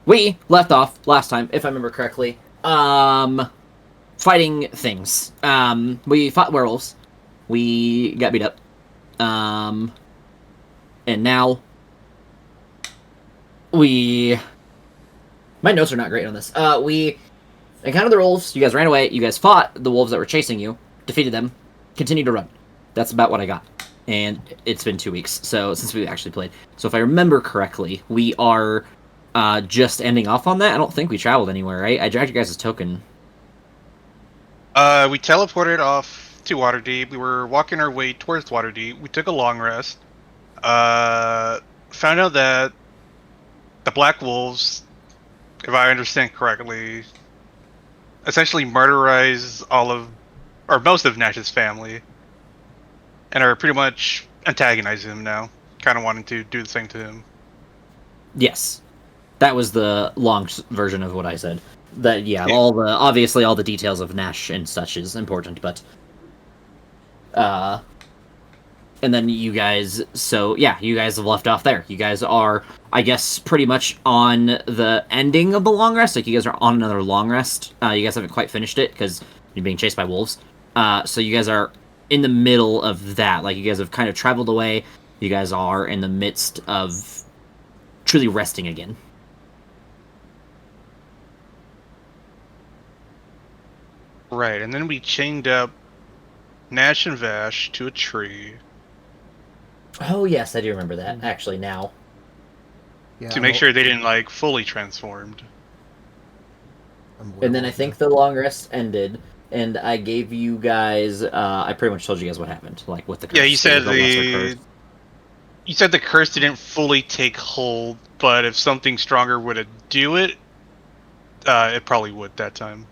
We left off last time, if I remember correctly, fighting things. We fought werewolves. We got beat up. And now we... My notes are not great on this. We encountered the wolves. You guys ran away. You guys fought the wolves that were chasing you. Defeated them. Continued to run. That's about what I got. And it's been 2 weeks, so since we actually played. So if I remember correctly, we are just ending off on that. I don't think we traveled anywhere, right? I dragged you guys' token. We teleported off to Waterdeep. We were walking our way towards Waterdeep. We took a long rest. Found out that the Black Wolves, if I understand correctly, essentially murderized all of, or most of Nash's family, and are pretty much antagonizing him now. Kind of wanting to do the same to him. Yes. That was the long version of what I said. That obviously all the details of Nash and such is important, but and then you guys, you guys have left off there. You guys are, I guess, pretty much on the ending of the long rest. Like, you guys are on another long rest. You guys haven't quite finished it because you're being chased by wolves. So you guys are in the middle of that. Like, you guys have kind of traveled away. You guys are in the midst of truly resting again. Right, and then we chained up Nash and Vash to a tree. Oh, yes, I do remember that, actually, now. Yeah, to make sure they didn't, like, fully transformed. And then I think the long rest ended, and I gave you guys, I pretty much told you guys what happened, like, with the curse. Yeah, you said the you said the curse didn't fully take hold, but if something stronger were to do it, it probably would that time.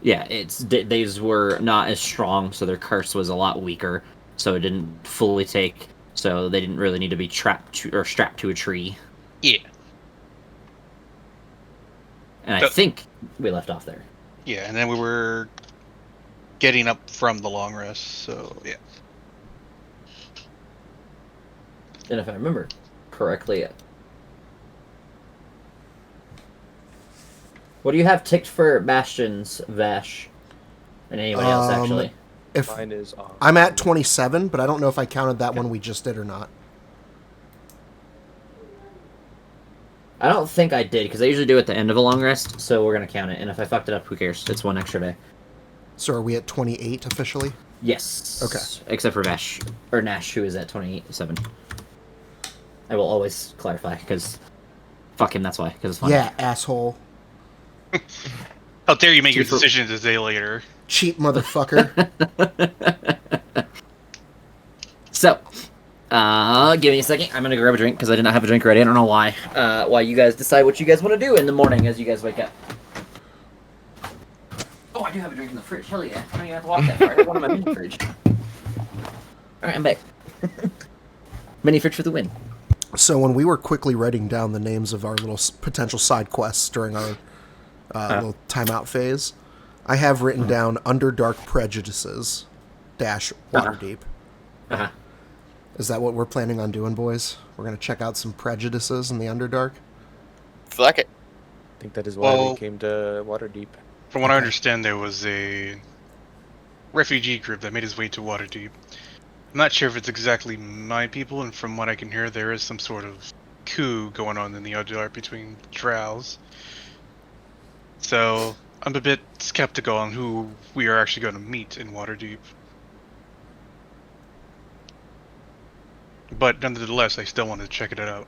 Yeah, these were not as strong, so their curse was a lot weaker, so it didn't fully take, so they didn't really need to be strapped to a tree. Yeah. And I think we left off there. Yeah, and then we were getting up from the long rest, so yeah. And if I remember correctly, what do you have ticked for Bastions, Vash, and anybody else, actually? Mine is I'm at 27, but I don't know if I counted that one we just did or not. I don't think I did, because I usually do it at the end of a long rest, so we're going to count it. And if I fucked it up, who cares? It's one extra day. So are we at 28 officially? Yes. Okay. Except for Vash, or Nash, who is at 27. I will always clarify, because fuck him, that's why, because it's fun. Yeah, asshole. How dare you make your decisions a day later. Cheap motherfucker. So, give me a second. I'm gonna grab a drink because I did not have a drink ready. I don't know why. Why you guys decide what you guys want to do in the morning as you guys wake up. Oh, I do have a drink in the fridge. Hell yeah! I don't even have to walk that far. I have one in my mini fridge. All right, I'm back. Mini fridge for the win. So when we were quickly writing down the names of our little potential side quests during our little timeout phase, I have written down Underdark Prejudices - Waterdeep. Uh-huh. Is that what we're planning on doing, boys? We're going to check out some prejudices in the Underdark? Fuck it. I think that is why we came to Waterdeep. From what I understand, there was a refugee group that made its way to Waterdeep. I'm not sure if it's exactly my people, and from what I can hear, there is some sort of coup going on in the Underdark between drows. So, I'm a bit skeptical on who we are actually going to meet in Waterdeep. But nonetheless, I still want to check it out.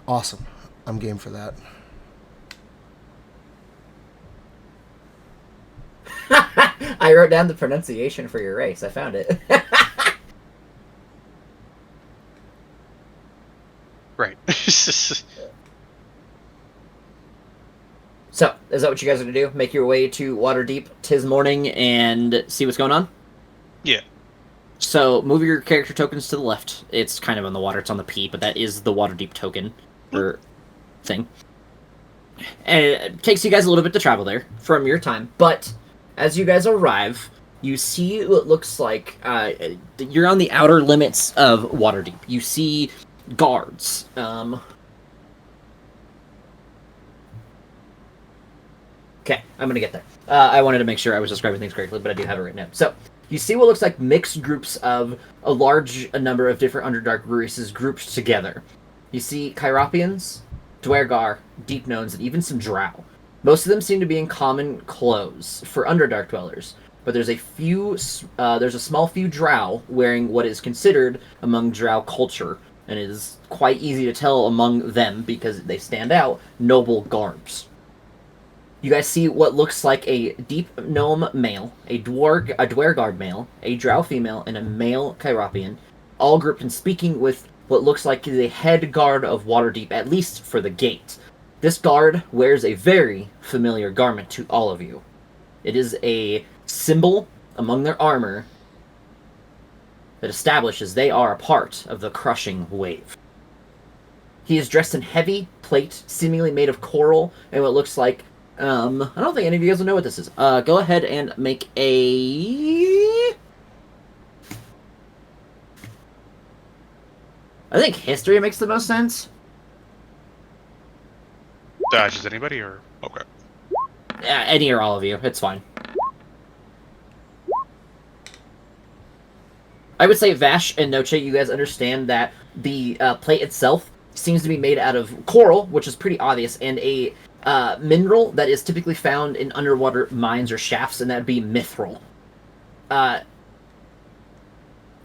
Awesome. I'm game for that. I wrote down the pronunciation for your race. I found it. Right. So, is that what you guys are going to do? Make your way to Waterdeep 'tis morning and see what's going on? Yeah. So, move your character tokens to the left. It's kind of on the water. It's on the P, but that is the Waterdeep token, or thing. And it takes you guys a little bit to travel there from your time, but as you guys arrive, you see what looks like you're on the outer limits of Waterdeep. You see guards. Okay, I'm gonna get there. I wanted to make sure I was describing things correctly, but I do have it written down. So, you see what looks like mixed groups of a large number of different Underdark races grouped together. You see Kyropians, Dwergar, Deep Gnomes, and even some Drow. Most of them seem to be in common clothes for Underdark dwellers, but there's a small few Drow wearing what is considered among Drow culture, and it is quite easy to tell among them because they stand out, noble garbs. You guys see what looks like a Deep Gnome male, a Dwergar male, a Drow female, and a male Kyropian, all grouped and speaking with what looks like the head guard of Waterdeep, at least for the gate. This guard wears a very familiar garment to all of you. It is a symbol among their armor that establishes they are a part of the crushing wave. He is dressed in heavy plate, seemingly made of coral, and what looks like I don't think any of you guys will know what this is. Go ahead and make a... I think history makes the most sense. Does anybody or... Okay. Yeah, any or all of you. It's fine. I would say Vash and Noche, you guys understand that the plate itself seems to be made out of coral, which is pretty obvious, and a mineral that is typically found in underwater mines or shafts, and that'd be mithril.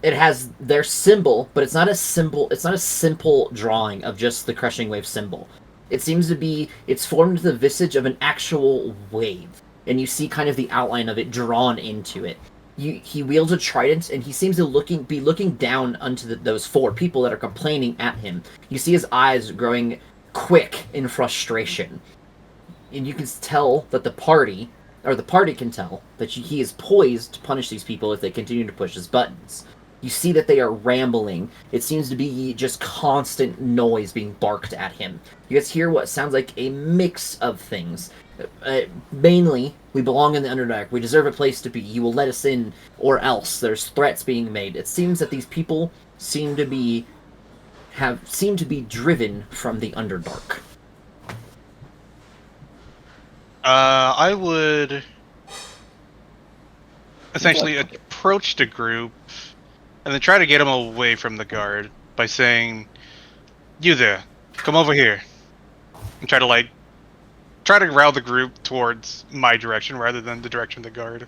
It has their symbol, but it's not a simple drawing of just the crushing wave symbol. It seems to be, it's formed the visage of an actual wave, and you see kind of the outline of it drawn into it. He wields a trident, and he seems to be looking down onto those four people that are complaining at him. You see his eyes growing quick in frustration. And you can tell that the party can tell, that he is poised to punish these people if they continue to push his buttons. You see that they are rambling. It seems to be just constant noise being barked at him. You guys hear what sounds like a mix of things. Mainly, we belong in the Underdark. We deserve a place to be. You will let us in, or else. There's threats being made. It seems that these people seem to be driven from the Underdark. I would essentially approach the group and then try to get them away from the guard by saying, "You there, come over here," and try to route the group towards my direction rather than the direction of the guard.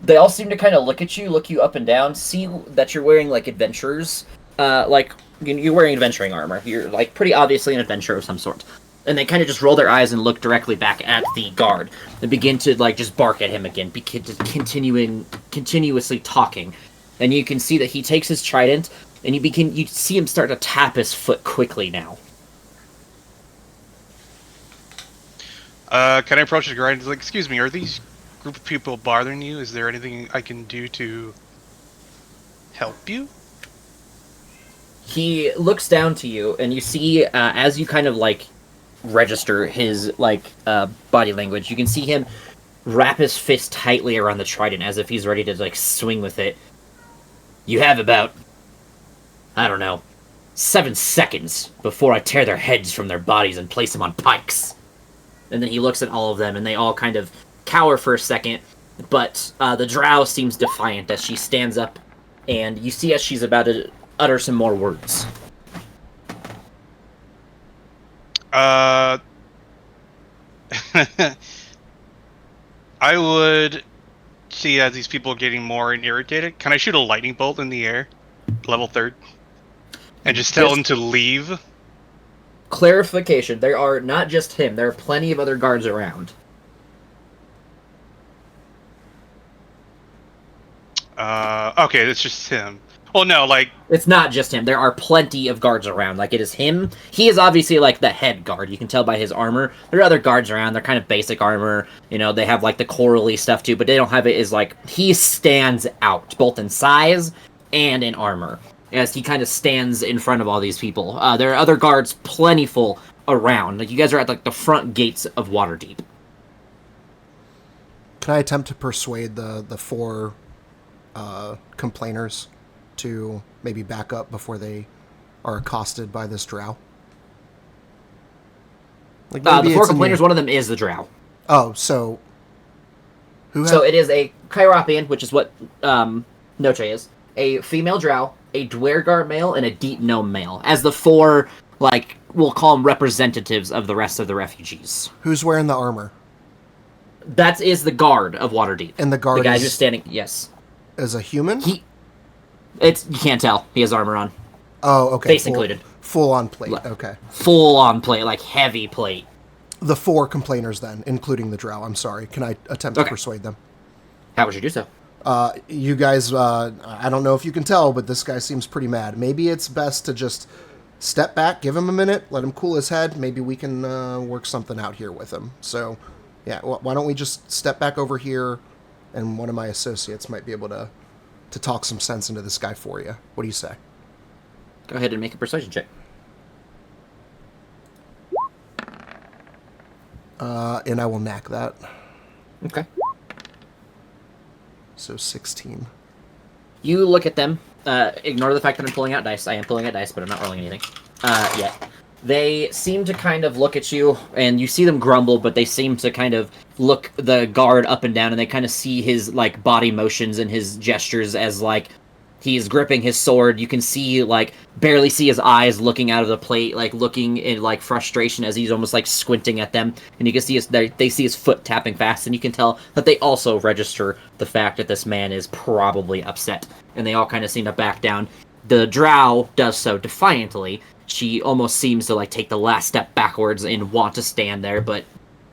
They all seem to kind of look at you, look you up and down, see that you're wearing like adventurers, you're wearing adventuring armor. You're like pretty obviously an adventurer of some sort. And they kind of just roll their eyes and look directly back at the guard and begin to like just bark at him again, continuously talking. And you can see that he takes his trident and you see him start to tap his foot quickly now. Can I approach the guard and be like, "Excuse me, are these group of people bothering you? Is there anything I can do to help you?" He looks down to you, and you see, as you kind of like register his body language, you can see him wrap his fist tightly around the trident as if he's ready to like swing with it. "You have about, I don't know, 7 seconds before I tear their heads from their bodies and place them on pikes." And then he looks at all of them, and they all kind of cower for a second, but the drow seems defiant as she stands up, and you see as she's about to utter some more words. I would see as these people are getting more irritated. Can I shoot a lightning bolt in the air, level 3rd, and just tell them to leave? Clarification, there are not just him, there are plenty of other guards around. Okay, it's just him. Well, no, It's not just him, there are plenty of guards around. Like, it is him. He is obviously, like, the head guard. You can tell by his armor. There are other guards around, they're kind of basic armor. You know, they have, like, the corally stuff, too, but they don't have it as, like, he stands out, both in size and in armor, as he kind of stands in front of all these people. There are other guards plentiful around. Like, you guys are at, like, the front gates of Waterdeep. Can I attempt to persuade the four complainers to maybe back up before they are accosted by this drow? Like The maybe four it's a complainers, new- one of them is the drow. Oh, so So it is a Kyropian, which is what Noche is. A female drow, a Dwergar male, and a Deep Gnome male. As the four, like, we'll call them representatives of the rest of the refugees. who's wearing the armor? That is the guard of Waterdeep. And the guard the guy is- who's standing. Yes, Is a human? you can't tell. He has armor on, Oh, okay. face full, included. Full on plate. Le- Okay. full on plate, like heavy plate. The four complainers then, including the drow. I'm sorry. Can I attempt to Okay. persuade them? How would you do so? You guys, I don't know if you can tell, but this guy seems pretty mad. Maybe it's best to just step back, give him a minute, let him cool his head. Maybe we can work something out here with him. So, yeah, why don't we just step back over here, and one of my associates might be able to talk some sense into this guy for you. What do you say? Go ahead and make a persuasion check. And I will knack that. Okay. So 16. You look at them. Ignore the fact that I'm pulling out dice. I am pulling out dice, but I'm not rolling anything yet. They seem to kind of look at you, and you see them grumble, but they seem to kind of look the guard up and down, and they kind of see his like body motions and his gestures as like he's gripping his sword. You can see like barely see his eyes looking out of the plate, like looking in like frustration as he's almost like squinting at them. And you can see they see his foot tapping fast, and you can tell that they also register the fact that this man is probably upset. And they all kind of seem to back down. The drow does so defiantly. She almost seems to like take the last step backwards and want to stand there, but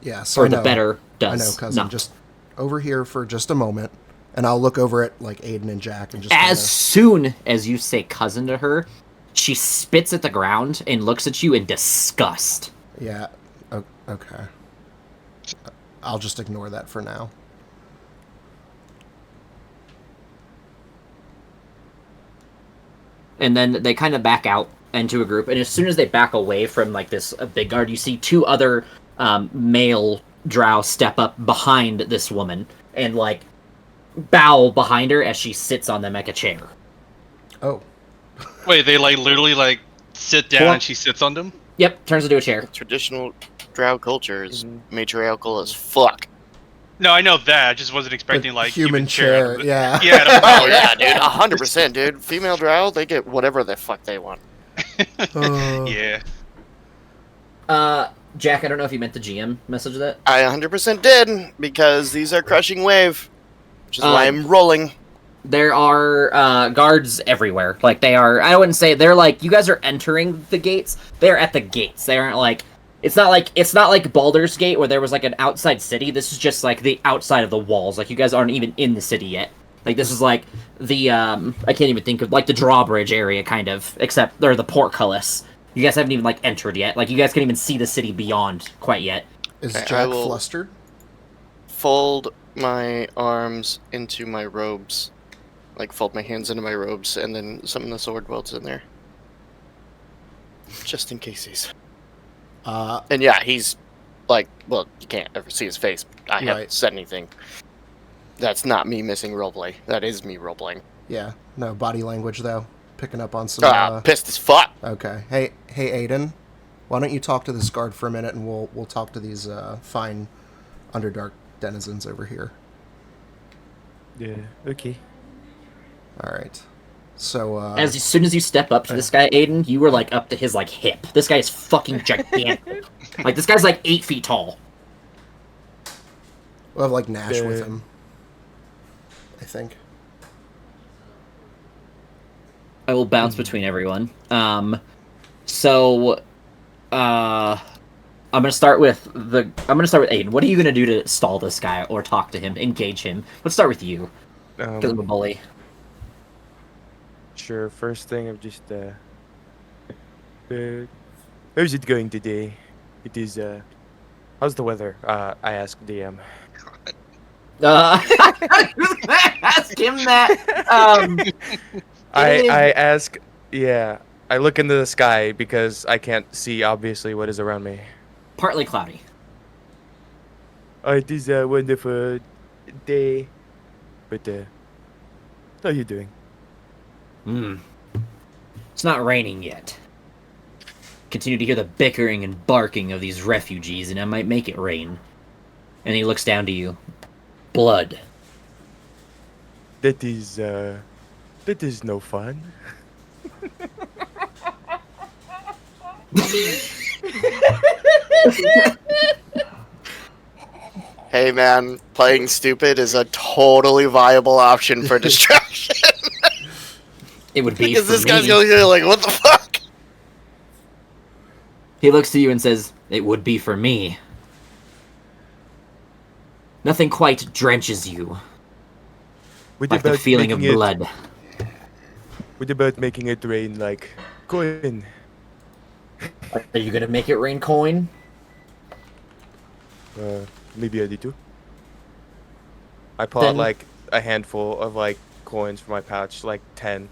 Yeah, so for I know, the better I know, does cousin. not. Just over here for just a moment, and I'll look over at like Aiden and Jack and just As kinda- soon as you say cousin to her, she spits at the ground and looks at you in disgust. Yeah. Okay. I'll just ignore that for now. And then they kind of back out into a group. And as soon as they back away from like this big guard, you see two other male drow step up behind this woman and like bow behind her as she sits on them like a chair. Oh. Wait, they like literally like sit down Well- and she sits on them? Yep, turns into a chair. Traditional drow culture is matriarchal as fuck. No, I know that. I just wasn't expecting The like human chair, yeah. Yeah. Oh yeah, dude, 100%, dude. Female drow, they get whatever the fuck they want. Yeah. Jack, I don't know if you meant the GM message that. I 100% did because these are crushing wave, which is why I'm rolling. There are guards everywhere. Like they are. I wouldn't say they're like you guys are entering the gates. They're at the gates. They aren't like. It's not like Baldur's Gate where there was like an outside city. This is just like the outside of the walls. Like you guys aren't even in the city yet. Like this is like the I can't even think of like the drawbridge area kind of. Except they're the portcullis. You guys haven't even like entered yet. Like you guys can't even see the city beyond quite yet. Is Okay, I Jack will- flustered? Fold my arms into my robes. Like, fold my hands into my robes, and then summon the sword while it's in there. Just in case he's... And yeah, he's, like, well, you can't ever see his face. I haven't Right. said anything. That's not me missing roleplay. That is me roleplaying. Yeah. No body language though. Picking up on some. Pissed as fuck! Okay. Hey, Aiden. Why don't you talk to this guard for a minute, and we'll talk to these fine Underdark denizens over here. Yeah, okay. All right. So As soon as you step up to this guy, Aiden, you were like up to his like hip. This guy is fucking gigantic. Like this guy's like 8 feet tall. we'll have like Nash with Yeah. him. I think. I will bounce between everyone. So, I'm gonna start with Aiden. What are you gonna do to stall this guy or talk to him, engage him? Let's start with you, because I'm a bully. Sure, first thing I'm just, how's it going today? It is, how's the weather? I asked DM. I was gonna ask him that. I ask, yeah, I look into the sky because I can't see, obviously, what is around me. Partly cloudy. Oh, it is a wonderful day. But, how are you doing? It's not raining yet. continue to hear the bickering and barking of these refugees, and I might make it rain. And he looks down to you. Blood. That is no fun. Hey man, playing stupid is a totally viable option for distraction. It would be because for this me. guy's gonna be like, what the fuck? He looks to you and says, "It would be for me." Nothing quite drenches you What like the about feeling of making blood. What about making it rain like coin? Are you gonna make it rain coin? Maybe I need to. I pull out Then- like a handful of like coins from my pouch, like 10.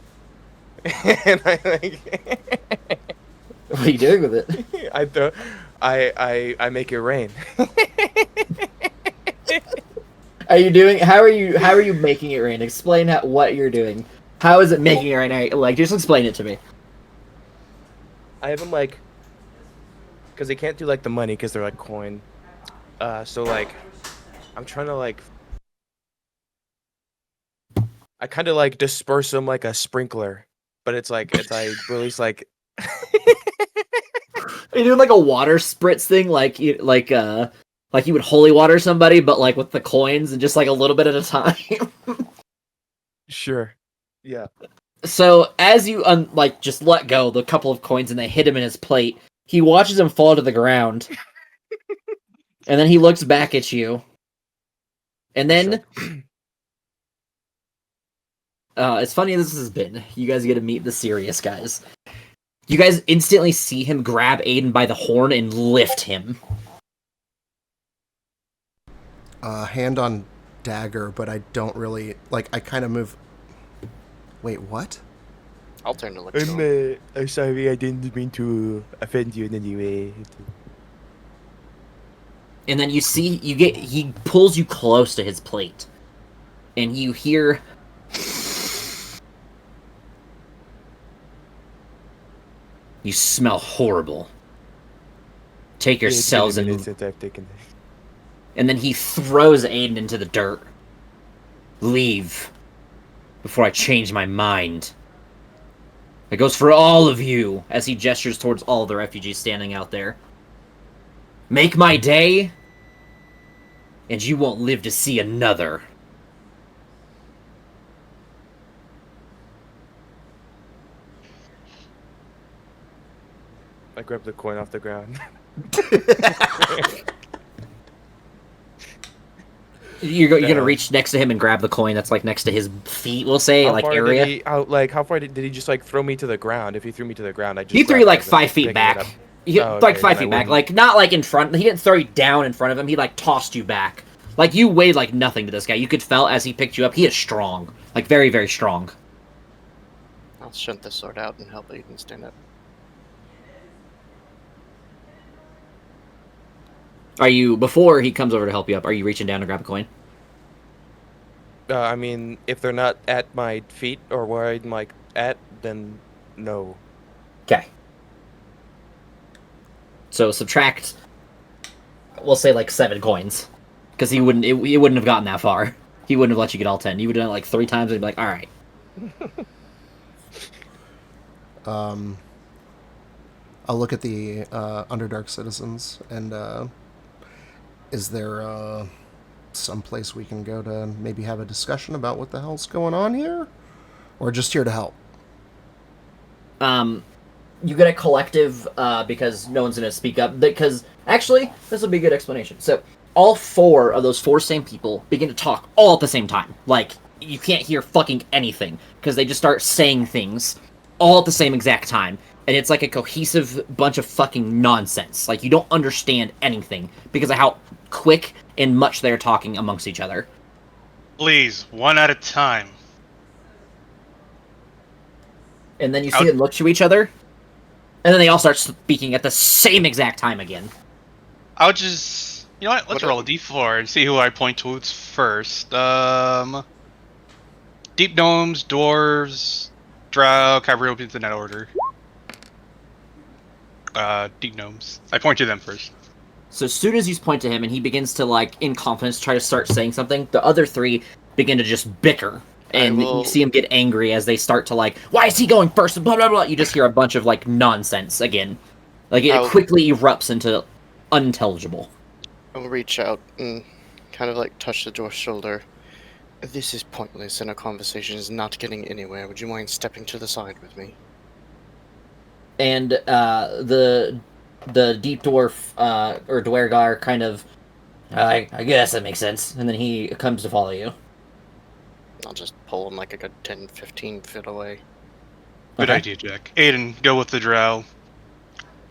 And I like What are you doing with it? I throw I make it rain. How are you making it rain? Explain what you're doing. How is it making it rain? Like, just explain it to me. I have them like, because they can't do like the money because they're like coin. So like, I'm trying to like, I kind of like disperse them like a sprinkler, but it's like I release like. Are you doing like a water spritz thing, like you would holy water somebody, but like with the coins and just like a little bit at a time? Sure. Yeah. So as you just let go the couple of coins and they hit him in his plate, he watches them fall to the ground, and then he looks back at you, and then it's funny this has been. You guys get to meet the serious guys. You guys instantly see him grab Aiden by the horn and lift him. Hand on dagger, but I don't really like. I kind of move. Wait, what? I'll turn to look at him. I'm sorry. I didn't mean to offend you in any way. And then he pulls you close to his plate, and you hear. You smell horrible. Take yourselves and since I've taken this. And then he throws Aiden into the dirt. Leave. Before I change my mind. It goes for all of you, as he gestures towards all the refugees standing out there. Make my day, and you won't live to see another. I grabbed the coin off the ground. You're gonna reach next to him and grab the coin that's like next to his feet, we'll say, How like far area. How far did he just like throw me to the ground? If he threw me to the ground, I just. He threw you like 5 feet picking it back. up. Like Okay, 5 then feet I back, wouldn't- like not like in front. He didn't throw you down in front of him. He like tossed you back. Like you weighed like nothing to this guy. You could feel as he picked you up. He is strong, like very very strong. I'll shunt this sword out and help Aiden stand up. Are you before he comes over to help you up? Are you reaching down to grab a coin? I mean, if they're not at my feet or where I'm like at, then no. Okay. So subtract. We'll say like 7 coins, because he wouldn't. It wouldn't have gotten that far. He wouldn't have let you get all 10. You would have done it like 3 times, and he'd be like, "All right." I'll look at the Underdark citizens, and is there some place we can go to maybe have a discussion about what the hell's going on here, or just here to help? You get a collective because no one's gonna speak up. Because actually, this will be a good explanation. So all 4 of those 4 same people begin to talk all at the same time. Like you can't hear fucking anything because they just start saying things all at the same exact time. And it's like a cohesive bunch of fucking nonsense. Like, you don't understand anything because of how quick and much they're talking amongst each other. Please, one at a time. And then you see them look to each other, and then they all start speaking at the same exact time again. I'll just... You know what? Let's roll a d4 and see who I point towards first. Deep Gnomes, Dwarves, Drow, Cavalry in that order. deep gnomes. I point to them first. So as soon as you point to him and he begins to, like, in confidence, try to start saying something, the other three begin to just bicker. And you see him get angry as they start to, like, why is he going first? Blah, blah, blah. You just hear a bunch of, like, nonsense again. Like, it quickly erupts into unintelligible. I'll reach out and kind of, like, touch the dwarf's shoulder. This is pointless, and our conversation is not getting anywhere. Would you mind stepping to the side with me? And the deep dwarf, or Dwergar, kind of, I guess that makes sense. And then he comes to follow you. I'll just pull him like a good 10, 15 feet away. Good idea, Jack. Aiden, go with the drow.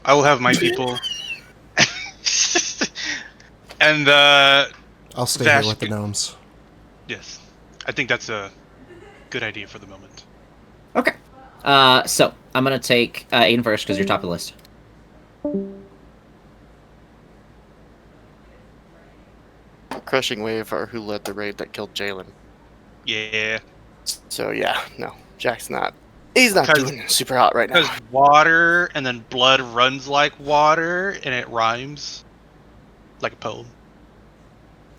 I will have my people. And I'll stay Vash, here with the gnomes. yes. I think that's a good idea for the moment. Okay. So I'm gonna take Aiden first because you're top of the list. Crushing Wave are who led the raid that killed Jalen. Yeah. So yeah, no, Jack's not. He's not doing super hot right now. Because water and then blood runs like water and it rhymes like a poem.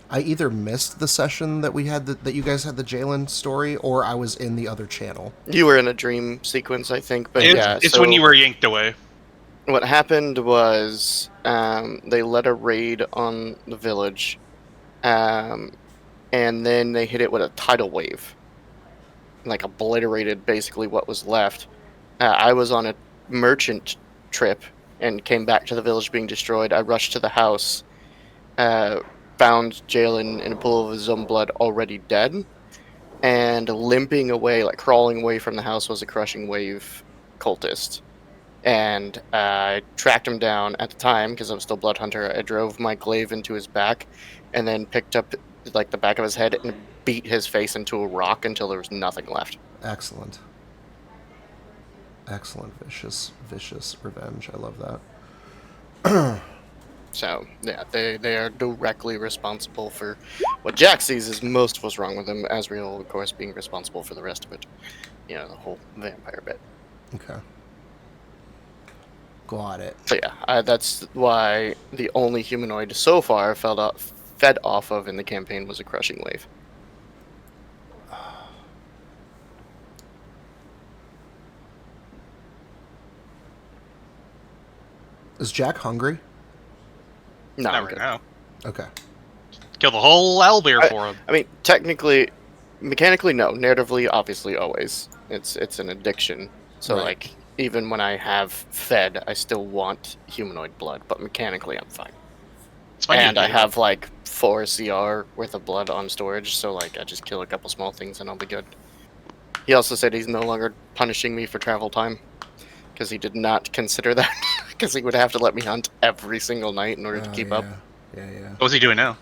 I either missed the session that we had that you guys had the Jalen story, or I was in the other channel. You were in a dream sequence, I think, but It's when you were yanked away. What happened was they led a raid on the village, and then they hit it with a tidal wave, like obliterated basically what was left. I was on a merchant trip and came back to the village being destroyed. I rushed to the house, found Jalen in a pool of his own blood already dead, and limping away, like crawling away from the house, was a Crushing Wave cultist. And I tracked him down at the time because I was still Blood Hunter. I drove my glaive into his back and then picked up like the back of his head and beat his face into a rock until there was nothing left. Excellent. Excellent. Vicious revenge. I love that. So, yeah, they are directly responsible for what Jack sees as most of what's wrong with him, Asriel, of course, being responsible for the rest of it. You know, the whole vampire bit. Okay. Got it. So yeah, that's why the only humanoid so far fed off of in the campaign was a Crushing Wave. Is Jack hungry? No, Not right now. Okay. Kill the whole owlbear for him. I mean, technically, mechanically, no. Narratively, obviously, always. It's an addiction. So Right. like, even when I have fed, I still want humanoid blood. But mechanically, I'm fine. It's fine. And I have like 4 CR worth of blood on storage, so like I just kill a couple small things and I'll be good. He also said he's no longer punishing me for travel time, because he did not consider that, because he would have to let me hunt every single night in order to keep up. Yeah. What's he doing now?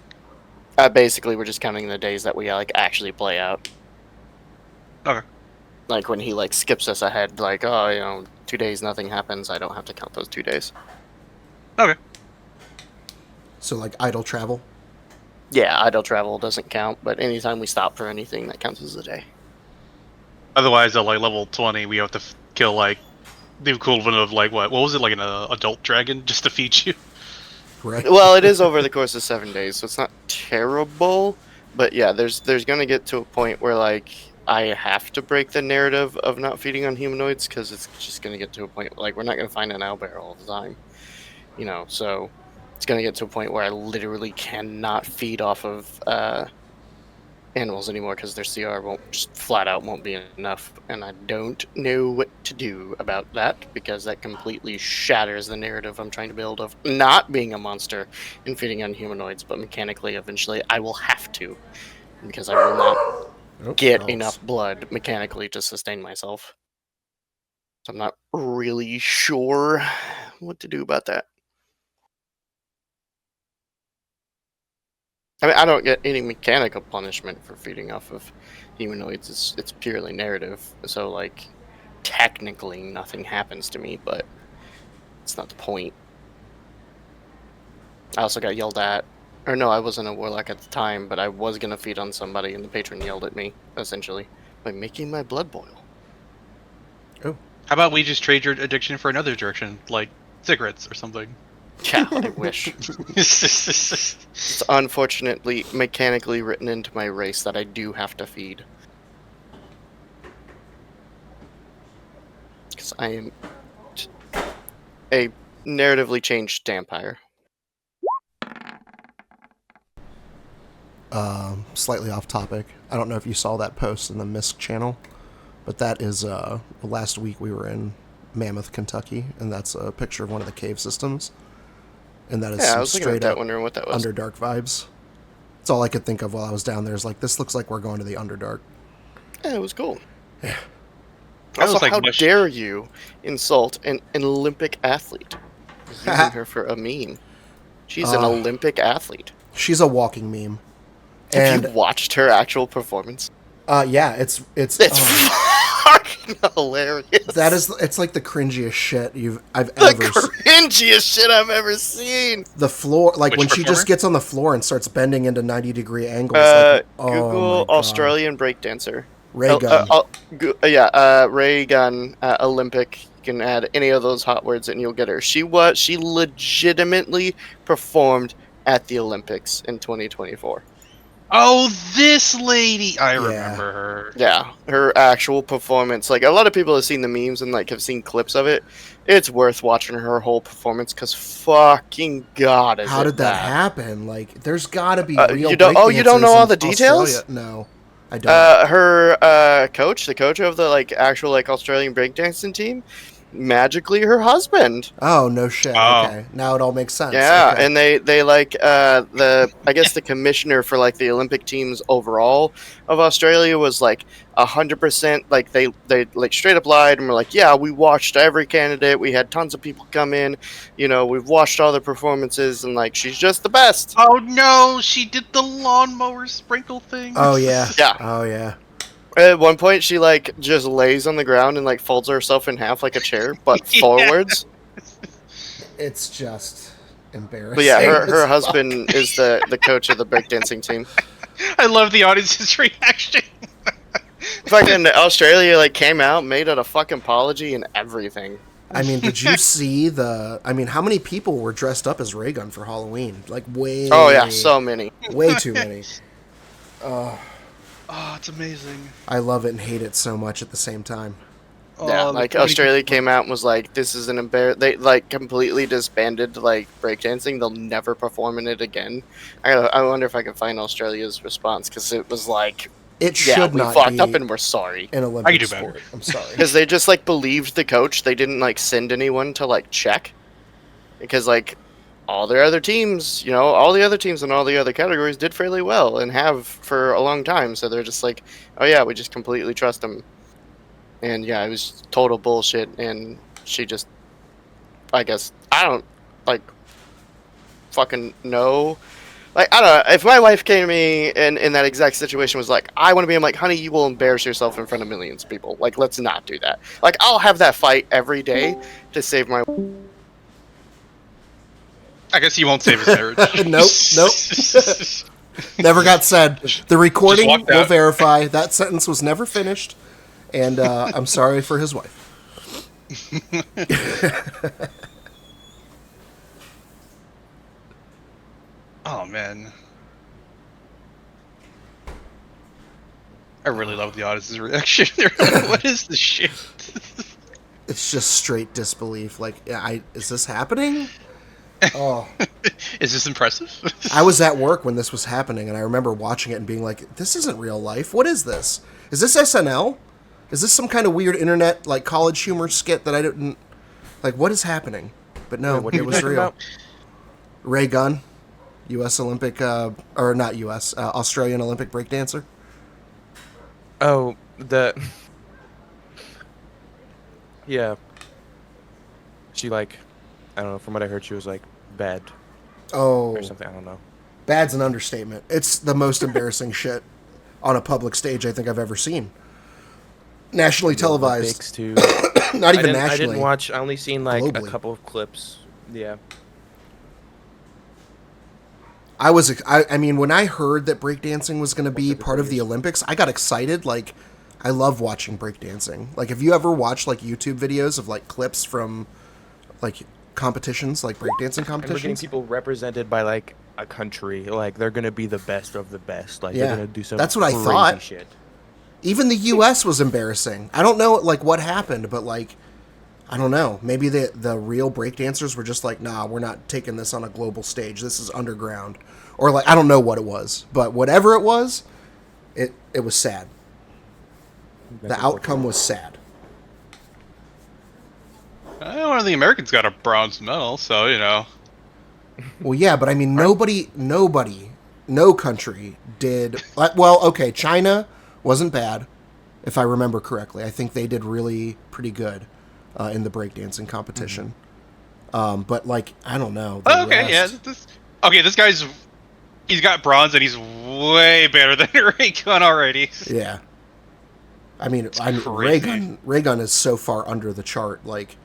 Basically, we're just counting the days that we like actually play out. Okay. Like when he like skips us ahead, like, oh, you know, 2 days nothing happens, I don't have to count those 2 days. Okay. So, like, idle travel? Yeah, idle travel doesn't count, but anytime we stop for anything, that counts as a day. Otherwise, at like level 20, we have to kill like the equivalent of like what was it, like an adult dragon just to feed you? Right. Well, it is over the course of 7 days, so it's not terrible. But yeah, there's gonna get to a point where like I have to break the narrative of not feeding on humanoids, because it's just gonna get to a point like we're not gonna find an owlbear all the time, you know. So it's gonna get to a point where I literally cannot feed off of animals anymore, because their CR won't just flat out won't be enough, and I don't know what to do about that, because that completely shatters the narrative I'm trying to build of not being a monster and feeding on humanoids, but mechanically eventually I will have to, because I will not get enough blood mechanically to sustain myself. So I'm not really sure what to do about that. I mean, I don't get any mechanical punishment for feeding off of humanoids. It's purely narrative. So, like, technically nothing happens to me, but it's not the point. I also got yelled at. Or no, I wasn't a warlock at the time, but I was going to feed on somebody, and the patron yelled at me, essentially, by making my blood boil. Oh. How about we just trade your addiction for another direction, like cigarettes or something. Yeah, I wish. It's unfortunately mechanically written into my race that I do have to feed. Because I am a narratively changed vampire. Slightly off topic. I don't know if you saw that post in the Misk channel, but that is last week we were in Mammoth, Kentucky, and that's a picture of one of the cave systems. And that is Yeah, I some was looking at straight that, up wondering what that was. Underdark vibes. That's all I could think of while I was down there. Is like, this looks like we're going to the Underdark. Yeah, it was cool. Yeah. That Also, was like how mush- dare you insult an Olympic athlete? Using her for a meme. She's an Olympic athlete. She's a walking meme. Have And you watched her actual performance? yeah, it's It's fucking hilarious. it's like the cringiest shit I've the ever seen. cringiest shit I've ever seen. The floor, like Which when she performer? just gets on the floor and starts bending into 90-degree angles. Like, oh Google my God. Australian breakdancer. Ray Gun. Ray Gun, Olympic. You can add any of those hot words and you'll get her. She legitimately performed at the Olympics in 2024. Oh, this lady! I remember her. Yeah, her actual performance. Like, a lot of people have seen the memes and like have seen clips of it. It's worth watching her whole performance because fucking God, How did that happen? Like, there's got to be real. you don't know all the details? Australia. No, I don't. Her coach, the coach of the like actual like Australian breakdancing team, magically her husband. Oh no shit. Oh. Okay, now it all makes sense. Yeah, Okay. and they like I guess the commissioner for like the Olympic teams overall of Australia was like 100% like they like straight up lied and were like, yeah, we watched every candidate, we had tons of people come in, you know, we've watched all the performances and like she's just the best. Oh no, she did the lawnmower sprinkle thing. Oh yeah. Yeah. Oh yeah. At one point she like just lays on the ground and like folds herself in half like a chair, but Yeah. forwards. It's just embarrassing. But yeah, her as husband is the coach of the breakdancing team. I love the audience's reaction. Fucking Australia like came out, made it a fucking apology and everything. I mean, did you see how many people were dressed up as Ray Gun for Halloween? Like way. Oh yeah, so many. way too many. Oh, it's amazing. I love it and hate it so much at the same time. Yeah, Oh, like the- Australia came out and was like, "This is an They like completely disbanded like breakdancing. They'll never perform in it again." I wonder if I can find Australia's response because it was like, It "Yeah, should we not fucked be up and we're sorry." an I Olympic can do sport. better. I'm sorry. Because they just like believed the coach. They didn't like send anyone to like check because like all their other teams, you know, all the other teams in all the other categories did fairly well and have for a long time. So they're just like, "Oh yeah, we just completely trust them." And yeah, it was total bullshit. And she just, I guess, I don't like fucking know. Like, I don't know. If my wife came to me and in that exact situation was like, I want to be, I'm like, honey, you will embarrass yourself in front of millions of people. Like, let's not do that. Like, I'll have that fight every day to save my. I guess he won't save his marriage. Nope. Never got said. The recording walked will out. verify that sentence was never finished, and I'm sorry for his wife. Oh man. I really love the audience's reaction. They're like, what is this shit? It's just straight disbelief. Like, is this happening? Oh, Is this impressive? I was at work when this was happening, and I remember watching it and being like, "This isn't real life. What is this? Is this SNL? Is this some kind of weird internet like college humor skit that I didn't like? What is happening?" But no, Wait, what are it you was talking real. about? Ray Gun, U.S. Olympic, or not U.S. Australian Olympic breakdancer. Oh, yeah. She like, I don't know. From what I heard, she was like bad Oh, or something. I don't know. bad's an understatement. It's the most embarrassing shit on a public stage I think I've ever seen. Nationally televised. Olympics, too. Not even I nationally. didn't watch. I only seen like Globally. a couple of clips. Yeah. I mean, when I heard that breakdancing was going to be part of the Olympics, I got excited. Like, I love watching breakdancing. Like, have you ever watched, like, YouTube videos of, like, clips from, like, competitions, like breakdancing And we're getting competitions. people represented by like a country. Like they're gonna be the best of the best. Like Yeah, they're gonna do some that's what I crazy thought. shit. Even the U.S. was embarrassing. I don't know like what happened, but like I don't know. Maybe the real breakdancers were just like, nah, we're not taking this on a global stage. This is underground, or like I don't know what it was, but whatever it was, it was sad. That's The outcome was sad. One of the Americans got a bronze medal, so you know. Well, yeah, but I mean, nobody, no country did. Well, okay, China wasn't bad, if I remember correctly. I think they did really pretty good in the breakdancing competition. But like, I don't know. the Okay, yeah. rest- This guy's he's got bronze and he's way better than Raygun already. Yeah. I mean, Crazy. Raygun is so far under the chart. Like,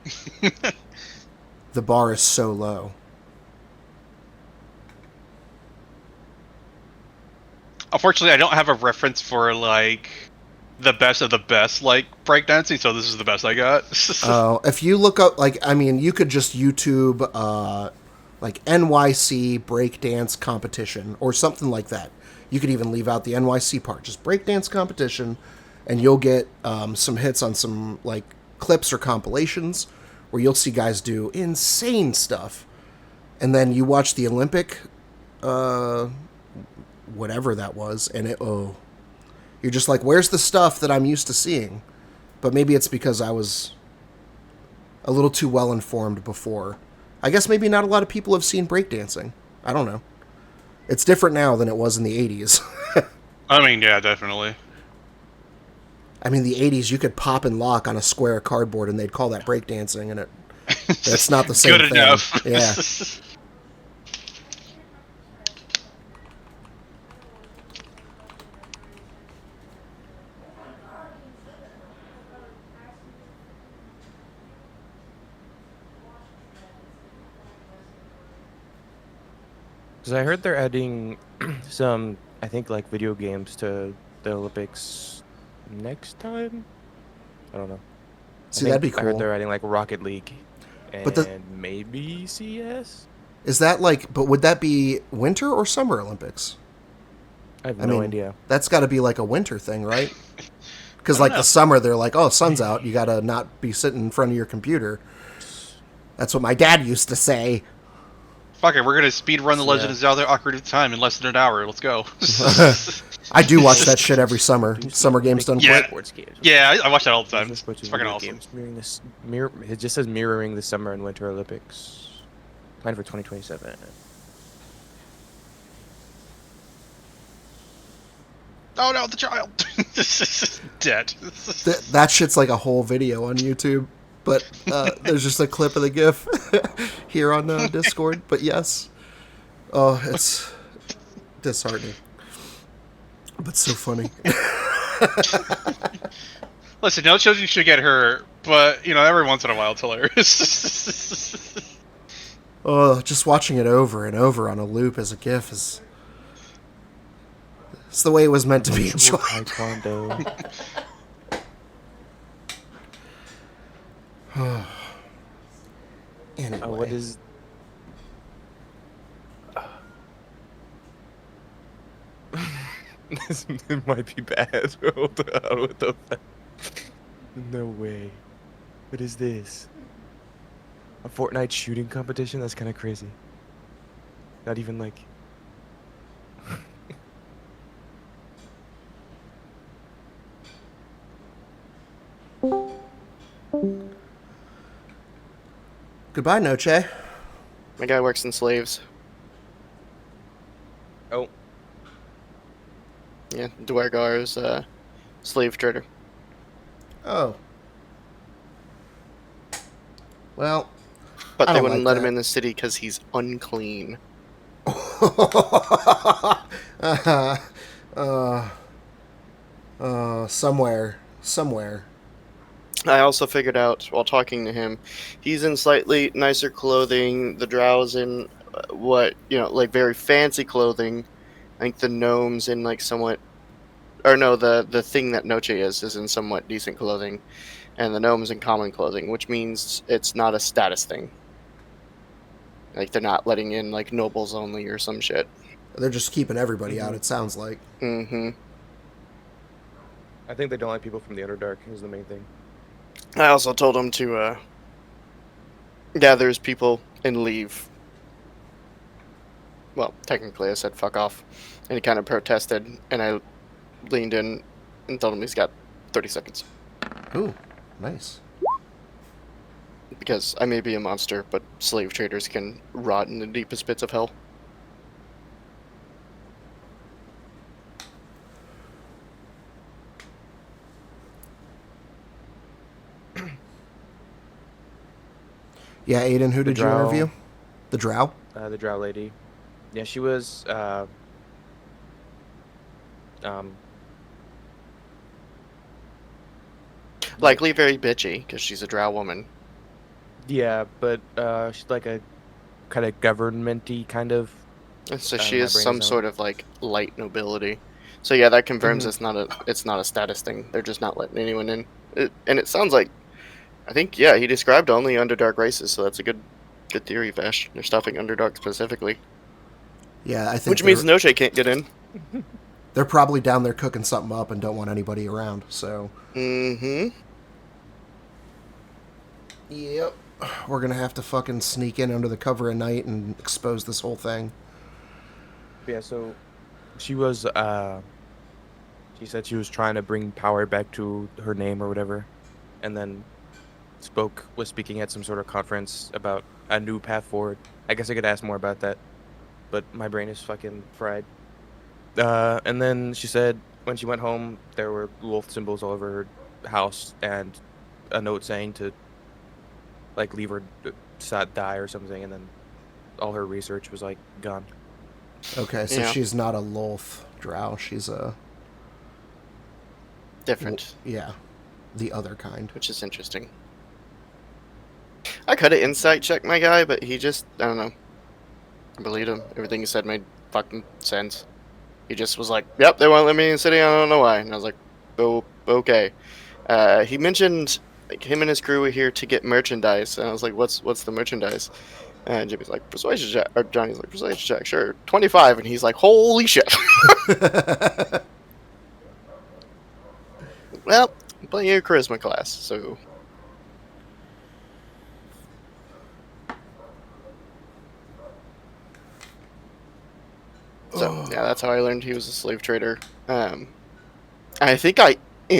the bar is so low. Unfortunately, I don't have a reference for like the best of the best like breakdancing, so this is the best I got. If you look up, like, I mean, you could just YouTube, like, NYC breakdance competition or something like that. You could even leave out the NYC part. Just breakdance competition, and you'll get some hits on some, like, clips or compilations where you'll see guys do insane stuff. And then you watch the Olympic, whatever that was, and you're just like, where's the stuff that I'm used to seeing? But maybe it's because I was a little too well informed before. I guess maybe not a lot of people have seen breakdancing. I don't know. It's different now than it was in the 80s. I mean, yeah, definitely. I mean, the 80s, you could pop and lock on a square of cardboard and they'd call that breakdancing, and that's not the same Good thing. enough. Yeah. Because I heard they're adding some, I think, like video games to the Olympics next time. I don't know. See, that'd be I heard cool. they're adding like Rocket League and But maybe CS. Is that like, but would that be Winter or Summer Olympics? I have I no mean, idea. that's got to be like a winter thing, right? Because like the summer, they're like, oh, sun's out. You got to not be sitting in front of your computer. That's what my dad used to say. Fuck it, we're gonna speed run the Yeah. Legend of Zelda Ocarina of Time in less than an hour. Let's go. I do watch that shit every summer. Summer games done Yeah. quick. Sports games. Yeah, I watch that all the time. Business sports It's and fucking video awesome. games mirroring this it just says mirroring the Summer and Winter Olympics. Planned for 2027. Oh no, the child! Dead. That shit's like a whole video on YouTube. But there's just a clip of the GIF here on Discord. But yes. Oh, it's disheartening. But so funny. Listen, no children should get hurt, but you know, every once in a while it's hilarious. Oh, just watching it over and over on a loop as a GIF is... It's the way it was meant to be enjoyed. Taekwondo. Anyway. What is? This might be bad. Hold on, what the fuck? No way. What is this? A Fortnite shooting competition? That's kind of crazy. Not even like. Goodbye, Noche. My guy works in slaves. Oh, Yeah, Dwargar is a slave trader. Oh. Well, But I they don't wouldn't like let him that. in the city because he's unclean. Somewhere. I also figured out while talking to him, he's in slightly nicer clothing. The Drow's in like very fancy clothing. I think the gnome's in like somewhat, or no, the thing that Noche is in somewhat decent clothing, and the gnome's in common clothing, which means it's not a status thing. Like they're not letting in like nobles only or some shit. They're just keeping everybody out, it sounds like. Mm-hmm. I think they don't like people from the Underdark is the main thing. I also told him to gather his people and leave. Well, technically I said fuck off. And he kind of protested, and I leaned in and told him he's got 30 seconds. Ooh, nice. Because I may be a monster, but slave traders can rot in the deepest pits of hell. Yeah, Aiden, who did you Drow. interview? The Drow? The Drow lady. Yeah, she was. Likely very bitchy, because she's a drow woman. Yeah, but she's like a kind of governmenty kind of. And so My she is brain some is out. sort of like light nobility. So yeah, that confirms Mhm. it's not a status thing. They're just not letting anyone in. And it sounds like, I think yeah, he described only Underdark races, so that's a good theory, Vash. They're stopping Underdark specifically, Yeah, I think which means Noche can't get in. they're probably down there cooking something up and don't want anybody around, so... Mm-hmm. Yep. We're gonna have to fucking sneak in under the cover of night and expose this whole thing. Yeah, so she was. She said she was trying to bring power back to her name or whatever, and then was speaking at some sort of conference about a new path forward. I guess I could ask more about that, but my brain is fucking fried. And then she said when she went home, there were wolf symbols all over her house and a note saying to like leave her die or something, and then all her research was like gone. Okay, so Yeah. she's not a Lolth Drow, she's a... Different, Yeah, the other kind. which is interesting. I could have insight checked my guy, but he just, I don't know. I believed him. Everything he said made fucking sense. He just was like, yep, they won't let me in the city, I don't know why. And I was like, oh, okay. He mentioned like, him and his crew were here to get merchandise. And I was like, what's the merchandise? And Jimmy's like, persuasion check. Or Johnny's like, persuasion check, sure. 25. And he's like, holy shit. Well, I'm playing your charisma class, so... So, yeah, that's how I learned he was a slave trader. I think he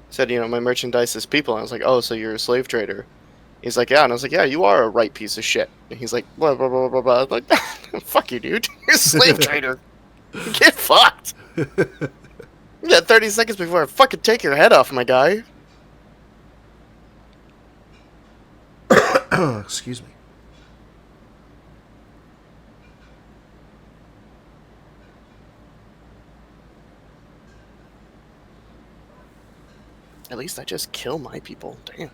said, you know, my merchandise is people. And I was like, oh, so you're a slave trader. He's like, yeah. And I was like, yeah, you are a right piece of shit. And he's like, blah, blah, blah, blah, blah. I was like, fuck you, dude. You're a slave trader. Get fucked. You got 30 seconds before I fucking take your head off, my guy. Excuse me. At least I just kill my people. Damn.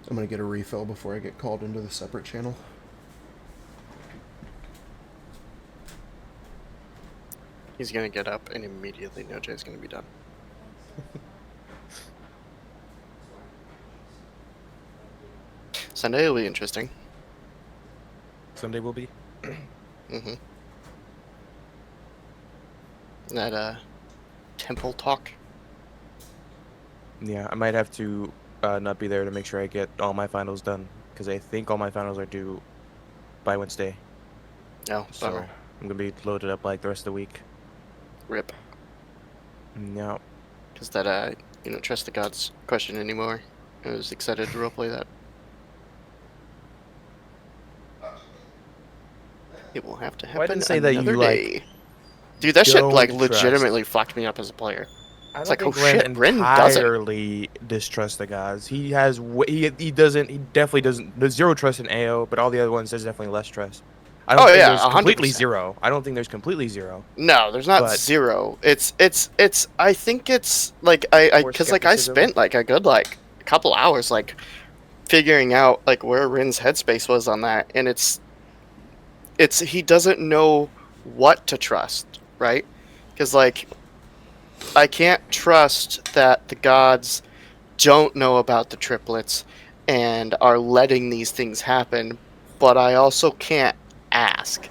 I'm gonna get a refill before I get called into the separate channel. He's gonna get up and immediately Noje's gonna be done. Sunday will be interesting. Someday will be. Mm-hmm. That, temple talk. Yeah, I might have to not be there to make sure I get all my finals done, because I think all my finals are due by Wednesday. Oh, So bummer. I'm gonna be loaded up like the rest of the week. Rip. Yeah. Because that, you don't trust the gods question anymore. I was excited to roleplay that. It will have to happen I didn't say that you, another like, day. Dude, that shit, like, don't legitimately fucked me up as a player. I It's don't like, think oh Glenn shit, Bryn does it. entirely distrusts the gods. He has he definitely doesn't. There's zero trust in AO, but all the other ones there's definitely less trust. I don't Oh, think yeah, there's completely 100%. zero. I don't think there's completely zero. No, there's not But- zero. It's. I think it's like I More because like I skepticism. spent like a good like couple hours like figuring out like where Rin's headspace was on that, and it's he doesn't know what to trust, right? Because like I can't trust that the gods don't know about the triplets and are letting these things happen, but I also can't ask.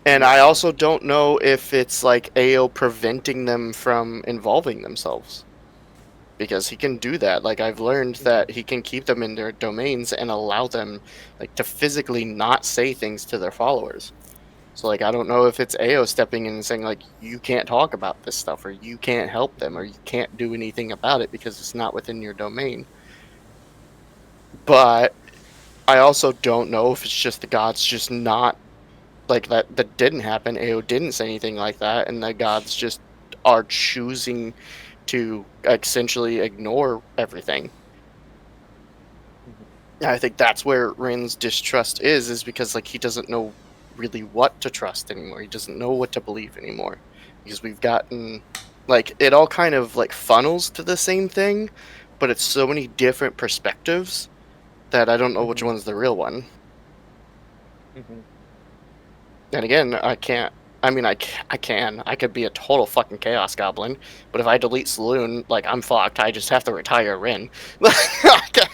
And I also don't know if it's like AO preventing them from involving themselves. Because he can do that. Like, I've learned that he can keep them in their domains and allow them like to physically not say things to their followers. So like I don't know if it's AO stepping in and saying like you can't talk about this stuff, or you can't help them, or you can't do anything about it because it's not within your domain. But I also don't know if it's just the gods just not like that didn't happen. AO didn't say anything like that, and the gods just are choosing to essentially ignore everything. I think that's where Rin's distrust is because like he doesn't know really what to trust anymore. He doesn't know what to believe anymore because we've gotten like it all kind of like funnels to the same thing, but it's so many different perspectives that I don't know which one's the real one. And again, I can't. I mean, I can. I could be a total fucking chaos goblin, but if I delete Saloon, like, I'm fucked. I just have to retire Rin.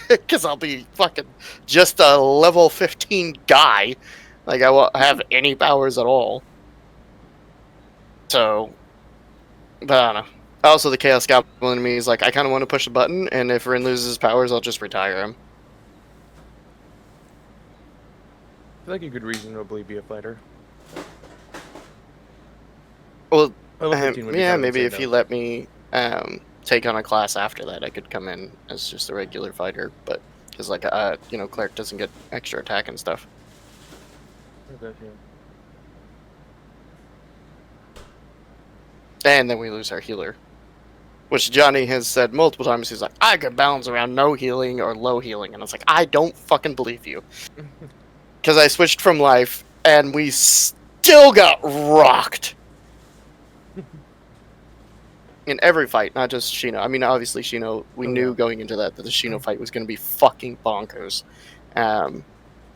Because I'll be fucking just a level 15 guy. Like, I won't have any powers at all. So, but I don't know. Also, the chaos goblin in me is like, I kind of want to push a button, and if Rin loses powers, I'll just retire him. I feel like you could reasonably be a fighter. Well, yeah, maybe if you let me take on a class after that, I could come in as just a regular fighter. But because like cleric doesn't get extra attack and stuff. Okay, yeah. And then we lose our healer, which Johnny has said multiple times. He's like, I could balance around no healing or low healing, and I was like, I don't fucking believe you, because I switched from life and we still got rocked. In every fight, not just Shino. I mean, obviously Shino, we knew going into that the Shino fight was going to be fucking bonkers. But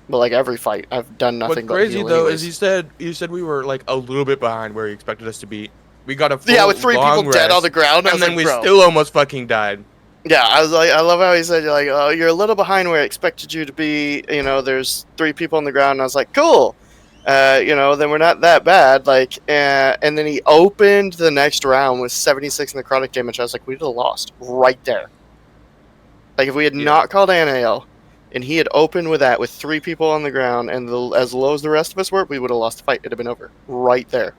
like every fight, I've done nothing but heal. What's crazy though anyways. is you said we were like a little bit behind where you expected us to be. We got a full with 3 people dead on the ground, and then we still almost fucking died. Yeah, I was like, I love how he said, like, oh, you're a little behind where I expected you to be. You know, there's 3 people on the ground. And I was like, cool. Then we're not that bad. Like, and then he opened the next round with 76 necrotic damage. I was like, we'd have lost right there. Like, if we had not called NAL, and he had opened with that with 3 people on the ground, and as low as the rest of us were, we would have lost the fight. It'd have been over right there.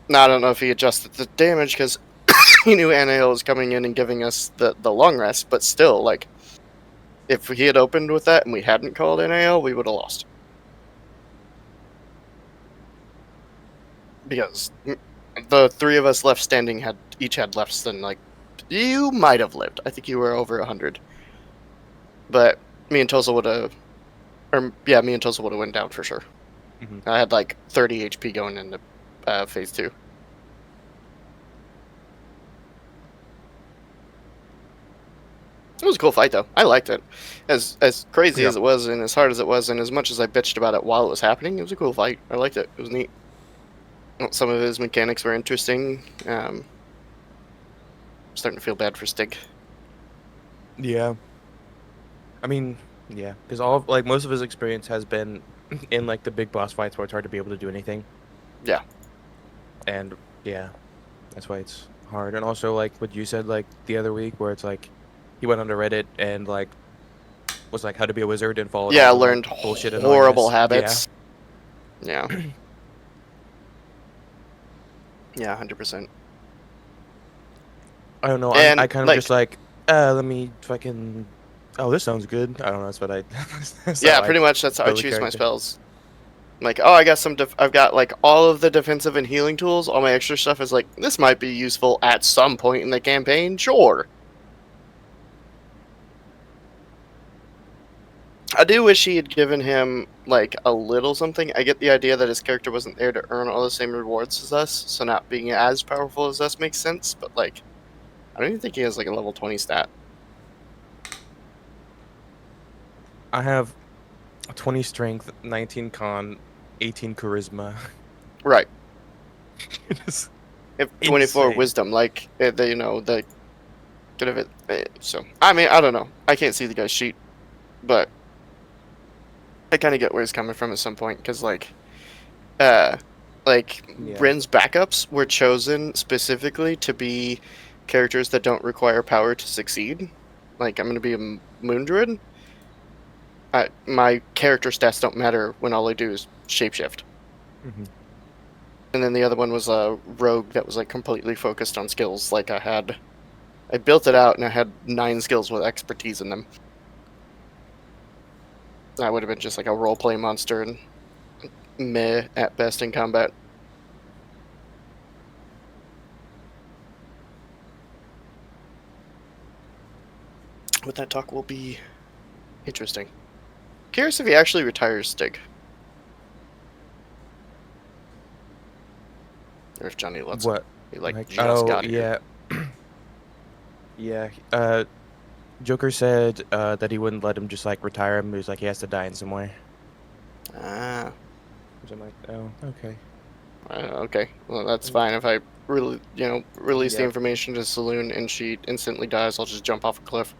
Now, I don't know if he adjusted the damage because he knew NAL was coming in and giving us the long rest, but still, like, if he had opened with that and we hadn't called NAL, we would have lost. Because the 3 of us left standing each had less than, like, you might have lived. I think you were over 100. But me and Toza would have, me and Toza would have went down for sure. Mm-hmm. I had like 30 HP going into phase 2. It was a cool fight, though. I liked it. As crazy as it was, and as hard as it was, and as much as I bitched about it while it was happening, it was a cool fight. I liked it. It was neat. Some of his mechanics were interesting. I'm starting to feel bad for Stig. Yeah. I mean, yeah, because most of his experience has been in like the big boss fights where it's hard to be able to do anything. Yeah. And yeah, that's why it's hard. And also, like what you said, like the other week, where it's like he went onto Reddit and like was like how to be a wizard and followed. Yeah, learned bullshit horrible habits. Yeah. Yeah, 100%. I don't know. I kind of like, just like, let me fucking. Oh, this sounds good. I don't know. That's what I. Pretty much. That's how I choose my spells. I'm like, oh, I got some. I've got like all of the defensive and healing tools. All my extra stuff is like, this might be useful at some point in the campaign. Sure. I do wish he had given him like a little something. I get the idea that his character wasn't there to earn all the same rewards as us, so not being as powerful as us makes sense. But like, I don't even think he has like a level 20 stat. I have 20 strength, 19 con, 18 charisma. Right. It's If 24 insane. wisdom, like the good of it. So I mean, I don't know. I can't see the guy's sheet, but I kind of get where he's coming from at some point because Yeah. Bryn's backups were chosen specifically to be characters that don't require power to succeed. Like I'm gonna be a moon druid. My character stats don't matter when all I do is shapeshift. Mhm. And then the other one was a rogue that was like completely focused on skills. Like I built it out and I had 9 skills with expertise in them. I would have been just like a roleplay monster and meh at best in combat. But that talk will be interesting. Curious if he actually retires Stig. Or if Johnny lets him. What? He Like, just got here. yeah. Yeah. Joker said that he wouldn't let him just like retire him. He was like he has to die in some way. Ah. Which I'm like, oh, okay. Okay. Well, that's fine. If I really, release the Yep. information to Saloon and she instantly dies, I'll just jump off a cliff.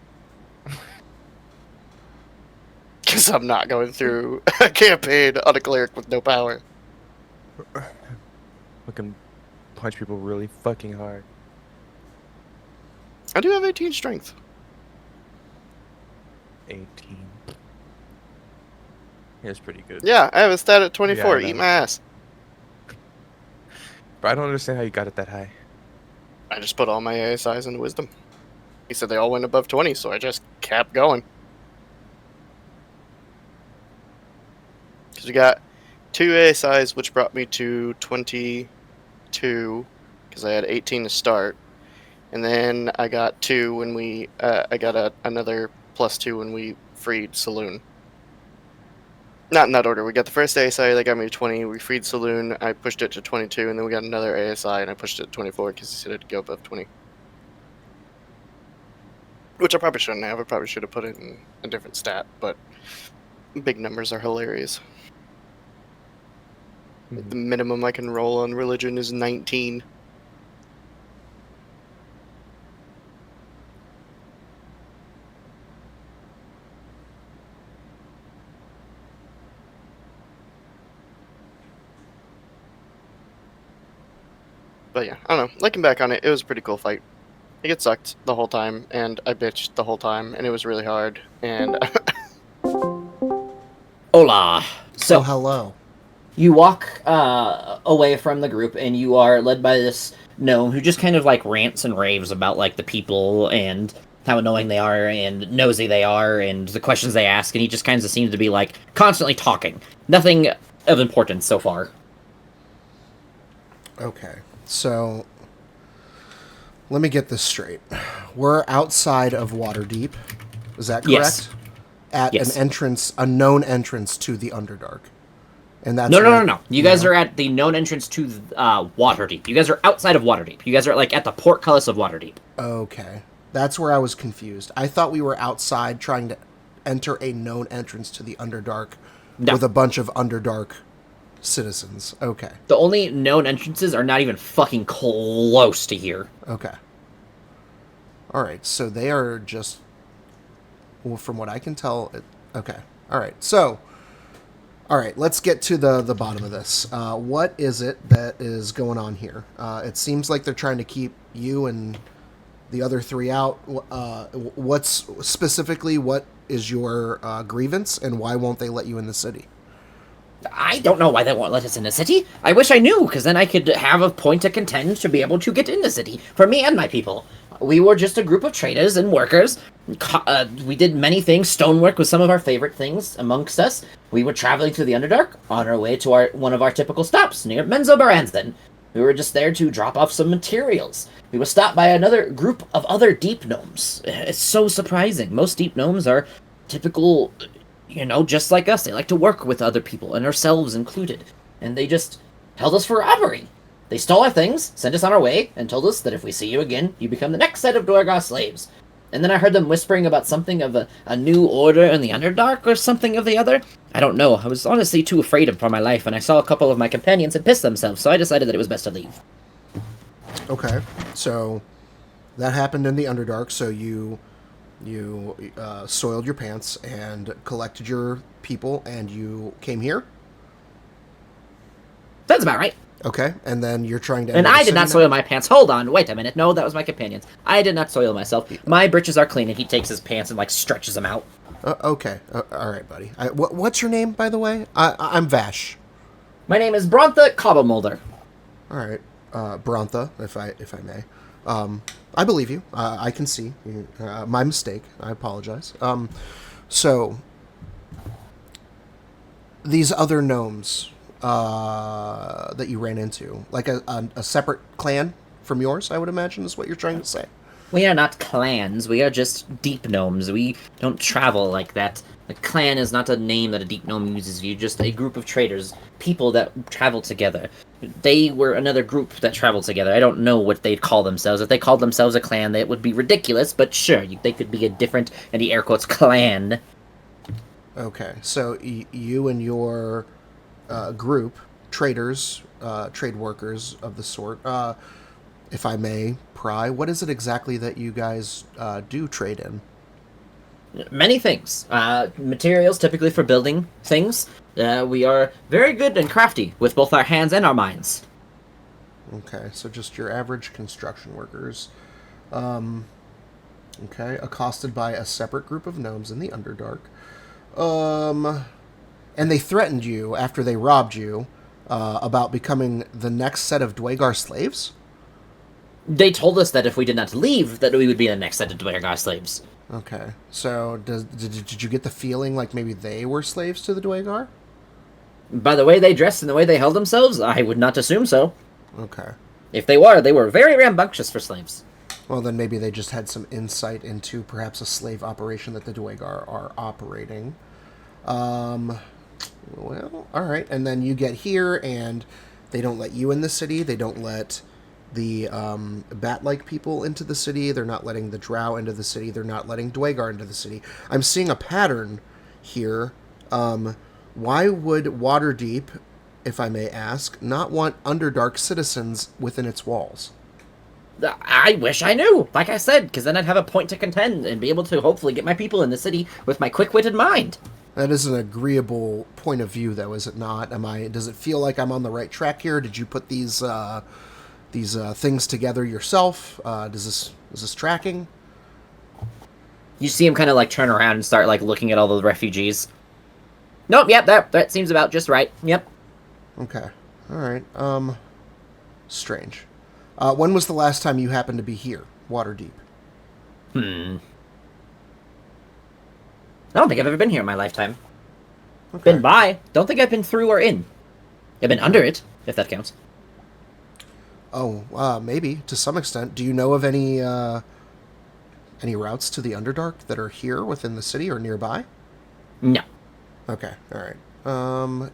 Because I'm not going through a campaign on a cleric with no power. Fucking punch people really fucking hard. I do have 18 strength. 18. That's pretty good. Yeah, I have a stat at 24. Yeah, I Eat know. my ass. But I don't understand how you got it that high. I just put all my ASIs into wisdom. He said they all went above 20, so I just kept going. Because we got 2 ASIs, which brought me to 22, because I had 18 to start. And then I got 2 when I got another +2 when we freed Saloon. Not in that order. We got the first ASI, that got me to 20. We freed Saloon, I pushed it to 22, and then we got another ASI, and I pushed it to 24 because he said it'd go above 20. Which I probably shouldn't have. I probably should have put it in a different stat, but big numbers are hilarious. Mhm. The minimum I can roll on religion is 19. But yeah, I don't know. Looking back on it, it was a pretty cool fight. I get sucked the whole time, and I bitched the whole time, and it was really hard. And Hola. So Oh, hello. you walk away from the group, and you are led by this gnome who just kind of like rants and raves about like the people and how annoying they are and nosy they are and the questions they ask, and he just kind of seems to be like constantly talking. Nothing of importance so far. Okay, so let me get this straight. We're outside of Waterdeep. Is that correct? Yes. At Yes. an entrance, a known entrance to the Underdark. And that's No. You guys are at the known entrance to Waterdeep. You guys are outside of Waterdeep. You guys are like at the portcullis of Waterdeep. Okay. That's where I was confused. I thought we were outside trying to enter a known entrance to the Underdark No. with a bunch of Underdark citizens. Okay. The only known entrances are not even fucking close to here. Okay. All right. So they are just, well, from what I can tell, okay. All right. So, all right. Let's get to the bottom of this. What is it that is going on here? It seems like they're trying to keep you and the other 3 out. What's specifically, what is your grievance, and why won't they let you in the city? I don't know why they won't let us in the city. I wish I knew, because then I could have a point to contend to be able to get in the city for me and my people. We were just a group of traders and workers. We did many things. Stonework was some of our favorite things amongst us. We were traveling through the Underdark on our way to one of our typical stops near Menzoberranzan. We were just there to drop off some materials. We were stopped by another group of other deep gnomes. It's so surprising. Most deep gnomes are typical, just like us. They like to work with other people, and ourselves included. And they just held us for robbery. They stole our things, sent us on our way, and told us that if we see you again, you become the next set of Dorgar slaves. And then I heard them whispering about something of a new order in the Underdark or something of the other. I don't know. I was honestly too afraid for my life, and I saw a couple of my companions had pissed themselves, so I decided that it was best to leave. Okay, so that happened in the Underdark. So you soiled your pants and collected your people, and you came here. That's about right. Okay, and then you're trying to. And I did not soil soil my pants. Hold on, wait a minute. No, that was my companions. I did not soil myself. My breeches are clean, and he takes his pants and, like, stretches them out. Okay, all right, buddy. What's your name, by the way? I'm Vash. My name is Brontha Cobblemolder. All right, Brontha, if I may. I believe you. I can see. My mistake. I apologize. So these other gnomes that you ran into, like a separate clan from yours, I would imagine, is what you're trying to say. We are not clans. We are just deep gnomes. We don't travel like that. A clan is not a name that a deep gnome uses. You're just a group of traders, people that travel together. They were another group that traveled together. I don't know what they'd call themselves. If they called themselves a clan, that would be ridiculous, but sure, they could be a different, and the air quotes, clan. Okay, so you and your group, traders, trade workers of the sort, if I may pry, what is it exactly that you guys do trade in? Many things. Materials, typically for building things. We are very good and crafty with both our hands and our minds. Okay, so just your average construction workers. Okay, accosted by a separate group of gnomes in the Underdark. And they threatened you after they robbed you about becoming the next set of Dwagar slaves? They told us that if we did not leave, that we would be the next set of Dwagar slaves. Okay, so did you get the feeling like maybe they were slaves to the Dwagar? By the way they dressed and the way they held themselves, I would not assume so. Okay. If they were very rambunctious for slaves. Well, then maybe they just had some insight into perhaps a slave operation that the Dwagar are operating. Well, all right. And then you get here, and they don't let you in the city. They don't let the bat-like people into the city. They're not letting the drow into the city. They're not letting Dwagar into the city. I'm seeing a pattern here. Why would Waterdeep, if I may ask, not want Underdark citizens within its walls? I wish I knew, like I said, because then I'd have a point to contend and be able to hopefully get my people in the city with my quick-witted mind. That is an agreeable point of view, though, is it not? Does it feel like I'm on the right track here? Did you put these things together yourself? Is this tracking? You see him kind of like turn around and start like looking at all the refugees. Nope, yep, that seems about just right. Yep. Okay. All right. Strange. When was the last time you happened to be here, Waterdeep? I don't think I've ever been here in my lifetime. Okay. Been by. Don't think I've been through or in. I've been under it, if that counts. Oh, maybe to some extent. Do you know of any routes to the Underdark that are here within the city or nearby? No. Okay. All right.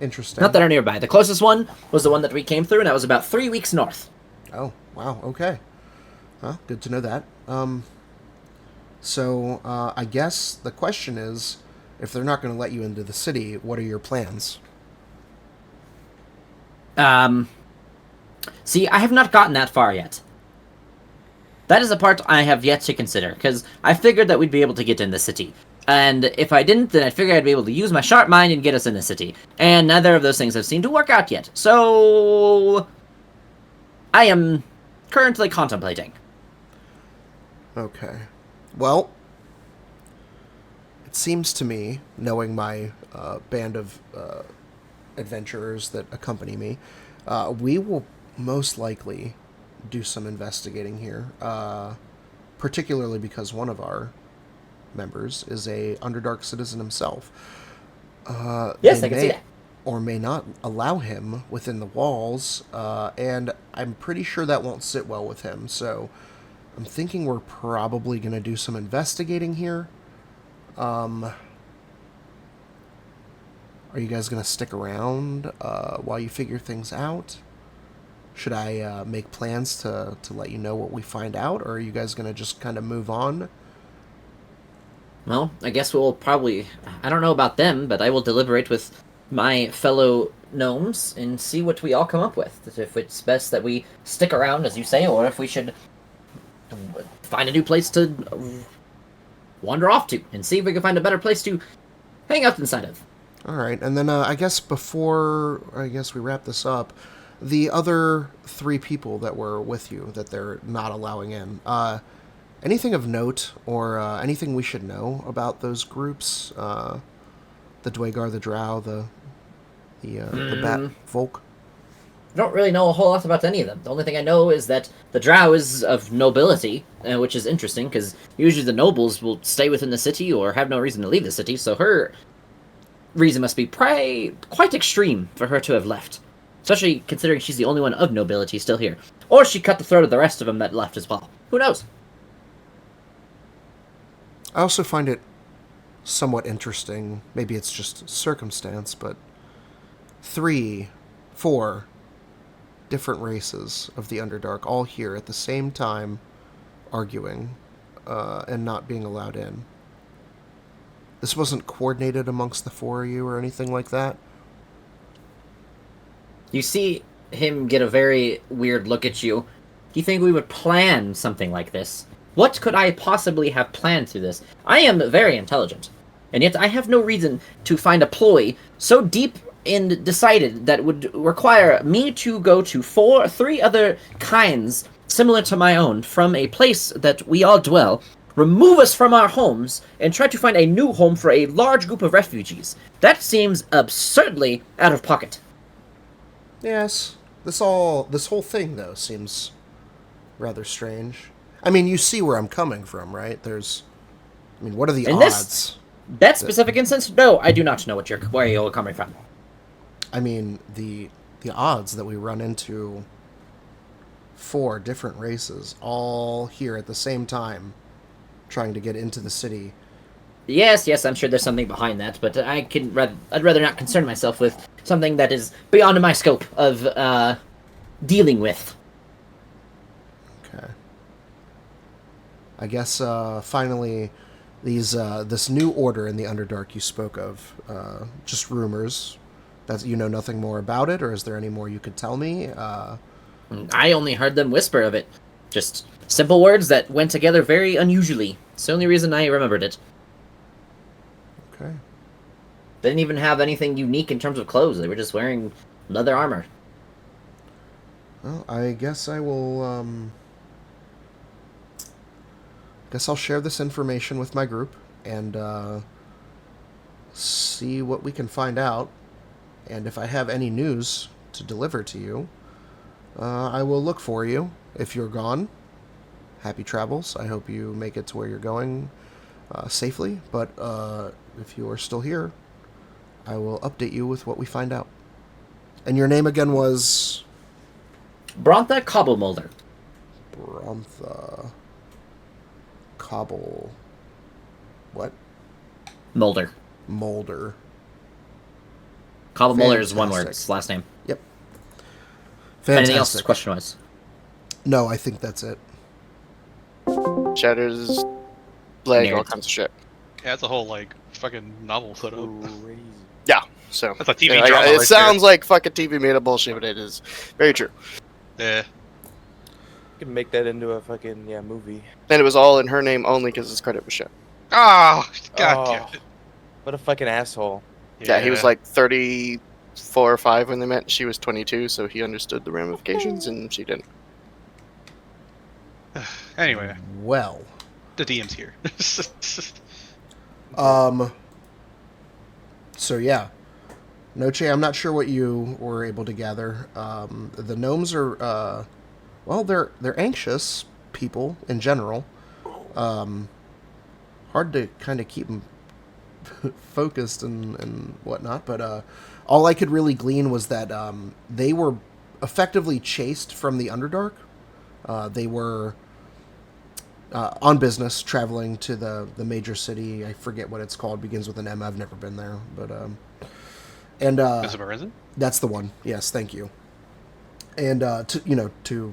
Interesting. Not that are nearby. The closest one was the one that we came through, and that was about 3 weeks north. Oh, wow. Okay. Well, good to know that. So, I guess the question is, if they're not going to let you into the city, what are your plans? See, I have not gotten that far yet. That is a part I have yet to consider, because I figured that we'd be able to get in the city. And if I didn't, then I figured I'd be able to use my sharp mind and get us in the city. And neither of those things have seemed to work out yet. So I am currently contemplating. Okay. Well, it seems to me, knowing my band of adventurers that accompany me, we will most likely do some investigating here, particularly because one of our members is a Underdark citizen himself. Yes, I can see that. Or may not allow him within the walls, and I'm pretty sure that won't sit well with him, so I'm thinking we're probably going to do some investigating here. Are you guys going to stick around while you figure things out? Should I make plans to let you know what we find out, or are you guys going to just kind of move on? Well, I guess we'll probably... I don't know about them, but I will deliberate with my fellow gnomes and see what we all come up with. If it's best that we stick around, as you say, or if we should find a new place to wander off to and see if we can find a better place to hang out inside of. All right, and then I guess before we wrap this up, the other 3 people that were with you that they're not allowing in, anything of note or anything we should know about those groups? The Dwagar, the Drow, the Bat Folk? I don't really know a whole lot about any of them. The only thing I know is that the Drow is of nobility, which is interesting, because usually the nobles will stay within the city or have no reason to leave the city, so her reason must be quite extreme for her to have left. Especially considering she's the only one of nobility still here. Or she cut the throat of the rest of them that left as well. Who knows? I also find it somewhat interesting, maybe it's just circumstance, but 3, 4 different races of the Underdark all here at the same time arguing and not being allowed in. This wasn't coordinated amongst the 4 of you or anything like that? You see him get a very weird look at you. Do you think we would plan something like this? What could I possibly have planned through this? I am very intelligent, and yet I have no reason to find a ploy so deep and decided that would require me to go to 3 other kinds similar to my own from a place that we all dwell, remove us from our homes, and try to find a new home for a large group of refugees. That seems absurdly out of pocket. Yes. This whole thing, though, seems rather strange. I mean, you see where I'm coming from, right? What are the odds? That specific instance? No, I do not know where you're coming from. I mean, the odds that we run into 4 different races all here at the same time trying to get into the city. Yes, I'm sure there's something behind that, but I'd rather not concern myself with something that is beyond my scope of dealing with. Okay. I guess finally, this new order in the Underdark you spoke of, just rumors. That you know nothing more about it, or is there any more you could tell me? I only heard them whisper of it. Just simple words that went together very unusually. It's the only reason I remembered it. Okay. They didn't even have anything unique in terms of clothes. They were just wearing leather armor. Well, I guess I will, guess I'll share this information with my group and, see what we can find out. And if I have any news to deliver to you, I will look for you. If you're gone, happy travels. I hope you make it to where you're going safely. But if you are still here, I will update you with what we find out. And your name again was? Brontha Cobblemolder. Brontha Cobble... What? Molder. Molder. Cobblemolder is one word. It's his last name. Yep. Fantastic. Anything else question-wise? No, I think that's it. Shatters, leg, all kinds of shit. Yeah, it's a whole fucking novel set up. Yeah, so that's a TV drama. It sounds like fucking TV made up bullshit, but it is very true. Yeah. You can make that into a fucking movie. And it was all in her name only because his credit was shit. Oh, god damn it. What a fucking asshole. Yeah, he was like 34 or 5 when they met. She was 22, so he understood the ramifications, and she didn't. Anyway. Well. The DM's here. So yeah. Noche, I'm not sure what you were able to gather. The gnomes are, well, they're anxious people in general. Hard to kind of keep them focused and whatnot, but all I could really glean was that they were effectively chased from the Underdark. They were on business, traveling to the major city. I forget what it's called. Begins with an M. I've never been there, but Horizon? That's the one. Yes, thank you. And to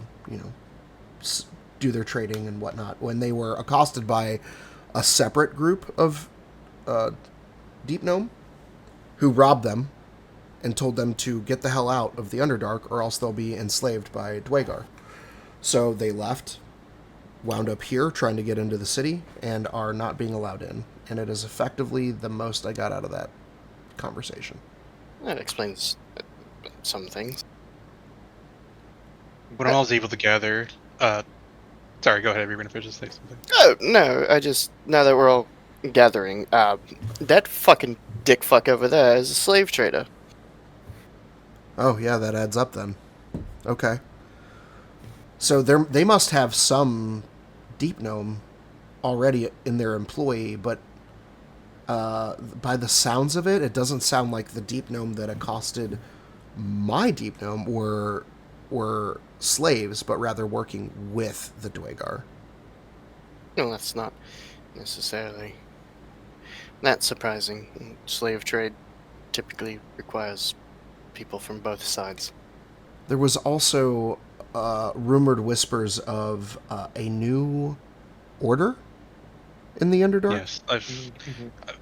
do their trading and whatnot. When they were accosted by a separate group of Deep Gnome who robbed them and told them to get the hell out of the Underdark or else they'll be enslaved by Dwagar. So they left, wound up here trying to get into the city, and are not being allowed in. And it is effectively the most I got out of that conversation. That explains some things. What I was able to gather, sorry, go ahead. You're gonna finish say something. Oh, no, I just, now that we're all gathering, that fucking dick fuck over there is a slave trader. Oh, yeah, that adds up then. Okay. So they must have some Deep Gnome already in their employ, but by the sounds of it, it doesn't sound like the Deep Gnome that accosted my Deep Gnome were slaves, but rather working with the Dwagar. No, that's not necessarily that surprising. Slave trade typically requires people from both sides. There was also rumored whispers of a new order in the Underdark. Yes,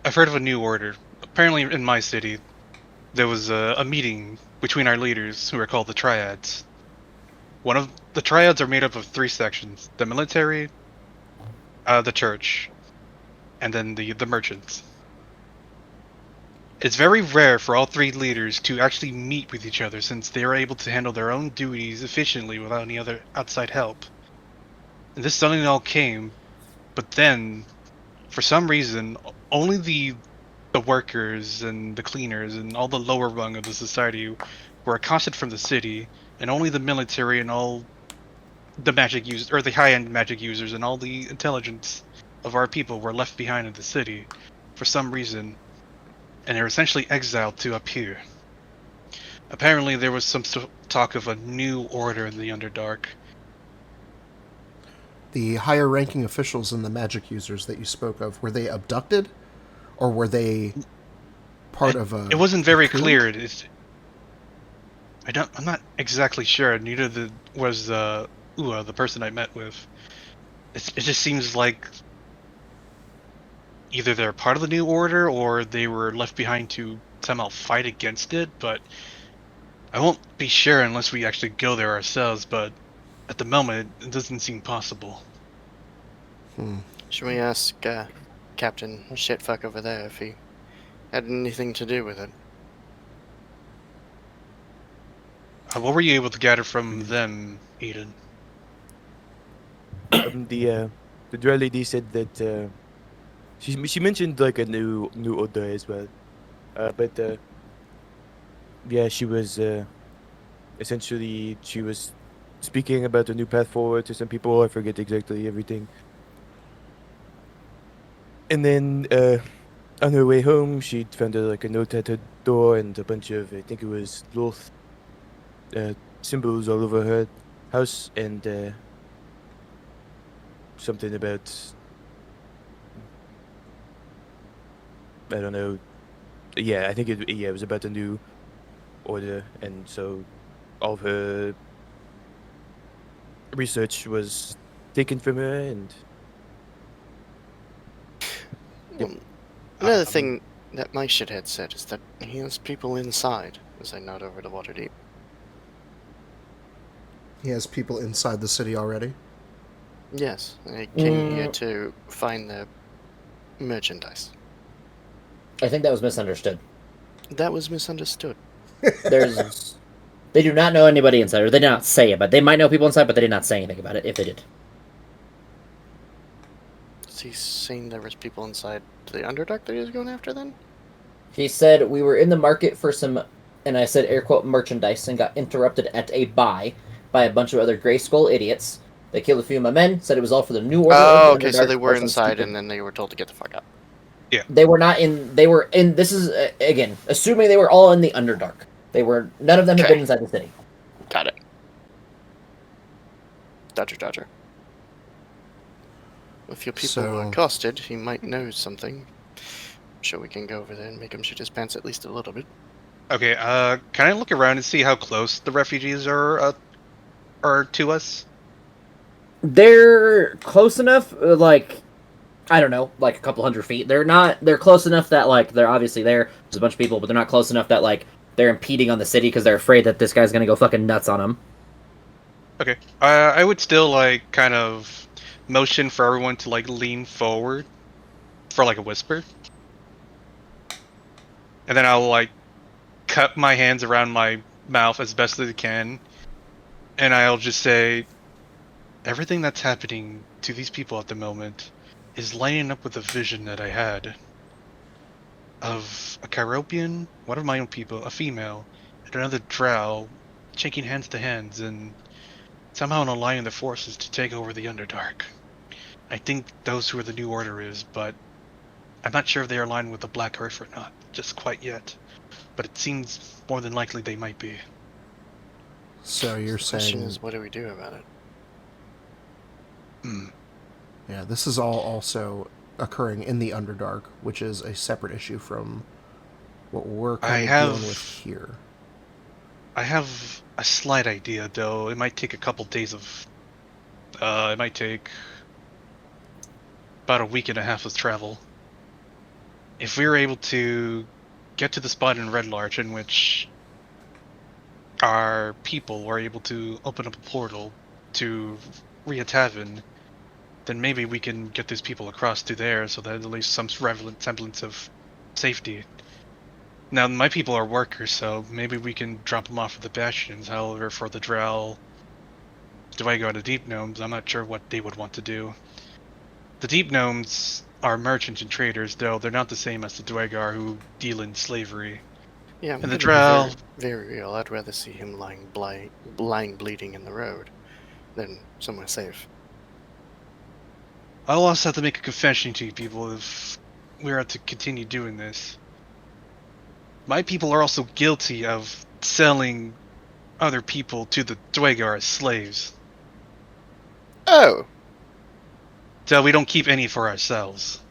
I've heard of a new order. Apparently, in my city, there was a meeting between our leaders, who are called the Triads. One of the Triads are made up of 3 sections: the military, the church, and then the merchants. It's very rare for all 3 leaders to actually meet with each other, since they are able to handle their own duties efficiently without any other outside help. And this suddenly all came, but then, for some reason, only the workers and the cleaners and all the lower rung of the society were accosted from the city, and only the military and all the magic users, or the high-end magic users, and all the intelligence of our people were left behind in the city for some reason, and they're essentially exiled to up here. Apparently there was some talk of a new order in the Underdark. The higher ranking officials and the magic users that you spoke of, were they abducted? Or were they part of a... It wasn't very coup? clear. I'm not exactly sure. Neither was the person I met with. It just seems like either they're part of the new order or they were left behind to somehow fight against it, but I won't be sure unless we actually go there ourselves, but at the moment it doesn't seem possible. Should we ask Captain Shitfuck over there if he had anything to do with it? What were you able to gather from them, Eden? The drow lady said that she mentioned like a new order as well, but yeah, she was essentially she was speaking about a new path forward to some people. I forget exactly everything. And then on her way home, she found like a note at her door and a bunch of, I think it was Loth symbols all over her house, and something about, I don't know. Yeah, I think it was about a new order, and so all of her research was taken from her, and Another thing that my shithead said is that he has people inside, as I nod over to Waterdeep. He has people inside the city already? Yes, they came here to find their merchandise. I think that was misunderstood. That was misunderstood. They do not know anybody inside, or they did not say it, but they might know people inside, but they did not say anything about it, if they did. Is he saying there was people inside the Underdark that he was going after then? He said, we were in the market for some, and I said air quote, merchandise, and got interrupted at a buy by a bunch of other Grey Skull idiots. They killed a few of my men, said it was all for the new order. Oh, okay, so they were inside and then they were told to get the fuck out. Yeah. They were not in, they were in, this is, again, assuming they were all in the Underdark. None of them have been inside the city. Got it. Dodger. If your people were accosted, he might know something. I'm sure we can go over there and make him shit his pants at least a little bit. Okay, can I look around and see how close the refugees are to us? They're close enough, like, I don't know, like a couple hundred feet. They're close enough that, like, they're obviously there. There's a bunch of people, but they're not close enough that, like, they're impeding on the city because they're afraid that this guy's gonna go fucking nuts on them. Okay. I would still, like, kind of motion for everyone to, like, lean forward for, like, a whisper. And then I'll, like, cup my hands around my mouth as best as I can. And I'll just say, everything that's happening to these people at the moment is lining up with a vision that I had of a Chiropian, one of my own people, a female, and another drow, shaking hands to hands and somehow aligning their forces to take over the Underdark. I think those who are the New Order is, but I'm not sure if they are aligned with the Black Earth or not, just quite yet. But it seems more than likely they might be. So you're The question saying, is, what do we do about it? yeah, this is all also occurring in the Underdark, which is a separate issue from what we're kind of dealing with here. I have a slight idea, though. It might take a couple days of... it might take about a week and a half of travel. If we were able to get to the spot in Red Larch in which our people were able to open up a portal to Ria Tavern, then maybe we can get these people across to there so that at least some semblance of safety. Now, my people are workers, so maybe we can drop them off at the Bastions. However, for the Drow, Dwegar, and the Deep Gnomes, I'm not sure what they would want to do. The Deep Gnomes are merchants and traders, though they're not the same as the Dwegar who deal in slavery. Yeah, I'm And the gonna be Drow... very real. I'd rather see him lying bleeding in the road than somewhere safe. I'll also have to make a confession to you people if we are to continue doing this. My people are also guilty of selling other people to the Dwegar as slaves. Oh! So we don't keep any for ourselves.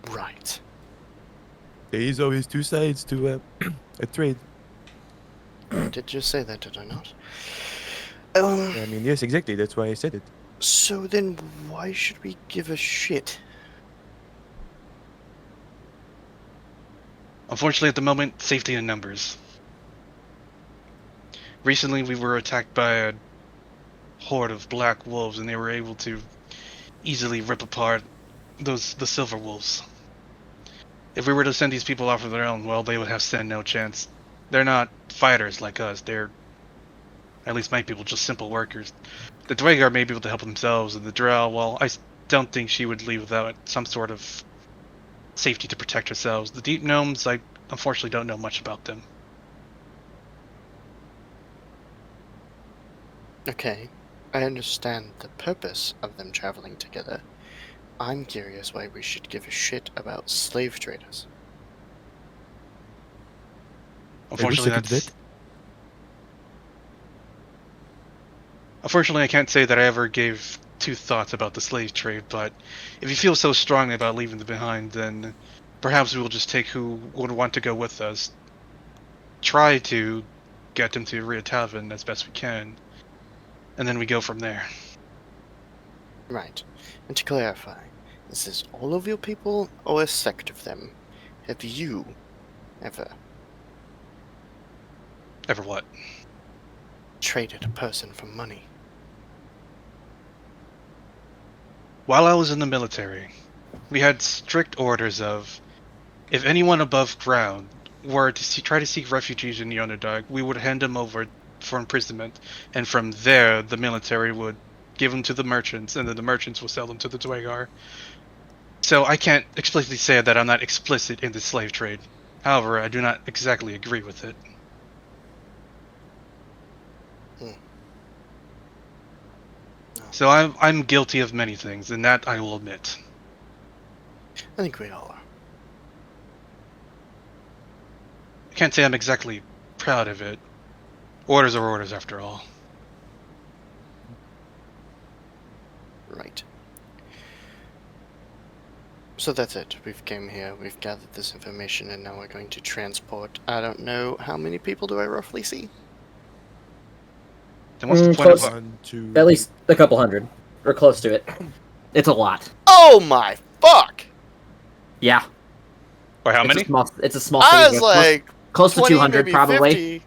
Right. There's always two sides to a trade. I did just say that, did I not? I mean, yes, exactly. That's why I said it. So then why should we give a shit? Unfortunately, at the moment, safety in numbers. Recently, we were attacked by a horde of black wolves, and they were able to easily rip apart the silver wolves. If we were to send these people off of their own, well, they would have stand no chance. They're not fighters like us. They're, at least my people, just simple workers. The Dwegar may be able to help themselves, and the Drow, well, I don't think she would leave without some sort of safety to protect herself. The Deep Gnomes, I unfortunately don't know much about them. Okay, I understand the purpose of them traveling together. I'm curious why we should give a shit about slave traders. Unfortunately, Unfortunately, I can't say that I ever gave two thoughts about the slave trade, but if you feel so strongly about leaving them behind, then perhaps we will just take who would want to go with us, try to get them to Ria Tavern as best we can, and then we go from there. Right. And to clarify, is this all of your people or a sect of them? Have you ever Ever what? traded a person for money? While I was in the military, we had strict orders of, if anyone above ground were to try to seek refugees in the Underdark, we would hand them over for imprisonment, and from there the military would give them to the merchants, and then the merchants will sell them to the Dwegar. So I can't explicitly say that I'm not explicit in the slave trade. However, I do not exactly agree with it. So I'm guilty of many things, and that I will admit. I think we all are. I can't say I'm exactly proud of it. Orders are orders, after all. Right. So that's it. We've came here, we've gathered this information, and now we're going to transport. I don't know, how many people do I roughly see? Then what's the point close. of... One, two. At least a couple hundred. or close to it. It's a lot. Oh my fuck! Yeah. Or how It's many? It's a small I city. was like Close to 20, 200, maybe probably. 50.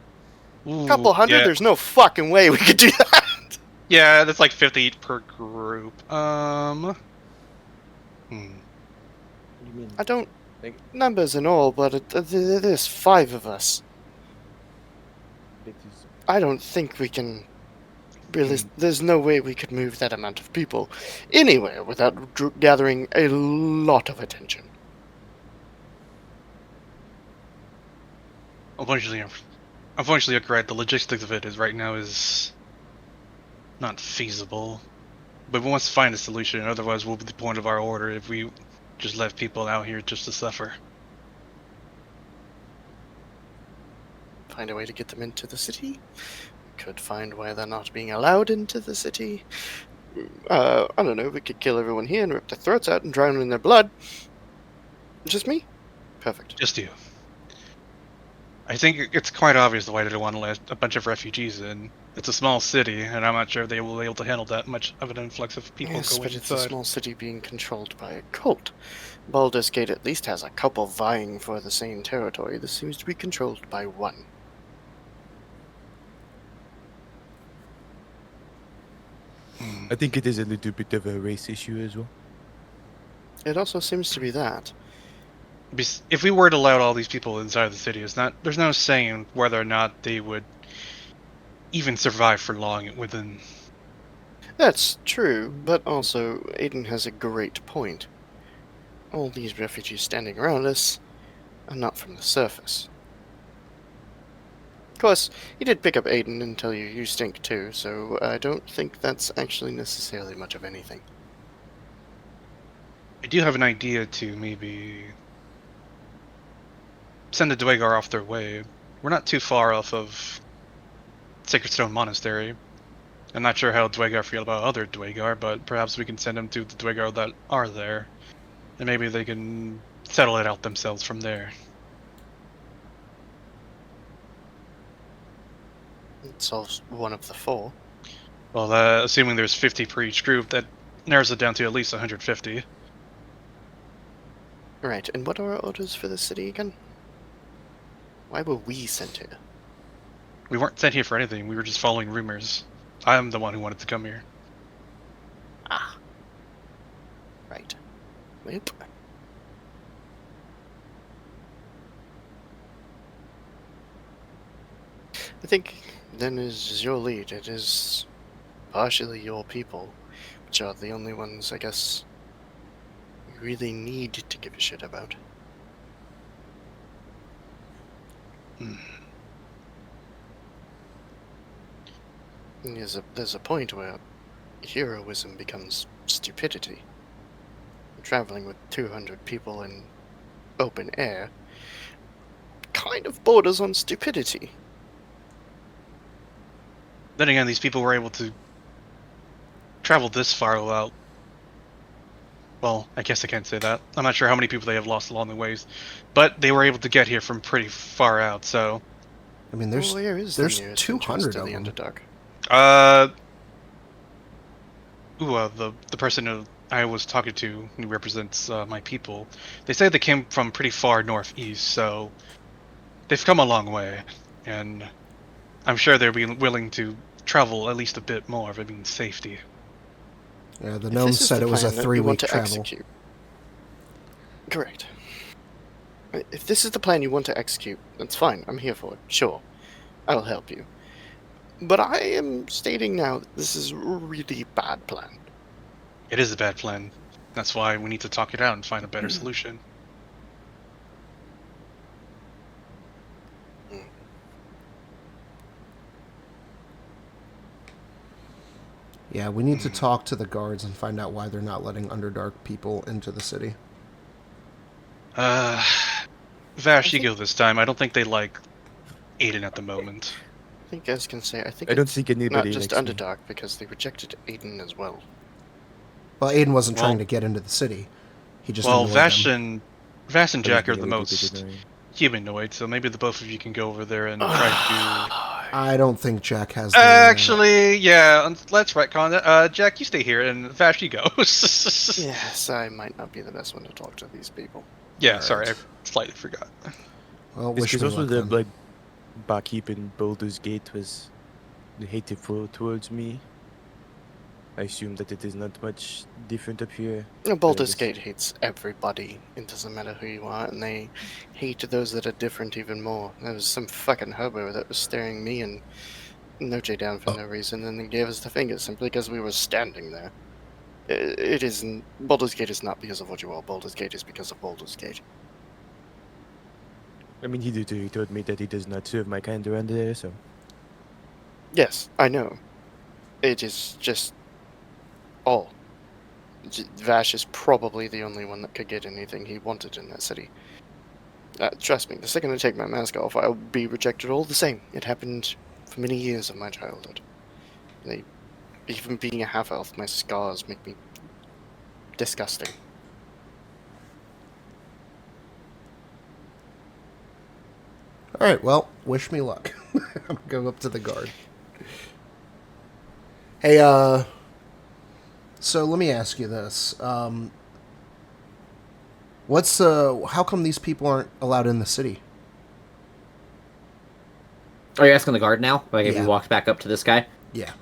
Ooh, Couple hundred. Yeah, There's no fucking way we could do that. yeah, that's like 50 per group. What do you mean? I don't Like, numbers and all, but there's 5 of us. it is- I don't think we can. Really, there's no way we could move that amount of people anywhere without gathering a lot of attention. Unfortunately, correct. The logistics of it is right now is not feasible. But we must find a solution. Otherwise, what would be the point of our order if we just left people out here just to suffer? Find a way to get them into the city. Could find why they're not being allowed into the city. I don't know. We could kill everyone here and rip their throats out and drown them in their blood. Just me? Perfect. Just you. I think it's quite obvious why they don't want to let a bunch of refugees in. It's a small city, and I'm not sure they will be able to handle that much of an influx of people Yes, going but it's a inside. small city being controlled by a cult. Baldur's Gate at least has a couple vying for the same territory. This seems to be controlled by one. I think it is a little bit of a race issue as well. It also seems to be that. If we were to allow all these people inside the city, there's no saying whether or not they would even survive for long within. That's true, but also Aiden has a great point. All these refugees standing around us are not from the surface. Of course, he did pick up Aiden and tell you stink too, so I don't think that's actually necessarily much of anything. I do have an idea to maybe send the Dwegar off their way. We're not too far off of Sacred Stone Monastery. I'm not sure how Dwegar feel about other Dwegar, but perhaps we can send them to the Dwegar that are there, and maybe they can settle it out themselves from there. It solves one of the 4. Well, assuming there's 50 per each group, that narrows it down to at least 150. Right, and what are our orders for the city again? Why were we sent here? We weren't sent here for anything, we were just following rumors. I'm the one who wanted to come here. Ah. Right. Yep. I think then is your lead. It is partially your people, which are the only ones, I guess, you really need to give a shit about. And there's a point where heroism becomes stupidity. Traveling with 200 people in open air kind of borders on stupidity. Then again, these people were able to travel this far without... Well, I guess I can't say that. I'm not sure how many people they have lost along the ways, but they were able to get here from pretty far out, so... I mean, there's Well, where is there's the nearest 200 entrance to of the them. Underdark? The person who I was talking to, who represents my people, they say they came from pretty far northeast, so they've come a long way, and I'm sure they'll be willing to travel at least a bit more if it means safety. Yeah, the If gnomes this is said the it was a plan that you want 3-week to travel. execute- Correct. If this is the plan you want to execute, that's fine. I'm here for it. Sure. I'll help you. But I am stating now that this is a really bad plan. It is a bad plan. That's why we need to talk it out and find a better solution. Yeah, we need to talk to the guards and find out why they're not letting Underdark people into the city. Vash, you go this time. I don't think they like Aiden at the moment. I think guys can say, I think I don't it's think not anybody just likes me. Underdark, because they rejected Aiden as well. Well, Aiden wasn't Well- trying to get into the city. He just Well, annoyed Vash them. and Vash and But he's Jack are being the a little bit most annoying. humanoid, so maybe the both of you can go over there and try I don't think Jack has the... Actually, yeah, let's retcon that. Jack, you stay here, and Vash, you go. Yes, I might not be the best one to talk to these people. Yeah, All sorry, I right. slightly forgot. Well, It's wish because me also luck the then. like barkeep in Baldur's Gate was hateful towards me. I assume that it is not much different up here. Baldur's guess- Gate hates everybody. It doesn't matter who you are, and they hate those that are different even more. There was some fucking hobo that was staring me and Noche down for no reason, and then gave us the finger simply because we were standing there. It isn't. Baldur's Gate is not because of what you are. Baldur's Gate is because of Baldur's Gate. I mean, he told me that he does not serve my kind around there, so. Yes, I know. It is just all. Vash is probably the only one that could get anything he wanted in that city. Trust me, the second I take my mask off, I'll be rejected all the same. It happened for many years of my childhood. Even being a half-elf, my scars make me disgusting. All right, well, wish me luck. I'm going up to the guard. Hey, so let me ask you this. How come these people aren't allowed in the city? Are you asking the guard now? Like, if Yeah. you walked back up to this guy? Yeah.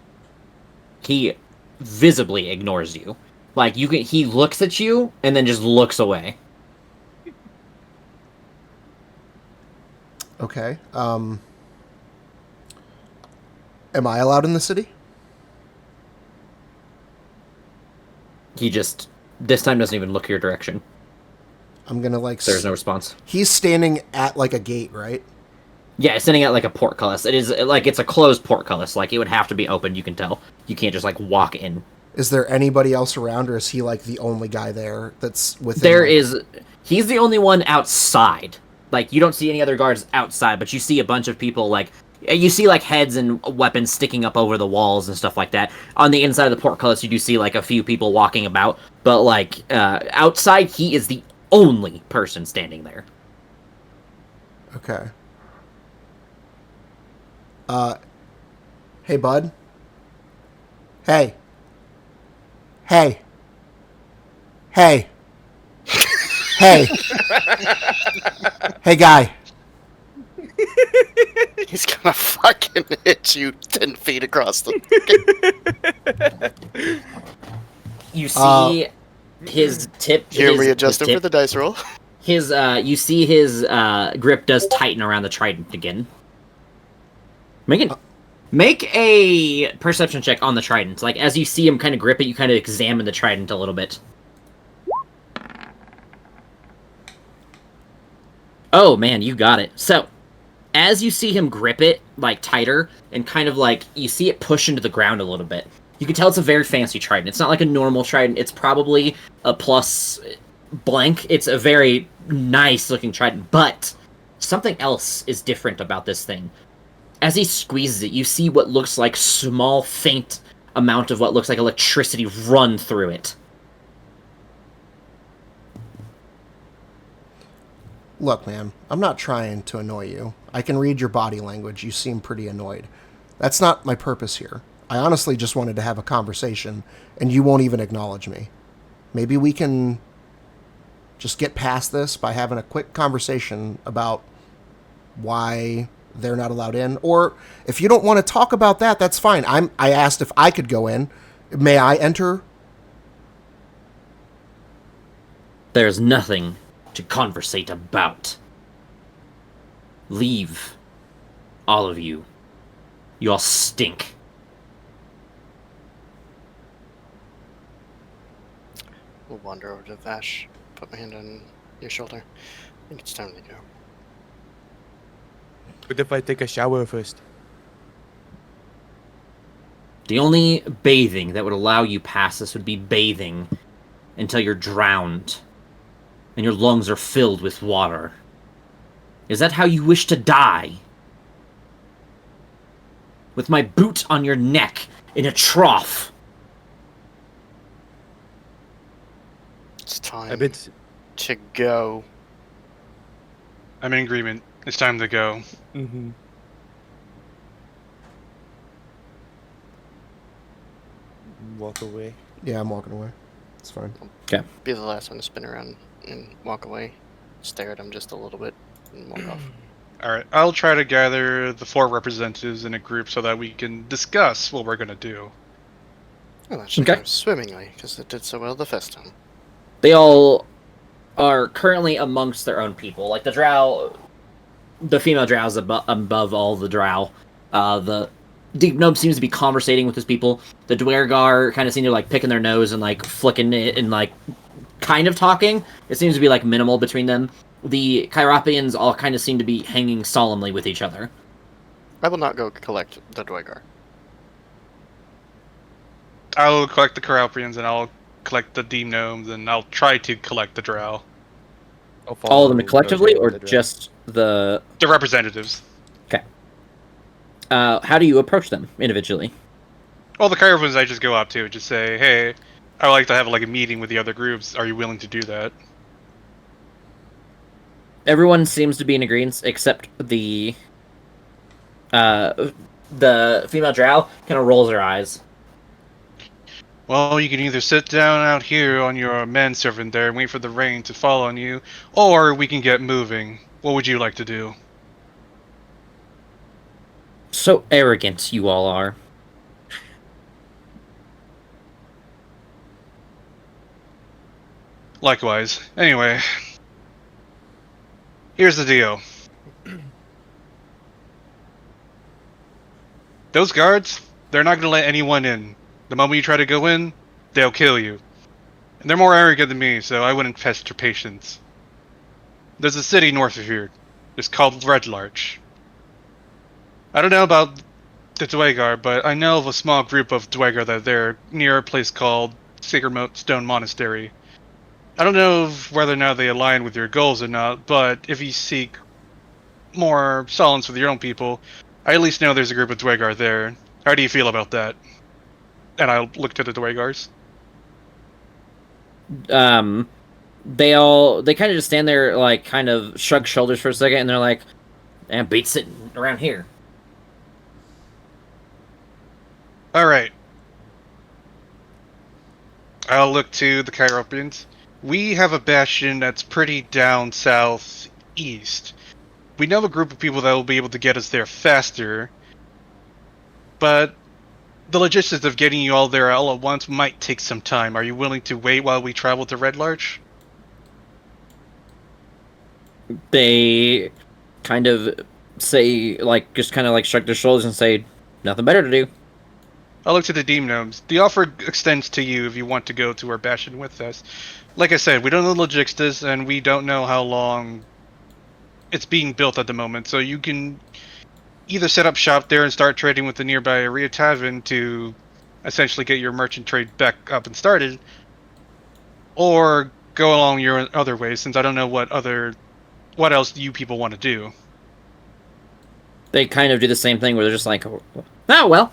He visibly ignores you. Like, he looks at you, and then just looks away. Okay. Am I allowed in the city? He just, this time, doesn't even look your direction. I'm gonna There's no response. He's standing at like a gate, right? Yeah, it's sitting at like a portcullis. It is like it's a closed portcullis. Like it would have to be open. You can tell. You can't just like walk in. Is there anybody else around, or is he like the only guy there that's within? There is. He's the only one outside. Like you don't see any other guards outside, but you see a bunch of people. Like you see like heads and weapons sticking up over the walls and stuff like that. On the inside of the portcullis, you do see like a few people walking about. But like outside, he is the only person standing there. Okay. Hey, bud. Hey. Hey. Hey. Hey. Hey, guy. He's gonna fucking hit you 10 feet across the... You see his tip. Here, his readjust him tip, for the dice roll. His you see his grip does tighten around the trident again. Make a perception check on the trident. Like as you see him kind of grip it, you kind of examine the trident a little bit. Oh man, you got it. So, as you see him grip it like tighter and kind of like you see it push into the ground a little bit. You can tell it's a very fancy trident. It's not like a normal trident. It's probably a plus blank. It's a very nice looking trident, but something else is different about this thing. As he squeezes it, you see what looks like small, faint amount of what looks like electricity run through it. Look, man, I'm not trying to annoy you. I can read your body language. You seem pretty annoyed. That's not my purpose here. I honestly just wanted to have a conversation, and you won't even acknowledge me. Maybe we can just get past this by having a quick conversation about why they're not allowed in. Or if you don't want to talk about that, that's fine. I asked if I could go in. May I enter? There's nothing to conversate about. Leave. All of you. You all stink. We'll wander over to Vash, put my hand on your shoulder. I think it's time to go. What if I take a shower first? The only bathing that would allow you past this would be bathing until you're drowned and your lungs are filled with water. Is that how you wish to die? With my boot on your neck in a trough? It's time I bet. to go. I'm in agreement. It's time to go. Mm-hmm. walk away. Yeah, I'm walking away. It's fine. Be the last one to spin around and walk away. Stare at him just a little bit and walk off. Alright, I'll try to gather the 4 representatives in a group so that we can discuss what we're gonna do. Well, that should Okay. go swimmingly, because it did so well the first time. They all are currently amongst their own people. Like the drow, the female drow is above all the drow. The deep gnome seems to be conversating with his people. The Dwergar kind of seem to like picking their nose and like flicking it and like kind of talking. It seems to be like minimal between them. The Kyropians all kind of seem to be hanging solemnly with each other. I will not go collect the Dwegar. I'll collect the Karaprians and I'll collect the Deem Gnomes and I'll try to collect the Drow. All of them Follow collectively, Doge or with the just the... The representatives. Okay. How do you approach them individually? Well, the Karaprians I just go up to and just say, hey, I would like to have like a meeting with the other groups. Are you willing to do that? Everyone seems to be in agreement except the female drow kind of rolls her eyes. Well, you can either sit down out here on your manservant there and wait for the rain to fall on you, or we can get moving. What would you like to do? So arrogant you all are. Likewise. Anyway, here's the deal. Those guards, they're not going to let anyone in. The moment you try to go in, they'll kill you. And they're more arrogant than me, so I wouldn't test your patience. There's a city north of here. It's called Red Larch. I don't know about the Dwegar, but I know of a small group of Dwegar that are there near a place called Sacred Stone Monastery. I don't know whether or not they align with your goals or not, but if you seek more solace with your own people, I at least know there's a group of Dwegar there. How do you feel about that? And I'll look to the Dwegars. They kind of just stand there, like, kind of shrug shoulders for a second, and they're like, "And beat sitting around here." Alright. I'll look to the Kyropians. We have a bastion that's pretty down southeast. We know a group of people that will be able to get us there faster, but the logistics of getting you all there all at once might take some time. Are you willing to wait while we travel to Red Larch? They kind of say, like, just kind of like shrug their shoulders and say, "Nothing better to do." I'll look to the Deem Gnomes. The offer extends to you if you want to go to our bastion with us. Like I said, we don't know the logistics, and we don't know how long it's being built at the moment, so you can either set up shop there and start trading with the nearby Area Tavern to essentially get your merchant trade back up and started, or go along your other ways, since I don't know what else you people want to do. They kind of do the same thing where they're just like, "Oh well,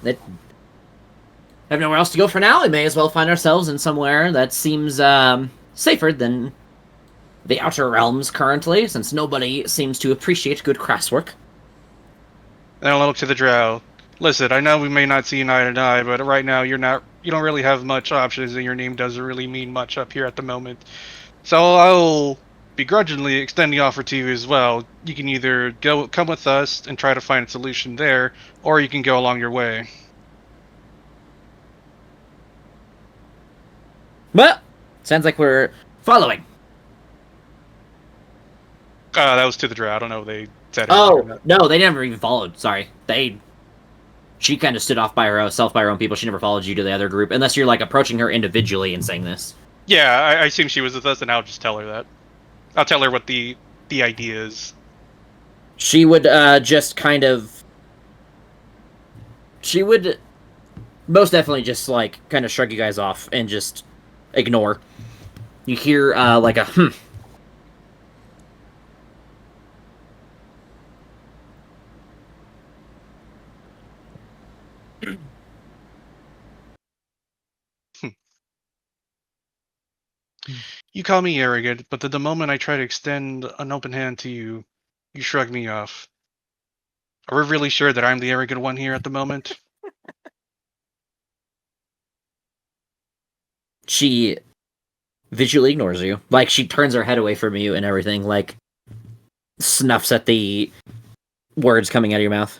have nowhere else to go for now. We may as well find ourselves in somewhere that seems safer than the Outer Realms currently, since nobody seems to appreciate good craftswork." And I'll look to the Drow. Listen, I know we may not see eye to eye, but right now you don't really have much options, and your name doesn't really mean much up here at the moment. So I'll begrudgingly extend the offer to you as well. You can either come with us and try to find a solution there, or you can go along your way. Well, sounds like we're following. That was to the Drow. I don't know if they said it. Oh, no, they never even followed. Sorry. She kind of stood off by herself, by her own people. She never followed you to the other group, unless you're, like, approaching her individually and saying this. Yeah, I assume she was with us, and I'll just tell her that. I'll tell her what the idea is. She would, just kind of... She would most definitely just, like, kind of shrug you guys off and just ignore. You hear, like a, You call me arrogant, but the moment I try to extend an open hand to you, you shrug me off. Are we really sure that I'm the arrogant one here at the moment? She visually ignores you. Like, she turns her head away from you and everything, like, snuffs at the words coming out of your mouth.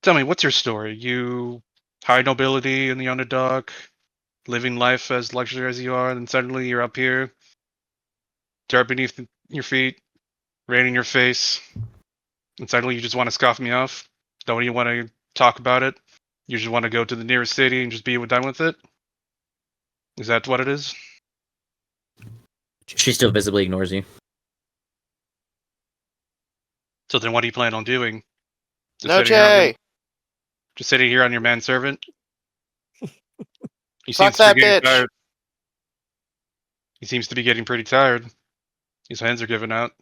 Tell me, what's your story? You high nobility in the underdog, living life as luxury as you are, and suddenly you're up here, dirt beneath your feet, rain in your face, and suddenly you just want to scoff me off? Don't you want to talk about it? You just want to go to the nearest city and just be done with it? Is that what it is? She still visibly ignores you. So then what do you plan on doing? No, sitting here on your- Jay! just sitting here on your manservant? He Fuck seems to that be getting bitch! tired. He seems to be getting pretty tired. His hands are giving out.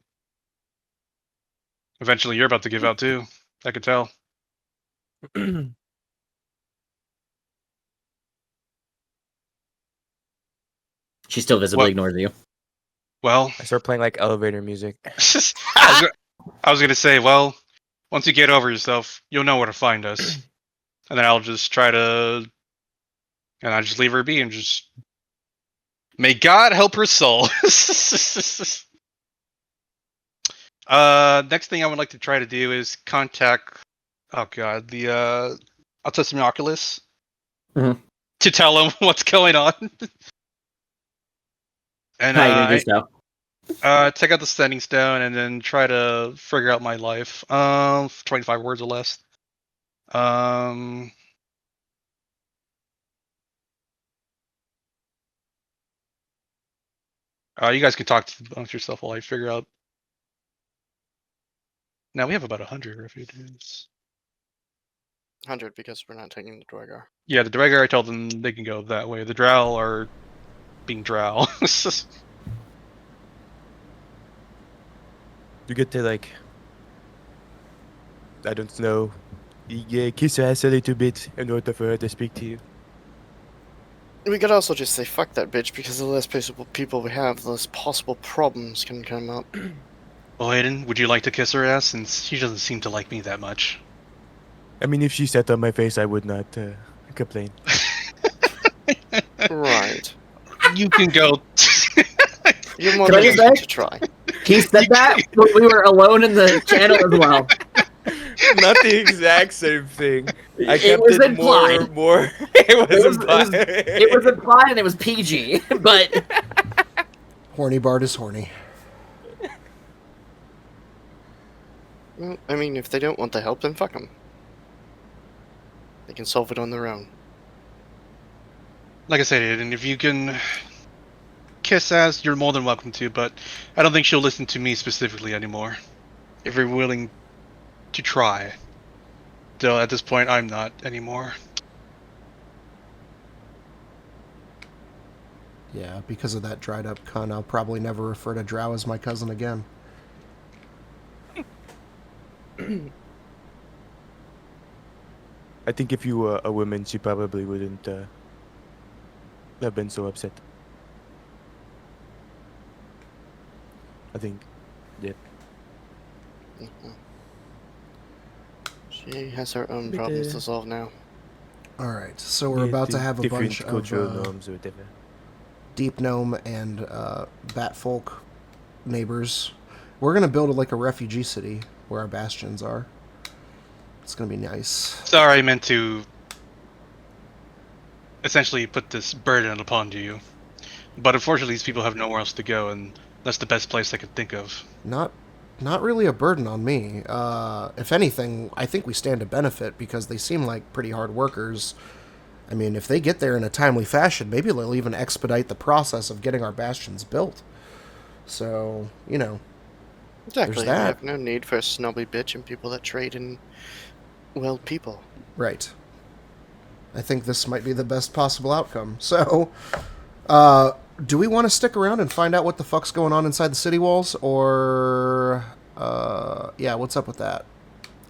Eventually you're about to give out too. I could tell. She still visibly What? ignores you. Well, I start playing like elevator music. I was gonna say, well, once you get over yourself, you'll know where to find us. And then I'll just try to, and I just leave her be and just, may God help her soul. Next thing I would like to try to do is contact, oh god, the Autism Oculus Mhm. to tell him what's going on. And How you gonna do so? check out the Standing Stone and then try to figure out my life. 25 words or less. You guys can talk amongst yourself while I figure out. Now we have about 100 refugees. 100 because we're not taking the Dwargar. Yeah, the Dragar, I told them they can go that way. The Drow are being Drow. You get to like, I don't know, kiss her ass a little bit in order for her to speak to you. We could also just say fuck that bitch because the less people we have, the less possible problems can come up. Well, Aiden, would you like to kiss her ass? Since she doesn't seem to like me that much. I mean, if she sat on my face, I would not complain. Right. You can go. You're more Can I than just welcome say- to try. He said that when we were alone in the channel as well. Not the exact same thing. I It kept was it implied. more. It was implied. It was implied and it was PG, but Horny Bard is horny. Well, I mean, if they don't want the help, then fuck them. They can solve it on their own. Like I said, Aiden, if you can kiss ass, you're more than welcome to, but I don't think she'll listen to me specifically anymore. If you're willing to try. Though at this point, I'm not anymore. Yeah, because of that dried up cunt, I'll probably never refer to Drow as my cousin again. I think if you were a woman, she probably wouldn't have been so upset. I think. Yeah. Mhm. She has her own problems to solve now. Alright, so we're about to have a different bunch of cultural norms or whatever. Deep Gnome and Batfolk neighbors. We're going to build like a refugee city where our bastions are. It's going to be nice. Sorry, I meant to essentially put this burden upon you. But unfortunately, these people have nowhere else to go, and that's the best place I could think of. Not really a burden on me. If anything, I think we stand to benefit because they seem like pretty hard workers. I mean, if they get there in a timely fashion, maybe they'll even expedite the process of getting our bastions built. So, you know. Exactly. There's We that. have no need for a snobby bitch and people that trade in, well, people. Right. I think this might be the best possible outcome. So, do we want to stick around and find out what the fuck's going on inside the city walls? Or, yeah, what's up with that?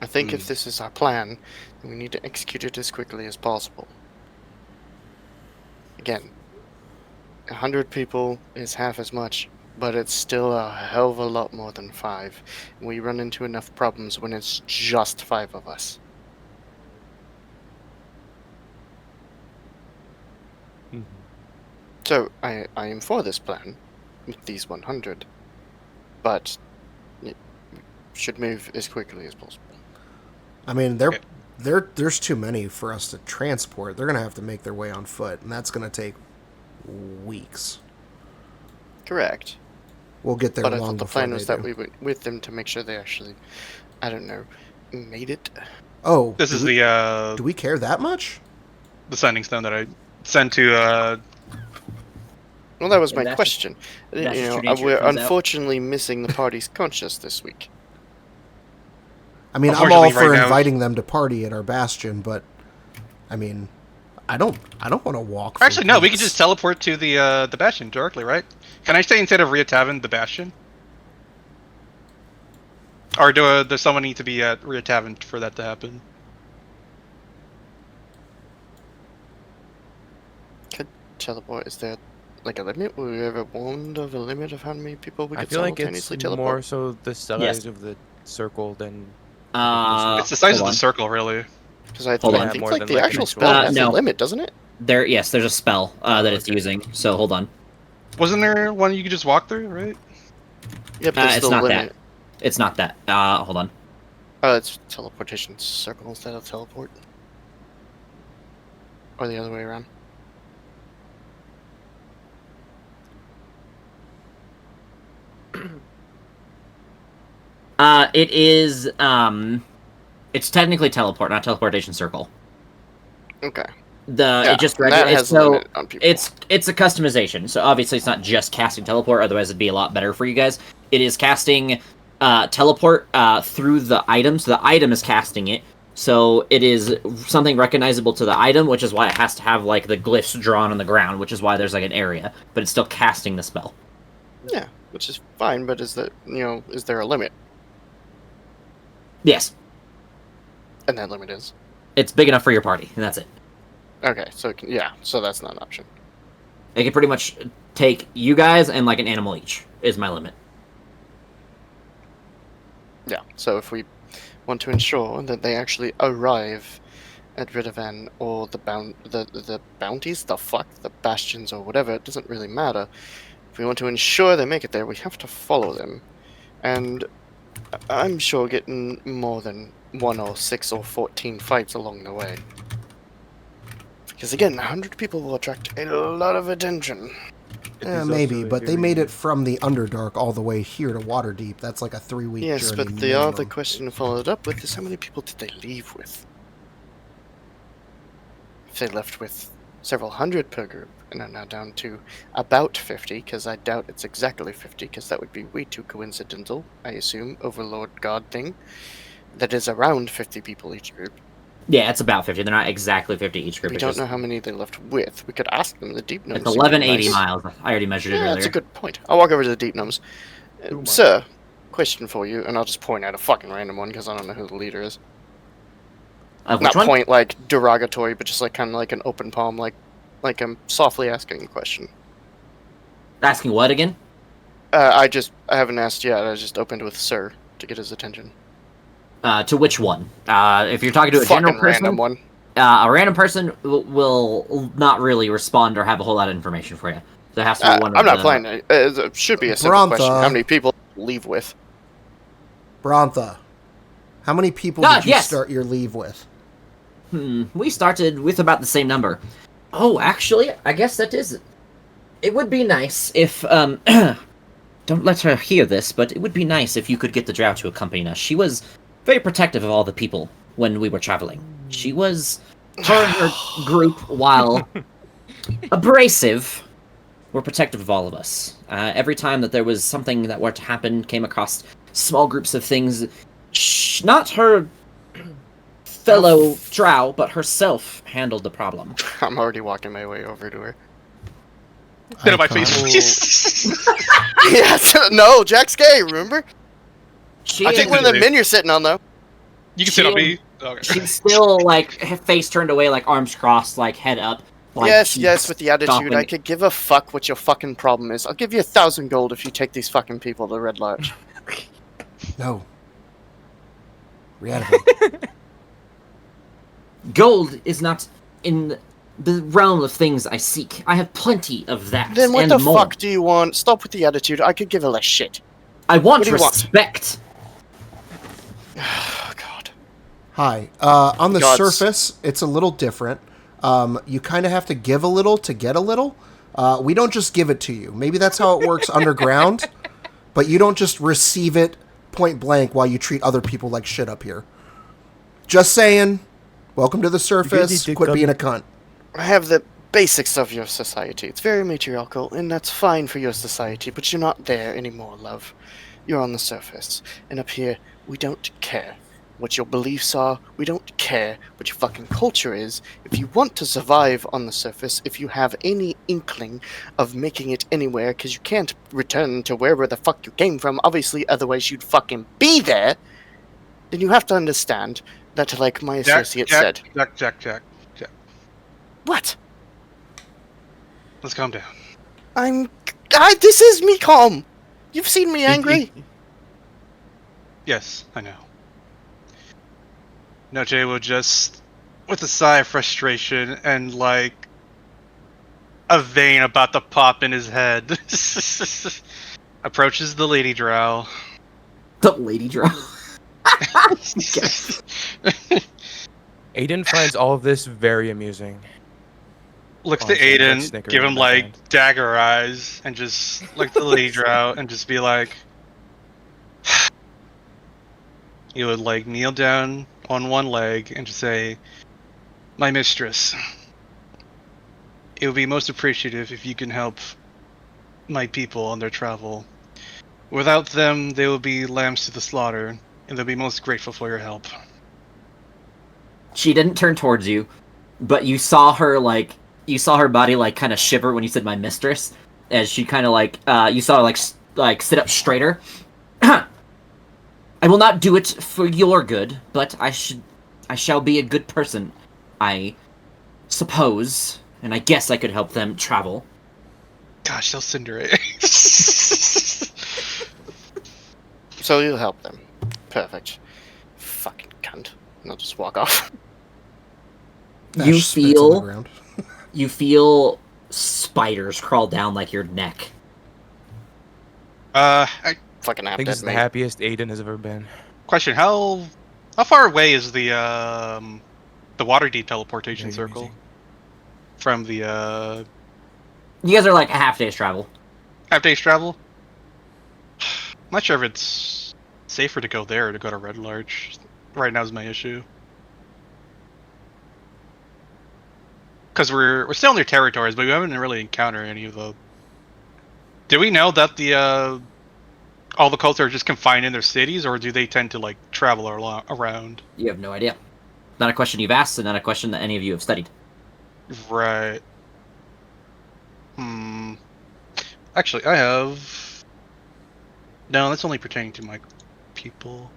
I think if this is our plan, then we need to execute it as quickly as possible. Again, 100 people is half as much, but it's still a hell of a lot more than 5. We run into enough problems when it's just 5 of us. So I am for this plan with these 100, but it should move as quickly as possible. I mean, there's too many for us to transport. They're gonna have to make their way on foot, and that's gonna take weeks. Correct. We'll get there But I long thought the before plan they was that do. we went with them to make sure they actually, I don't know, made it. Oh, This is do the we care that much? sending stone that I sent to Well, that was And my that's question. that's You just know, true nature, we're it comes out. unfortunately missing the party's conscious this week. I mean, I'm Unfortunately, all for right now- inviting them to party at our bastion, but I mean, I don't want to walk. For Actually, no, we can weeks. just teleport to the Bastion directly, right? Can I say instead of Rhea Tavern, the Bastion? Or does someone need to be at Rhea Tavern for that to happen? Teleport, is there like a limit? Were we ever warned of a limit of how many people we I could feel like it's simultaneously teleport? more so the size Yes. of the circle than. It's the size hold of on. the circle, really. Because I Hold on. think More like than, the like, actual an spell actual- has no. a limit, doesn't it? Yes, there's a spell that it's okay. using. So hold on. Wasn't there one you could just walk through, right? Yeah, but there's It's the not limit. that. It's not that. Hold on. Oh, it's teleportation circle instead of teleport. Or the other way around. It is. It's technically teleport, not teleportation circle. Okay. It just that it's has a so limit on people. it's a customization. So obviously it's not just casting teleport, otherwise it'd be a lot better for you guys. It is casting teleport through the item, so the item is casting it. So it is something recognizable to the item, which is why it has to have like the glyphs drawn on the ground, which is why there's like an area, but it's still casting the spell. Yeah, which is fine, but is there a limit? Yes, And that limit is? it's big enough for your party, and that's it. Okay, so so that's not an option. It can pretty much take you guys and like an animal each is my limit. Yeah, so if we want to ensure that they actually arrive at Ridovan or the bounties, the bastions or whatever, it doesn't really matter. If we want to ensure they make it there, we have to follow them. And I'm sure getting more than 1 or 6 or 14 fights along the way. Because again, 100 people will attract a lot of attention. Yeah, maybe, but they made it from the Underdark all the way here to Waterdeep. That's like a 3-week Yes, journey. but the other minimum. question followed up with is how many people did they leave with? If they left with several hundred per group and are now down to about 50, because I doubt it's exactly 50, because that would be way too coincidental, I assume, Overlord God thing. That is around 50 people each group. Yeah, it's about 50. They're not exactly 50 each group. We it's don't just, know how many they left with. We could ask them. The deep gnomes. It's seem pretty 1180 nice. miles. I already measured it Yeah, earlier. that's a good point. I'll walk over to the deep gnomes. Ooh, my- Sir, question for you, and I'll just point at a fucking random one because I don't know who the leader is. Which Not one? point like derogatory, but just like kind of like an open palm, like I'm softly asking a question. Asking what again? I haven't asked yet. I just opened with sir to get his attention. To which one? If you're talking to a Fucking general person, random one. A random person will not really respond or have a whole lot of information for you. So it has to be one of I'm not the- playing it. It should be a simple Brantha. question. How many people leave with? Brantha, how many people Ah, did you yes. start your leave with? We started with about the same number. Oh, actually, I guess that is... It would be nice if, don't let her hear this, but it would be nice if you could get the drow to accompany us. She was very protective of all the people when we were traveling. She was... Her and her group, while abrasive, were protective of all of us. Every time that there was something that were to happen, came across small groups of things, not her fellow drow, but herself handled the problem. I'm already walking my way over to her. Get on my Icon. face, please. Yes, no, Jack's gay. Remember? She I I think think one of the we- men you're sitting on though. You can sit on She- me. Okay. she's still like face turned away, like arms crossed, like head up. Like yes, she's yes, with the attitude, stomping- I could give a fuck what your fucking problem is. I'll give you 1,000 gold if you take these fucking people to Red Lodge. No. Rihanna. Gold is not in the realm of things I seek. I have plenty of that Then what and the more. fuck do you want? Stop with the attitude. I could give a less shit. I want What do you want? respect. Oh, God. Hi. On the Gods. surface, it's a little different. You kind of have to give a little to get a little. We don't just give it to you. Maybe that's how it works underground, but you don't just receive it point blank while you treat other people like shit up here. Just saying. Welcome to the surface. Quit being a cunt. I have the basics of your society. It's very matriarchal, and that's fine for your society, but you're not there anymore, love. You're on the surface. And up here, we don't care what your beliefs are. We don't care what your fucking culture is. If you want to survive on the surface, if you have any inkling of making it anywhere, because you can't return to wherever the fuck you came from, obviously, otherwise you'd fucking be there, then you have to understand that, like my associate said... Jack. What? Let's calm down. This is me calm. You've seen me angry. Yes, I know. Noche will just, with a sigh of frustration and like a vein about to pop in his head, approaches the lady drow. The lady drow. Aiden finds all of this very amusing. Looks to Honestly, Aiden, like snickering give him in my like hand. dagger eyes, and just look at the lady drow and just be like, he would like kneel down on one leg and just say, "My mistress, it would be most appreciative if you can help my people on their travel. Without them, they will be lambs to the slaughter, and they'll be most grateful for your help." She didn't turn towards you, but you saw her body like kind of shiver when you said "my mistress," as she kind of like you saw her like sit up straighter. I will not do it for your good, but I shall be a good person, I suppose, and I guess I could help them travel. Gosh, they'll Cinderella. So you'll help them. Perfect. Fucking cunt. And I'll just walk off. You Ash spits on the ground. you feel spiders crawl down like your neck. Fucking I have think to this is the admit. happiest Aiden has ever been. Question: How far away is the Waterdeep teleportation Very circle amusing. from the You guys are like a half day's travel. half day's travel? I'm not sure if it's safer to go there or to go to Red Larch. Right now is my issue. Because we're still in their territories, but we haven't really encountered any of the. Do we know that the all the cults are just confined in their cities, or do they tend to like travel around? You have no idea. Not a question you've asked, and not a question that any of you have studied. Right. Actually, I have. No, that's only pertaining to my people.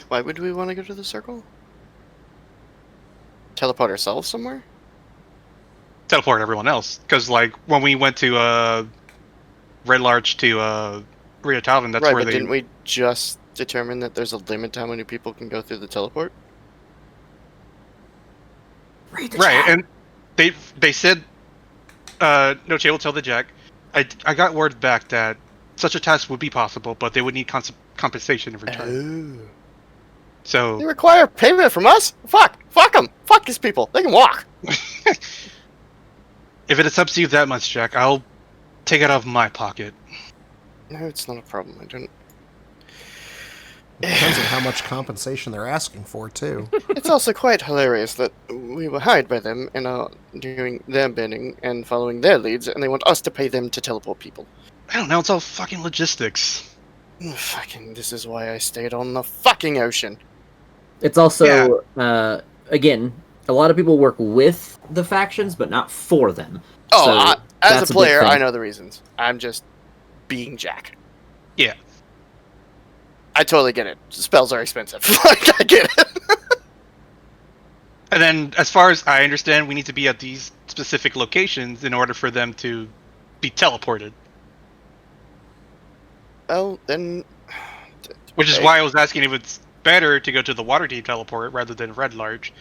Why would we want to go to the circle? Teleport ourselves somewhere? Teleport everyone else, because like when we went to Red Larch to Rio Talvin, that's right, where but they. didn't we just determine that there's a limit to how many people can go through the teleport? Read the Right, chat. and they said Noche will tell the Jack. I got word back that such a task would be possible, but they would need compensation in return. Oh. So They require payment from us? Fuck them. Fuck these people. They can walk. if it upsets you that much, Jack, I'll take it out of my pocket. No, it's not a problem. I don't. Depends on how much compensation they're asking for, too. It's also quite hilarious that we were hired by them and are doing their bidding and following their leads, and they want us to pay them to teleport people. I don't know. It's all fucking logistics. Fucking, this is why I stayed on the fucking ocean. It's also, again, a lot of people work with the factions, but not for them. Oh, So as that's a a big player, thing. I know the reasons. I'm just being Jack. Yeah. I totally get it. Spells are expensive. Like, I get it. And then, as far as I understand, we need to be at these specific locations in order for them to be teleported. Well, then... Which is Okay. why I was asking if it's better to go to the Waterdeep teleport rather than Red Larch.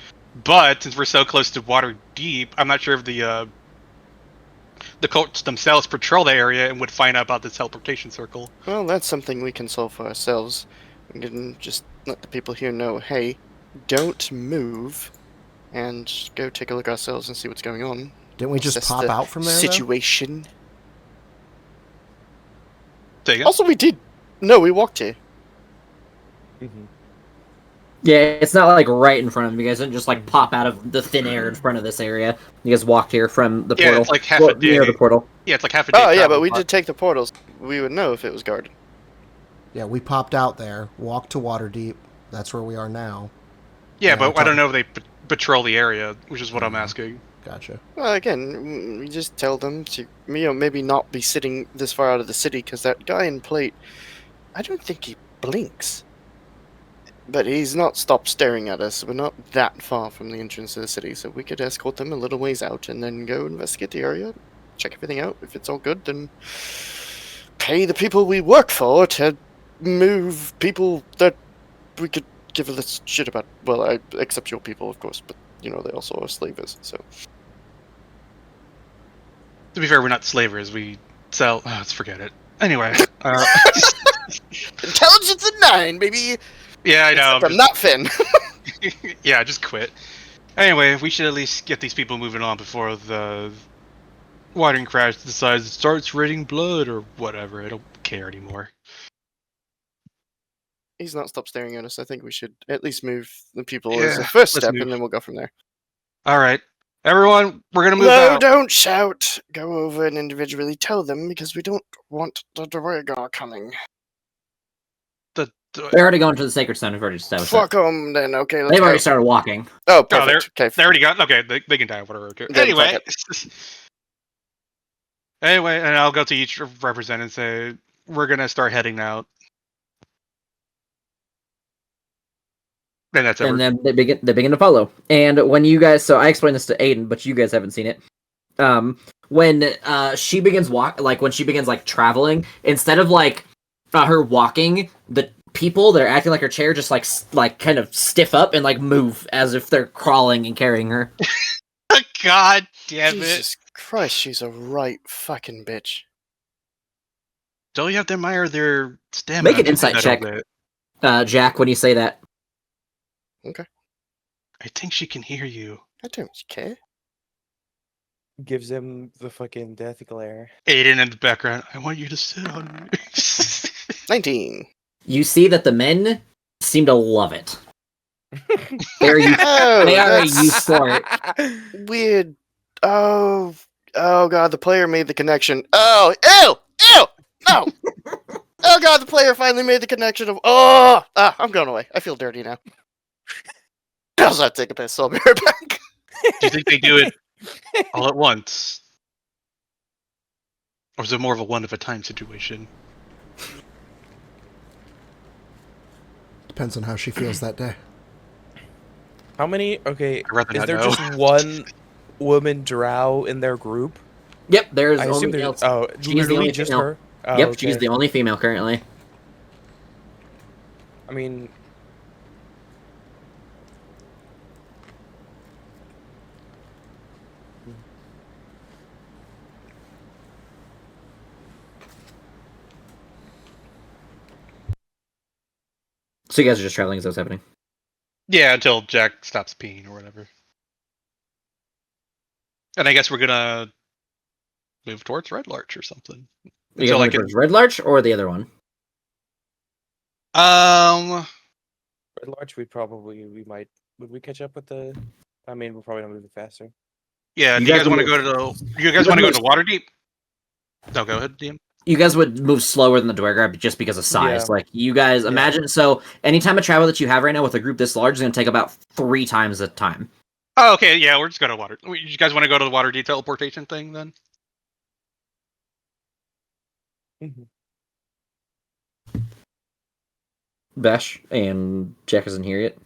But since we're so close to Waterdeep, I'm not sure if the cults themselves patrol the area and would find out about the teleportation circle. Well, that's something we can solve for ourselves. We can just let the people here know, hey, don't move, and go take a look ourselves and see what's going on. Didn't we just Assess pop the out from there, though? situation. Say again? Also, we did. No, we walked here. Yeah, it's not like right in front of you guys. Didn't just like pop out of the thin air in front of this area. You guys walked here from the Yeah, portal. it's like half Well, a day. near the portal. Yeah, it's like half a day. Oh, yeah, travel, but we did take the portals. We would know if it was guarded. Yeah, we popped out there, walked to Waterdeep. That's where we are now. Yeah, Yeah, but I I don't know if they patrol the area, which is what I'm Mhm. asking. Gotcha. Well, again, we just tell them to, maybe not be sitting this far out of the city, because that guy in plate, I don't think he blinks. But he's not stopped staring at us. We're not that far from the entrance to the city, so we could escort them a little ways out and then go investigate the area, check everything out. If it's all good, then pay the people we work for to move people that we could give a little shit about. Well, except your people, of course, but, they also are slavers, so. To be fair, we're not slavers. We sell. Oh, let's forget it. Anyway. Intelligence at 9, baby! Yeah, I know. I'm not Finn. Yeah, just quit. Anyway, we should at least get these people moving on before the watering crash decides it starts raining blood or whatever. I don't care anymore. He's not stopped staring at us. I think we should at least move the people Yeah, as a first let's step, move. and then we'll go from there. All right, everyone, we're gonna move No, out. don't shout. Go over and individually tell them, because we don't want the Dwargar coming. They're already going to the Sacred Stone. We've already established that. Fuck them, then. Okay, let's They've go. already started walking. Oh, Oh, perfect. Okay. they already got. Okay, they can die. Whatever. Okay. Then Anyway. fuck Anyway, and I'll go to each representative and say we're gonna start heading out. And that's it. And then they begin to follow. And when you guys, so I explained this to Aiden, but you guys haven't seen it. When she begins when she begins traveling, instead of her walking, the people that are acting like her chair just like kind of stiff up and move as if they're crawling and carrying her. God damn Jesus Christ, she's a right fucking bitch. Don't you have to admire their stamina? Make an to do insight that check. all day? Jack, when you say that. Okay. I think she can hear you. I don't care. Gives him the fucking death glare. Aiden in the background. I want you to sit on me. 19. You see that the men seem to love it. They are Oh, they are a that's youth sport. weird. Oh god, the player made the connection. Oh, ew! No! Oh god, the player finally made the connection of, I'm going away. I feel dirty now. How's that? Take a piss. I'll be right back. Do you think they do it all at once? Or is it more of a one-at-a-time situation? Depends on how she feels that day. How many? Okay, I'd rather is not there know. just one woman drow in their group? Yep, there's I assume only there's. she's the Literally only just female. her. Oh, Yep, okay. she's the only female currently. I mean, So you guys are just traveling as that's happening. Yeah, until Jack stops peeing or whatever. And I guess we're gonna move towards Red Larch or something. You Until guys towards Red Larch or the other one? Red Larch, would we catch up with the? I mean, we're probably not moving faster. Yeah. You Do you guys guys want to would- go to the? You guys want to go to Waterdeep? No, go ahead, DM. You guys would move slower than the Dwargar just because of size. Yeah. You guys imagine. So anytime a travel that you have right now with a group this large is going to take about 3 times the time. Oh, okay. Yeah, we're just going to Water. You guys want to go to the Waterdeep teleportation thing then? Bash and Jack isn't here yet.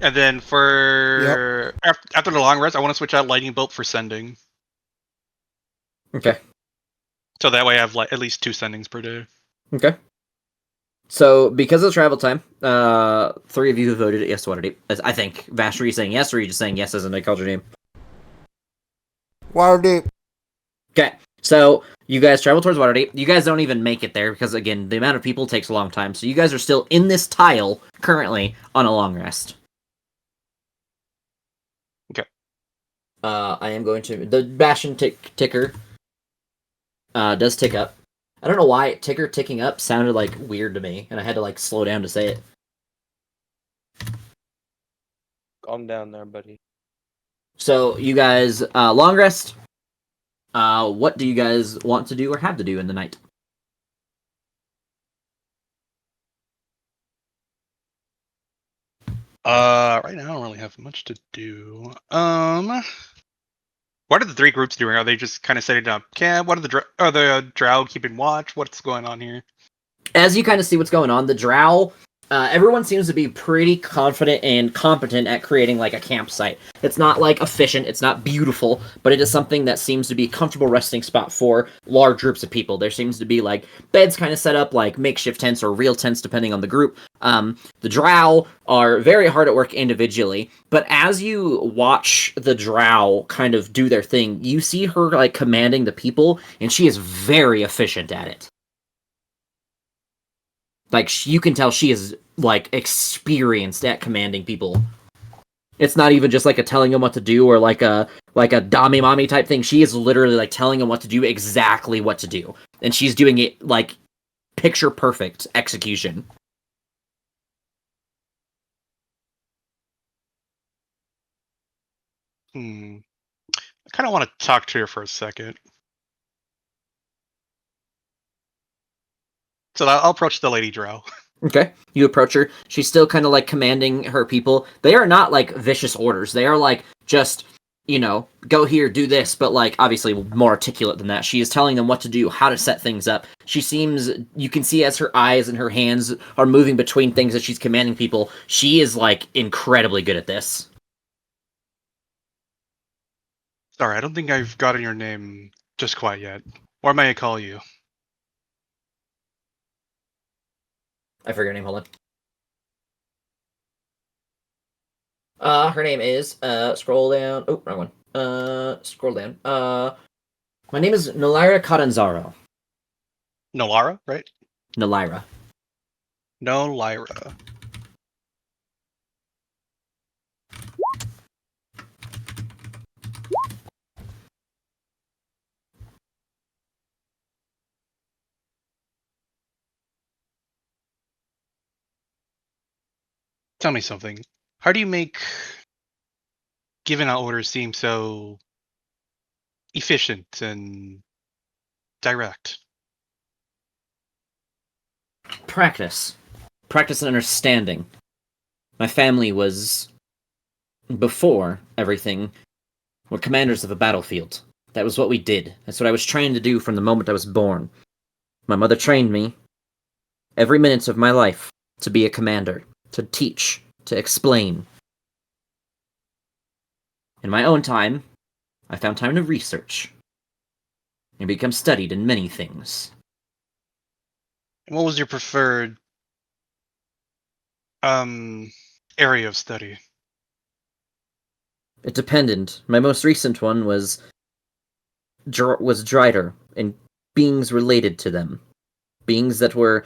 And then for after the long rest, I want to switch out lightning bolt for sending. Okay. So that way I have at least 2 sendings per day. Okay. So, because of travel time, 3 of you have voted yes to Waterdeep. I think. Vash, are you saying yes, or are you just saying yes as in I called your name? Waterdeep. Okay, so you guys travel towards Waterdeep. You guys don't even make it there because, again, the amount of people takes a long time. So you guys are still in this tile currently on a long rest. Okay. I am going to... The Bastion ticker does tick up. I don't know why ticker ticking up sounded, like, weird to me, and I had to, like, slow down to say it. Calm down there, buddy. So, you guys, long rest. What do you guys want to do or have to do in the night? Right now I don't really have much to do. What are the 3 groups doing? Are they just kind of setting up camp? What are the drow keeping watch? What's going on here? As you kind of see what's going on, the drow, everyone seems to be pretty confident and competent at creating like a campsite. It's not like efficient, it's not beautiful, but it is something that seems to be a comfortable resting spot for large groups of people. There seems to be like beds kind of set up like makeshift tents or real tents depending on the group. The drow are very hard at work individually, but as you watch the drow kind of do their thing, you see her like commanding the people, and she is very efficient at it. Like, you can tell she is, like, experienced at commanding people. It's not even just, like, a telling them what to do or, like a Dommy Mommy type thing. She is literally, like, telling them what to do, exactly what to do. And she's doing it, like, picture-perfect execution. I kind of want to talk to her for a second. So I'll approach the Lady Drow. Okay, you approach her. She's still kind of, like, commanding her people. They are not, like, vicious orders. They are, like, just, you know, go here, do this, but, like, obviously more articulate than that. She is telling them what to do, how to set things up. She seems, you can see as her eyes and her hands are moving between things as she's commanding people, she is, like, incredibly good at this. Sorry, I don't think I've gotten your name just quite yet. What may I call you? I forget her name, hold on. Her name is, scroll down, oh, wrong one. Scroll down. My name is Nolira Catanzaro. Nolara, right? Nolira. Nolira. Tell me something. How do you make giving out orders seem so efficient and direct? Practice. Practice and understanding. My family was, before everything, were commanders of a battlefield. That was what we did. That's what I was trained to do from the moment I was born. My mother trained me, every minute of my life, to be a commander, to teach, to explain. In my own time, I found time to research and become studied in many things. And what was your preferred area of study? It depended. My most recent one was Drider, and beings related to them. Beings that were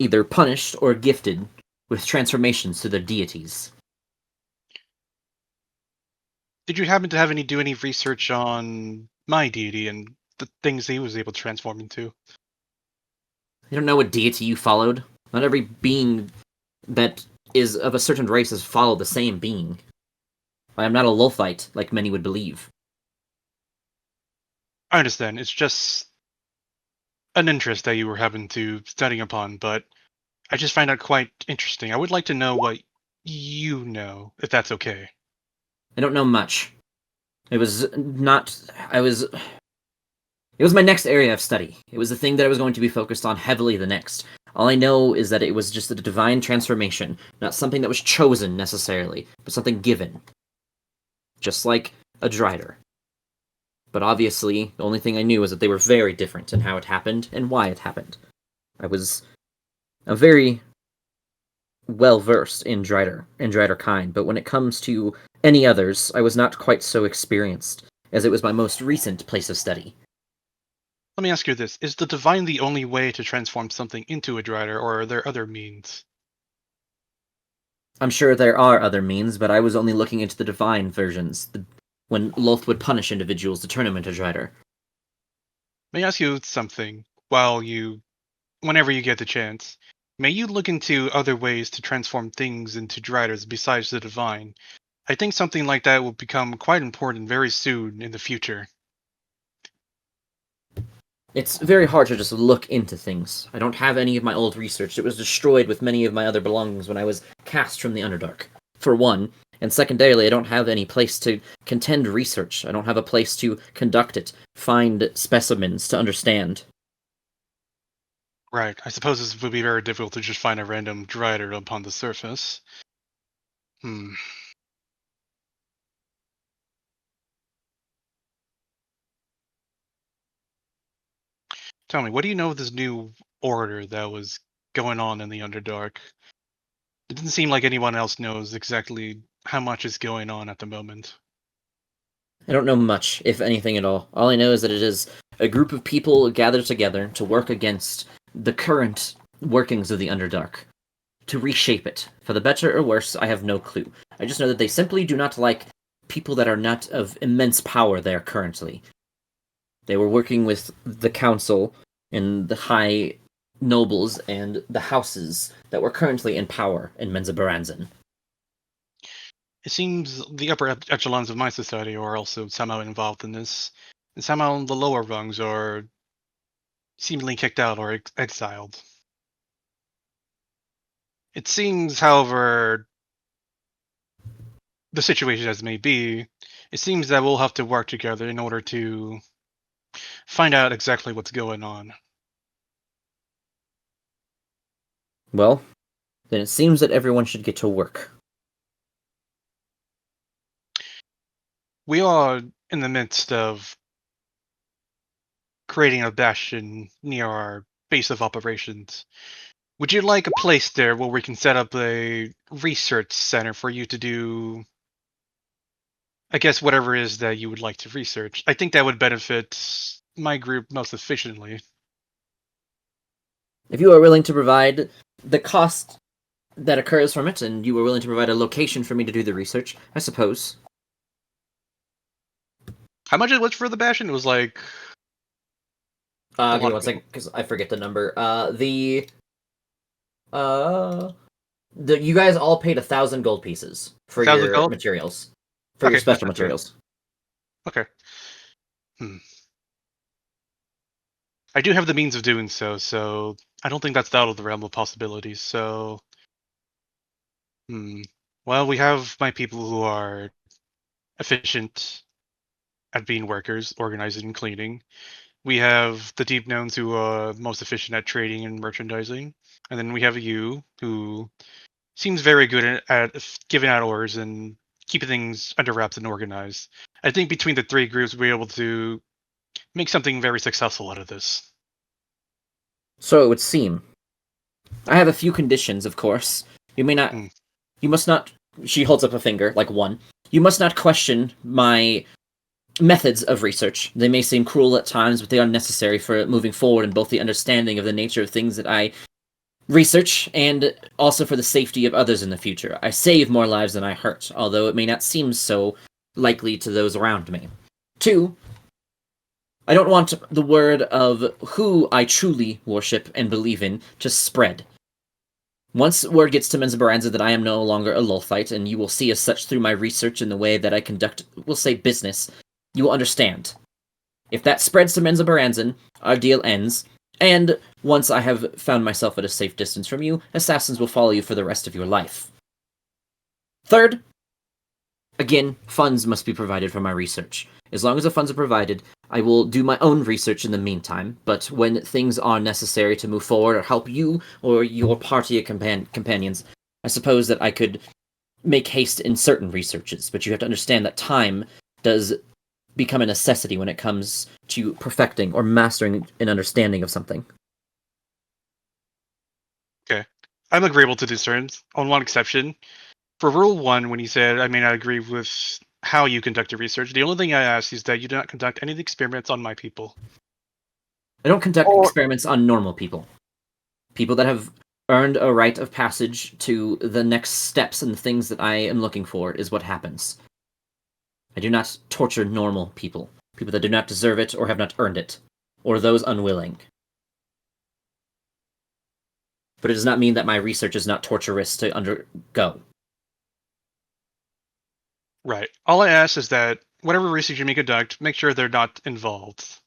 either punished or gifted with transformations to their deities. Did you happen to do any research on my deity and the things he was able to transform into? I don't know what deity you followed. Not every being that is of a certain race has followed the same being. I am not a Lothite, like many would believe. I understand. It's just an interest that you were having to studying upon, but I just find that quite interesting. I would like to know what you know, if that's okay. I don't know much. It was not... It was my next area of study. It was the thing that I was going to be focused on heavily the next. All I know is that it was just a divine transformation, not something that was chosen, necessarily, but something given. Just like a Drider. But obviously, the only thing I knew was that they were very different in how it happened and why it happened. I was I'm very well versed in Drider kind, but when it comes to any others, I was not quite so experienced, as it was my most recent place of study. Let me ask you this: is the divine the only way to transform something into a Drider, or are there other means? I'm sure there are other means, but I was only looking into the divine versions, when Loth would punish individuals to turn them into Drider. May I ask you something? Whenever you get the chance, may you look into other ways to transform things into Driders besides the divine? I think something like that will become quite important very soon in the future. It's very hard to just look into things. I don't have any of my old research. It was destroyed with many of my other belongings when I was cast from the Underdark, for one. And secondarily, I don't have any place to contend research. I don't have a place to conduct it, find specimens to understand. Right. I suppose this would be very difficult to just find a random Drider upon the surface. Hmm. Tell me, what do you know of this new order that was going on in the Underdark? It doesn't seem like anyone else knows exactly how much is going on at the moment. I don't know much, if anything at all. All I know is that it is a group of people gathered together to work against the current workings of the Underdark, to reshape it. For the better or worse, I have no clue. I just know that they simply do not like people that are not of immense power there currently. They were working with the council and the high nobles and the houses that were currently in power in Menzoberranzan. It seems the upper echelons of my society are also somehow involved in this, and somehow the lower rungs are seemingly kicked out or exiled. It seems, however, the situation as may be, it seems that we'll have to work together in order to find out exactly what's going on. Well, then it seems that everyone should get to work. We are in the midst of creating a bastion near our base of operations. Would you like a place there where we can set up a research center for you to do, I guess, whatever it is that you would like to research? I think that would benefit my group most efficiently. If you are willing to provide the cost that occurs from it, and you are willing to provide a location for me to do the research, I suppose. How much it was for the bastion? It was like a Give me lot one of second, because I forget the number. You guys all paid 1,000 gold pieces for 1,000 your gold. materials, for your Okay, special that's right. materials. Okay. I do have the means of doing so, so I don't think that's out of the realm of possibilities. So, well, we have my people who are efficient at being workers, organizing and cleaning. We have the deep knowns who are most efficient at trading and merchandising, and then we have you who seems very good at giving out orders and keeping things under wraps and organized. I think between the three groups, we're able to make something very successful out of this. So it would seem. I have a few conditions, of course. You may not. Hmm. You must not. She holds up a finger, like one. You must not question my methods of research. They may seem cruel at times, but they are necessary for moving forward in both the understanding of the nature of things that I research and also for the safety of others in the future. I save more lives than I hurt, although it may not seem so likely to those around me. 2, I don't want the word of who I truly worship and believe in to spread. Once word gets to Menzoberranzan that I am no longer a Lulthite, and you will see as such through my research and the way that I conduct, we'll say, business, you will understand. If that spreads to Menzoberranzan, our deal ends, and once I have found myself at a safe distance from you, assassins will follow you for the rest of your life. 3rd, again, funds must be provided for my research. As long as the funds are provided, I will do my own research in the meantime, but when things are necessary to move forward or help you or your party of companions, I suppose that I could make haste in certain researches, but you have to understand that time does become a necessity when it comes to perfecting or mastering an understanding of something. Okay. I'm agreeable to these terms, on one exception. For Rule 1, when you said, I may not agree with how you conduct your research, the only thing I ask is that you do not conduct any of the experiments on my people. I don't conduct experiments on normal people. People that have earned a rite of passage to the next steps and the things that I am looking for is what happens. I do not torture normal people. People that do not deserve it or have not earned it. Or those unwilling. But it does not mean that my research is not torturous to undergo. Right. All I ask is that whatever research you may conduct, make sure they're not involved.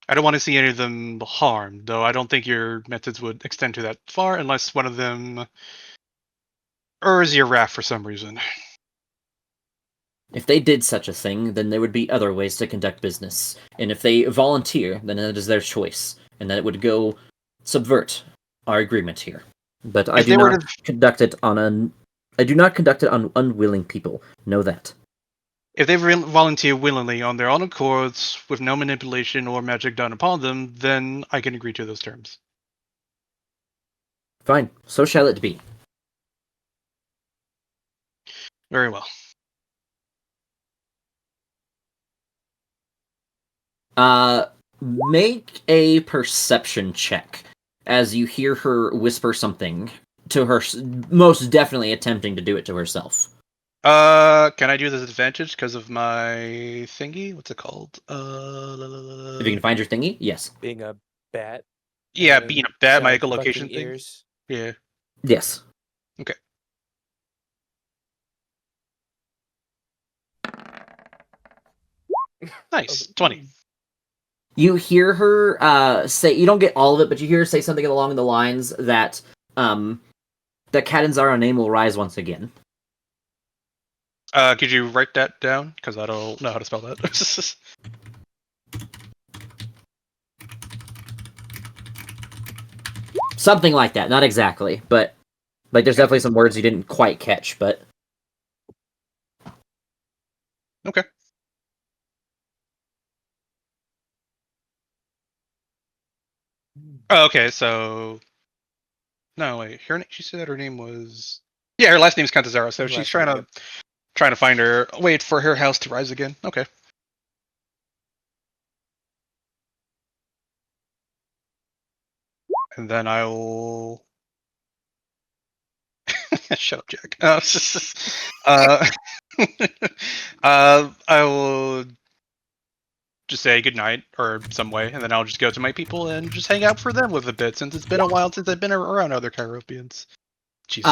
I don't want to see any of them harmed, though I don't think your methods would extend to that far unless one of them errs your wrath for some reason. If they did such a thing, then there would be other ways to conduct business. And if they volunteer, then it is their choice. And that it would go subvert our agreement here. But I do not conduct it on unwilling people. Know that. If they volunteer willingly on their own accords, with no manipulation or magic done upon them, then I can agree to those terms. Fine. So shall it be. Very well. Make a perception check as you hear her whisper something to her, most definitely attempting to do it to herself. Can I do this advantage because of my thingy? What's it called? If you can find your thingy, yes. Being a bat. Yeah, being a bat, my fucking echolocation thing. ears. Yeah. Yes. Okay. Nice. 20. You hear her say, you don't get all of it, but you hear her say something along the lines that that Catanzaro name will rise once again. Could you write that down? Because I don't know how to spell that. Something like that, not exactly, but like there's definitely some words you didn't quite catch, but Okay. Oh, okay, so no, wait. She said her name was. Yeah, her last name's Cantazaro, so she's trying to find her. Wait for her house to rise again. Okay. And then I'll. Shut up, Jack. I will just say goodnight or some way, and then I'll just go to my people and just hang out for them with a bit, since it's been a while since I've been around other Chiropians. Jesus.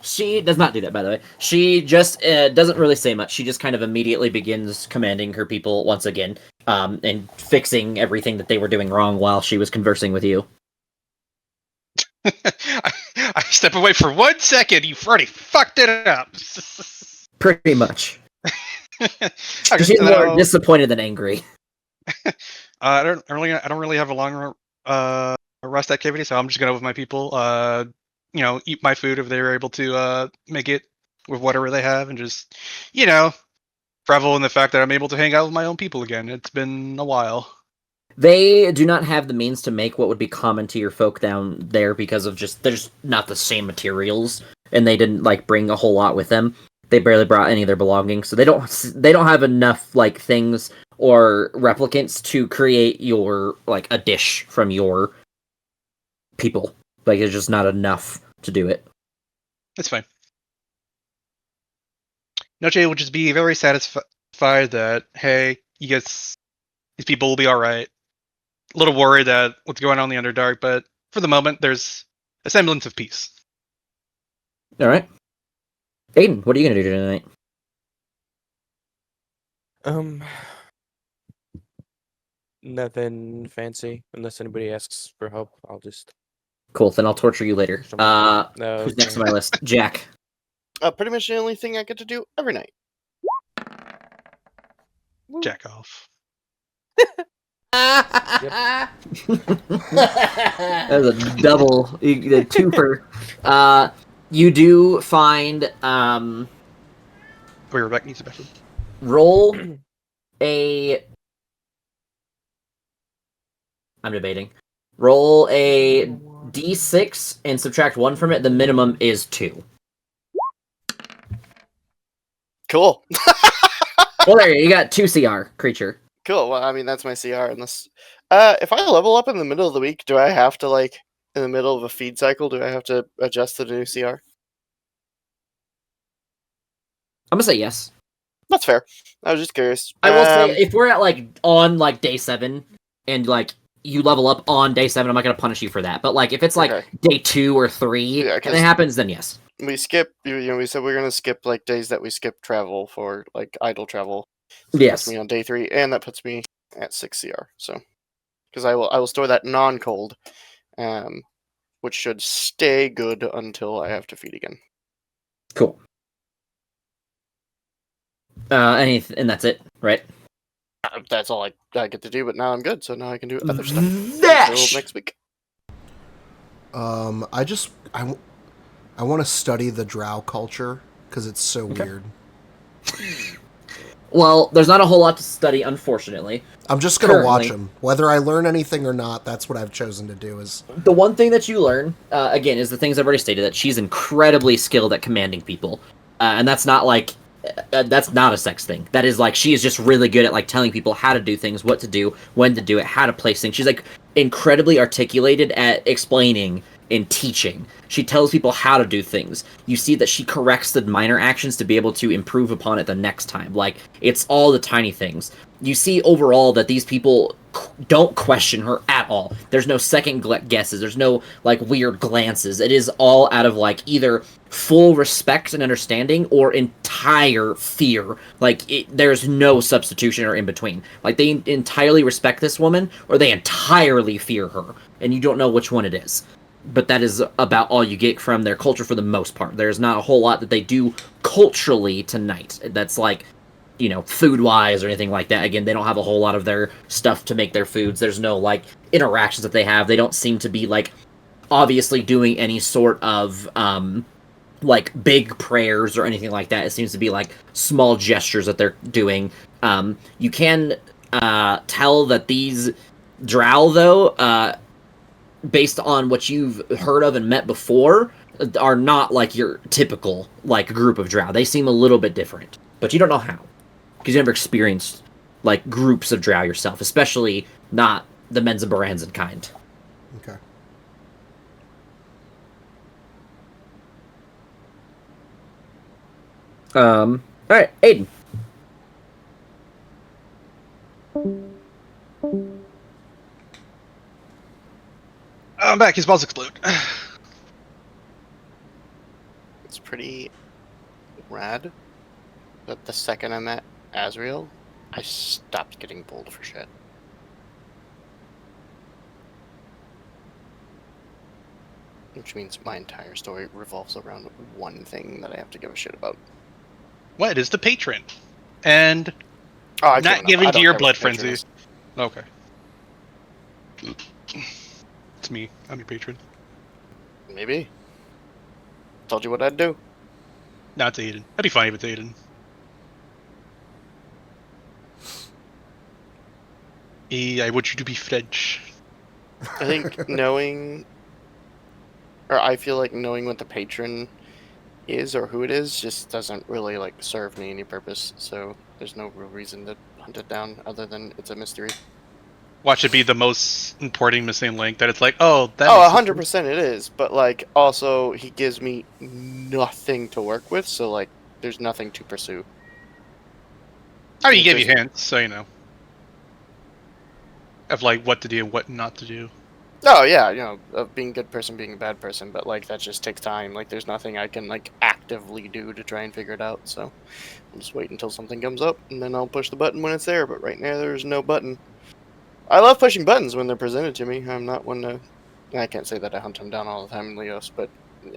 She does not do that, by the way. She just doesn't really say much. She just kind of immediately begins commanding her people once again, and fixing everything that they were doing wrong while she was conversing with you. I step away for 1 second, you've already fucked it up. Pretty much. Okay, She's more disappointed than angry. I don't really have a long rest activity, so I'm just gonna go with my people. Eat my food if they were able to make it with whatever they have, and just revel in the fact that I'm able to hang out with my own people again. It's been a while. They do not have the means to make what would be common to your folk down there because of there's not the same materials, and they didn't bring a whole lot with them. They barely brought any of their belongings, so they don't have enough things or replicants to create your a dish from your people. There's just not enough to do it. That's fine. Noche will just be very satisfied that, hey, you guys, these people will be alright. A little worried that what's going on in the Underdark, but for the moment, there's a semblance of peace. Alright. Aiden, what are you going to do tonight? Nothing fancy. Unless anybody asks for help, I'll just... Cool, then I'll torture you later. Who's next on my list? Jack. Pretty much the only thing I get to do every night. Jack off. That was a double, a twofer. You do find Wait, Rebecca needs a bathroom. Roll a. I'm debating. Roll a d6 and subtract 1 from it. The minimum is 2. Cool. Well, there you got 2 CR creature. Cool. Well, I mean, that's my CR. Unless, if I level up in the middle of the week, do I have to like in the middle of a feed cycle? Do I have to adjust to the new CR? I'm gonna say yes. That's fair. I was just curious. I will say if we're at like on like day 7 and like you level up on day 7, I'm not gonna punish you for that. But like if it's like Okay. day 2 or 3 Yeah, and it happens, then yes. we skip. We said we're gonna skip like days that we skip travel for like idle travel. So that Yes. puts me on day 3, and that puts me at 6 CR. So because I will store that non-cold, which should stay good until I have to feed again. Cool. And that's it, right? That's all I get to do, but now I'm good, so now I can do other stuff Dash! until next week. I want to study the drow culture because it's so weird. Well, there's not a whole lot to study, unfortunately. I'm just going to watch them. Whether I learn anything or not, that's what I've chosen to do. Is the one thing that you learn, again, is the things I've already stated, that she's incredibly skilled at commanding people. And that's not like... that's not a sex thing. That is like, she is just really good at like telling people how to do things, what to do, when to do it, how to place things. She's like incredibly articulated at explaining and teaching. She tells people how to do things. You see that she corrects the minor actions to be able to improve upon it the next time. Like, it's all the tiny things. You see overall that these people don't question her at all. There's no second guesses. There's no like weird glances. It is all out of like either full respect and understanding or entire fear. Like, there's no substitution or in between. Like, they entirely respect this woman or they entirely fear her, and you don't know which one it is. But that is about all you get from their culture for the most part. There's not a whole lot that they do culturally tonight. That's like, you know, food-wise or anything like that. Again, they don't have a whole lot of their stuff to make their foods. There's no, like, interactions that they have. They don't seem to be, like, obviously doing any sort of, like, big prayers or anything like that. It seems to be, like, small gestures that they're doing. You can tell that these drow, though, based on what you've heard of and met before, are not, like, your typical, like, group of drow. They seem a little bit different. But you don't know how. Because you never experienced, like, groups of drow yourself, especially not the Mensa Baranzan kind. okay. Alright, Aiden. I'm back. His balls explode. It's pretty rad that the second I met Azrael, I stopped getting pulled for shit. Which means my entire story revolves around one thing that I have to give a shit about. What is the patron? And Oh, not giving to your blood frenzy. Okay. It's me. I'm your patron. Maybe. Told you what I'd do. No, it's Aiden. That'd be funny if it's Aiden. I want you to be French. I think knowing, or I feel like knowing what the patron is or who it is just doesn't really like serve me any purpose. So there's no real reason to hunt it down other than it's a mystery. Watch it be the most important missing link that it's like, oh, that. Oh, 100% it is. But like, also he gives me nothing to work with, so like, there's nothing to pursue. I mean, he gave you hints, so you know. Of like what to do and what not to do. Oh yeah, you know, of being a good person, being a bad person, but like that just takes time. Like there's nothing I can like actively do to try and figure it out. So I'll just wait until something comes up, and then I'll push the button when it's there. But right now there's no button. I love pushing buttons when they're presented to me. I'm not one to... I can't say that I hunt them down all the time in Leos, but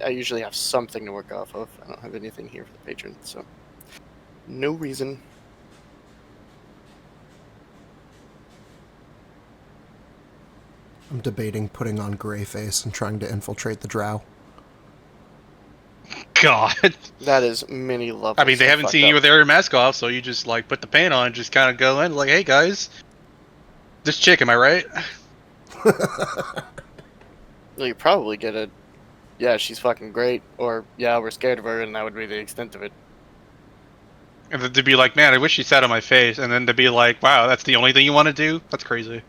I usually have something to work off of. I don't have anything here for the patron, so no reason. I'm debating putting on gray face and trying to infiltrate the drow. God. That is many levels. I mean, they haven't seen you with your mask off, so you just like put the paint on and just kind of go in like, hey guys, this chick, am I right? Well, you probably get a, yeah, she's fucking great, or yeah, we're scared of her, and that would be the extent of it. And then to be like, man, I wish she sat on my face, and then to be like, wow, that's the only thing you want to do? That's crazy.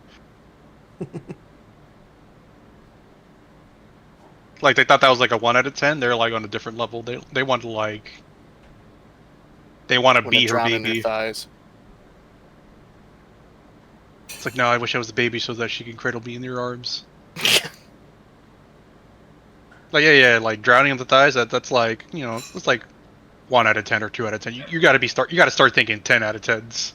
Like, they thought that was like a 1 out of 10. They're like on a different level. They want to like, they want to Wanna be her drown in her baby. thighs. It's like, no, I wish I was a baby so that she could cradle me in your arms. Like, yeah, like drowning in the thighs. That's like, you know, it's like 1 out of 10 or 2 out of 10. You got to start thinking 10 out of 10s.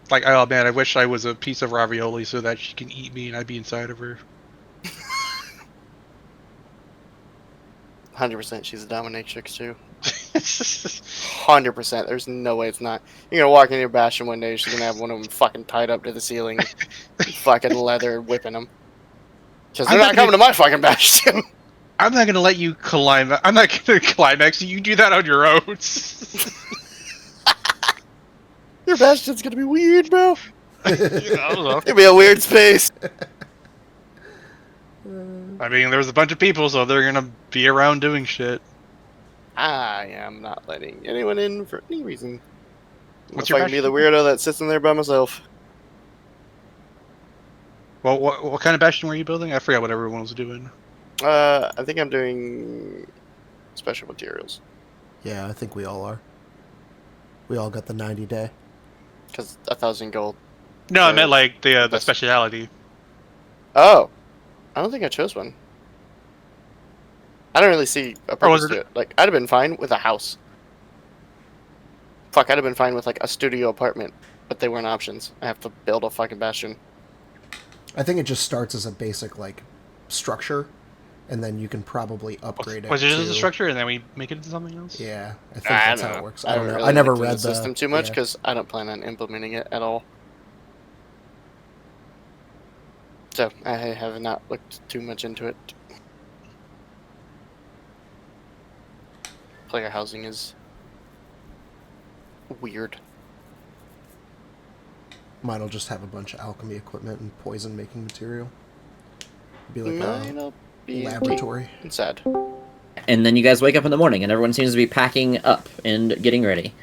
Like, oh man, I wish I was a piece of ravioli so that she can eat me and I'd be inside of her. 100% she's a dominatrix too. 100%. There's no way it's not. You're gonna walk into your bastion one day, she's gonna have one of them fucking tied up to the ceiling, fucking leather whipping them. Because they're not coming to my fucking bastion. I'm not gonna let you climb. I'm not gonna climax. You do that on your own. Your bastion's gonna be weird, bro. It'll be a weird space. I mean, there's a bunch of people, so they're gonna be around doing shit. I am not letting anyone in for any reason. What's If I your can be the weirdo that sits in there by myself. Well, what kind of bastion were you building? I forgot what everyone was doing. I think I'm doing special materials. Yeah, I think we all are. We all got the 90-day. Because 1,000 gold. No, I meant like the best- speciality. Oh. I don't think I chose one. I don't really see a Or was purpose to it- it. Like, I'd have been fine with a house. Fuck, I'd have been fine with, like, a studio apartment. But they weren't options. I have to build a fucking bastion. I think it just starts as a basic, like, structure, and then you can probably upgrade it. Was it just to... a structure, and then we make it into something else? Yeah, I think that's don't how know. it works. I I don't know. really I never looked into read the system too much yeah. because I don't plan on implementing it at all. So I have not looked too much into it. Player housing is weird. Mine'll just have a bunch of alchemy equipment and poison making material. Be like Mine'll a be laboratory. sad. And then you guys wake up in the morning, and everyone seems to be packing up and getting ready.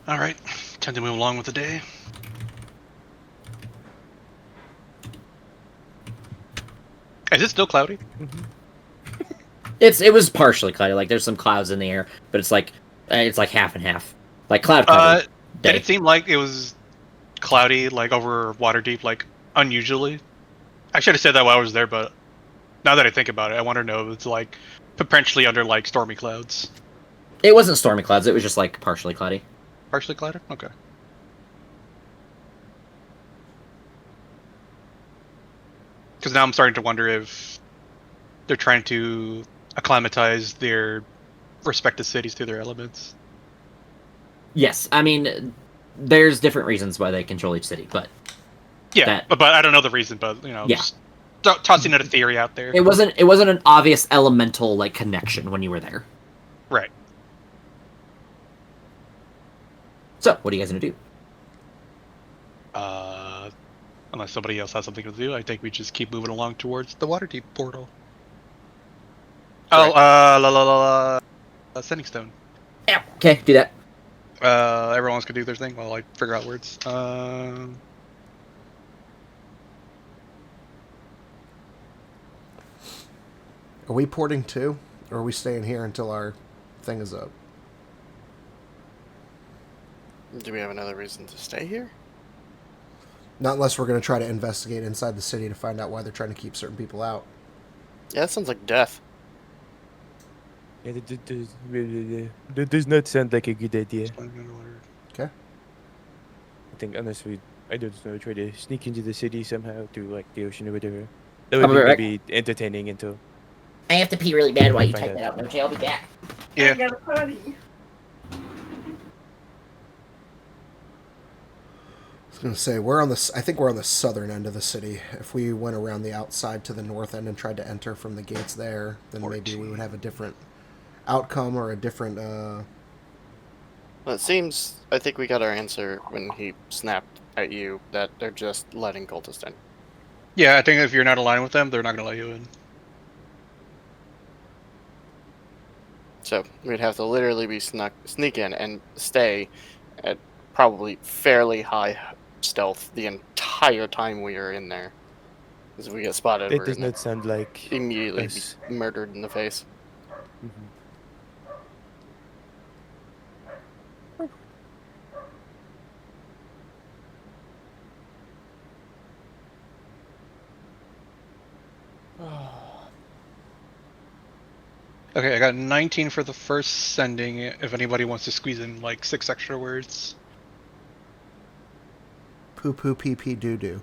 All right, time to move along with the day. Is it still cloudy? It was partially cloudy. Like there's some clouds in the air, but it's like half and half. Like cloud cover. Did it seem like it was cloudy, like over Waterdeep, like unusually? I should have said that while I was there, but now that I think about it, I want to know if it's like potentially under like stormy clouds. It wasn't stormy clouds. It was just like partially cloudy. Partially clouded? Okay. Because now I'm starting to wonder if they're trying to acclimatize their respective cities to their elements. Yes, I mean, there's different reasons why they control each city, but Yeah, but I don't know the reason, but you know, Yeah. just tossing out a theory out there. it wasn't an obvious elemental like connection when you were there. Right. So, what are you guys gonna do? Unless somebody else has something to do, I think we just keep moving along towards the Waterdeep portal. Correct. Sending stone. Yeah. Okay, do that. Everyone else can do their thing while I figure out words. Are we porting too? Or are we staying here until our thing is up? Do we have another reason to stay here? Not unless we're going to try to investigate inside the city to find out why they're trying to keep certain people out. Yeah, that sounds like death. Yeah, that does not sound like a good idea. Okay. I think unless I don't know, try to sneak into the city somehow through like the ocean or whatever. That I'll would be right be entertaining until. I have to pee really bad while you Find type out. that out, okay? I'll be back. Yeah. I was going to say, I think we're on the southern end of the city. If we went around the outside to the north end and tried to enter from the gates there, then maybe we would have a different outcome or a different Well, it seems I think we got our answer when he snapped at you that they're just letting cultists in. Yeah, I think if you're not aligned with them, they're not gonna let you in. So we'd have to literally be sneak in and stay at probably fairly high stealth the entire time we are in there. Because if we get spotted, That we're does gonna not sound like immediately us. be murdered in the face. Mhm. Okay, I got 19 for the first sending. If anybody wants to squeeze in like 6 extra words. Poo poo pee pee doo doo.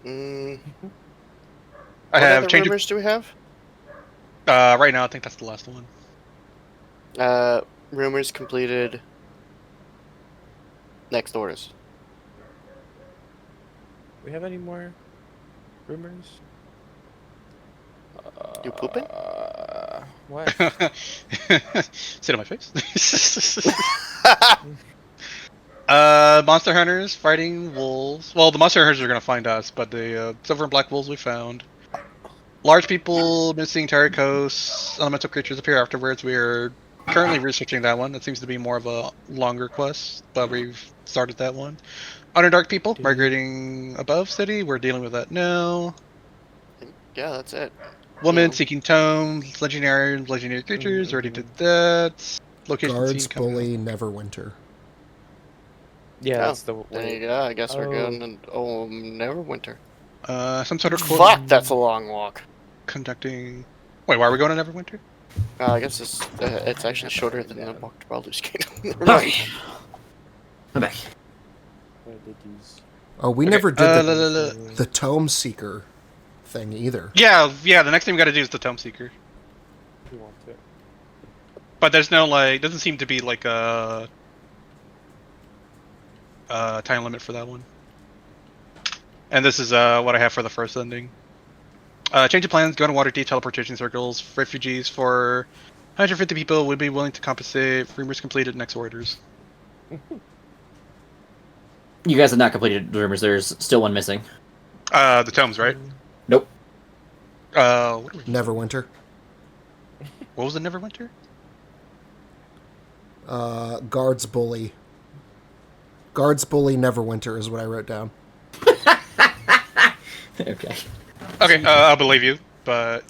Mm, I what have other change. rumors do we have? Right now, I think that's the last one. Rumors completed. Next orders. We have any more rumors? You pooping? What? Sit on my face. Monster hunters fighting wolves. Well, the monster hunters are gonna find us, but the silver and black wolves we found. Large people missing entire coasts. Elemental creatures appear afterwards. We are currently researching that one. That seems to be more of a longer quest, but we've started that one. Underdark people Did- migrating above city. We're dealing with that now. Yeah, that's it. Woman Yeah. seeking tomes. Legendary creatures. Already did that. Location Guards seen coming up. bully Neverwinter. Yeah, Oh, that's the there you way. go. I guess we're Oh. going and Neverwinter. Some sort of Fuck, that's a long walk. conducting. Wait, why are we going to Neverwinter? I guess it's actually shorter than the walk to Baldur's Gate. Never mind. Okay. I'm back. What did these? Oh, we Okay, never did the- the Tome Seeker thing either. Yeah. The next thing we got to do is the Tome Seeker. We want it. But there's no doesn't seem to be like a time limit for that one. And this is what I have for the first ending. Change of plans. Go to Waterdeep teleportation circles. Refugees for 150 people would be willing to compensate. Rumors completed. Next orders. You guys have not completed the rumors. There's still one missing. The tomes, right? Nope. What do we? Neverwinter. What was the Neverwinter? Guards bully. Guards bully Neverwinter is what I wrote down. Okay. Okay, I'll believe you. But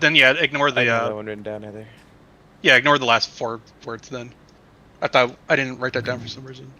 then yeah, ignore I didn't have that the one written down either. yeah, ignore the last 4 words then. I thought I didn't write that down for some reason.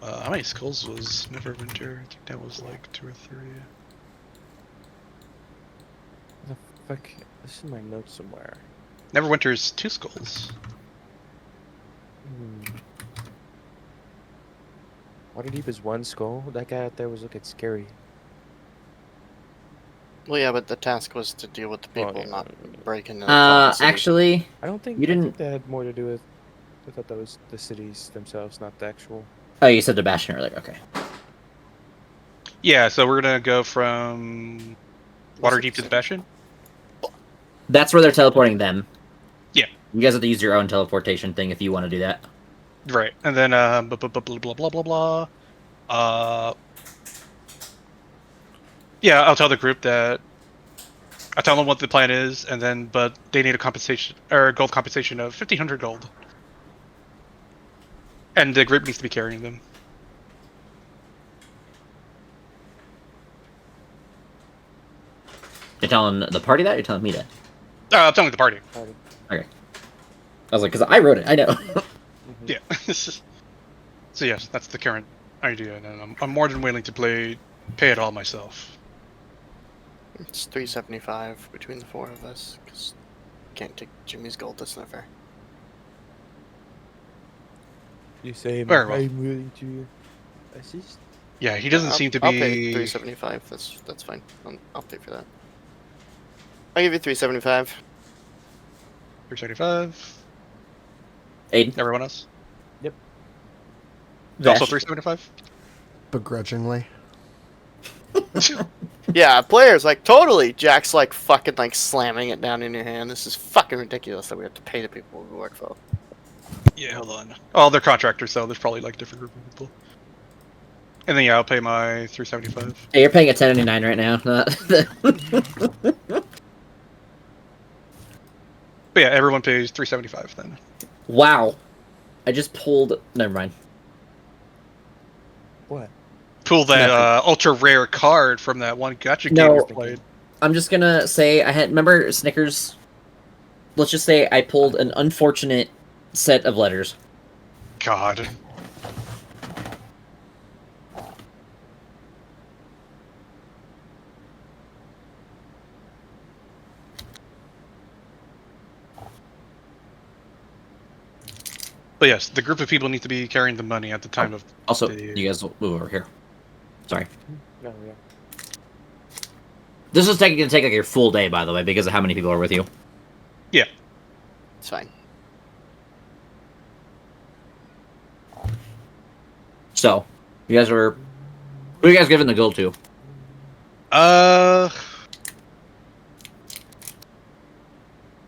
How many skulls was Neverwinter? I think that was like 2 or 3. The fuck? This is my notes somewhere. Neverwinter's 2 skulls. Waterdeep is one skull. That guy out there was looking scary. Well, yeah, but the task was to deal with the Well, people yeah. not breaking into the city. Actually, I don't think You I think didn't- that had more to do with. I thought that was the cities themselves, not the actual. oh, you said the Bastion earlier. Okay. Yeah, so we're gonna go from Waterdeep to the Bastion. That's where they're teleporting them. Yeah. You guys have to use your own teleportation thing if you want to do that. Right, and then blah blah blah blah blah blah blah. Yeah, I'll tell the group that. I'll tell them what the plan is, and then but they need a compensation or gold compensation of 1,500 gold, and the group needs to be carrying them. You're telling the party that? Or you're telling me that? I'm telling the party. Party. I was like, because I wrote it. I know. Yeah. So yes, that's the current idea, and I'm more than willing to pay it all myself. It's 375 between the 4 of us, because can't take Jimmy's gold. That's not fair. You say Very well. I'm willing to assist. Yeah, he doesn't seem to be. I'll pay 375. That's fine. I'll pay for that. I'll give you 375. 375. Aiden. Everyone else? Yep. Also Vash. 375? Begrudgingly. Yeah, players like totally. Jack's like fucking like slamming it down in your hand. This is fucking ridiculous that we have to pay the people who work for. Yeah, hold on. Oh, they're contractors, so there's probably like different group of people. And then yeah, I'll pay my 375. Hey, you're paying a 1099 right now. But yeah, everyone pays 375 then. Wow. I just pulled. Never mind. What? Pull that Nothing. ultra rare card from that one gacha game No. we played. I'm just gonna say I had. Remember Snickers? Let's just say I pulled an unfortunate set of letters. God. But yes, the group of people need to be carrying the money at the time of. Also, the- you guys will move over here. Sorry. No, yeah. This is gonna take like your full day, by the way, because of how many people are with you. Yeah. It's fine. So, you guys are. Who are you guys giving the gold to? Uh.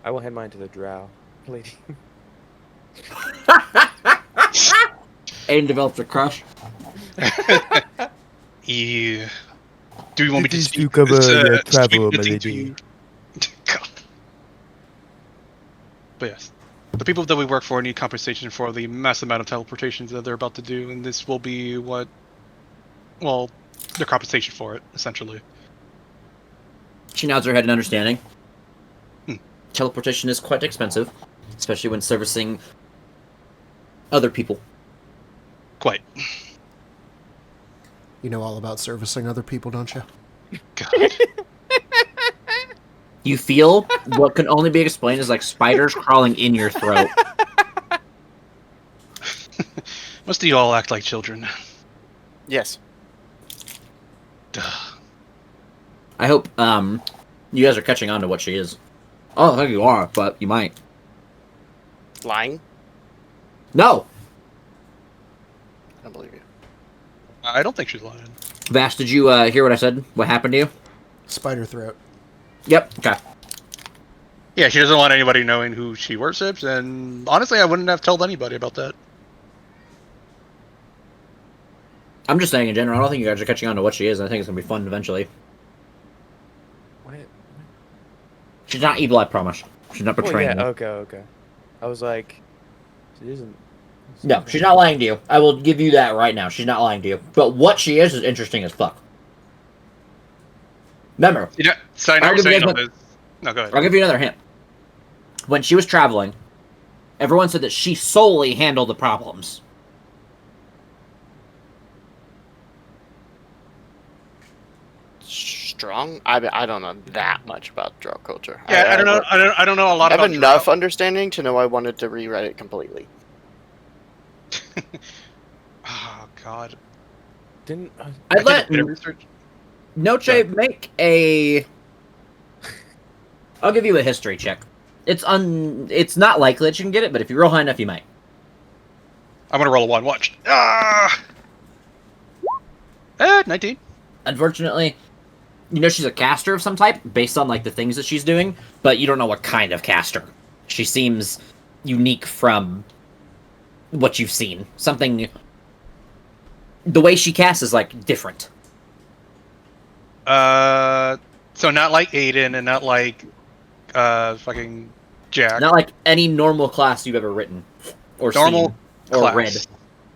I will hand mine to the drow lady. Aiden develops a crush. Yeah. Do you want me to This is speak to cover this, your speak travel, nothing my to lady. you? God. But yes, the people that we work for need compensation for the massive amount of teleportations that they're about to do, and this will be what, well, their compensation for it, essentially. She nods her head in understanding. Hmm. Teleportation is quite expensive, especially when servicing other people. Quite. You know all about servicing other people, don't you? God. You feel what can only be explained as like spiders crawling in your throat. Must you all act like children? Yes. Duh. I hope you guys are catching on to what she is. I don't think you are, but you might. Lying? No! I don't believe you. I don't think she's lying. Vash, did you hear what I said? What happened to you? Spider throat. Yep. Okay. Yeah, she doesn't want anybody knowing who she worships, and honestly, I wouldn't have told anybody about that. I'm just saying in general, I don't think you guys are catching on to what she is, and I think it's going to be fun eventually. What? She's not evil, I promise. She's not Oh, betraying yeah, you. okay. I was like, she isn't. No, she's not lying to you. I will give you that right now. She's not lying to you. But what she is interesting as fuck. Remember, Yeah, so I know I'll what give you're you saying guys on this. No, go ahead. I'll give you another hint. When she was traveling, everyone said that she solely handled the problems. Strong? I don't know that much about drow culture. Yeah, I don't know. I don't know a lot I have about enough drow. understanding to know I wanted to rewrite it completely. Oh God. Didn't. I did let a bit of research. Noche Go make a. I'll give you a history check. It's not likely that you can get it, but if you roll high enough, you might. I'm gonna roll a 1. Watch. 19. Unfortunately, you know she's a caster of some type based on like the things that she's doing, but you don't know what kind of caster. She seems unique from what you've seen. Something. The way she casts is like different. So not like Aiden and not like fucking Jack. Not like any normal class you've ever written or Normal seen or class. read.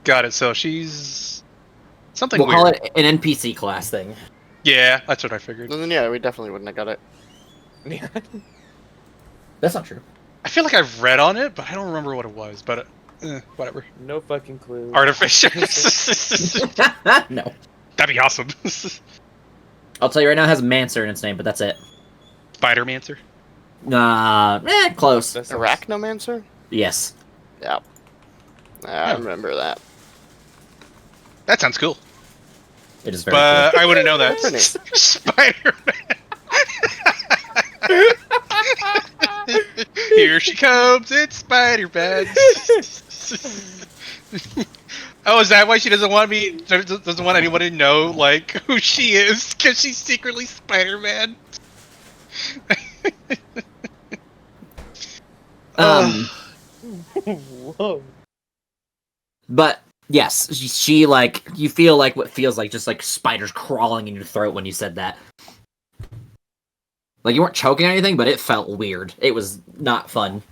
Got it. So she's something We'll weird. call it an NPC class thing. Yeah, that's what I figured. Then yeah, we definitely wouldn't have got it. Yeah. That's not true. I feel like I've read on it, but I don't remember what it was. But whatever. No fucking clue. Artificial. No. That'd be awesome. I'll tell you right now, it has Mancer in its name, but that's it. Spider-Mancer. Close. That's Arachnomancer? Yes. Yeah. I remember that. That sounds cool. It is very But cool. I wouldn't know that. Irony. Spider-Man. Here she comes. It's Spider-Man. Oh, is that why she doesn't want anyone to know like who she is? Because she's secretly Spider-Man. Whoa. But yes, she like you feel like what feels like just like spiders crawling in your throat when you said that. Like you weren't choking or anything, but it felt weird. It was not fun.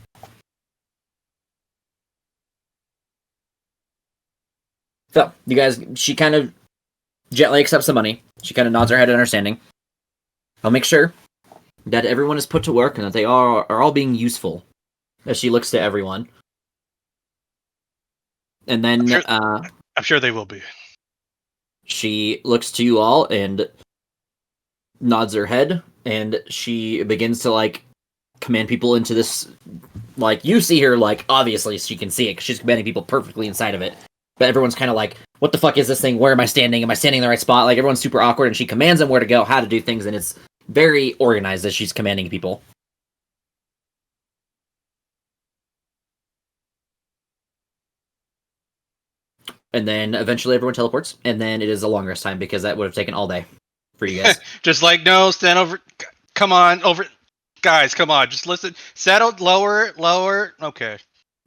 So you guys, she kind of gently accepts the money. She kind of nods her head in understanding. I'll make sure that everyone is put to work and that they are all being useful. As she looks to everyone. And then I'm sure they will be. she looks to you all and nods her head, and she begins to like command people into this. Like you see her, like obviously she can see it because she's commanding people perfectly inside of it. But everyone's kind of like, "What the fuck is this thing? Where am I standing? Am I standing in the right spot?" Like everyone's super awkward, and she commands them where to go, how to do things, and it's very organized as she's commanding people. And then eventually everyone teleports, and then it is a long rest time because that would have taken all day for you guys. Just like, no, stand over. Come on, over. Guys, come on. Just listen. Settle. Lower. Okay.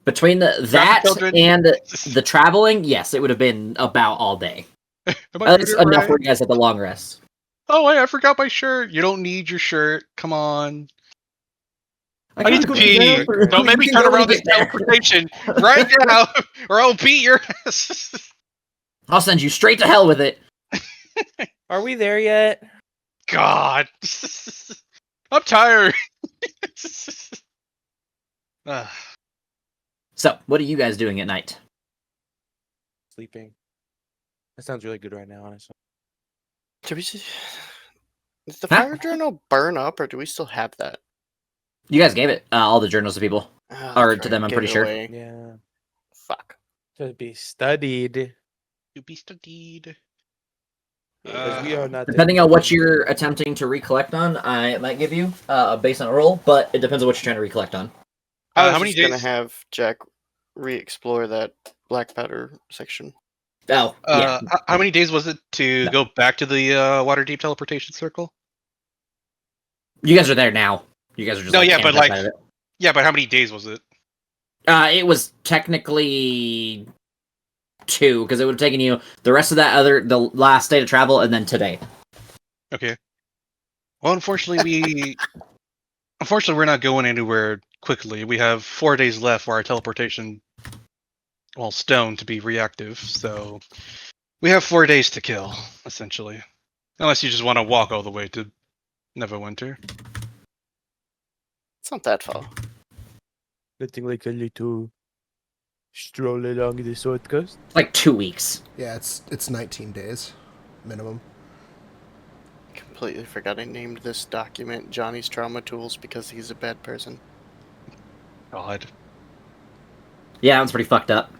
Between that children. and the traveling, yes, it would have been about all day. Am I That's doing it enough right? for you guys at the long rest. Oh, wait, I forgot my shirt. You don't need your shirt. Come on. I need to pee. Don't make me turn around this teleportation right now, or I'll beat your ass. I'll send you straight to hell with it. Are we there yet? God. I'm tired. So, what are you guys doing at night? Sleeping. That sounds really good right now, honestly. Did the fire journal burn up, or do we still have that? You guys gave it all the journals to people. Oh, Or that's to right, them, I'm gave pretty it sure. away. Yeah. Fuck. To be studied. To be studied. Because we are not Depending on what you're attempting to recollect on, I might give you based on a roll, but it depends on what you're trying to recollect on. I was how many just gonna days? have Jack re-explore that black powder section. Oh, yeah. How many days was it to go back to the Waterdeep teleportation circle? You guys are there now. You guys are just No, yeah, camped but like, outside of it. yeah, but how many days was it? It was technically 2, because it would have taken you the rest of the last day to travel, and then today. Okay. Well, unfortunately, we're not going anywhere quickly. We have 4 days left for our teleportation, stone to be reactive. So we have 4 days to kill, essentially, unless you just want to walk all the way to Neverwinter. It's not that far. Nothing like a little stroll along the sword coast. Like 2 weeks. Yeah, it's 19 days minimum. Completely forgot I named this document Johnny's Trauma Tools because he's a bad person. God. Yeah, that one's pretty fucked up.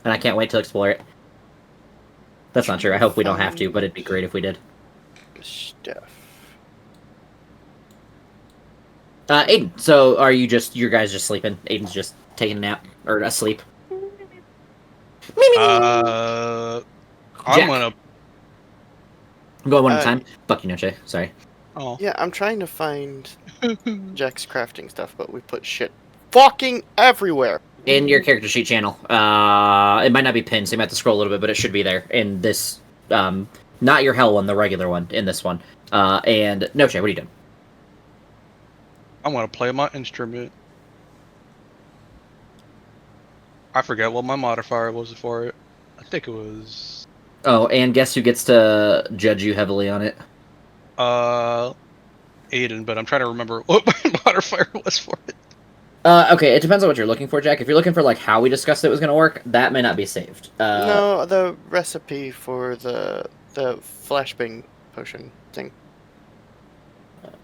And I can't wait to explore it. That's not true. I hope we don't have to, but it'd be great if we did. Stuff. Aiden, so are you your guys just sleeping? Aiden's just taking a nap, or asleep. I'm gonna. I'm going one at a time. Fuck you, Noche. Sorry. Oh. Yeah, I'm trying to find Jack's crafting stuff, but we put shit fucking everywhere. In your character sheet channel. It might not be pinned, so you might have to scroll a little bit, but it should be there. In this, not your hell one, the regular one, in this one. And Noche, what are you doing? I want to play my instrument. I forget what my modifier was for it. I think it was... Oh, and guess who gets to judge you heavily on it? Aiden, but I'm trying to remember what my modifier was for it. Okay, it depends on what you're looking for, Jack. If you're looking for, like, how we discussed it was going to work, that may not be saved. No, the recipe for the flashbang potion thing.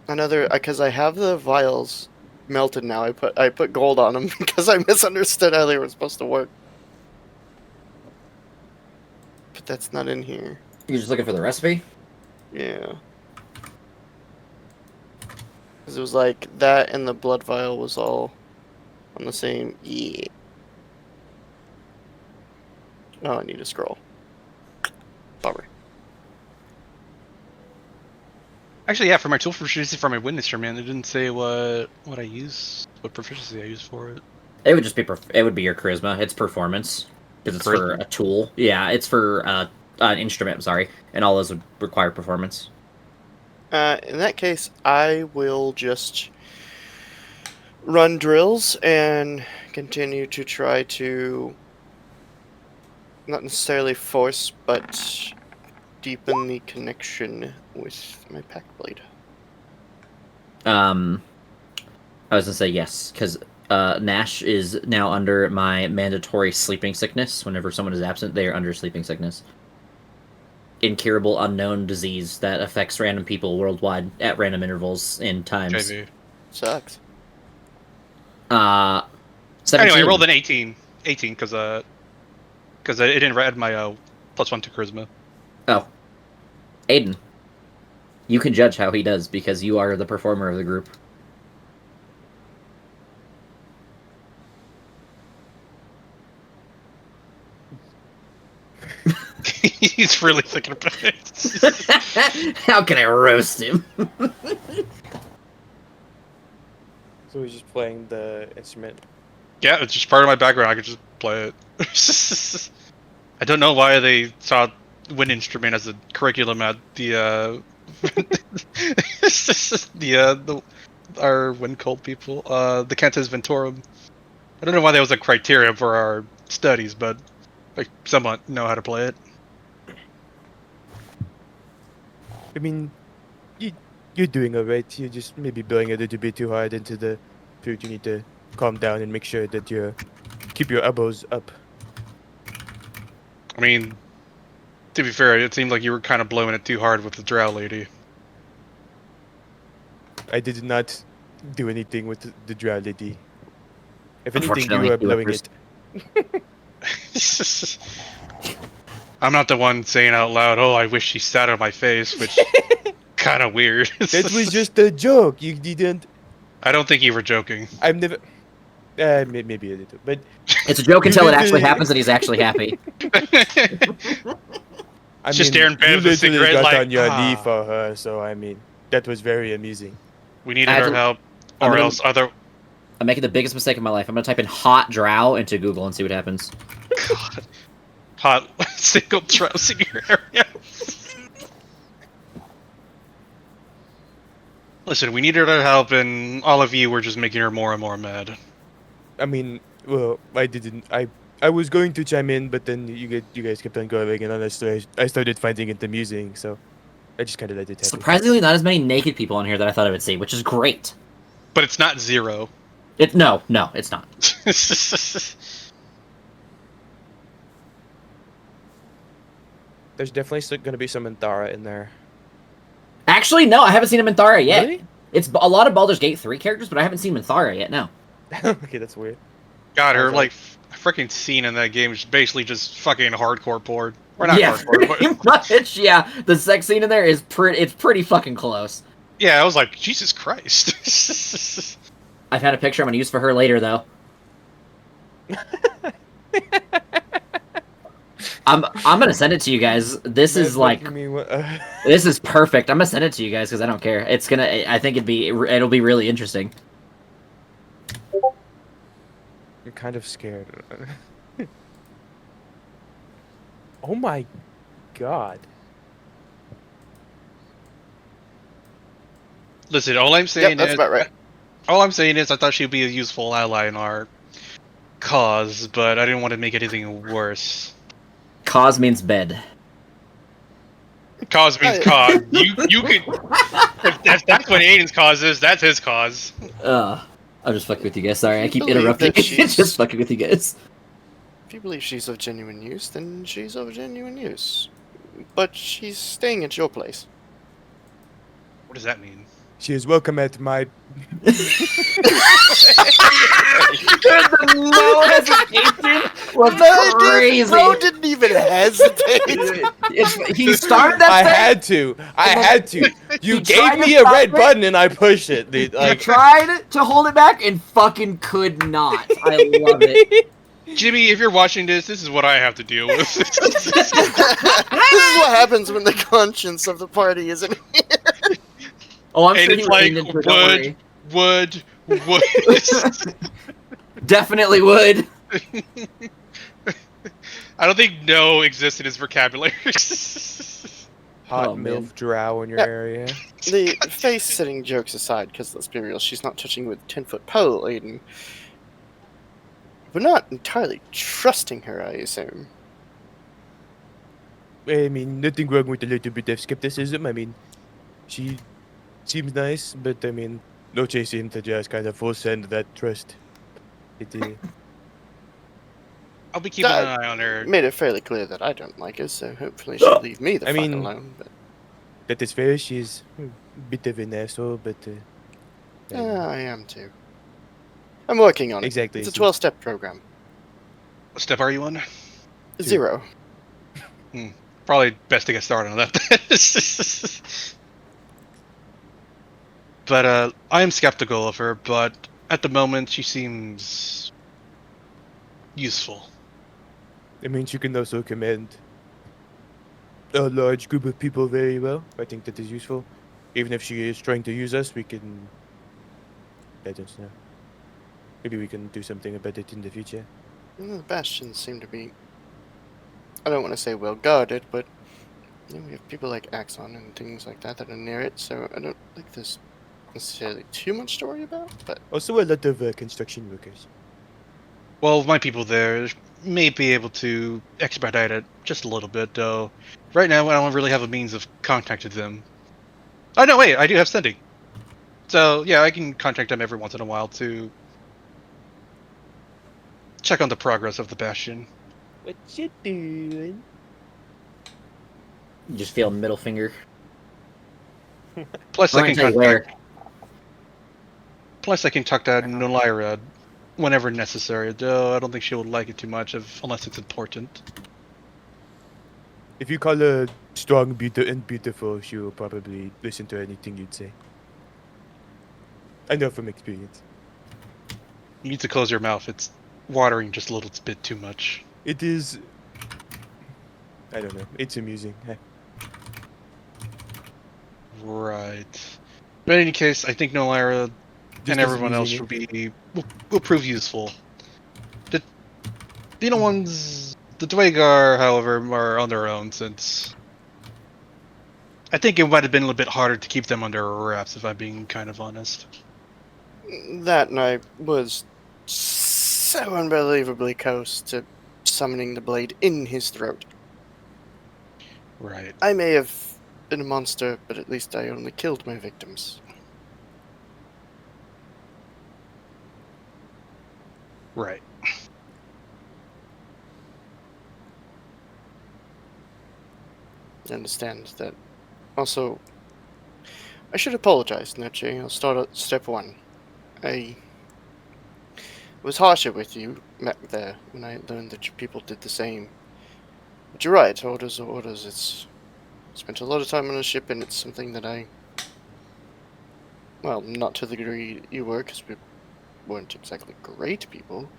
Another, because I have the vials melted now. I put gold on them because I misunderstood how they were supposed to work. But that's not in here. You're just looking for the recipe? Yeah. Because it was like that and the blood vial was all on the same. Yeah. Oh, I need to scroll. Bummer. Actually, yeah, for my tool proficiency for my wind instrument, it didn't say what I use, what proficiency I use for it. It would just be it would be your charisma. It's performance because it's for Charisma? a tool. Yeah, it's for an instrument. I'm sorry, and all those would require performance. In that case, I will just run drills and continue to try to not necessarily force, but deepen the connection with my pack blade. I was gonna say yes because Nash is now under my mandatory sleeping sickness. Whenever someone is absent, they are under sleeping sickness. Incurable unknown disease that affects random people worldwide at random intervals in times. JV. Sucks. 17. Anyway, I rolled an 18. 18 because it didn't add my +1 to charisma. Oh, Aiden, you can judge how he does because you are the performer of the group. He's really thinking about it. How can I roast him? So he's just playing the instrument. Yeah, it's just part of my background. I could just play it. I don't know why they saw wind instrument as a curriculum at the our wind cult people, the Cantus Ventorum. I don't know why that was a criteria for our studies, but I somewhat know how to play it. I mean, you're doing alright. You're just maybe blowing a little bit too hard into the fruit. You need to calm down and make sure that you keep your elbows up. I mean, to be fair, it seemed like you were kind of blowing it too hard with the drow lady. I did not do anything with the drow lady. If anything, Unfortunately, you were you blowing first. it. I'm not the one saying out loud, "Oh, I wish she sat on my face," which kind of weird. That was just a joke. You didn't. I don't think you were joking. I've never. Maybe a little, but It's a joke until it actually literally- happens and he's actually happy. I Just mean, there in bed you with a literally cigarette, got like, on your knee "Ah." for her. So I mean, that was very amusing. We needed I had her to- help, I'm or gonna- else other. I'm making the biggest mistake of my life. I'm gonna type in hot drow into Google and see what happens. God, hot single trouse in your area. Listen, we needed her help, and all of you were just making her more and more mad. I mean, well, I didn't. I was going to chime in, but then you guys kept on going, and then I started finding it amusing. So I just kind of let it happen. Surprisingly, not as many naked people in here that I thought I would see, which is great. But it's not 0. No, it's not. There's definitely still going to be some Anthara in there. Actually, no, I haven't seen him in Thara yet. Really? It's a lot of Baldur's Gate 3 characters, but I haven't seen him in Thara yet. No. Okay, that's weird. God, her Okay. like freaking scene in that game is basically just fucking hardcore porn. Or not Yeah, hardcore, pretty but much. Yeah, the sex scene in there is pretty fucking close. yeah, I was like, Jesus Christ. I've had a picture I'm gonna use for her later, though. I'm gonna send it to you guys. This is like I mean, this is perfect. I'm gonna send it to you guys because I don't care. It's gonna. I think it'll be really interesting. I'm kind of scared. Oh my god. Listen, all I'm saying Yep, that's is about right. all I'm saying is I thought she'd be a useful ally in our cause, but I didn't want to make anything worse. Cause means bed. Cause means cause. You could if that's what Aiden's cause is, that's his cause. I'm just fucking with you guys. Sorry, I keep Believe interrupting. that she's- Just fucking with you guys. If you believe she's of genuine use, then she's of genuine use. But she's staying at your place. What does that mean? She is welcome at my. There's no hesitation. Was crazy. Bro didn't even hesitate. He started that I thing. had to. I had to. You He tried gave me to a stop red it. button and I pushed it. Dude. He Like, tried to hold it back and fucking could not. I love it. Jimmy, if you're watching this is what I have to deal with. This is what happens when the conscience of the party isn't here. Oh, I'm And sure it's he was like, aimed into it, don't worry. would. Definitely would. I don't think no exists in his vocabulary. hot Oh, man. MILF drow in your Yeah. area. The face-sitting jokes aside, because let's be real, she's not touching with 10-foot pole, Aiden. We're not entirely trusting her, I assume. I mean, nothing wrong with a little bit of skepticism. I mean, she seems nice, but I mean, no chasing to just kind of full send that trust. I'll be keeping an eye on her. Made it fairly clear that I don't like her, so hopefully she'll leave me the I fuck mean- alone. But That is fair. She's a bit of an asshole, but I am too. I'm working on it. Exactly. It's a 12-step program. What step are you on? 0. Probably best to get started on that. But I am skeptical of her, but at the moment she seems useful. I mean, she can also command a large group of people very well. I think that is useful. Even if she is trying to use us, we can. I don't know. Maybe we can do something about it in the future. The bastions seem to be, I don't want to say well guarded, but we have people like Axon and things like that are near it, so I don't think there's necessarily too much to worry about, but Also, a lot of construction workers. Well, my people there may be able to expedite it just a little bit, though. Right now, I don't really have a means of contacting them. Oh, no, wait, I do have sending. So, yeah, I can contact them every once in a while to check on the progress of the Bastion. What you doing? You just feel middle finger. Plus, I'm I gonna can tell you where. contact. Plus, I can talk to Nolira whenever necessary, though I don't think she would like it too much unless it's important. If you call her strong, beautiful, she will probably listen to anything you'd say. I know from experience. You need to close your mouth. It's watering just a little bit too much. It is. I don't know. It's amusing. Right. But in any case, I think Nolira Just and as everyone else amusing. will prove useful. The ones, the Dwagar, however, are on their own since I think it might have been a little bit harder to keep them under wraps, if I'm being kind of honest. that night was so unbelievably close to summoning the blade in his throat. Right. I may have been a monster, but at least I only killed my victims. Right. I understand that. Also, I should apologize, Noche. I'll start at step 1. I was harsher with you back there when I learned that your people did the same. But you're right, orders are orders. It's spent a lot of time on a ship, and it's something that well, not to the degree you were, because we weren't exactly great people.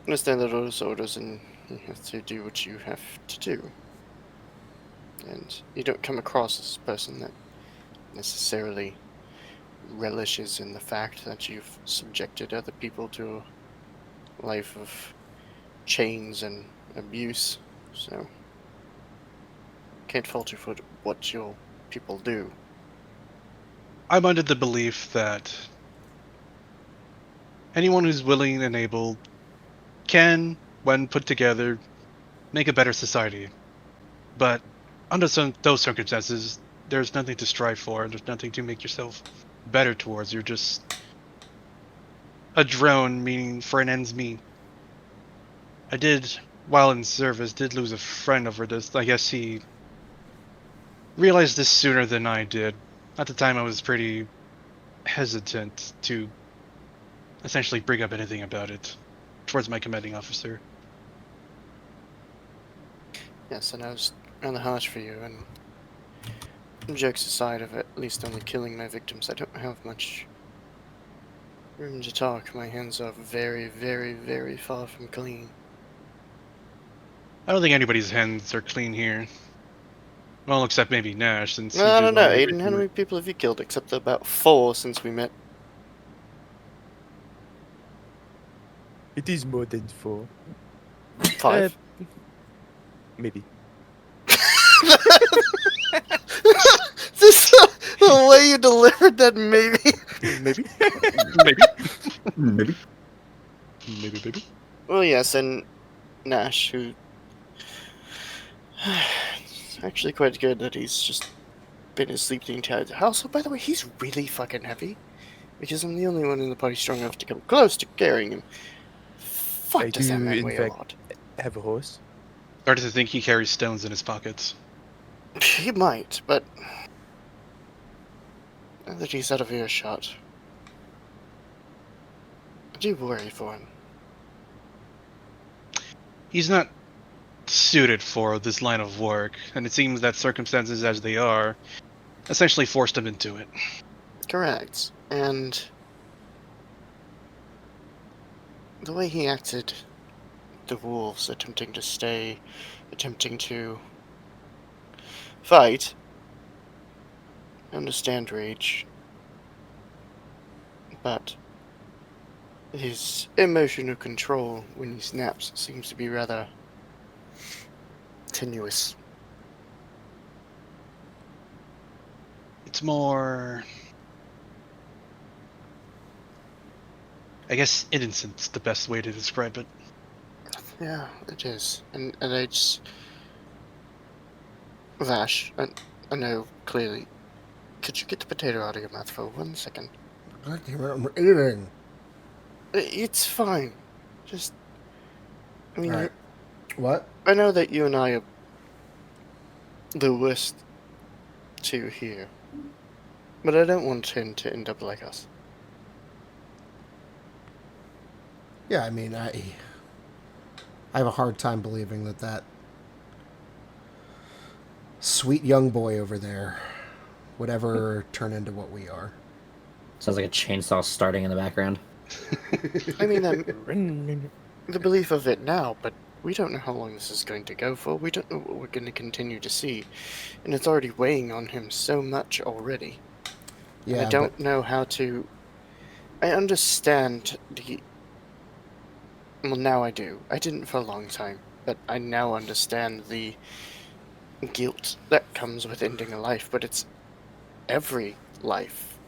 Understand that orders are orders, and you have to do what you have to do. And you don't come across as a person that necessarily relishes in the fact that you've subjected other people to a life of chains and abuse. So, can't fault you for what your people do. I'm under the belief that anyone who's willing and able can, when put together, make a better society. But under those circumstances, there's nothing to strive for, and there's nothing to make yourself better towards. You're just a drone, meaning for an ends meet. I did, while in service, lose a friend over this. I guess he realized this sooner than I did. At the time, I was pretty hesitant to essentially bring up anything about it towards my commanding officer. Yes, and I was rather harsh for you, and jokes aside of at least only killing my victims, I don't have much room to talk. My hands are very, very, very far from clean. I don't think anybody's hands are clean here. Well, except maybe Nash, since he No, I did don't know, all the Aiden, written how many work. people have you killed? Except about 4 since we met. It is more than 4. 5? Maybe. This the way you delivered that, maybe. Maybe. Maybe. Maybe. Maybe. Well, yes, and Nash, who it's actually quite good that he's just been asleep the entire time. Also, by the way, he's really fucking heavy. Because I'm the only one in the party strong enough to come close to carrying him. Fuck, I does that do, man in weigh fact- a lot? Have a horse. Started to think he carries stones in his pockets. He might, but now that he's out of earshot, I do worry for him. He's not suited for this line of work, and it seems that circumstances as they are essentially forced him into it. Correct. And the way he acted, the wolves attempting to stay, attempting to fight, I understand rage, but his emotional control when he snaps seems to be rather tenuous. It's more, I guess, innocent's the best way to describe it. Yeah, it is. And I just... Vash, I know clearly. Could you get the potato out of your mouth for 1 second? God damn it, I'm eating. It's fine. Just... I mean, Alright. What? I know that you and I are the worst two here. But I don't want him to end up like us. Yeah, I mean, I have a hard time believing that sweet young boy over there would ever turn into what we are. Sounds like a chainsaw starting in the background. I mean, the belief of it now, but we don't know how long this is going to go for. We don't know what we're going to continue to see. And it's already weighing on him so much already. Yeah, I don't know how to... I understand the... Well, now I do. I didn't for a long time, but I now understand the guilt that comes with ending a life, but it's every life.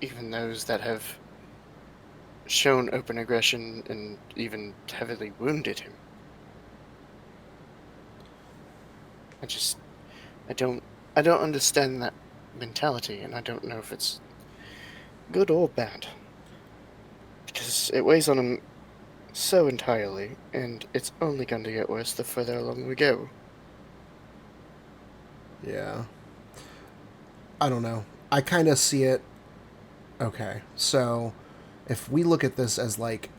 Even those that have shown open aggression and even heavily wounded him. I don't understand that mentality, and I don't know if it's good or bad. Because it weighs on him so entirely, and it's only going to get worse the further along we go. Yeah. I don't know. I kind of see it. Okay, so if we look at this as like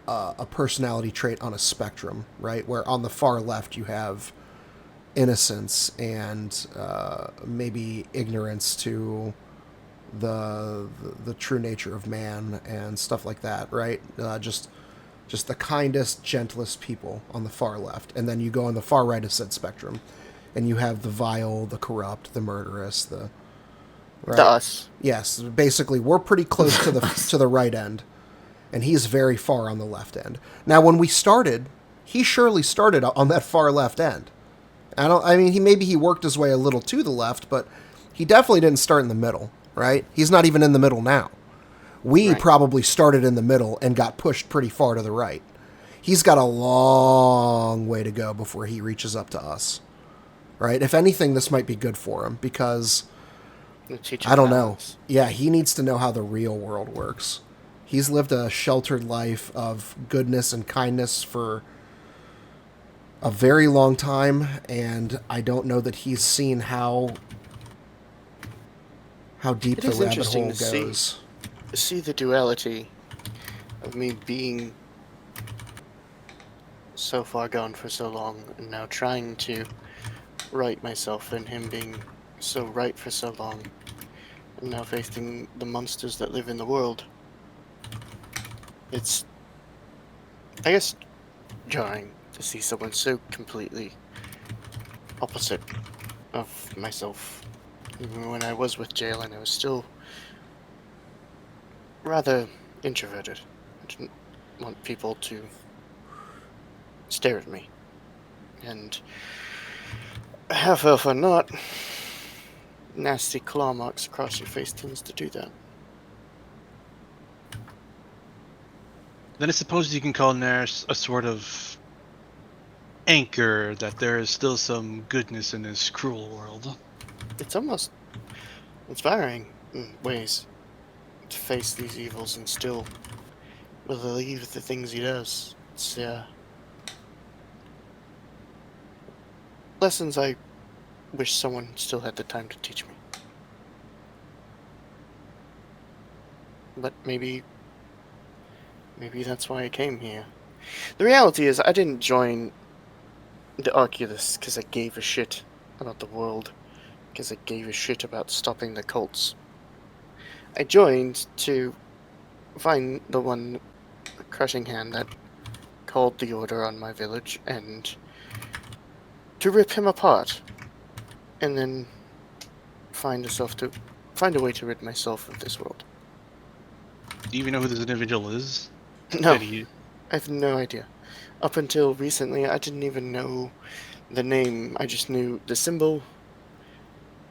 a personality trait on a spectrum, right? Where on the far left you have innocence and maybe ignorance to the true nature of man and stuff like that, right? Just the kindest, gentlest people on the far left, and then you go on the far right of said spectrum, and you have the vile, the corrupt, the murderous, the right? Us. Yes, basically we're pretty close to the to the right end, and he's very far on the left end. Now, when we started, he surely started on that far left end. I mean, he worked his way a little to the left, but he definitely didn't start in the middle, right? He's not even in the middle now. We Right. probably started in the middle and got pushed pretty far to the right. He's got a long way to go before he reaches up to us, right? If anything, this might be good for him because I don't know. Yeah, he needs to know how the real world works. He's lived a sheltered life of goodness and kindness for a very long time, and I don't know that he's seen how how deep It the is rabbit interesting hole to goes. see the duality of me being so far gone for so long, and now trying to right myself, and him being so right for so long, and now facing the monsters that live in the world. It's, I guess, jarring to see someone so completely opposite of myself. Even when I was with Jalen, I was still rather introverted. I didn't want people to stare at me. And half elf or not, nasty claw marks across your face tends to do that. Then I suppose you can call Nash a sort of anchor that there is still some goodness in this cruel world. It's almost inspiring in ways to face these evils and still believe the things he does. It's lessons I wish someone still had the time to teach me. But maybe that's why I came here. The reality is, I didn't join the Arculus because I gave a shit about the world, because I gave a shit about stopping the cults. I joined to find the one crushing hand that called the order on my village, and to rip him apart, and then find a way to rid myself of this world. Do you even know who this individual is? No, Did he? I have no idea. Up until recently, I didn't even know the name. I just knew the symbol,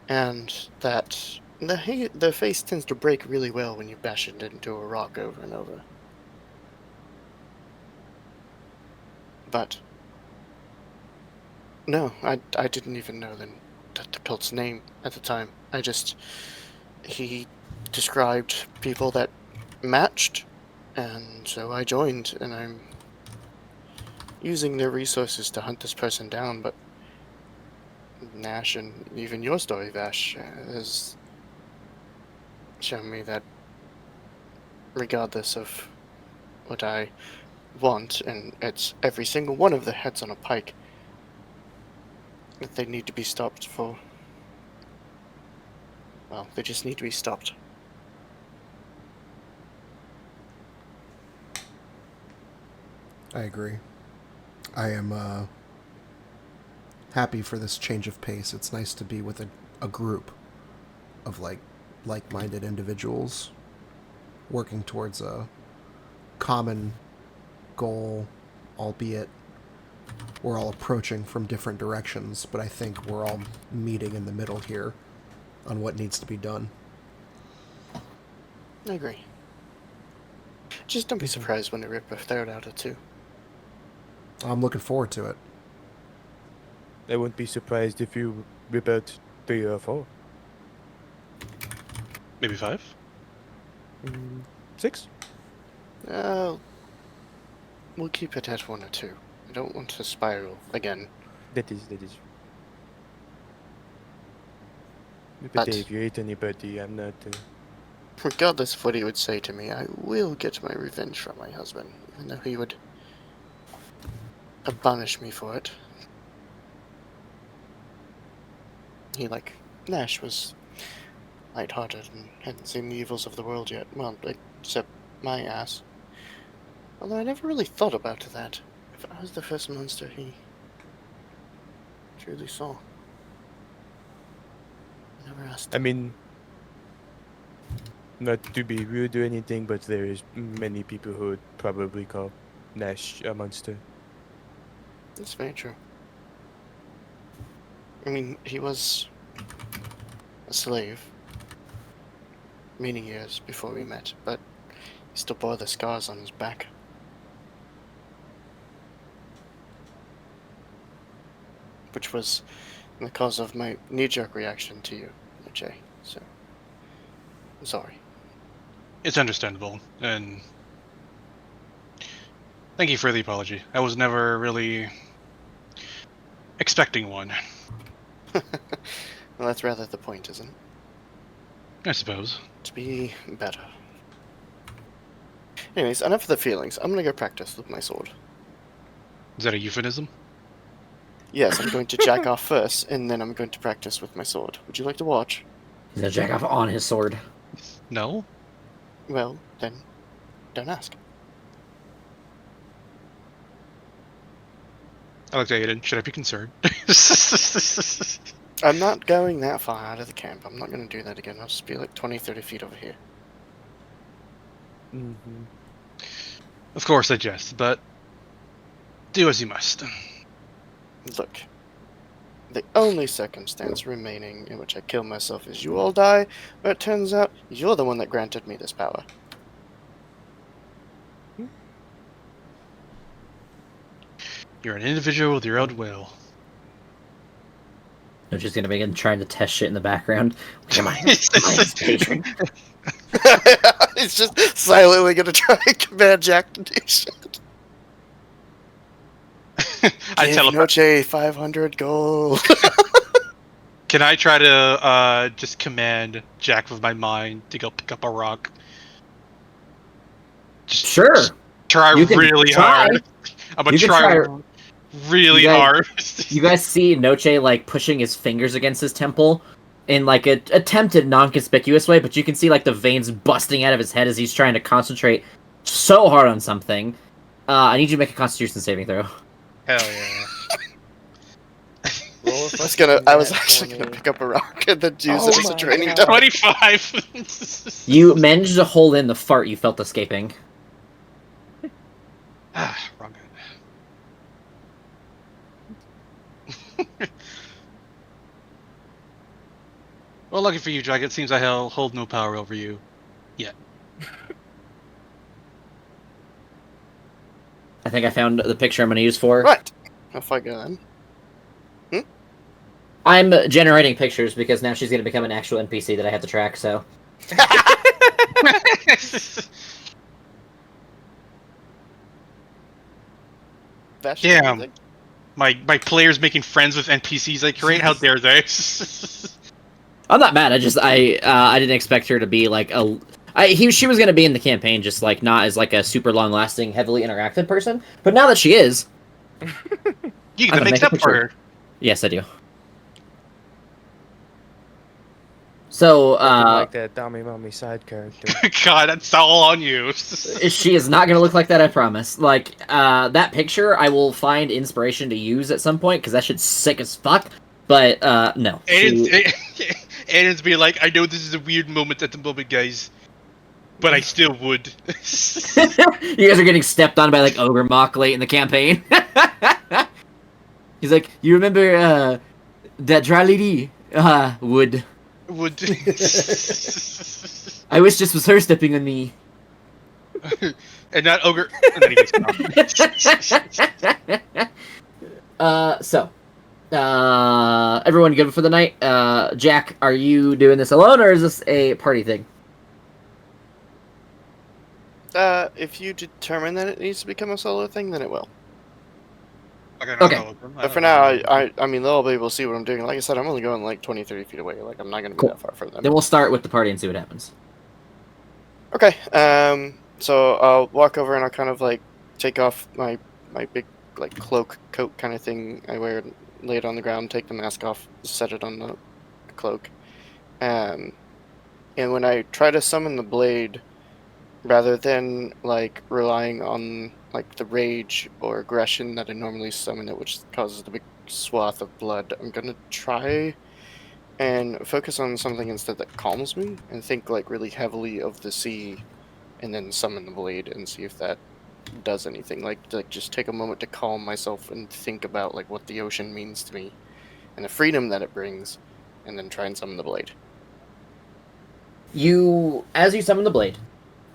and that the face tends to break really well when you bash it into a rock over and over. But no, I didn't even know the cult's name at the time. He described people that matched, and so I joined, and I'm using their resources to hunt this person down, but Nash, and even your story, Vash, has shown me that regardless of what I want, and it's every single one of the heads on a pike, that they need to be stopped for... well, they just need to be stopped. I agree. I am happy for this change of pace. It's nice to be with a group of like-minded individuals working towards a common goal, albeit we're all approaching from different directions, but I think we're all meeting in the middle here on what needs to be done. I agree. Just don't be surprised when they rip a third out of two. I'm looking forward to it. I wouldn't be surprised if you rip out 3 or 4. Maybe 5? 6? We'll keep it at 1 or 2. I don't want to spiral again. That is. But But Dave, you hate anybody, I'm not... regardless of what he would say to me, I will get my revenge from my husband, even though he would admonish me for it. He, like Nash, was lighthearted and hadn't seen the evils of the world yet. Well, except my ass. Although I never really thought about that. If I was the first monster he truly saw. I never asked. I mean, not to be rude or anything, but there is many people who would probably call Nash a monster. That's very true. I mean, he was a slave many years before we met, but he still bore the scars on his back. Which was the cause of my knee-jerk reaction to you, Jay. So, I'm sorry. It's understandable, and thank you for the apology. I was never really expecting one. Well, that's rather the point, isn't it? I suppose. To be better. Anyways, enough of the feelings. I'm gonna go practice with my sword. Is that a euphemism? Yes, I'm going to jack off first, and then I'm going to practice with my sword. Would you like to watch? He's gonna jack off on his sword. No. Well, then, don't ask. I looked at Aiden. Should I be concerned? I'm not going that far out of the camp. I'm not going to do that again. I'll just be like 20, 30 feet over here. Mm-hmm. Of course I jest, but do as you must. Look, the only circumstance remaining in which I kill myself is you all die, but it turns out you're the one that granted me this power. You're an individual with your own will. I'm just gonna begin trying to test shit in the background. Am I his patron? He's just silently going to try and command Jack to do shit. I Give tell him. Noche 500 gold. Can I try to just command Jack with my mind to go pick up a rock? Sure. Try You can really try. hard. I'm gonna You can try really You guys- hard. You guys see Noche like pushing his fingers against his temple in like an attempted non-conspicuous way, but you can see like the veins busting out of his head as he's trying to concentrate so hard on something. I need you to make a Constitution saving throw. Hell yeah. I was actually gonna pick up a rock and then use it as a training dog. 25. You managed to hold in the fart you felt escaping. Wrong guy. Well, lucky for you, Jack. It seems I hold no power over you yet. I think I found the picture I'm going to use for. Right. Off I go then. I'm generating pictures because now she's going to become an actual NPC that I have to track, so... Damn. My players making friends with NPCs I create. How dare they? I'm not mad. I didn't expect her to be like a. She was gonna be in the campaign, just like not as like a super long-lasting, heavily interactive person. But now that she is, You can make up for her. Yes, I do. So, like that Dommy Mommy side character. God, that's all on you. she is not gonna look like that. I promise. Like that picture, I will find inspiration to use at some point because that shit's sick as fuck. But no. Aiden's being like, I know this is a weird moment at the moment, guys, but I still would. You guys are getting stepped on by like Ogre Mock late in the campaign. He's like, you remember that dry lady? Would. I wish this was her stepping on me. And not Ogre. And then he gets So, everyone good for the night? Jack, are you doing this alone, or is this a party thing? If you determine that it needs to become a solo thing, then it will. Okay. But for now, I mean, they'll be able to see what I'm doing. Like I said, I'm only going like 20, 30 feet away. Like, I'm not going to be Cool. that far from them. Then we'll start with the party and see what happens. Okay, so I'll walk over and I'll kind of like take off my big like cloak coat kind of thing I wear, lay it on the ground, take the mask off, set it on the cloak, and when I try to summon the blade, rather than like relying on like the rage or aggression that I normally summon it, which causes the big swath of blood, I'm gonna try and focus on something instead that calms me, and think like really heavily of the sea, and then summon the blade and see if that does anything. Like just take a moment to calm myself and think about like what the ocean means to me and the freedom that it brings, and then try and summon the blade. As you summon the blade,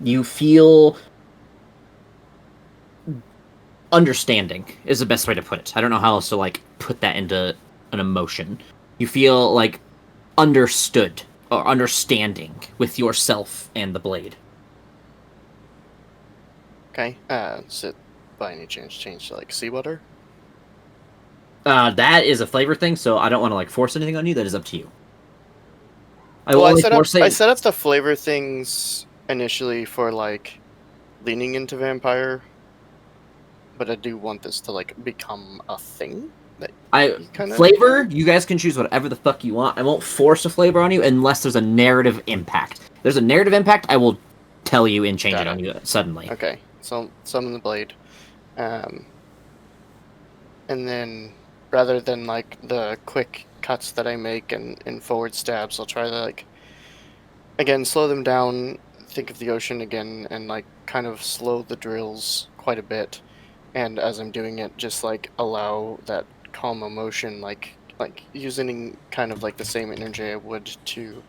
you feel understanding is the best way to put it. I don't know how else to like put that into an emotion. You feel like understood or understanding with yourself and the blade. Okay, does it by any chance change to like seawater? That is a flavor thing, so I don't want to like force anything on you. That is up to you. I will Well, only force I it. set up the flavor things initially for like leaning into vampire, but I do want this to like become a thing that you kind of Flavor, you guys can choose whatever the fuck you want. I won't force a flavor on you unless there's a narrative impact. If there's a narrative impact, I will tell you and change Got it on it. you suddenly. Okay, so summon the blade, and then rather than like the quick cuts that I make and forward stabs, I'll try to like again slow them down. Think of the ocean again, and like kind of slow the drills quite a bit. And as I'm doing it, just like allow that calm emotion, like using kind of like the same energy I would to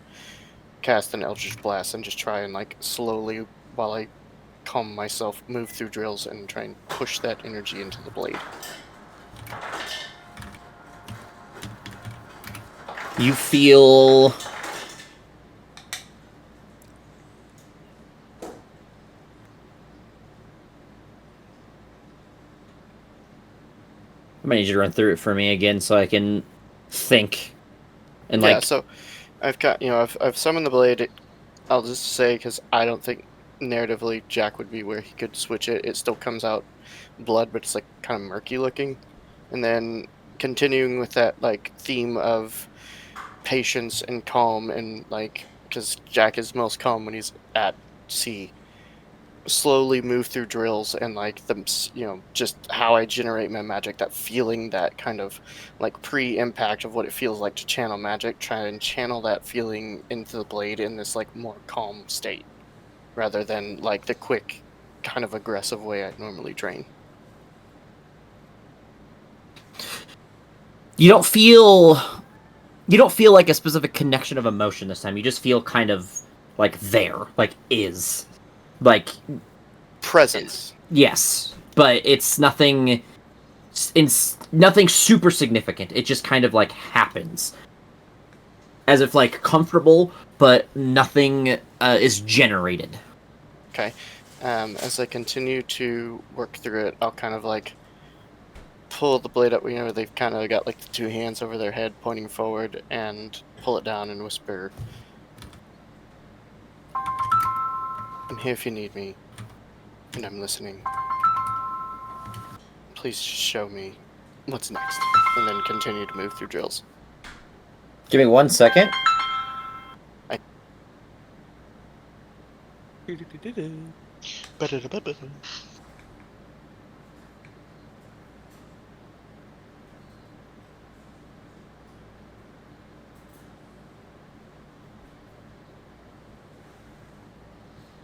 cast an Eldritch Blast, and just try and like slowly while I calm myself, move through drills and try and push that energy into the blade. You feel. I'm gonna need you to run through it for me again so I can think. And Yeah, like, so I've got I've summoned the blade. I'll just say because I don't think narratively Jack would be where he could switch it. It still comes out blood, but it's like kind of murky looking. And then continuing with that like theme of patience and calm, and like because Jack is most calm when he's at sea. Slowly move through drills and like them, just how I generate my magic, that feeling, that kind of like pre-impact of what it feels like to channel magic, try and channel that feeling into the blade in this like more calm state rather than like the quick kind of aggressive way I'd normally drain. you don't feel. You don't feel like a specific connection of emotion this time. You just feel kind of like there, like is. Like, Presence. yes, but it's nothing. It's nothing super significant. It just kind of like happens, as if like comfortable, but nothing is generated. Okay. As I continue to work through it, I'll kind of like pull the blade up. They've kind of got like the two hands over their head pointing forward, and pull it down and whisper, "I'm here if you need me, and I'm listening. Please show me what's next," and then continue to move through drills. Give me 1 second.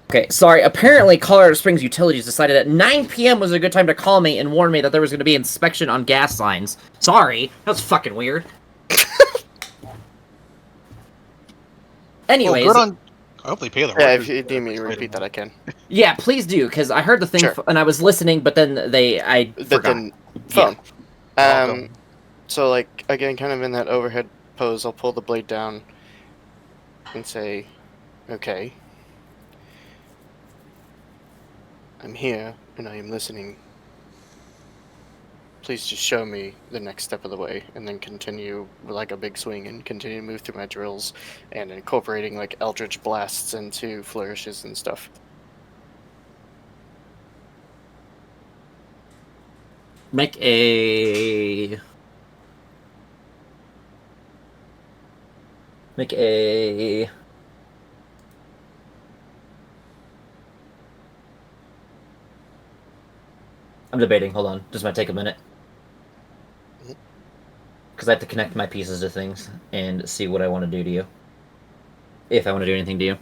Okay, sorry. Apparently, Colorado Springs Utilities decided that 9 p.m. was a good time to call me and warn me that there was going to be inspection on gas lines. Sorry. That was fucking weird. Anyways. Well, good on. I hope they pay the Yeah, workers. if you need me to repeat that, I can. Yeah, please do, because I heard the thing Sure. and I was listening, but then I But forgot. then phone. Welcome. So like again, kind of in that overhead pose, I'll pull the blade down and say, "Okay, I'm here and I am listening. Please just show me the next step of the way," and then continue with like a big swing and continue to move through my drills and incorporating like eldritch blasts into flourishes and stuff. Make a... I'm debating, hold on. Just might take a minute. Because I have to connect my pieces to things and see what I want to do to you. If I want to do anything to you.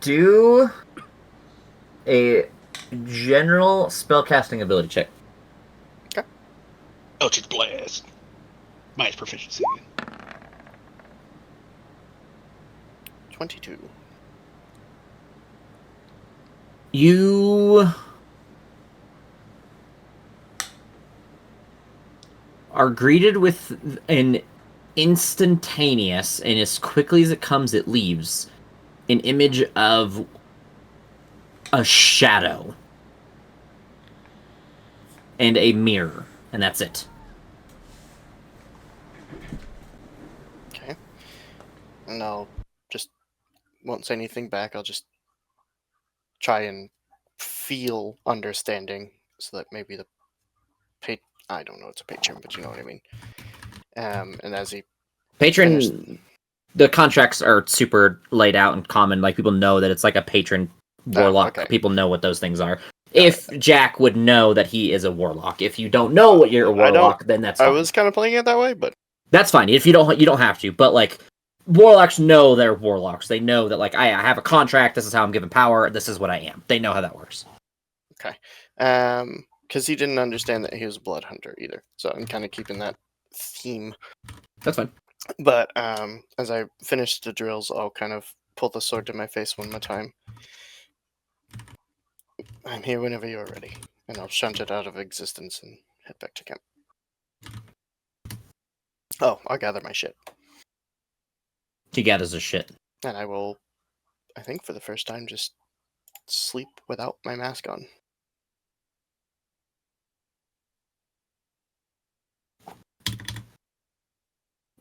Do a general spellcasting ability check. Eldritch Blast. Minus proficiency. 22. You are greeted with an instantaneous, and as quickly as it comes, it leaves, an image of a shadow and a mirror, and that's it. Okay. And I'll just won't say anything back. I'll just try and feel understanding, so that maybe the I don't know it's a patron, but you know what I mean. And as he Patron, the contracts are super laid out and common. Like, people know that it's like a patron warlock. okay. People know what those things are. If Jack would know that he is a warlock. If you don't know what you're a warlock, then that's fine. I was kind of playing it that way, but that's fine. If you don't have to. But like, warlocks know they're warlocks. They know that, like, I have a contract. This is how I'm given power. This is what I am. They know how that works. okay. Because he didn't understand that he was a blood hunter either. So I'm kind of keeping that theme. That's fine. But as I finish the drills, I'll kind of pull the sword to my face one more time. I'm here whenever you're ready. And I'll shunt it out of existence and head back to camp. Oh, I'll gather my shit. He gathers his shit. And I will, I think for the first time, just sleep without my mask on.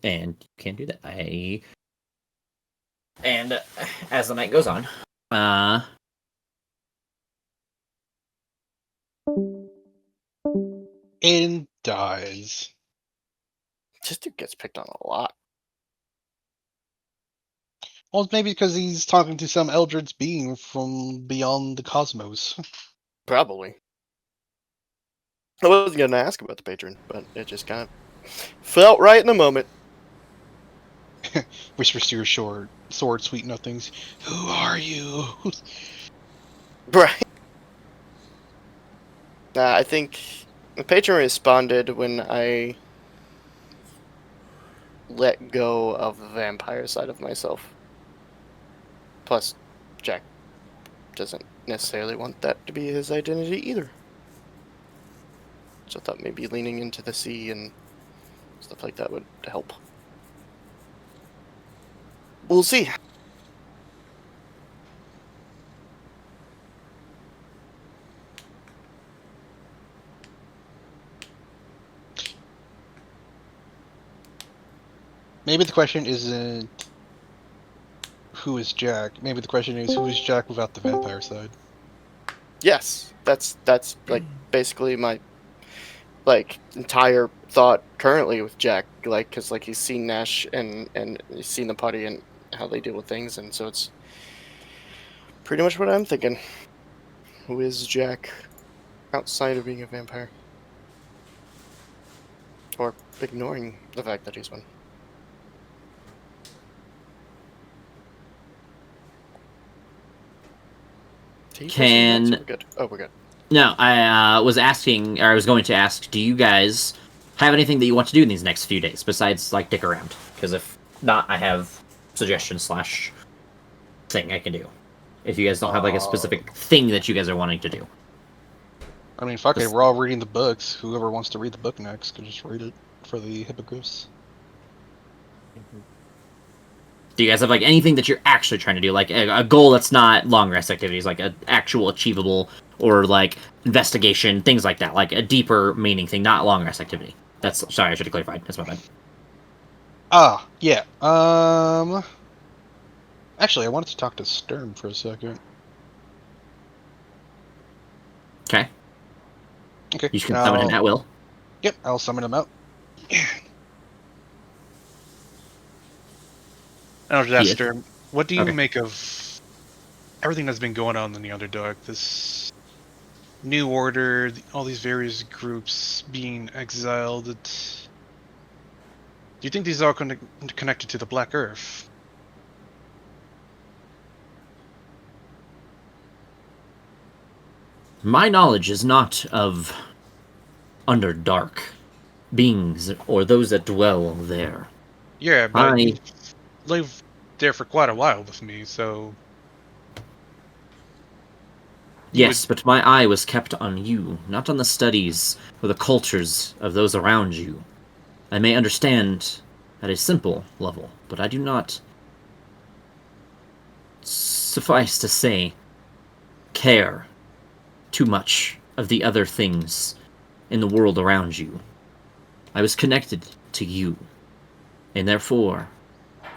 And you can't do that. And as the night goes on, And dies. This dude gets picked on a lot. Well, maybe because he's talking to some eldritch being from beyond the cosmos. Probably. I wasn't going to ask about the patron, but it just kind of felt right in the moment. Whispers to your sword, sweet nothings. Who are you? Right. I think the patron responded when I let go of the vampire side of myself. Plus, Jack doesn't necessarily want that to be his identity either. So I thought maybe leaning into the sea and stuff like that would help. We'll see. Maybe the question isn't who is Jack. Maybe the question is who is Jack without the vampire side. Yes, that's like basically my entire thought currently with Jack, because he's seen Nash and he's seen the party and how they deal with things, and so it's pretty much what I'm thinking. Who is Jack outside of being a vampire? Or ignoring the fact that he's one. Can... We're good. Oh, we're good. No, I was going to ask, do you guys have anything that you want to do in these next few days besides, like, dick around? Because if not, I have suggestions / thing I can do. If you guys don't have, like, a specific thing that you guys are wanting to do. I mean, fuck it, we're all reading the books. Whoever wants to read the book next can just read it for the hippogriffs. Do you guys have, like, anything that you're actually trying to do? Like, a goal that's not long rest activities, like, an actual achievable, or, like, investigation, things like that. Like, a deeper meaning thing, not long rest activity. Sorry, I should have clarified. That's my bad. Ah, yeah. Actually, I wanted to talk to Sturm for a second. Okay. Okay. You can summon him at will. Yep, I'll summon him out. I'll just ask Sturm, what do you make of everything that's been going on in the Underdark? This new order, all these various groups being exiled. Do you think these are connected to the Black Earth? My knowledge is not of Underdark beings or those that dwell there. Yeah, but you've lived there for quite a while with me, so... Yes, but my eye was kept on you, not on the studies or the cultures of those around you. I may understand at a simple level, but I do not, suffice to say, care too much of the other things in the world around you. I was connected to you, and therefore,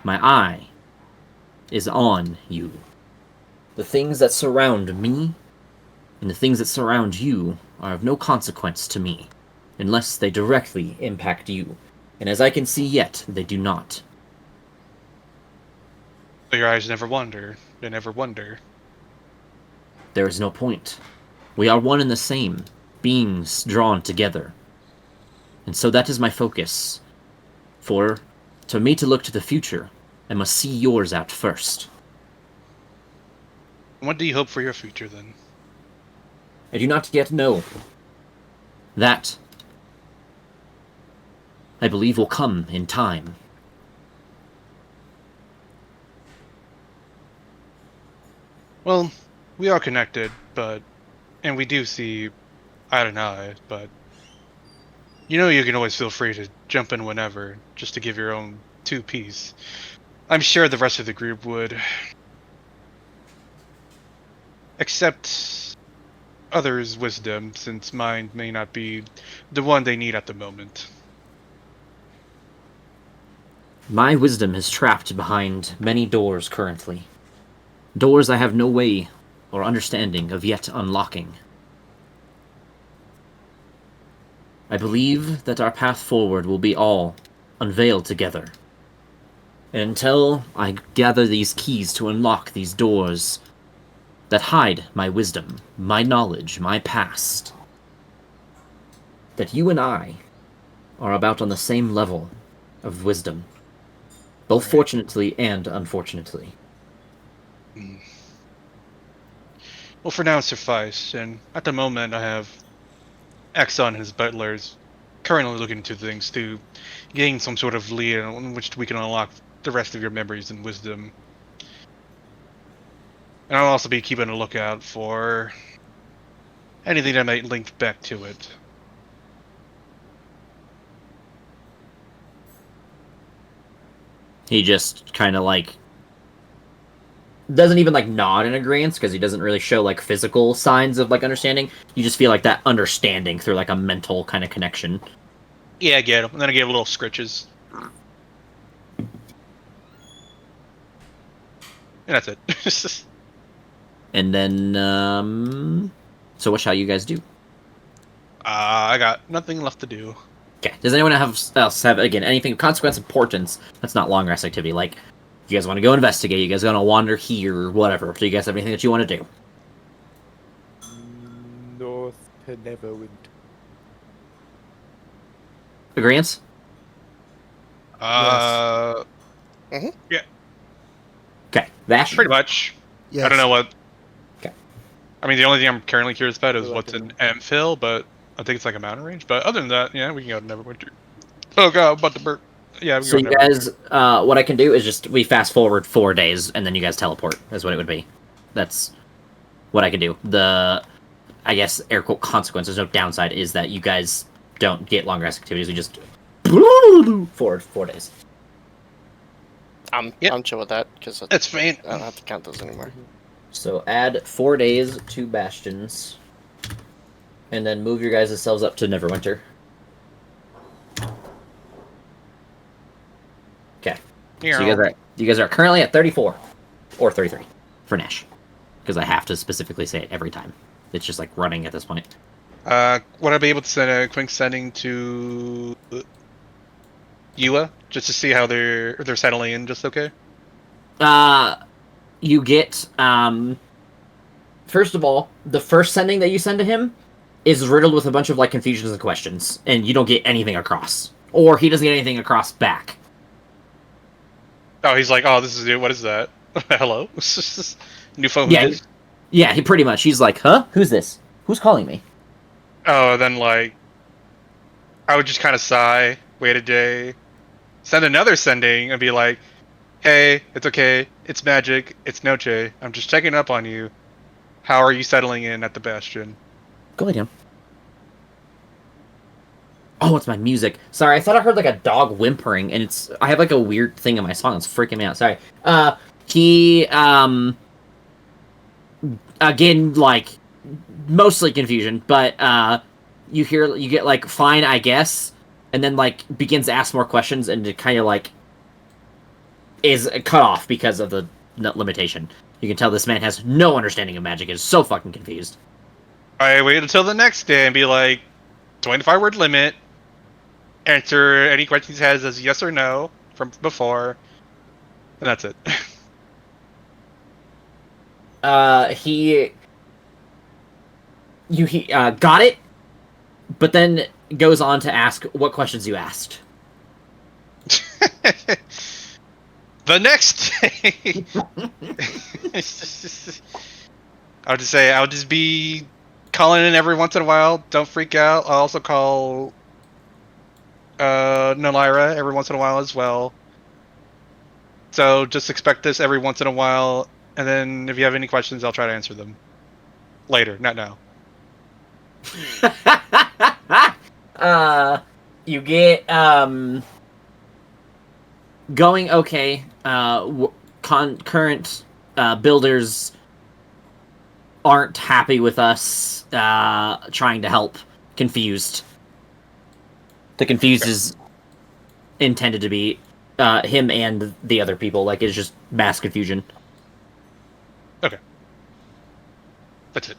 my eye is on you. The things that surround me and the things that surround you are of no consequence to me, unless they directly impact you. And as I can see yet, they do not. So your eyes never wander. They never wonder. There is no point. We are one and the same, beings drawn together. And so that is my focus. For me to look to the future, I must see yours out first. What do you hope for your future, then? I do not yet know. That, I believe, will come in time. Well, we are connected, and we do see eye to eye, but you can always feel free to jump in whenever, just to give your own two-piece. I'm sure the rest of the group would accept others' wisdom, since mine may not be the one they need at the moment. My wisdom is trapped behind many doors currently. Doors I have no way or understanding of yet unlocking. I believe that our path forward will be all unveiled together. And until I gather these keys to unlock these doors that hide my wisdom, my knowledge, my past, that you and I are about on the same level of wisdom, both fortunately and unfortunately. Well, for now, suffice, and at the moment I have Exxon and his butlers currently looking into things to gain some sort of lead on which we can unlock the rest of your memories and wisdom. And I'll also be keeping a lookout for anything that might link back to it. He just kind of doesn't even nod in agreement because he doesn't really show physical signs of understanding. You just feel that understanding through a mental kind of connection. Yeah, I get him. And then I give little scritches. And that's it. And then, so what shall you guys do? I got nothing left to do. Okay. Does anyone else have again anything of consequence, importance? That's not long rest activity. You guys want to go investigate? You guys want to wander here, or whatever? Do you guys have anything that you want to do? North to Neverwinter. Agreements? Yeah. Okay. Vash? Pretty much. Yes. I don't know what. Okay. I mean, the only thing I'm currently curious about is Good what's luck in Amphil, but I think it's a mountain range. But other than that, yeah, we can go to Neverwinter. Oh god, I'm about to burp. Yeah, we can So go you to Neverwinter. guys, what I can do is just we fast forward 4 days, and then you guys teleport. That's what it would be. That's what I can do. I guess, air quote consequence. There's no downside. Is that you guys don't get long rest activities. We just forward 4 days. I'm chill with that because I It's fine. don't have to count those anymore. So add 4 days to Bastions, and then move your guys' selves up to Neverwinter. Okay. So you guys are currently at 34 or 33 for Nash, because I have to specifically say it every time. It's just running at this point. Would I be able to send a quick sending to Yua just to see how they're settling in? Just okay. You get first of all, the first sending that you send to him is riddled with a bunch of confusions and questions, and you don't get anything across, or he doesn't get anything across back. Oh, he's like, oh, this is it. What is that? Hello? New phone. Yeah, yeah. He pretty much. He's like, huh? Who's this? Who's calling me? Oh, then I would just kind of sigh, wait a day, send another sending, and be like, hey, it's okay. It's magic. It's Noche. I'm just checking up on you. How are you settling in at the Bastion? Go ahead, him. Oh, it's my music. Sorry, I thought I heard like a dog whimpering, and I have like a weird thing in my song that's freaking me out. Sorry. He again, like mostly confusion, but you get like fine, I guess, and then like begins to ask more questions, and it kind of like is cut off because of the limitation. You can tell this man has no understanding of magic. Is so fucking confused. I wait until the next day and be like, 25-word limit. Answer any questions he has as yes or no from before, and that's it. He got it, but then goes on to ask what questions you asked. The next day, I'll just say I'll just be calling in every once in a while. Don't freak out. I'll also call Nolira every once in a while as well. So just expect this every once in a while, and then if you have any questions, I'll try to answer them later, not now. You get going okay. Current builders aren't happy with us trying to help. Confused. The confused is intended to be him and the other people. Like, it's just mass confusion. Okay. That's it.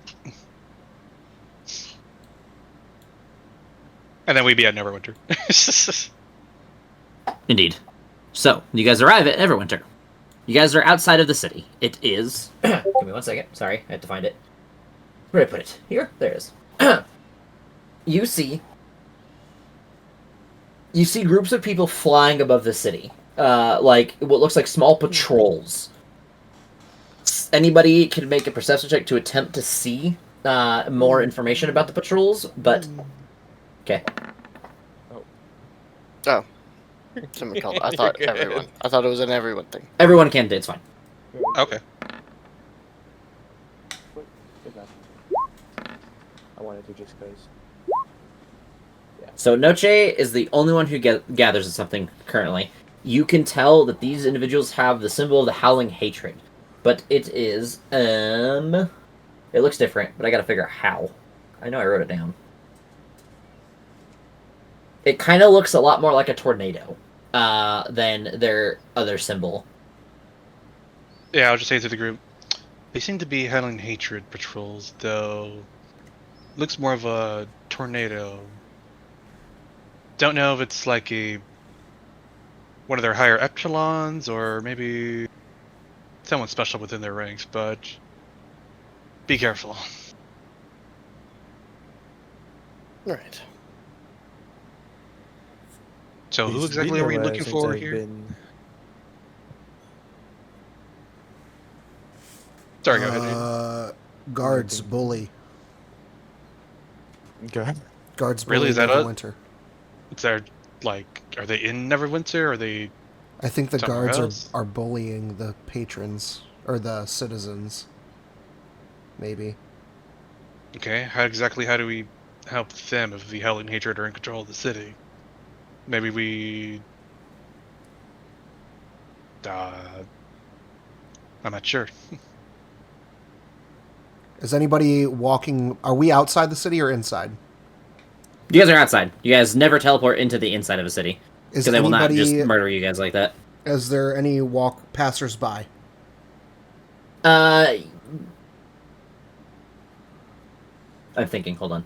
And then we'd be at Neverwinter. Indeed. So, you guys arrive at Neverwinter. You guys are outside of the city. It is... Give me 1 second. Sorry, I had to find it. Where did I put it? Here? There it is. You see groups of people flying above the city. Like, what looks like small patrols. Anybody can make a perception check to attempt to see more information about the patrols, but... Okay. Oh. Someone called. I thought everyone. I thought it was an everyone thing. Everyone can do, it's fine. Okay. I wanted to just because. So Noche is the only one who gathers something currently. You can tell that these individuals have the symbol of the Howling Hatred. But it is, it looks different, but I gotta figure out how. I know I wrote it down. It kind of looks a lot more like a tornado than their other symbol. Yeah, I'll just say to the group, they seem to be Howling Hatred patrols, though. Looks more of a tornado. Don't know if it's like one of their higher echelons, or maybe someone special within their ranks, but be careful. Right. So who exactly are we looking for here? Sorry, go ahead. Guards bully. Okay. Guards bully Really? Is that Neverwinter. Is there, like, are they in Neverwinter? Are they... I think the somewhere guards else? are bullying the patrons, or the citizens. Maybe. Okay, how do we help them if the Howling Hatred are in control of the city? Maybe we... I'm not sure. Is anybody walking... Are we outside the city or inside? You guys are outside. You guys never teleport into the inside of a city. Is Because they will not anybody... just murder you guys like that. Is there any passers-by? I'm thinking, hold on.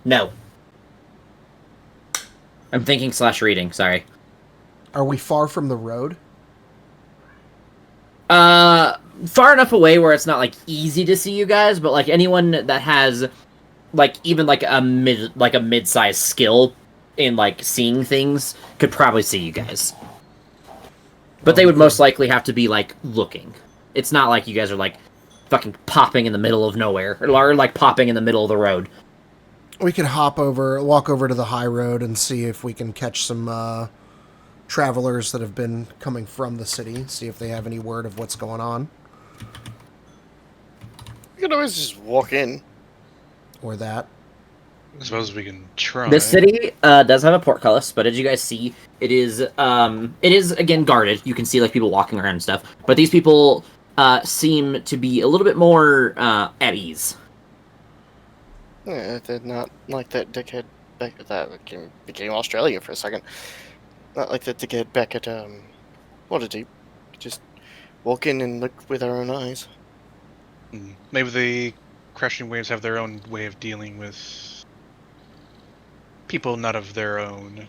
No. I'm thinking / reading, sorry. Are we far from the road? Far enough away where it's not, like, easy to see you guys, but, like, anyone that has, like, even, like, a mid-sized skill in, like, seeing things could probably see you guys. But they would most likely have to be, like, looking. It's not like you guys are, like, fucking popping in the middle of nowhere, or, like, popping in the middle of the road. We could walk over to the high road and see if we can catch some, travelers that have been coming from the city, see if they have any word of what's going on. You can always just walk in. Or that. I suppose we can try. The city does have a portcullis, but as you guys see, it is again guarded. You can see like people walking around and stuff, but these people seem to be a little bit more at ease. Yeah, they're not like that dickhead back at that became Australia for a second. Not like that dickhead back at Waterdeep. Just walk in and look with our own eyes. Maybe the crashing waves have their own way of dealing with people not of their own.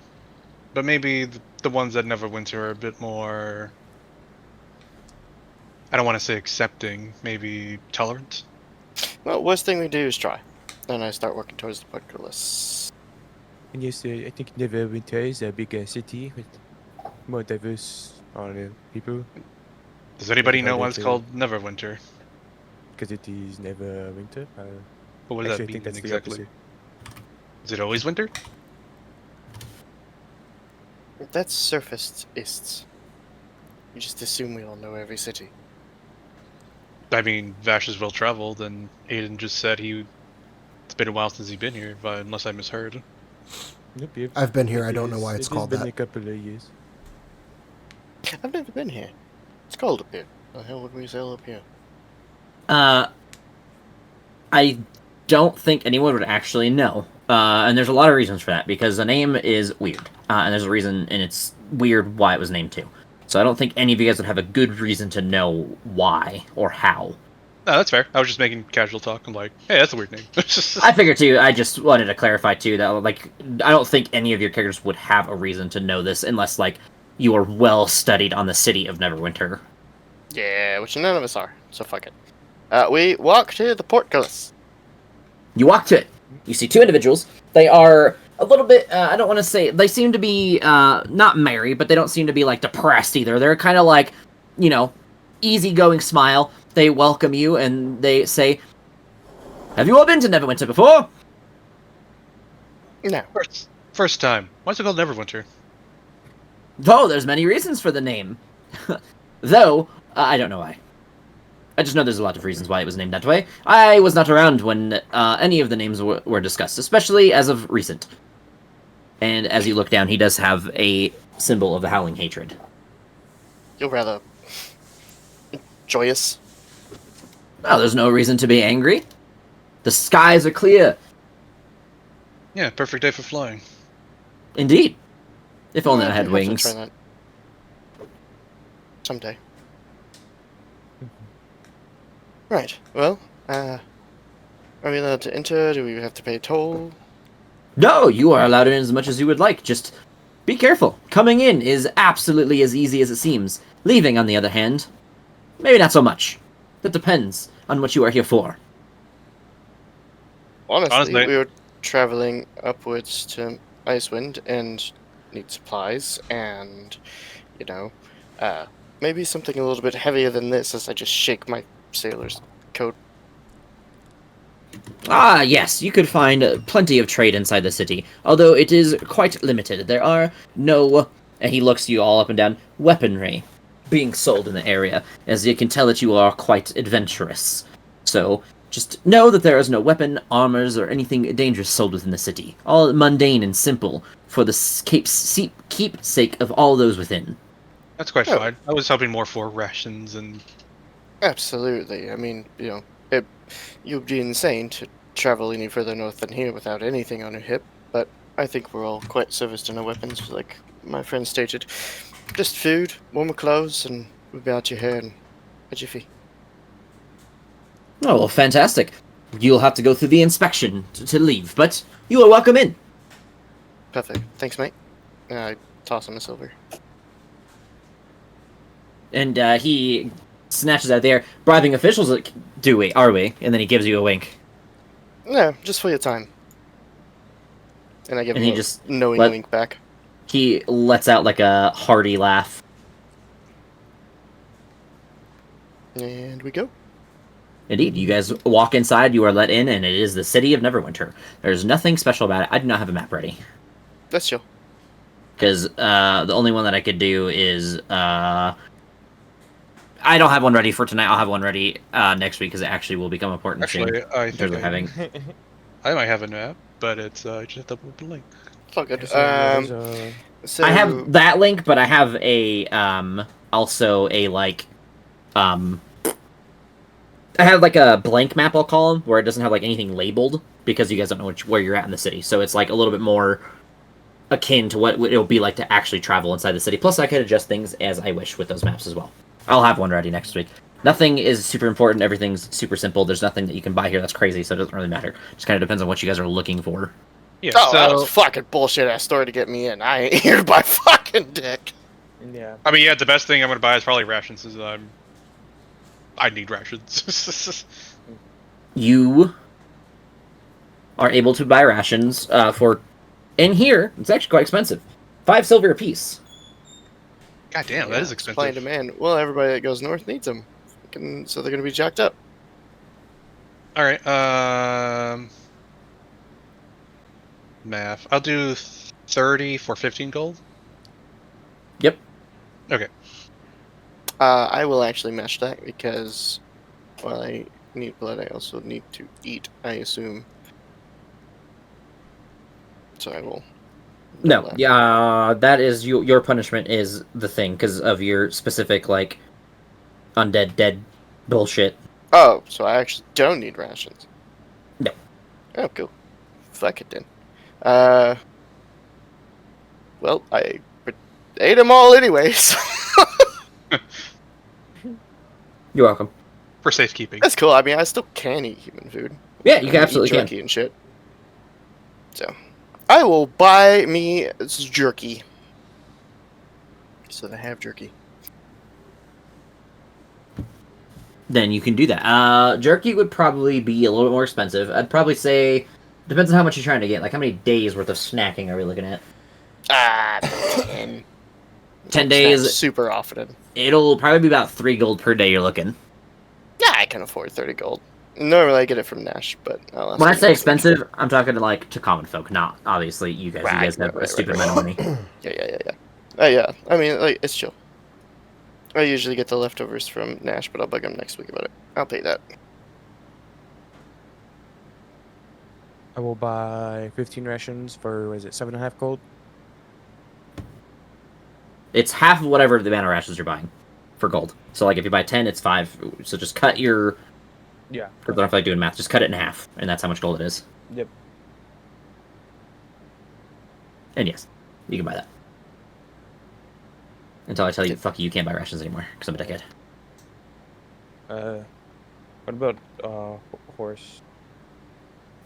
But maybe the ones that Neverwinter are a bit more... I don't want to say accepting, maybe tolerant? Well, worst thing we do is try. Then I start working towards the portcullis. And yes, I think Neverwinter is a bigger city with more diverse people. Does anybody Yeah, know I why think it's called Neverwinter? Because it is never winter. What does that Actually, I mean think that's the exactly? opposite. Is it always winter? That's surfaceists. You just assume we all know every city. I mean, Vash is well traveled, and Aiden just said it's been a while since he's been here, unless I misheard. Yep. I've been here. I don't know why it's called been that. a couple of years. I've never been here. It's cold up here. The hell would we sail up here? I don't think anyone would actually know. And there's a lot of reasons for that, because the name is weird. And there's a reason, and it's weird why it was named too. So I don't think any of you guys would have a good reason to know why or how. No, that's fair. I was just making casual talk. I'm like, hey, that's a weird name. I figured too, I just wanted to clarify too, that, like, I don't think any of your characters would have a reason to know this unless, like, you are well studied on the city of Neverwinter. Yeah, which none of us are, so fuck it. We walk to the portcullis. You walk to it. You see two individuals. They are a little bit, I don't want to say, they seem to be, not merry, but they don't seem to be, like, depressed either. They're kind of like, you know, easygoing smile. They welcome you, and they say, have you all been to Neverwinter before? No. First time. Why's it called Neverwinter? Oh, there's many reasons for the name. Though, I don't know why. I just know there's a lot of reasons why it was named that way. I was not around when any of the names were discussed, especially as of recent. And as you look down, he does have a symbol of the Howling Hatred. You're rather joyous. Well, there's no reason to be angry. The skies are clear. Yeah, perfect day for flying. Indeed. If only I had I'd have to wings. try that. Someday. Right. Well, are we allowed to enter? Do we have to pay a toll? No, you are allowed in as much as you would like. Just be careful. Coming in is absolutely as easy as it seems. Leaving, on the other hand, maybe not so much. That depends on what you are here for. Honestly, we were traveling upwards to Icewind and need supplies and, you know, maybe something a little bit heavier than this as I just shake my sailor's coat. Ah, yes, you could find plenty of trade inside the city, although it is quite limited. There are no, and he looks you all up and down, weaponry being sold in the area, as you can tell that you are quite adventurous. So, just know that there is no weapon, armors, or anything dangerous sold within the city. All mundane and simple, for the keepsake of all those within. That's quite fine. I was hoping more for rations and... Absolutely. I mean, you know, you'd be insane to travel any further north than here without anything on your hip, but I think we're all quite serviced in our weapons, like my friend stated. Just food, warmer clothes, and we'll be out your hair in a jiffy. Oh, well, fantastic. You'll have to go through the inspection to leave, but you are welcome in. Perfect. Thanks, mate. I toss him a silver. And he snatches out there, bribing officials, like, are we? And then he gives you a wink. No, just for your time. And I give him a knowing wink back. He lets out, like, a hearty laugh. And we go. Indeed, you guys walk inside, you are let in, and it is the city of Neverwinter. There's nothing special about it. I do not have a map ready. That's chill. Because the only one that I could do is... I don't have one ready for tonight. I'll have one ready next week, because it actually will become important soon. Actually, I think I I might have a map, but it's just a double link. Fuck it. So I have that link, but I have a also a like I have like a blank map, I'll call them, where it doesn't have like anything labeled because you guys don't know where you're at in the city. So it's like a little bit more akin to what it'll be like to actually travel inside the city. Plus, I can adjust things as I wish with those maps as well. I'll have one ready next week. Nothing is super important. Everything's super simple. There's nothing that you can buy here that's crazy, so it doesn't really matter. Just kind of depends on what you guys are looking for. Yeah. Oh, that So was fucking bullshit ass story to get me in. I ain't here to buy fucking dick. Yeah. I mean, yeah, the best thing I'm gonna buy is probably rations. Since I need rations. You are able to buy rations for in here. It's actually quite expensive. 5 silver apiece. God damn, that is Supply and expensive. demand. Well, everybody that goes north needs them. So they're gonna be jacked up. All right. Math. I'll do 30 for 15 gold. Yep. Okay. I will actually match that because while I need blood, I also need to eat, I assume. So I will. No, that. yeah, that is your punishment is the thing because of your specific like undead dead bullshit. Oh, so I actually don't need rations. No. Oh, cool. Fuck it then. Well, I ate them all anyways. You're welcome. For safekeeping. That's cool. I mean, I still can eat human food. Yeah, you can I absolutely eat jerky and shit. So, I will buy me jerky. So that I have jerky. Then you can do that. Jerky would probably be a little bit more expensive. I'd probably say depends on how much you're trying to get. Like how many days worth of snacking are we looking at? 10. 10 days. Super often. It'll probably be about 3 gold per day you're looking. Yeah, I can afford 30 gold. Normally I get it from Nash, but I'll ask When I him say to expensive, I'm talking like to common folk, not obviously you guys. You guys have a stupid amount of money. Yeah. Yeah. I mean, like, it's chill. I usually get the leftovers from Nash, but I'll bug him next week about it. I'll pay that. I will buy 15 rations for, what is it, 7.5 gold? It's half of whatever the amount of rations you're buying for gold. So like if you buy 10, it's 5. So just cut your. Yeah. I don't feel like doing math. Just cut it in half, and that's how much gold it is. Yep. And yes, you can buy that. Until I tell you, fuck you, you can't buy rations anymore, because I'm a dickhead. What about, horse?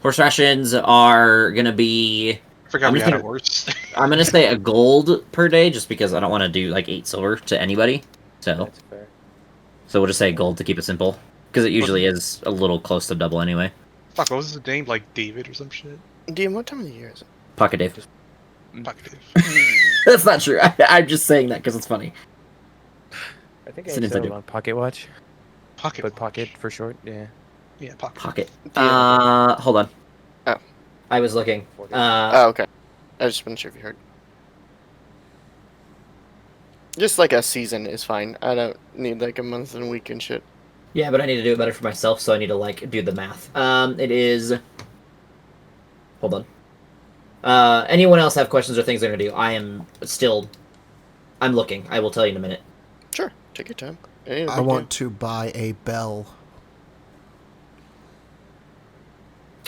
Horse rations are gonna be. I forgot we just had a gonna- horse. I'm gonna say a gold per day, just because I don't want to do like 8 silver to anybody. So That's fair. we'll just say gold to keep it simple, because it usually is a little close to double anyway. Fuck, what was his name? Like David or some shit? DM, what time of the year is it? Pocket Dave. Fuck Dave. That's not true. I'm just saying that because it's funny. I think It's I an inside settled joke. on Pocket Watch, Pocket. but Pocket for short, yeah. Yeah, pocket. Pocket. Yeah. Hold on. Oh. I was looking. Oh, okay. I just wasn't sure if you heard. Just like a season is fine. I don't need like a month and week and shit. Yeah, but I need to do it better for myself, so I need to like do the math. It is. Hold on. Anyone else have questions or things they're gonna do? I am still. I'm looking. I will tell you in a minute. Sure, take your time. I want to buy a bell.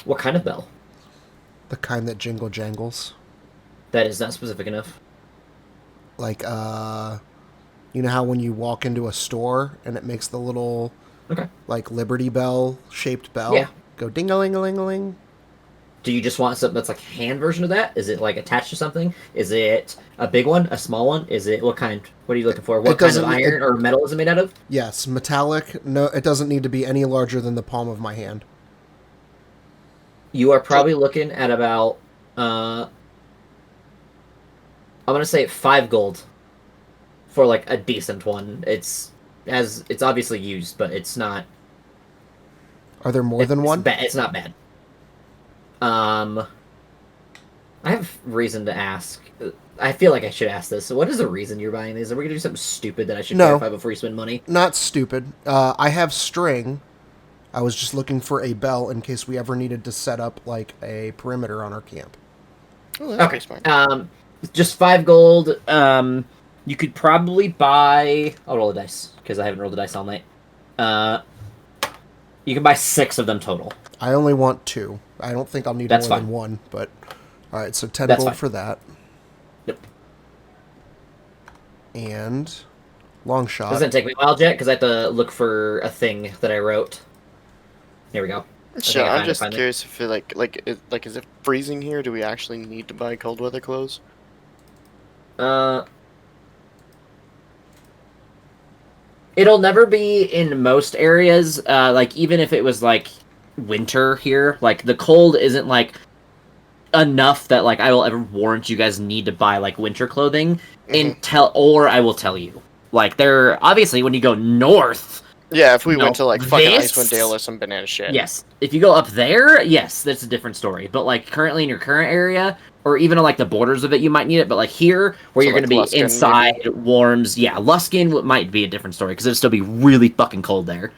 What kind of bell? The kind that jingle jangles. That is not specific enough. Like, you know how when you walk into a store and it makes the little, Okay. like, Liberty Bell shaped bell? Yeah. Go ding-a-ling-a-ling-a-ling. Do you just want something that's like a hand version of that? Is it like attached to something? Is it a big one? A small one? Is it what kind? What are you looking for? What kind of iron or metal is it made out of? Yes, metallic. No, it doesn't need to be any larger than the palm of my hand. You are probably looking at about. I'm gonna say 5 gold for like a decent one. It's obviously used, but it's not. Are there more than one? It's not bad. I have reason to ask. I feel like I should ask this. So what is the reason you're buying these? Are we gonna do something stupid that I should No. clarify before you spend money? Not stupid. I have string, I was just looking for a bell in case we ever needed to set up like a perimeter on our camp. Oh, that's pretty smart. Just 5 gold. You could probably buy. I'll roll a dice because I haven't rolled a dice all night. You can buy 6 of them total. I only want 2. I don't think I'll need That's more fine. than 1, but all right. So 10 That's gold fine. for that. Yep. And long shot. Doesn't take me a while, Jet, because I have to look for a thing that I wrote. Here we go. Sure, I'm just curious if it, is it freezing here? Do we actually need to buy cold weather clothes? It'll never be in most areas. Like even if it was like winter here, like the cold isn't like enough that like I will ever warrant you guys need to buy like winter clothing or I will tell you. Like they're obviously when you go north. Yeah, if we went to like fucking this- Icewind Dale or some banana shit. Yes. If you go up there, yes, that's a different story. But like currently in your current area, or even on like the borders of it, you might need it. But like here, where So, you're like, going to be Luskan, inside, maybe? warms, yeah, Luskin might be a different story because it'll still be really fucking cold there.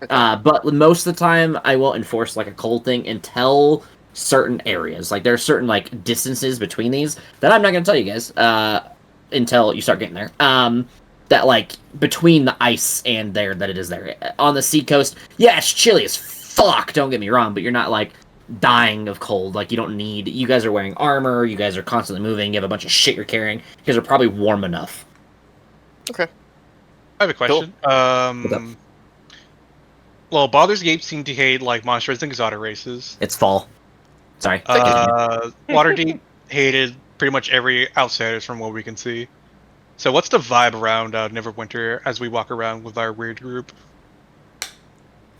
Okay. But most of the time, I won't enforce like a cold thing until certain areas. Like there are certain like distances between these that I'm not going to tell you guys until you start getting there. That like between the ice and there that it is there on the sea coast. Yeah, it's chilly as fuck. Don't get me wrong, but you're not like dying of cold. Like you don't need. You guys are wearing armor. You guys are constantly moving. You have a bunch of shit you're carrying. You guys are probably warm enough. Okay. I have a question. Well, Baldur's Gate seem to hate like monsters and exotic races. It's fall. Sorry. Waterdeep hated pretty much every outsiders from what we can see. So what's the vibe around Neverwinter as we walk around with our weird group?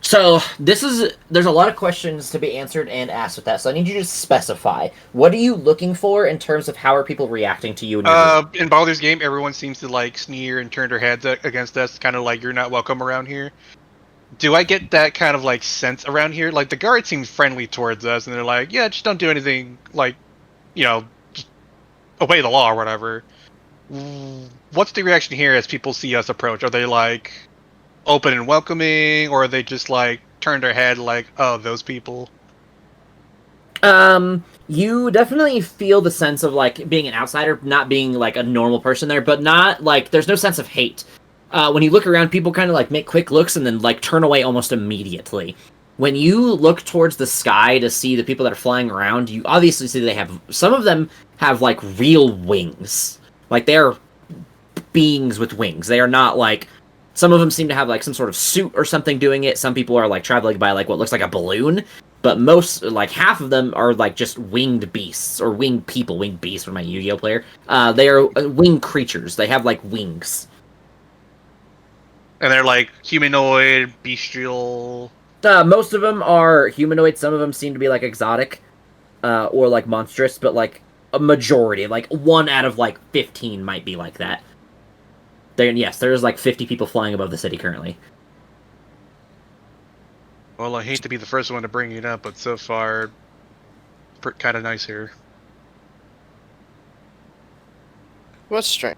So there's a lot of questions to be answered and asked with that. So I need you to specify. What are you looking for in terms of how are people reacting to you? In Baldur's Game, everyone seems to like sneer and turn their heads against us, kind of like you're not welcome around here. Do I get that kind of like sense around here? Like the guards seem friendly towards us, and they're like, "Yeah, just don't do anything like, just obey the law or whatever." What's the reaction here as people see us approach? Are they like open and welcoming, or are they just like turn their head like, "Oh, those people"? You definitely feel the sense of like being an outsider, not being like a normal person there, but not like there's no sense of hate. When you look around, people kind of like make quick looks and then like turn away almost immediately. When you look towards the sky to see the people that are flying around, you obviously see some of them have like real wings. Like they are beings with wings. They are not like, some of them seem to have like some sort of suit or something doing it. Some people are like traveling by like what looks like a balloon. But most, like half of them are like just winged beasts or winged people. Winged beasts for my Yu-Gi-Oh player. They are winged creatures. They have like wings. And they're like humanoid, bestial. Most of them are humanoid. Some of them seem to be like exotic, or like monstrous. But like a majority, like 1 out of like 15, might be like that. There's like 50 people flying above the city currently. Well, I hate to be the first one to bring it up, but so far, kind of nice here. What's strange?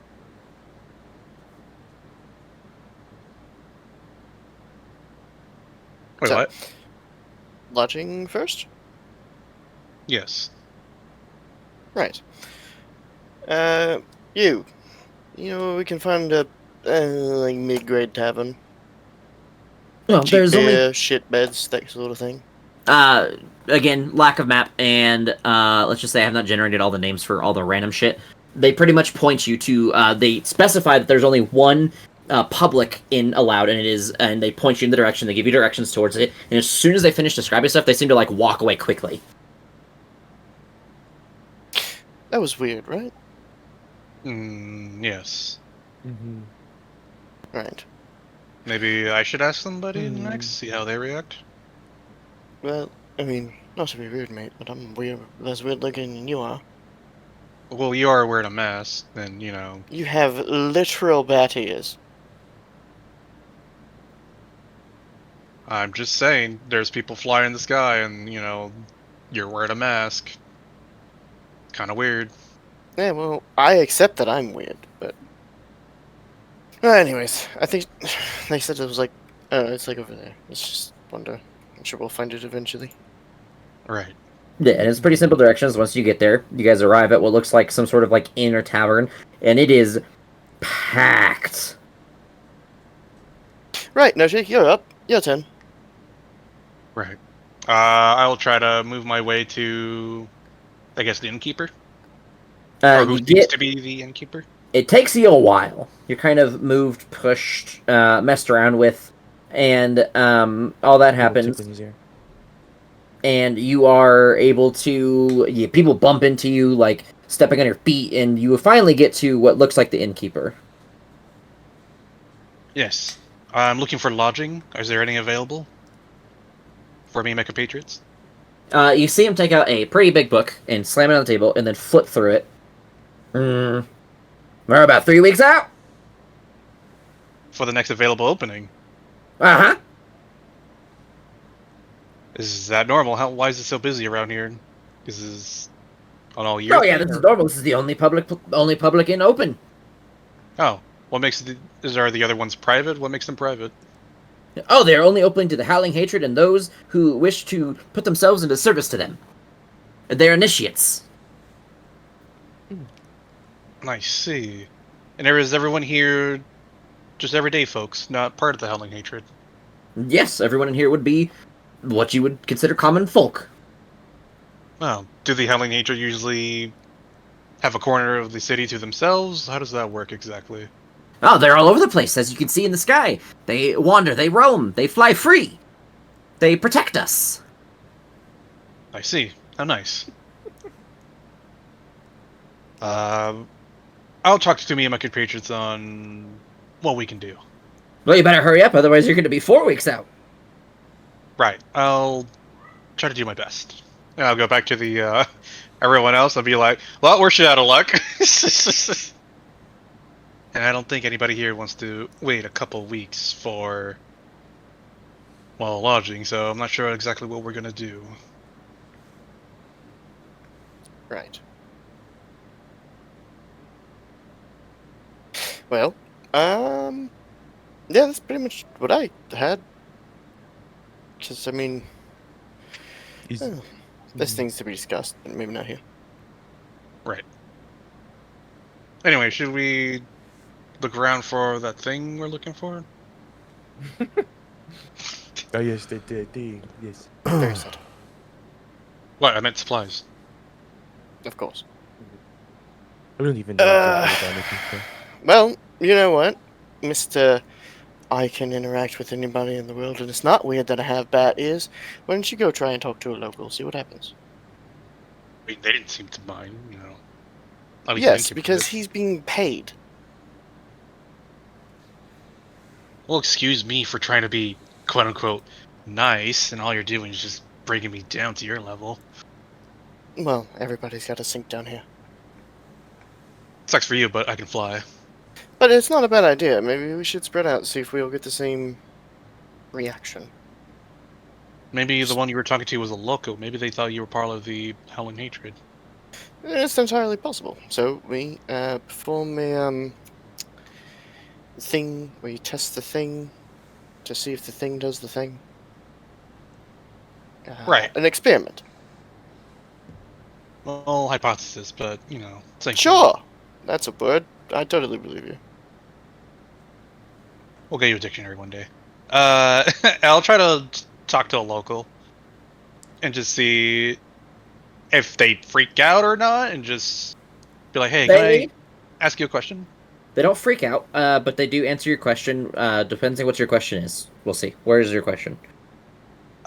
Wait, So- what? Lodging first? Yes. Right. You know, we can find a like mid-grade tavern. Well, Cheap there's only beer, shit beds, that sort of thing. again, lack of map, and let's just say I have not generated all the names for all the random shit. They pretty much point you to, they specify that there's only one public in allowed, and they point you in the direction, they give you directions towards it, and as soon as they finish describing stuff, they seem to, like, walk away quickly. That was weird, right? Yes. Mm-hmm. Right. Maybe I should ask somebody next, see how they react. Well, I mean, not to be rude, mate, but I'm weird, less weird looking than you are. Well, you are wearing a mask, then, you know. You have literal bat ears. I'm just saying, there's people flying in the sky, and, you know, you're wearing a mask. Kind of weird. Yeah, well, I accept that I'm weird, but... Well, anyways, I think they said it was like... it's like over there. It's just wonder. I'm sure we'll find it eventually. Right. Yeah, and it's pretty simple directions. Once you get there, you guys arrive at what looks like some sort of like inn or tavern, and it is packed. Right, Noshi, you're up. Your turn. Right. I will try to move my way to, I guess, the innkeeper, or who You seems get to be the innkeeper. it takes you a while. You're kind of moved, pushed, messed around with, and all that happens. And you are able to. Yeah, people bump into you, like stepping on your feet, and you finally get to what looks like the innkeeper. Yes. I'm looking for lodging. Is there any available for me and my compatriots? You see him take out a pretty big book and slam it on the table, and then flip through it. We're about 3 weeks out. For the next available opening. Uh-huh. Is that normal? Why is it so busy around here? This is on all year. Oh yeah, this is normal. This is the only public inn open. Oh, what makes are the other ones private? What makes them private? Oh, they're only open to the Howling Hatred and those who wish to put themselves into service to them. They're initiates. I see. And is everyone here just everyday folks, not part of the Howling Hatred? Yes, everyone in here would be what you would consider common folk. Well, do the Howling Hatred usually have a corner of the city to themselves? How does that work exactly? Oh, they're all over the place, as you can see in the sky. They wander, they roam, they fly free. They protect us. I see. How nice. I'll talk to me and my compatriots on what we can do. Well, you better hurry up, otherwise you're going to be 4 weeks out. Right. I'll try to do my best. And I'll go back to the everyone else. I'll be like, well, we're shit out of luck. And I don't think anybody here wants to wait a couple weeks for, well, lodging, so I'm not sure exactly what we're going to do. Right. Well, yeah, that's pretty much what I had. Because, I mean, there's things to be discussed, but maybe not here. Right. Anyway, should we look around for that thing we're looking for? Oh yes, they yes. Very subtle. What? I meant supplies. Of course. I don't even know exactly what I'm looking for. Well, you know what, Mr. I can interact with anybody in the world, and it's not weird that I have bat ears. Why don't you go try and talk to a local, see what happens? I mean, they didn't seem to mind, you know. At least Yes, Innkeeper because did. he's being paid. Well, excuse me for trying to be quote-unquote nice, and all you're doing is just bringing me down to your level. Well, everybody's got to sink down here. Sucks for you, but I can fly. But it's not a bad idea. Maybe we should spread out and see if we all get the same reaction. Maybe the one you were talking to was a loco. Maybe they thought you were part of the Howling Hatred. It's entirely possible. So we perform a thing where you test the thing to see if the thing does the thing. Right. An experiment. Well, hypothesis, but, you know. Same Sure. That's a word. I totally believe you. We'll get you a dictionary one day. I'll try to talk to a local and just see if they freak out or not, and just be like, hey, can I ask you a question? They don't freak out, but they do answer your question, depends on what your question is. We'll see. Where is your question?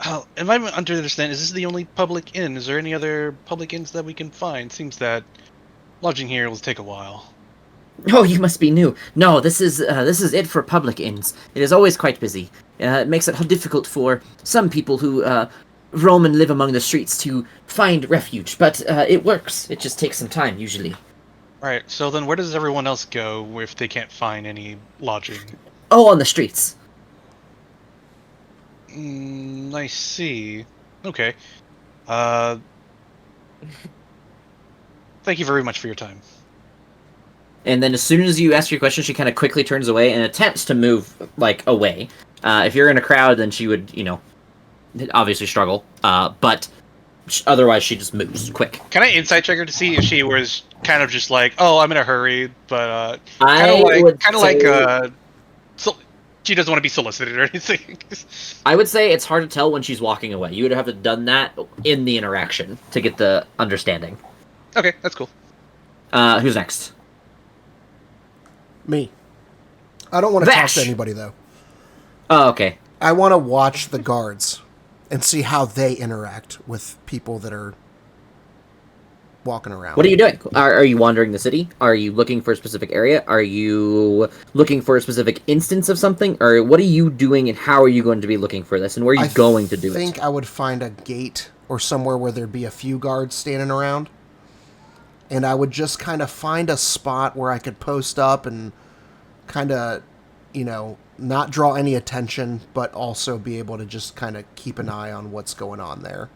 Oh, am I to understand, is this the only public inn? Is there any other public inns that we can find? Seems that lodging here will take a while. Oh, you must be new. No, this is it for public inns. It is always quite busy. It makes it difficult for some people who roam and live among the streets to find refuge, but it works. It just takes some time, usually. Right, so then where does everyone else go if they can't find any lodging? Oh, on the streets. I see. Okay. Thank you very much for your time. And then as soon as you ask your question, she kind of quickly turns away and attempts to move, like, away. If you're in a crowd, then she would, obviously struggle, but otherwise she just moves quick. Can I insight check her to see if she was kind of just like, oh, I'm in a hurry, but I would say, so she doesn't want to be solicited or anything. I would say it's hard to tell when she's walking away. You would have to done that in the interaction to get the understanding. Okay, that's cool. Who's next? Me. I don't want to talk Vash! to anybody, though. Oh, okay. I want to watch the guards and see how they interact with people that are walking around. What are you doing? Are you wandering the city? Are you looking for a specific area? Are you looking for a specific instance of something? Or what are you doing, and how are you going to be looking for this? And where are you going to do it? I think I would find a gate or somewhere where there'd be a few guards standing around. And I would just kind of find a spot where I could post up and kind of, not draw any attention, but also be able to just kind of keep an eye on what's going on there.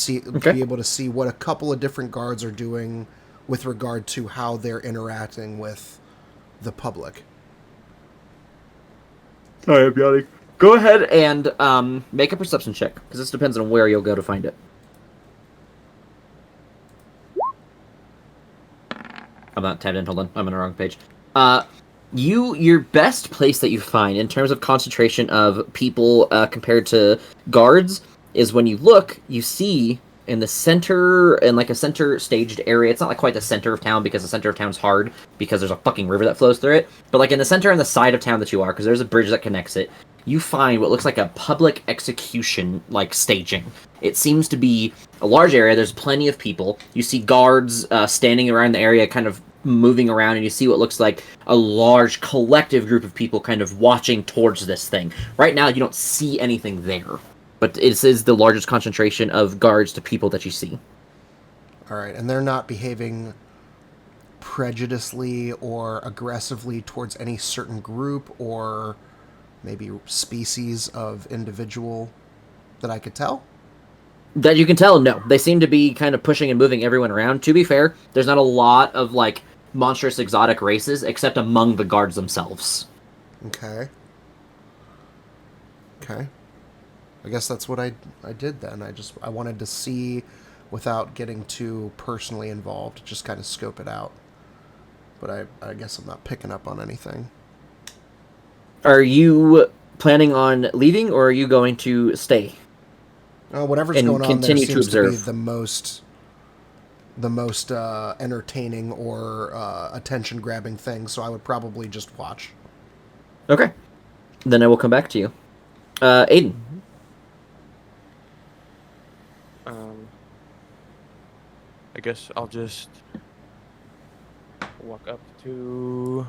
Be able to see what a couple of different guards are doing with regard to how they're interacting with the public. Sorry, I'm yawning. Go ahead and make a perception check, because this depends on where you'll go to find it. I'm not tabbed in, hold on. I'm on the wrong page. Your best place that you find in terms of concentration of people compared to guards is when you look, you see in the center, in like a center staged area. It's not like quite the center of town, because the center of town's hard because there's a fucking river that flows through it. But like in the center and the side of town that you are, because there's a bridge that connects it, you find what looks like a public execution like staging. It seems to be a large area. There's plenty of people. You see guards standing around the area, kind of moving around, and you see what looks like a large collective group of people kind of watching towards this thing. Right now, you don't see anything there, but it is the largest concentration of guards to people that you see. All right, and they're not behaving prejudiciously or aggressively towards any certain group or maybe species of individual that I could tell? That you can tell, no. They seem to be kind of pushing and moving everyone around. To be fair, there's not a lot of, like, monstrous exotic races, except among the guards themselves. Okay. I guess that's what I did then. I wanted to see without getting too personally involved, just kind of scope it out. But I guess I'm not picking up on anything. Are you planning on leaving, or are you going to stay? Whatever's and going on continue there to seems to be observe. the most entertaining or attention-grabbing thing, so I would probably just watch. Okay. Then I will come back to you. Aiden. I guess I'll just walk up to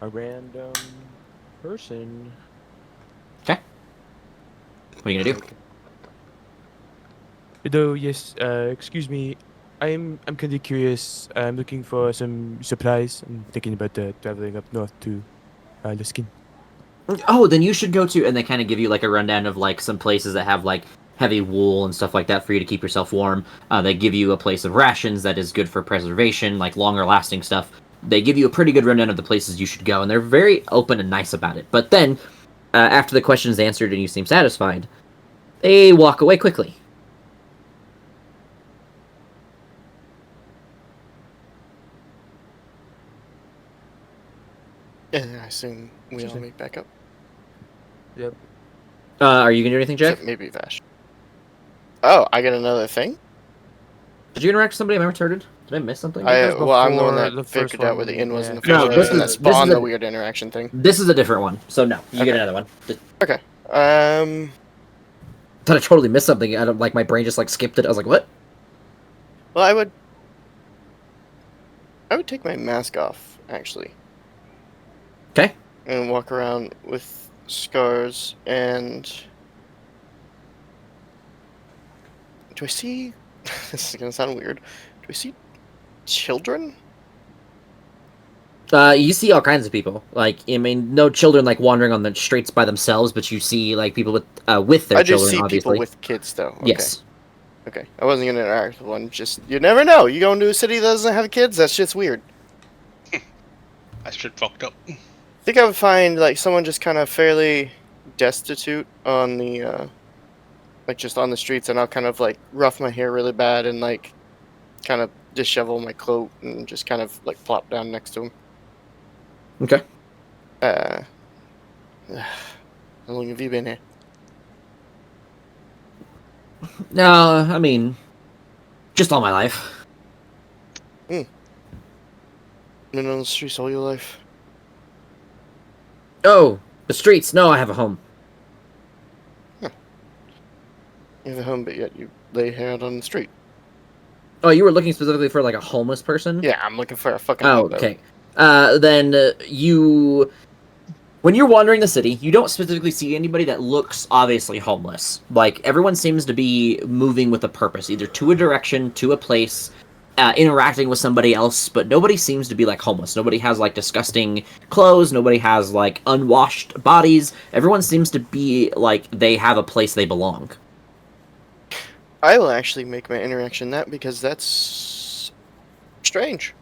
a random person. Okay. What are you gonna do? Hello, yes, excuse me. I'm kind of curious. I'm looking for some supplies. I'm thinking about traveling up north to Luskin. Oh, then you should go to, and they kind of give you like a rundown of like some places that have like heavy wool and stuff like that for you to keep yourself warm. They give you a place of rations that is good for preservation, like longer lasting stuff. They give you a pretty good rundown of the places you should go, and they're very open and nice about it. But then, after the question's answered and you seem satisfied, they walk away quickly. Yeah, I assume we all meet back up. Yep. Are you gonna do anything, Jack? Except maybe Vash. Oh, I get another thing? Did you interact with somebody? Am I retarded? Did I miss something? Well, I'm the one before that the first figured out where one, the inn was in the yeah. first No, place, this and is- that this spawned is the a- weird interaction thing. This is a different one, so no, you get Okay. another one. Okay. Thought I totally missed something. I don't like my brain just like skipped it. I was like, what? Well, I would take my mask off, actually. Okay. And walk around with scars, and do I see this is gonna sound weird. Do I see children? You see all kinds of people. Like, I mean, no children like wandering on the streets by themselves, but you see like people with their I do children. see Obviously, people with kids, though. Okay. yes. Okay. I wasn't gonna interact with one. Just you never know. You go into a city that doesn't have kids. That shit's weird. That shit fucked up. I think I would find like someone just kind of fairly destitute on the like just on the streets, and I'll kind of like rough my hair really bad and like kind of dishevel my coat and just kind of like plop down next to him. Okay. How long have you been here? No, I mean, just all my life. Been on the streets all your life? Oh, the streets. No, I have a home. You have a home, but yet you lay here out on the street. Oh, you were looking specifically for like a homeless person? Yeah, I'm looking for a fucking Oh, home. okay. Then you, when you're wandering the city, you don't specifically see anybody that looks obviously homeless. Like, everyone seems to be moving with a purpose, either to a direction, to a place, interacting with somebody else, but nobody seems to be, like, homeless. Nobody has, like, disgusting clothes. Nobody has, like, unwashed bodies. Everyone seems to be, like, they have a place they belong. I will actually make my interaction that because that's strange.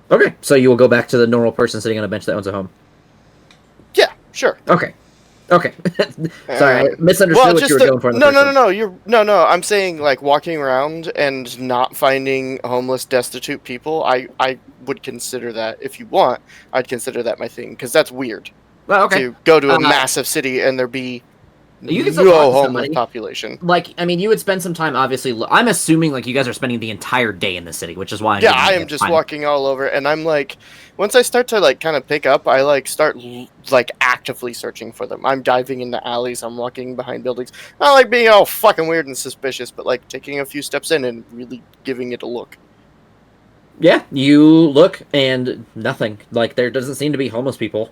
Okay, so you will go back to the normal person sitting on a bench that owns a home. Yeah, sure. Okay. Okay. Sorry, I misunderstood what you were going for. No. I'm saying like walking around and not finding homeless, destitute people. I would consider that, if you want, I'd consider that my thing, because that's weird. Well, okay. To go to a massive city and there be you can still no talk to homeless somebody. population. Like, I mean, you would spend some time, obviously. I'm assuming, like, you guys are spending the entire day in the city, which is why. I am just walking all over, and I'm like, once I start to like kind of pick up, I like start like actively searching for them. I'm diving into alleys. I'm walking behind buildings. Not like being all fucking weird and suspicious, but like taking a few steps in and really giving it a look. Yeah, you look and nothing. Like, there doesn't seem to be homeless people.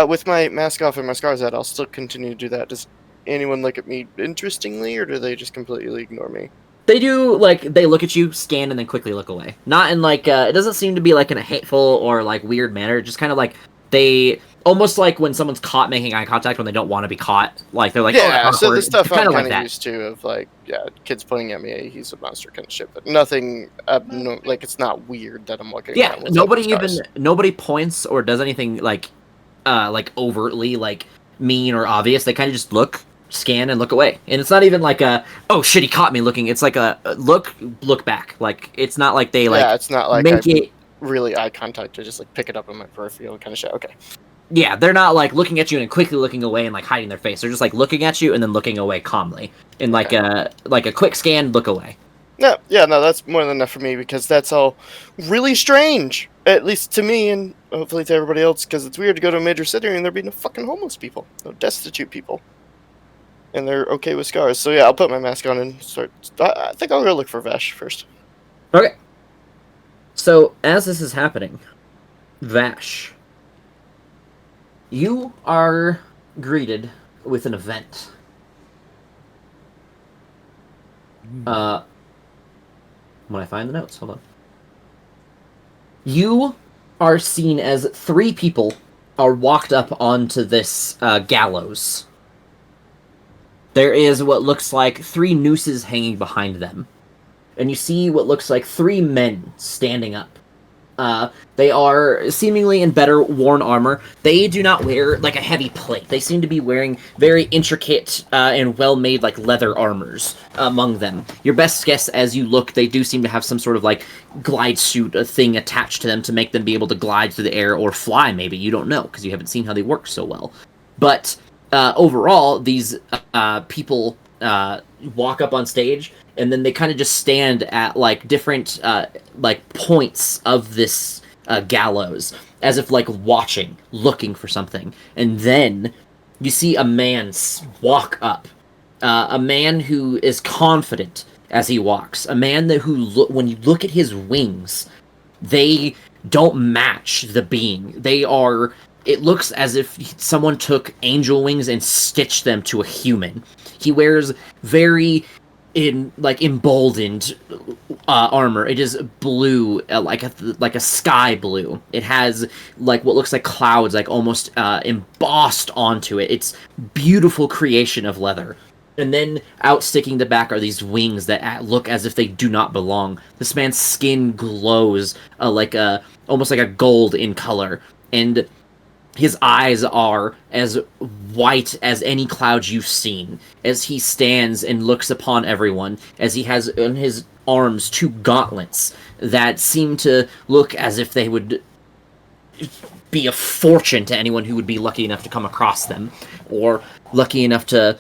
With my mask off and my scars out, I'll still continue to do that. Does anyone look at me interestingly, or do they just completely ignore me? They do, like, they look at you, scan, and then quickly look away. Not in, like, it doesn't seem to be, like, in a hateful or, like, weird manner. Just kind of, like, they, almost like when someone's caught making eye contact when they don't want to be caught. Like, they're like, yeah, oh, so the stuff I'm kind of used to, of, like, yeah, kids pointing at me, hey, he's a monster kind of shit, but nothing, like, it's not weird that I'm walking around with nobody points or does anything, like overtly, like, mean or obvious. They kind of just look, scan, and look away. And it's not even like a, oh shit, he caught me looking. It's like a look back. Like, it's not like they, like, yeah, it's not like make it really eye contact to just like pick it up in my peripheral kind of shit. Okay. Yeah, they're not like looking at you and quickly looking away and like hiding their face. They're just like looking at you and then looking away calmly. And like a quick scan, look away. No, that's more than enough for me, because that's all really strange. At least to me, and hopefully to everybody else, because it's weird to go to a major city and there be no fucking homeless people, no destitute people, and they're okay with scars. So yeah, I'll put my mask on and start. I think I'll go look for Vash first. Okay. So as this is happening, Vash, you are greeted with an event. When I find the notes, hold on. You are seen as 3 people are walked up onto this gallows. There is what looks like 3 nooses hanging behind them. And you see what looks like 3 men standing up. They are seemingly in better worn armor. They do not wear, like, a heavy plate. They seem to be wearing very intricate and well-made, like, leather armors among them. Your best guess, as you look, they do seem to have some sort of, like, glide suit thing attached to them to make them be able to glide through the air or fly, maybe. You don't know, because you haven't seen how they work so well. But overall, these people walk up on stage, and then they kind of just stand at, like, different, like, points of this gallows, as if, like, watching, looking for something. And then you see a man walk up. A man who is confident as he walks. A man when you look at his wings, they don't match the being. They are... It looks as if someone took angel wings and stitched them to a human. He wears very emboldened armor. It is blue, like a sky blue. It has like what looks like clouds, like almost embossed onto it. It's beautiful creation of leather. And then out sticking the back are these wings that look as if they do not belong. This man's skin glows almost like a gold in color, and His eyes are as white as any cloud you've seen, as he stands and looks upon everyone, as he has in his arms 2 gauntlets that seem to look as if they would be a fortune to anyone who would be lucky enough to come across them, or lucky enough to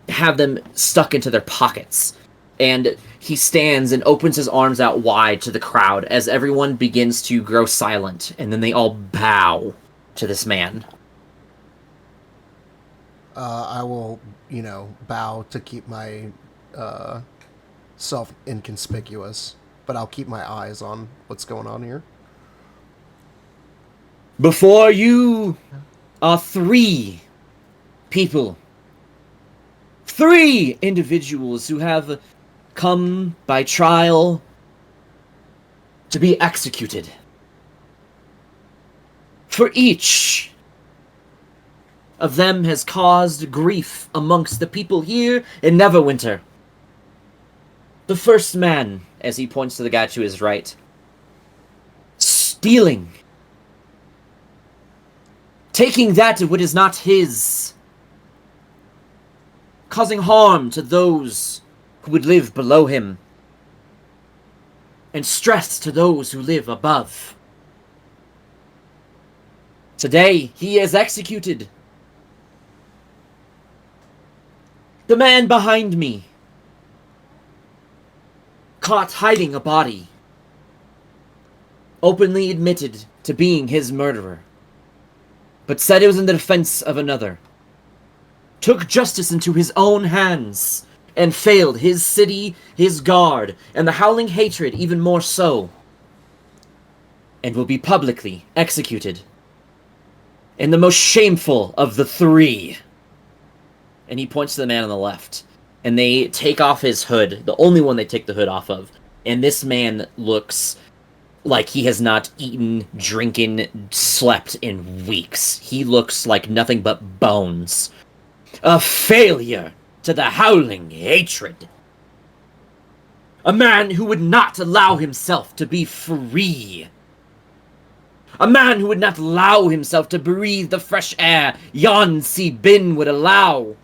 have them stuck into their pockets. And he stands and opens his arms out wide to the crowd as everyone begins to grow silent, and then they all bow to this man. I will, bow to keep my self inconspicuous, but I'll keep my eyes on what's going on here. Before you are 3 people. 3 individuals who have come by trial to be executed. For each of them has caused grief amongst the people here in Neverwinter. The first man, as he points to the guy to his right, stealing, taking that what is not his, causing harm to those who would live below him, and stress to those who live above. Today, he is executed. The man behind me, caught hiding a body, openly admitted to being his murderer, but said it was in the defense of another, took justice into his own hands, and failed his city, his guard, and the howling hatred even more so, and will be publicly executed. And the most shameful of the 3. And he points to the man on the left. And they take off his hood, the only one they take the hood off of. And this man looks like he has not eaten, drinking, slept in weeks. He looks like nothing but bones. A failure to the howling hatred. A man who would not allow himself to be free. A man who would not allow himself to breathe the fresh air Yan Si Bin would allow.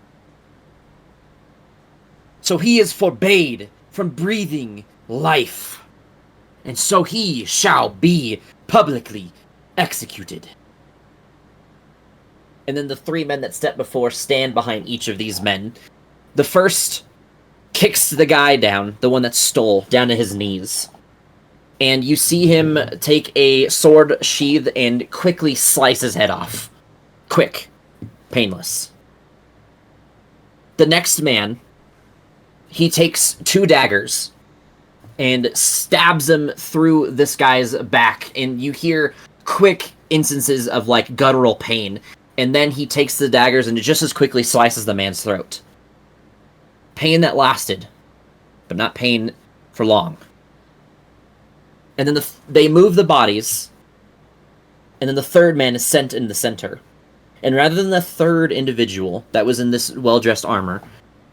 So he is forbade from breathing life. And so he shall be publicly executed. And then the 3 men that step before stand behind each of these men. The first kicks the guy down, the one that stole, down to his knees. And you see him take a sword sheath and quickly slice his head off. Quick. Painless. The next man, he takes 2 daggers and stabs them through this guy's back. And you hear quick instances of, guttural pain. And then he takes the daggers and just as quickly slices the man's throat. Pain that lasted, but not pain for long. And then they move the bodies, and then the 3rd man is sent in the center. And rather than the 3rd individual that was in this well-dressed armor,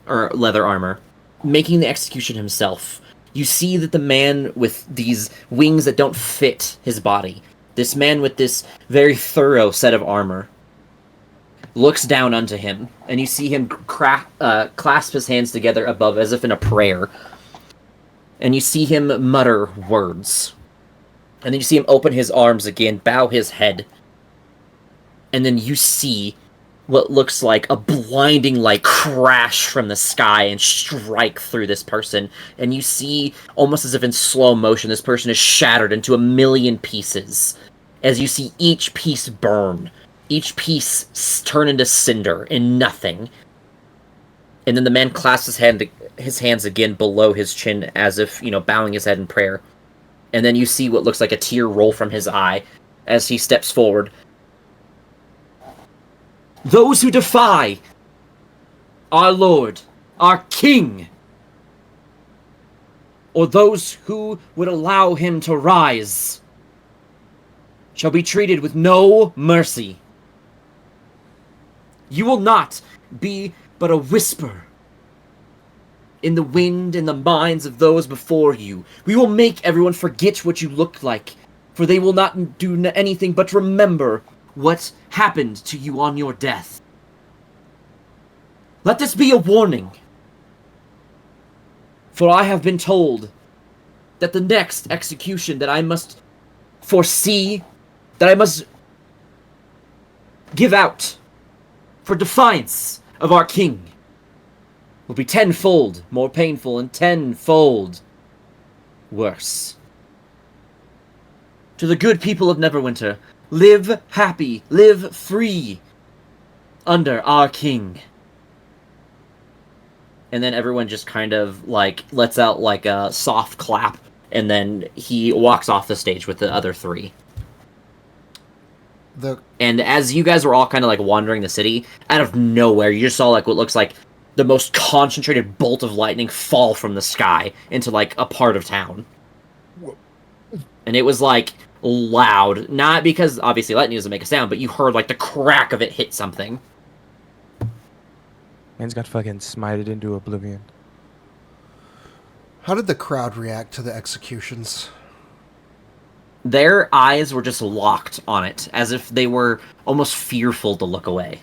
or leather armor, making the execution himself, you see that the man with these wings that don't fit his body, this man with this very thorough set of armor, looks down unto him, and you see him clasp his hands together above as if in a prayer. And you see him mutter words. And then you see him open his arms again, bow his head. And then you see what looks like a blinding light crash from the sky and strike through this person. And you see, almost as if in slow motion, this person is shattered into a million pieces. As you see each piece burn. Each piece turn into cinder and nothing. And then the man clasps his hands again below his chin as if, bowing his head in prayer. And then you see what looks like a tear roll from his eye as he steps forward. Those who defy our Lord, our King, or those who would allow him to rise, shall be treated with no mercy. You will not be but a whisper in the wind and the minds of those before you. We will make everyone forget what you look like, for they will not do anything but remember what happened to you on your death. Let this be a warning. For I have been told that the next execution that I must foresee, that I must give out for defiance of our king, will be tenfold more painful and tenfold worse. To the good people of Neverwinter, live happy, live free under our king. And then everyone just kind of, like, lets out, like, a soft clap, and then he walks off the stage with the other three. And as you guys were all kind of, like, wandering the city, out of nowhere, you just saw, like, what looks like the most concentrated bolt of lightning fall from the sky into, like, a part of town. And it was, like, loud. Not because, obviously, lightning doesn't make a sound, but you heard, like, the crack of it hit something. Man's got fucking smited into oblivion. How did the crowd react to the executions? Their eyes were just locked on it, as if they were almost fearful to look away.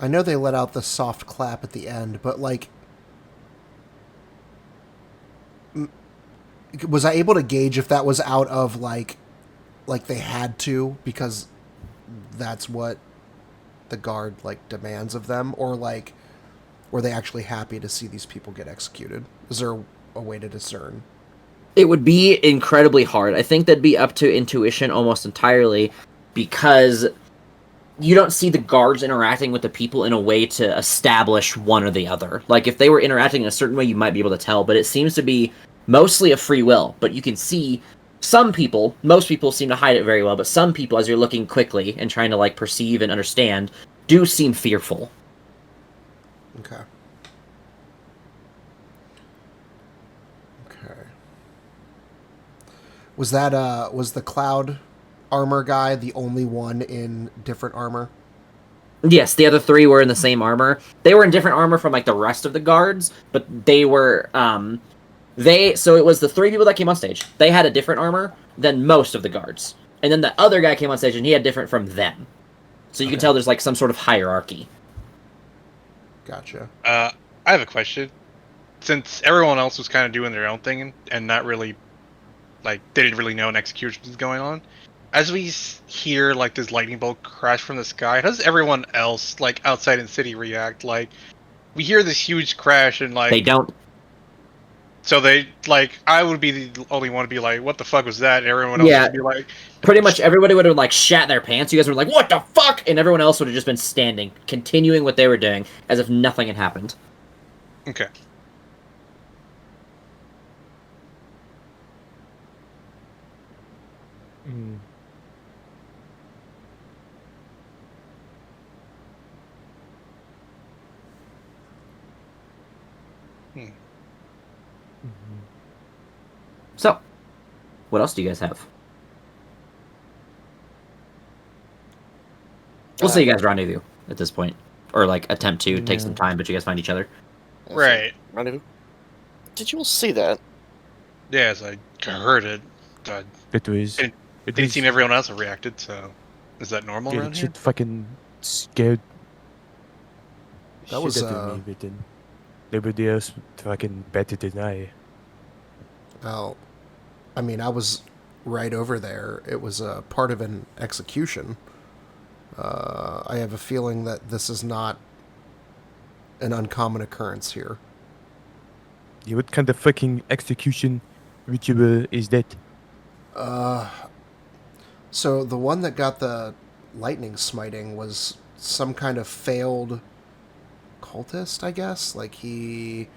I know they let out the soft clap at the end, but, like, was I able to gauge if that was out of, like they had to, because that's what the guard, like, demands of them, or, like, were they actually happy to see these people get executed? Is there a way to discern? It would be incredibly hard. I think that'd be up to intuition almost entirely, because you don't see the guards interacting with the people in a way to establish one or the other. Like, if they were interacting in a certain way, you might be able to tell, but it seems to be mostly a free will. But you can see some people, most people seem to hide it very well, but some people, as you're looking quickly and trying to, like, perceive and understand, do seem fearful. Okay. Okay. Was that, was the cloud armor guy the only one in different armor? Yes, the other three were in the same armor. They were in different armor from, like, the rest of the guards, but they were, so it was the three people that came on stage. They had a different armor than most of the guards. And then the other guy came on stage and he had different from them. So you can tell there's, like, some sort of hierarchy. Gotcha. I have a question. Since everyone else was kind of doing their own thing and not really, like, they didn't really know an execution was going on, as we hear, like, this lightning bolt crash from the sky, how does everyone else, like, outside in the city react? Like, we hear this huge crash and, like... They don't. So they, like, I would be the only one to be like, what the fuck was that? And everyone else would be like... Pretty much everybody would have, like, shat their pants. You guys were like, what the fuck? And everyone else would have just been standing, continuing what they were doing, as if nothing had happened. Okay. Mm. So, what else do you guys have? We'll say you guys rendezvous at this point. Or, like, attempt to take some time, but you guys find each other. Right. Rendezvous. Did you all see that? Yes, I heard it. It was. It didn't seem everyone else have reacted, so... Is that normal Dude, around here? shit fucking scared. That was, shit out of me, but then nobody else fucking better than I. Oh, I mean, I was right over there. It was a part of an execution. I have a feeling that this is not an uncommon occurrence here. Yeah, what kind of fucking execution ritual is that? So the one that got the lightning smiting was some kind of failed cultist, I guess. Like, he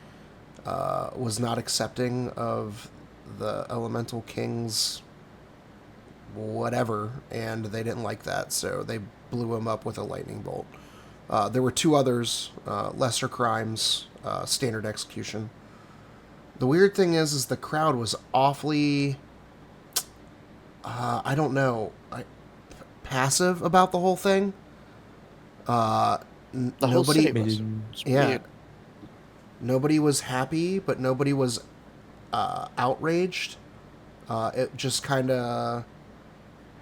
was not accepting of the Elemental King's whatever, and they didn't like that, so they blew him up with a lightning bolt. There were two others, lesser crimes, standard execution. The weird thing is the crowd was awfully, I don't know, passive about the whole thing. The whole city was. Yeah. Weird. Nobody was happy, but nobody was outraged. It just kind of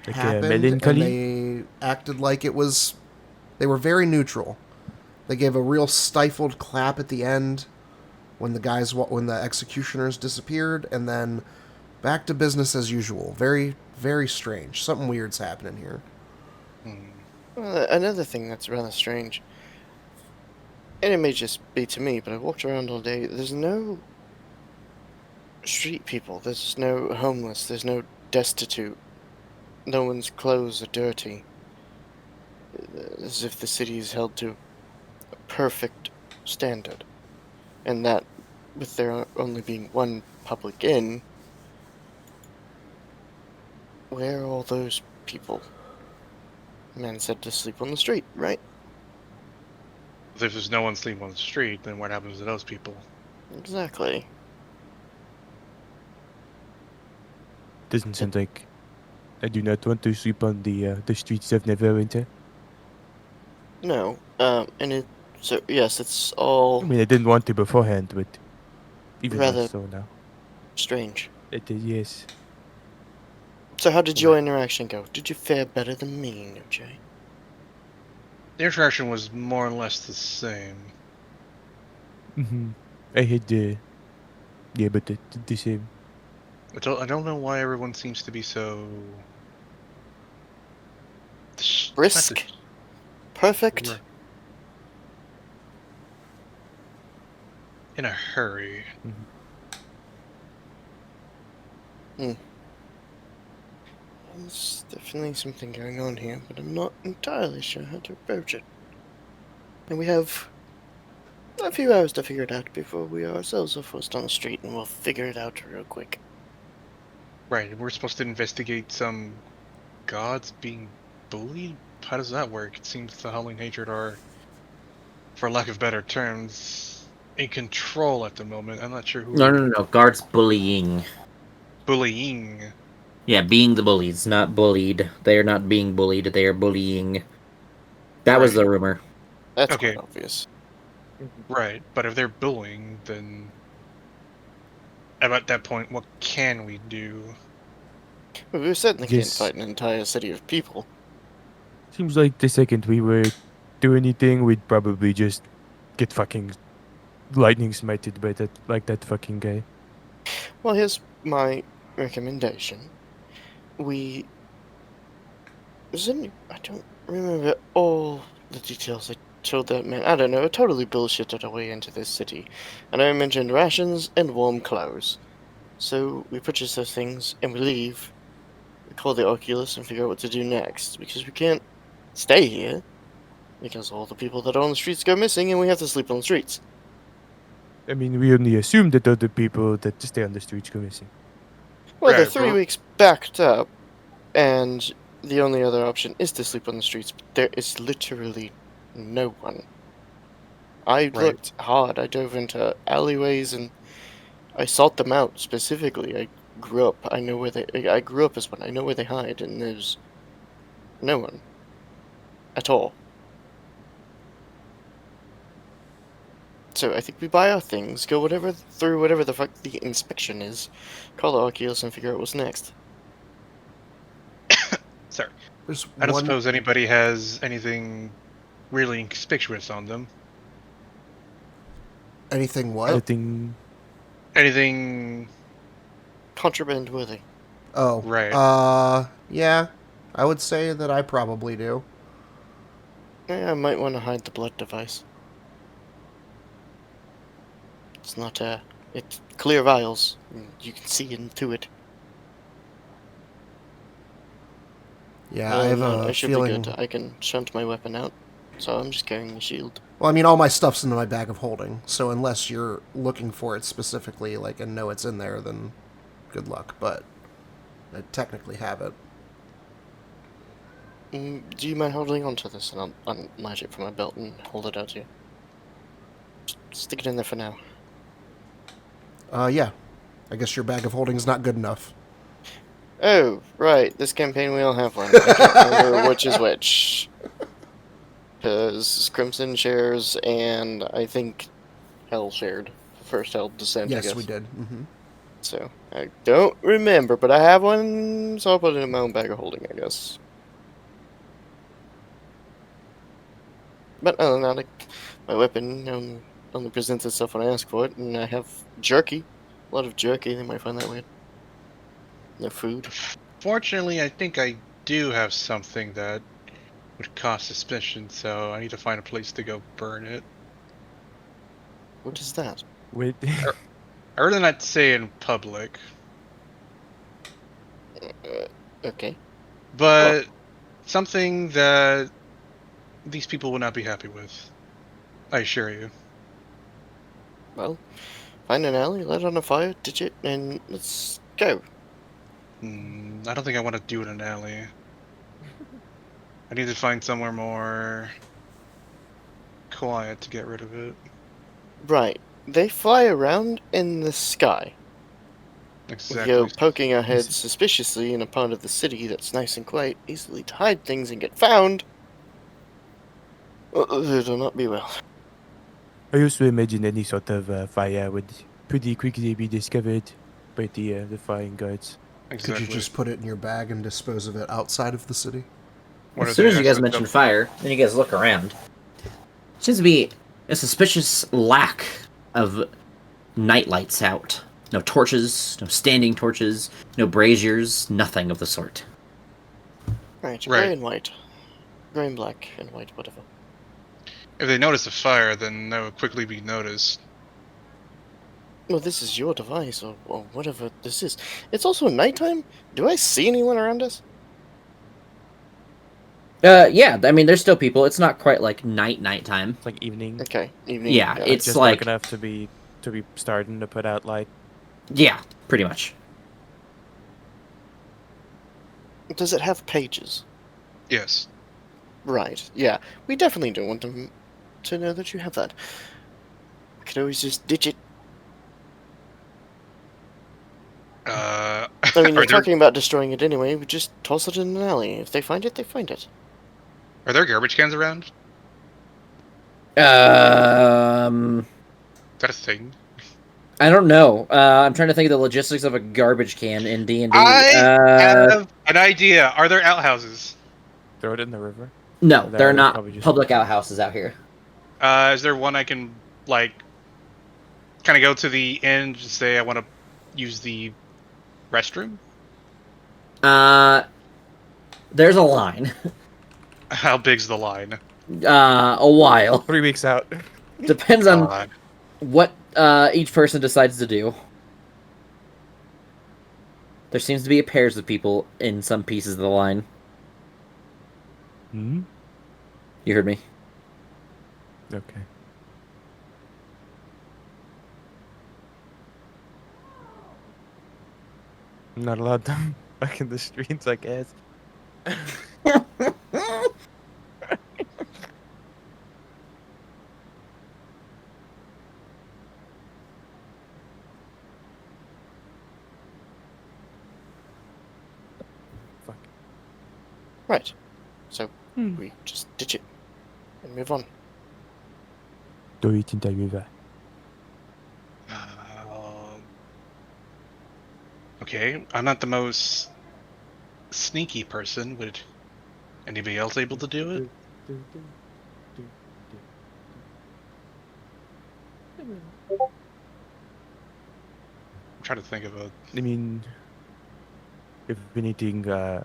Like happened, and melancholy? they acted like it was. They were very neutral. They gave a real stifled clap at the end when when the executioners disappeared, and then back to business as usual. Very, very strange. Something weird's happening here. Well, another thing that's rather strange, and it may just be to me, but I walked around all day. There's no street people. There's no homeless. There's no destitute. No one's clothes are dirty. As if the city is held to a perfect standard. And that, with there only being one public inn, where are all those people? Man said to sleep on the street, right? If there's no one sleeping on the street, then what happens to those people? Exactly. Doesn't sound like I do not want to sleep on the streets of Neverwinter. No. And it. So yes, it's all I mean, I didn't want to beforehand, but even rather less so now. strange. It is, yes. So how did your interaction go? Did you fare better than me, No Jay? The interaction was more or less the same. Mm-hmm. I had yeah, but the same. I don't know why everyone seems to be so Brisk? Perfect? in a hurry. There's definitely something going on here, but I'm not entirely sure how to approach it. And we have a few hours to figure it out before we ourselves are forced on the street, and we'll figure it out real quick. Right, we're supposed to investigate some gods being bullied? How does that work? It seems the Howling Hatred are, for lack of better terms, in control at the moment. I'm not sure who... No. Guards bullying. Bullying. Yeah, being the bullies, not bullied. They are not being bullied, they are bullying. That was the rumor. That's Okay. quite obvious. Right, but if they're bullying, then... At that point, what can we do? Well, we certainly can't Yes. fight an entire city of people. Seems like the second we were do anything, we'd probably just get fucking lightning smited by that fucking guy. Well, here's my recommendation. I don't remember all the details I told that man. I don't know, I totally bullshitted our way into this city. And I mentioned rations and warm clothes. So we purchase those things and we leave. We call the Oculus and figure out what to do next. Because we can't stay here. Because all the people that are on the streets go missing and we have to sleep on the streets. I mean, we only assume that other people that stay on the streets go missing. Well, they're Right, 3 bro. weeks backed up. And the only other option is to sleep on the streets. But there is literally no one. I looked hard. I dove into alleyways and I sought them out specifically. I grew up. I grew up as one. I know where they hide, and there's no one at all. So I think we buy our things, go through whatever the fuck the inspection is, call the Oculus, and figure out what's next. Sorry. There's I don't one. suppose anybody has anything really conspicuous on them. Anything what? Anything... Contraband worthy. Oh. Right. Yeah. I would say that I probably do. Yeah, I might want to hide the blood device. It's not it's clear vials. You can see into it. Yeah, I have I a should feeling. be good. I can shunt my weapon out, so I'm just carrying the shield. Well, I mean, all my stuff's in my bag of holding, so unless you're looking for it specifically, like, and know it's in there, then good luck. But I technically have it. Do you mind holding on to this, and I'll unlatch it from my belt and hold it out to you? Just stick it in there for now. Yeah. I guess your bag of holding's not good enough. Oh, right. This campaign we all have one. I can't remember which is which. Because Crimson shares, and I think Hell shared. First Hell Descent, I Yes, guess. we did. Mm-hmm. So I don't remember, but I have one, so I'll put it in my own bag of holding, I guess. But other than that, like, my weapon only presents itself when I ask for it, and I have jerky. A lot of jerky, they might find that weird. No food. Fortunately, I think I do have something that would cause suspicion, so I need to find a place to go burn it. What is that? Wait. I'd rather not say in public, Okay. but something that these people would not be happy with. I assure you. Well, find an alley, light it on a fire, ditch it, and let's go. I don't think I want to do it in an alley. I need to find somewhere more quiet to get rid of it. Right. They fly around in the sky. Exactly. We go poking our heads suspiciously in a part of the city that's nice and quiet, easily to hide things and get found. It'll not be well. I also imagine any sort of fire would pretty quickly be discovered by the flying guards. Exactly. Could you just put it in your bag and dispose of it outside of the city? What As are soon they as you guys actually mention built? fire, then you guys look around. Seems to be a suspicious lack of night lights out. No torches, no standing torches, no braziers, nothing of the sort. Right, Right. gray and white. Gray and black and white, whatever. If they notice a fire, then that would quickly be noticed. Well, this is your device, or whatever this is. It's also nighttime? Do I see anyone around us? Yeah, I mean, there's still people. It's not quite like nighttime. It's like evening. Okay, evening. Yeah, got it's just like, dark enough to be starting to put out light. yeah, pretty much. Does it have pages? Yes. Right, yeah. We definitely don't want them to know that you have that. I could always just ditch it. Uh, I mean, are you're there talking about destroying it anyway. We just toss it in an alley. If they find it, they find it. are there garbage cans around? Um, Is that a thing? I don't know. I'm trying to think of the logistics of a garbage can in D&D. I have an idea. Are there outhouses? Throw it in the river. No, That there are would not probably just- public outhouses out here. Is there one I can, like, kind of go to the end and say I want to use the restroom? There's a line. How big's the line? A while. 3 weeks out. Depends on God. what each person decides to do. There seems to be pairs of people in some pieces of the line. Hmm? You heard me. Okay. I'm not allowed them back in the streets, I guess. Fuck. Right. So, Hmm. we just ditch it. And move on. Do it in the river. Okay, I'm not the most sneaky person. Would anybody else able to do it? I'm trying to think of a. I mean, if anything,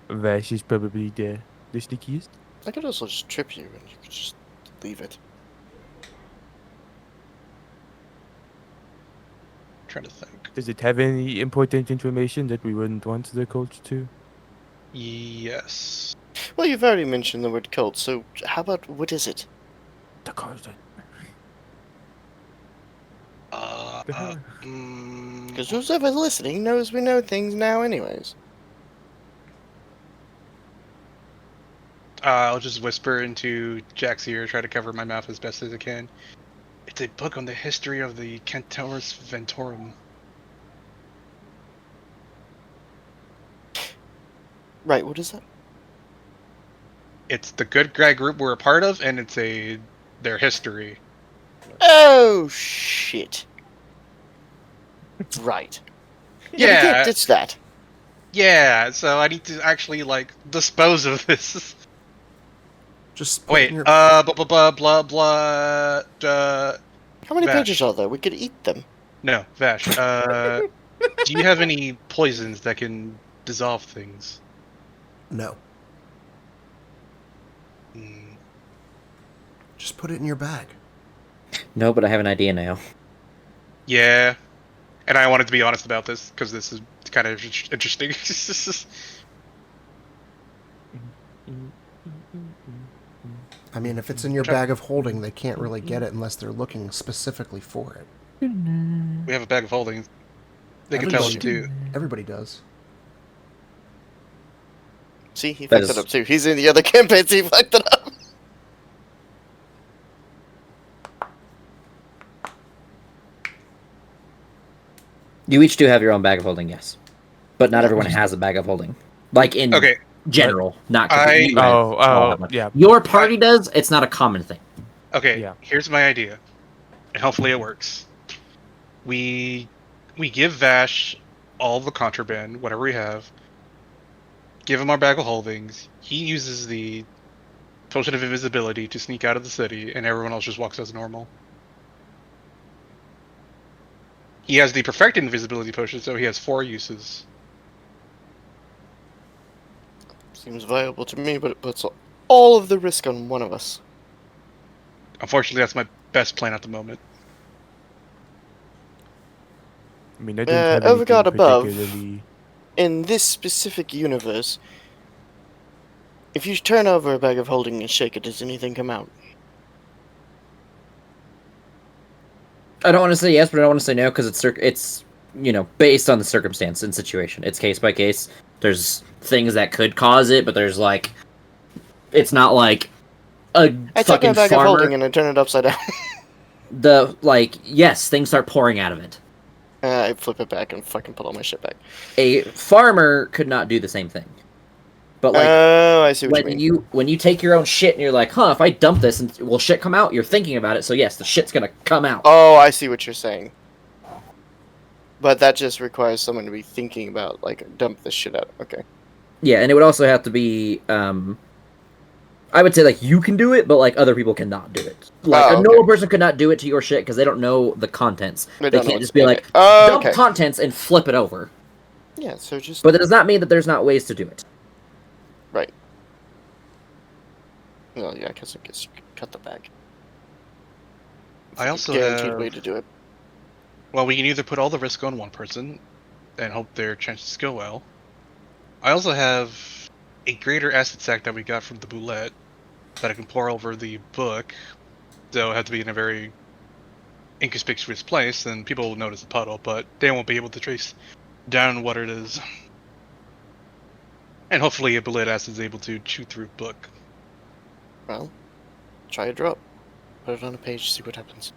Vash is probably the sneakiest. I could also just trip you, and you could just leave it. Trying to think. Does it have any important information that we wouldn't want the cult to? Yes. Well, you've already mentioned the word cult, so how about what is it? The cult. Because whoever's listening knows we know things now, anyways. I'll just whisper into Jack's ear, try to cover my mouth as best as I can. It's a book on the history of the Cantorus Ventorum. Right, what is that? It's the good guy group we're a part of, and it's their history. Oh, shit. Right. Yeah, we can't ditch that. Yeah, so I need to actually, like, dispose of this. Just put it Wait, in your... blah, blah, blah, blah, blah, How many Vash. pages are there? We could eat them. No, Vash, do you have any poisons that can dissolve things? No. Hmm. Just put it in your bag. No, but I have an idea now. Yeah, and I wanted to be honest about this, because this is kind of interesting. I mean, if it's in your bag of holding, they can't really get it unless they're looking specifically for it. We have a bag of holding. They can tell us too. Everybody does. See, he That fucked is- it up too. He's in the other campaigns, he fucked it up. You each do have your own bag of holding, yes. But not everyone has a bag of holding. Like in Okay, general, not I- completely. You guys all Oh, have one. yeah. Your party does, it's not a common thing. okay. Yeah. Here's my idea, and hopefully it works. We give Vash all the contraband, whatever we have. Give him our bag of holdings. He uses the potion of invisibility to sneak out of the city, and everyone else just walks as normal. He has the perfected invisibility potion, so he has 4 uses. Seems viable to me, but it puts all of the risk on one of us. Unfortunately, that's my best plan at the moment. I mean, I didn't have anything Overgod above. particularly... In this specific universe, if you turn over a bag of holding and shake it, does anything come out? I don't want to say yes, but I don't want to say no because it's based on the circumstance and situation. It's case by case. There's things that could cause it, but there's like, it's not like a I take fucking my bag of holding farmer. and I turn it upside down. Yes, things start pouring out of it. I flip it back and fucking put all my shit back. A farmer could not do the same thing. But like, Oh, I see what you mean. when you take your own shit and you're like, huh, if I dump this, and will shit come out? You're thinking about it, so yes, the shit's gonna come out. Oh, I see what you're saying. But that just requires someone to be thinking about, like, dump this shit out. Okay. Yeah, and it would also have to be, I would say, like, you can do it, but, like, other people cannot do it. Like, a normal person could not do it to your shit because they don't know the contents. They don't know can't what's just be in like, it. Oh, dump okay. contents and flip it over. Yeah, so just... But that does not mean that there's not ways to do it. Right. Well, yeah, I guess you could cut the bag. I also Guaranteed have... way to do it. Well, we can either put all the risk on one person and hope their chances go well. I also have a greater acid sac that we got from the boulette that I can pour over the book. So it'll have to be in a very inconspicuous place, and people will notice the puddle, but they won't be able to trace down what it is. And hopefully a boulette acid is able to chew through a book. Well, try a drop. Put it on a page, see what happens.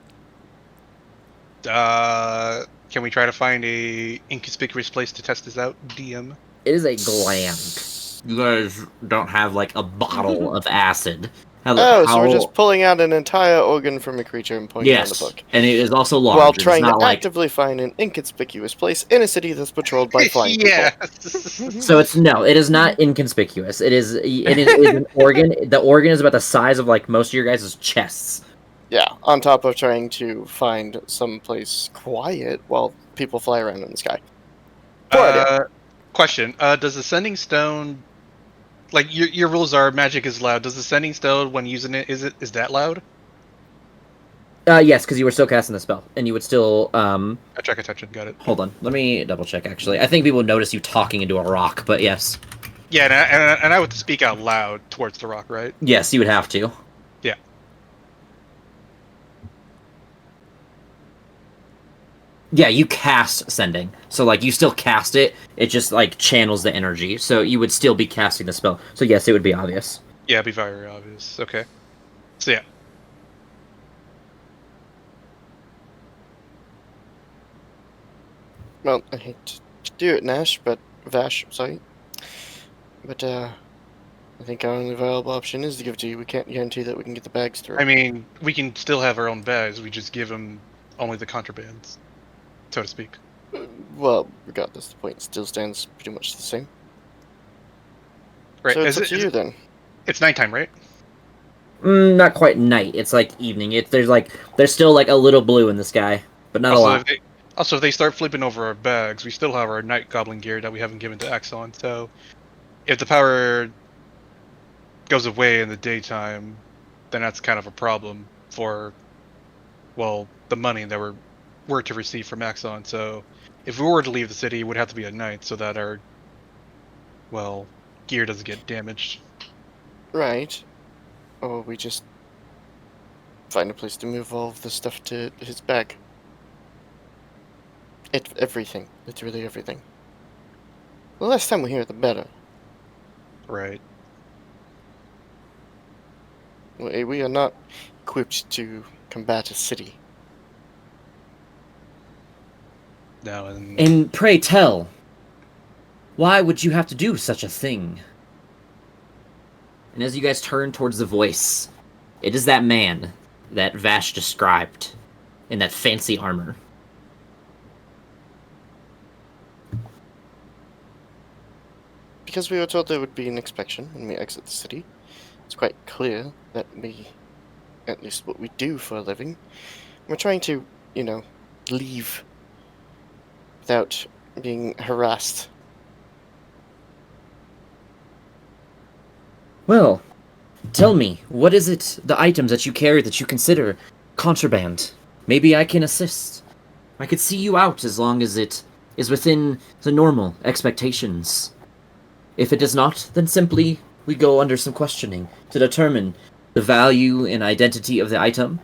Can we try to find a inconspicuous place to test this out, DM? It is a gland. You guys don't have, like, a bottle of acid. So we're just pulling out an entire organ from a creature and pointing on the book. And it is also large. While It's trying not to like... actively find an inconspicuous place in a city that's patrolled by flying Yeah. people. So it is not inconspicuous. It is an organ. The organ is about the size of, like, most of your guys' chests. Yeah, on top of trying to find some place quiet while people fly around in the sky. Question: does the sending stone, like your rules are magic is loud? Does the sending stone, when using it, is that loud? Yes, because you were still casting the spell, and you would still Attract attention. Got it. Hold on, let me double check. Actually, I think people would notice you talking into a rock, but yes, Yeah, and I would speak out loud towards the rock, right? yes, you would have to. Yeah. Yeah, you cast sending, so like you still cast it. It just like channels the energy, so you would still be casting the spell. So yes, it would be obvious. Yeah, it'd be very obvious. Okay. So yeah. Well, I hate to do it, Nash, but Vash, sorry. But I think our only viable option is to give it to you. We can't guarantee that we can get the bags through. I mean, we can still have our own bags. We just give them only the contrabands, so to speak. Well, regardless, the point still stands pretty much the same. Right. So it's up to you then. It's nighttime, right? Not quite night. It's like evening. There's still like a little blue in the sky, but not a lot. If they start flipping over our bags, we still have our night goblin gear that we haven't given to Exxon. So if the power goes away in the daytime, then that's kind of a problem for, well, the money that we're to receive from Exxon. So if we were to leave the city, it would have to be at night so that our, well, gear doesn't get damaged. Right. Or we just find a place to move all of the stuff to his bag. Everything. Literally everything. The less time we're here, the better. Right. We are not equipped to combat a city. No, and And pray tell, why would you have to do such a thing? And as you guys turn towards the voice, it is that man that Vash described in that fancy armor. Because we were told there would be an inspection when we exit the city, it's quite clear that at least what we do for a living, we're trying to, leave without being harassed. Well, tell me, what is it, the items that you carry that you consider contraband? Maybe I can assist. I could see you out as long as it is within the normal expectations. If it is not, then simply we go under some questioning to determine the value and identity of the item,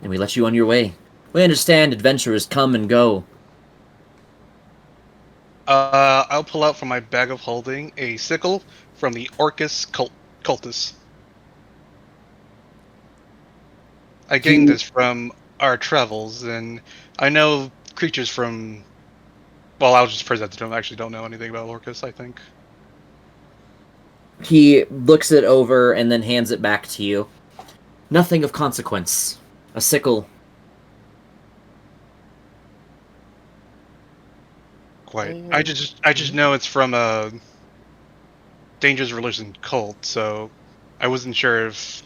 and we let you on your way. We understand adventurers come and go. I'll pull out from my bag of holding a sickle from the Orcus cultus. I gained this from our travels, and I know creatures from... Well, I'll just present it to him. I actually don't know anything about Orcus, I think. He looks it over and then hands it back to you. Nothing of consequence. A sickle. Quite. I just know it's from a dangerous religion cult, so I wasn't sure if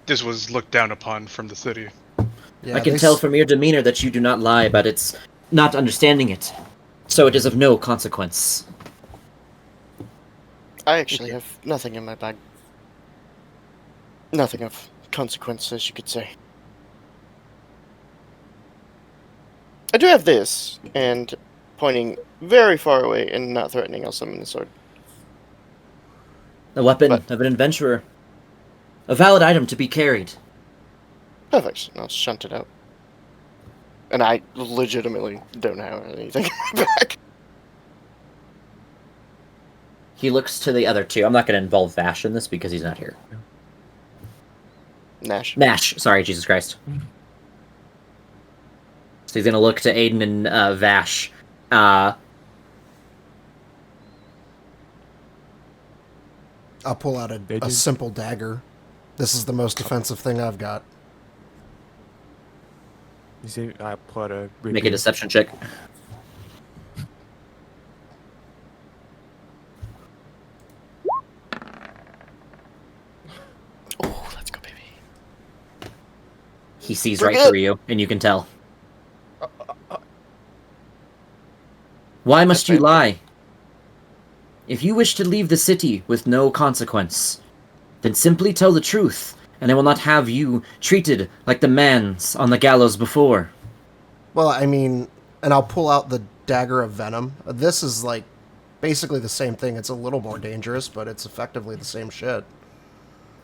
this was looked down upon from the city. Yeah, I can tell from your demeanor that you do not lie about its not understanding it. So it is of no consequence. I actually have nothing in my bag. Nothing of consequence, as you could say. I do have this, and pointing very far away and not threatening, I'll summon the sword. A weapon of an adventurer. A valid item to be carried. Perfect. I'll shunt it out. And I legitimately don't have anything in my bag. He looks to the other two. I'm not going to involve Vash in this because he's not here. Nash. Sorry, Jesus Christ. So he's going to look to Aiden and Vash. I'll pull out a simple dagger. This is the most defensive thing I've got. You see, I put a... Make a deception check. Oh, let's go, baby. He sees right through you, and you can tell. Why must you lie? If you wish to leave the city with no consequence, then simply tell the truth, and I will not have you treated like the mans on the gallows before. Well, I mean, and I'll pull out the dagger of venom. This is like basically the same thing. It's a little more dangerous, but it's effectively the same shit.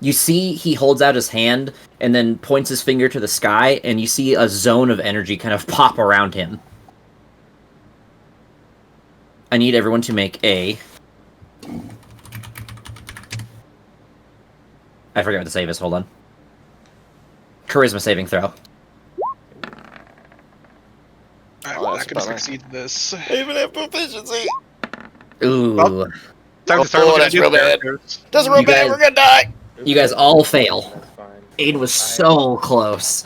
You see he holds out his hand and then points his finger to the sky, and you see a zone of energy kind of pop around him. I need everyone to make a... I forget what the save is, hold on. Charisma saving throw. I'm not gonna succeed this. I even have proficiency. Ooh. Well, time to start looking that's at real new bad. characters. Doesn't remain, guys- we're gonna die! You guys all fail. That's fine. Aiden was so close.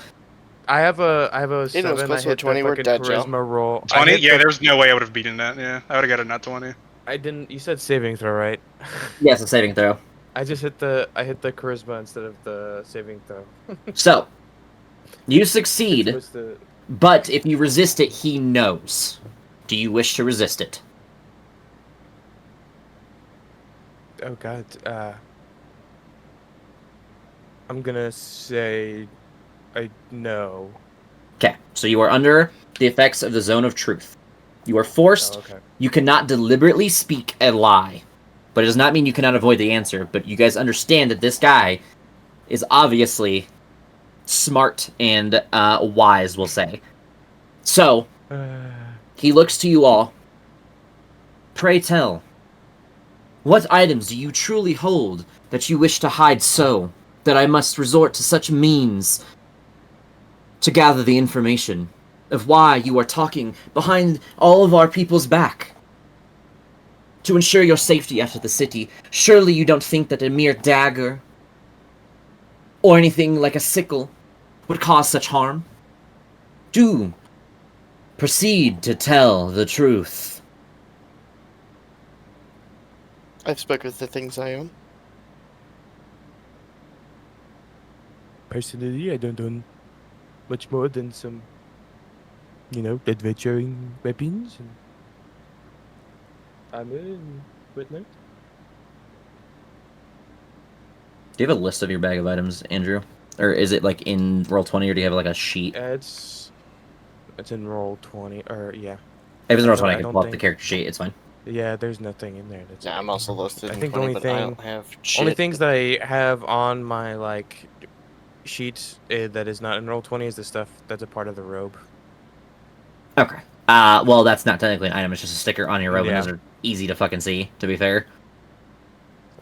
I have a It was 7. I close to a hit 20. the We're fucking dead, Joe. charisma roll. 20? Yeah, there's no way I would have beaten that. Yeah, I would have got a nat 20. I didn't. You said saving throw, right? Yes, a saving throw. I just hit I hit the charisma instead of the saving throw. So, you It's succeed, supposed to. but if you resist it, he knows. Do you wish to resist it? Oh God. I'm gonna say, I no. Okay, so you are under the effects of the zone of truth. You are forced. Oh, okay. You cannot deliberately speak a lie. But it does not mean you cannot avoid the answer. But you guys understand that this guy is obviously smart and wise, we'll say. So, he looks to you all. Pray tell, what items do you truly hold that you wish to hide so that I must resort to such means to gather the information of why you are talking behind all of our people's back? To ensure your safety out of the city, surely you don't think that a mere dagger or anything like a sickle would cause such harm? Do proceed to tell the truth. I've spoken with the things I own. Personally, I don't own much more than some, adventuring weapons and armor and whatnot. Do you have a list of your bag of items, Andrew? Or is it like in Roll20, or do you have like a sheet? It's in roll 20, or yeah. If it's in I Roll20, I can don't pull up the think- character sheet, it's fine. Yeah, there's nothing in there. That's Yeah, I'm also listed I in think the 20, only but thing- I don't have shit. only things that I have on my like sheet that is not in roll 20 is the stuff that's a part of the robe. Okay. Well, that's not technically an item, it's just a sticker on your robe, and Yeah. those are easy to fucking see, to be fair.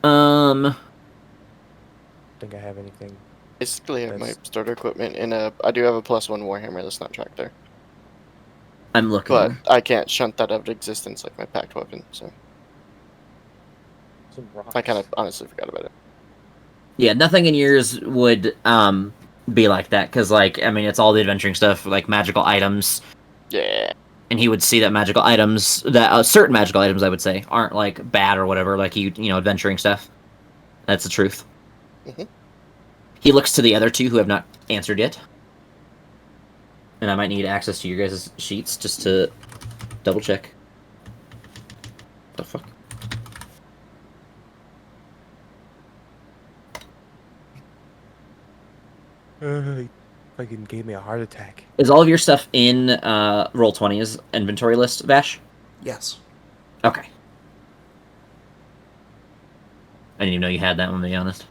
I think I have anything. Basically, I have my That's- starter equipment, and I do have a +1 Warhammer that's not tracked there. I'm looking. But I can't shunt that out of existence like my packed weapon, so Some rocks. I kind of honestly forgot about it. Yeah, nothing in yours would be like that, because, like, I mean, it's all the adventuring stuff, like magical items, Yeah. and he would see that magical items, that certain magical items, I would say, aren't, like, bad or whatever, like, adventuring stuff. That's the truth. Mhm. He looks to the other two who have not answered yet. And I might need access to your guys' sheets just to double check. What the fuck? He fucking gave me a heart attack. Is all of your stuff in Roll20's inventory list, Vash? Yes. Okay. I didn't even know you had that one, to be honest.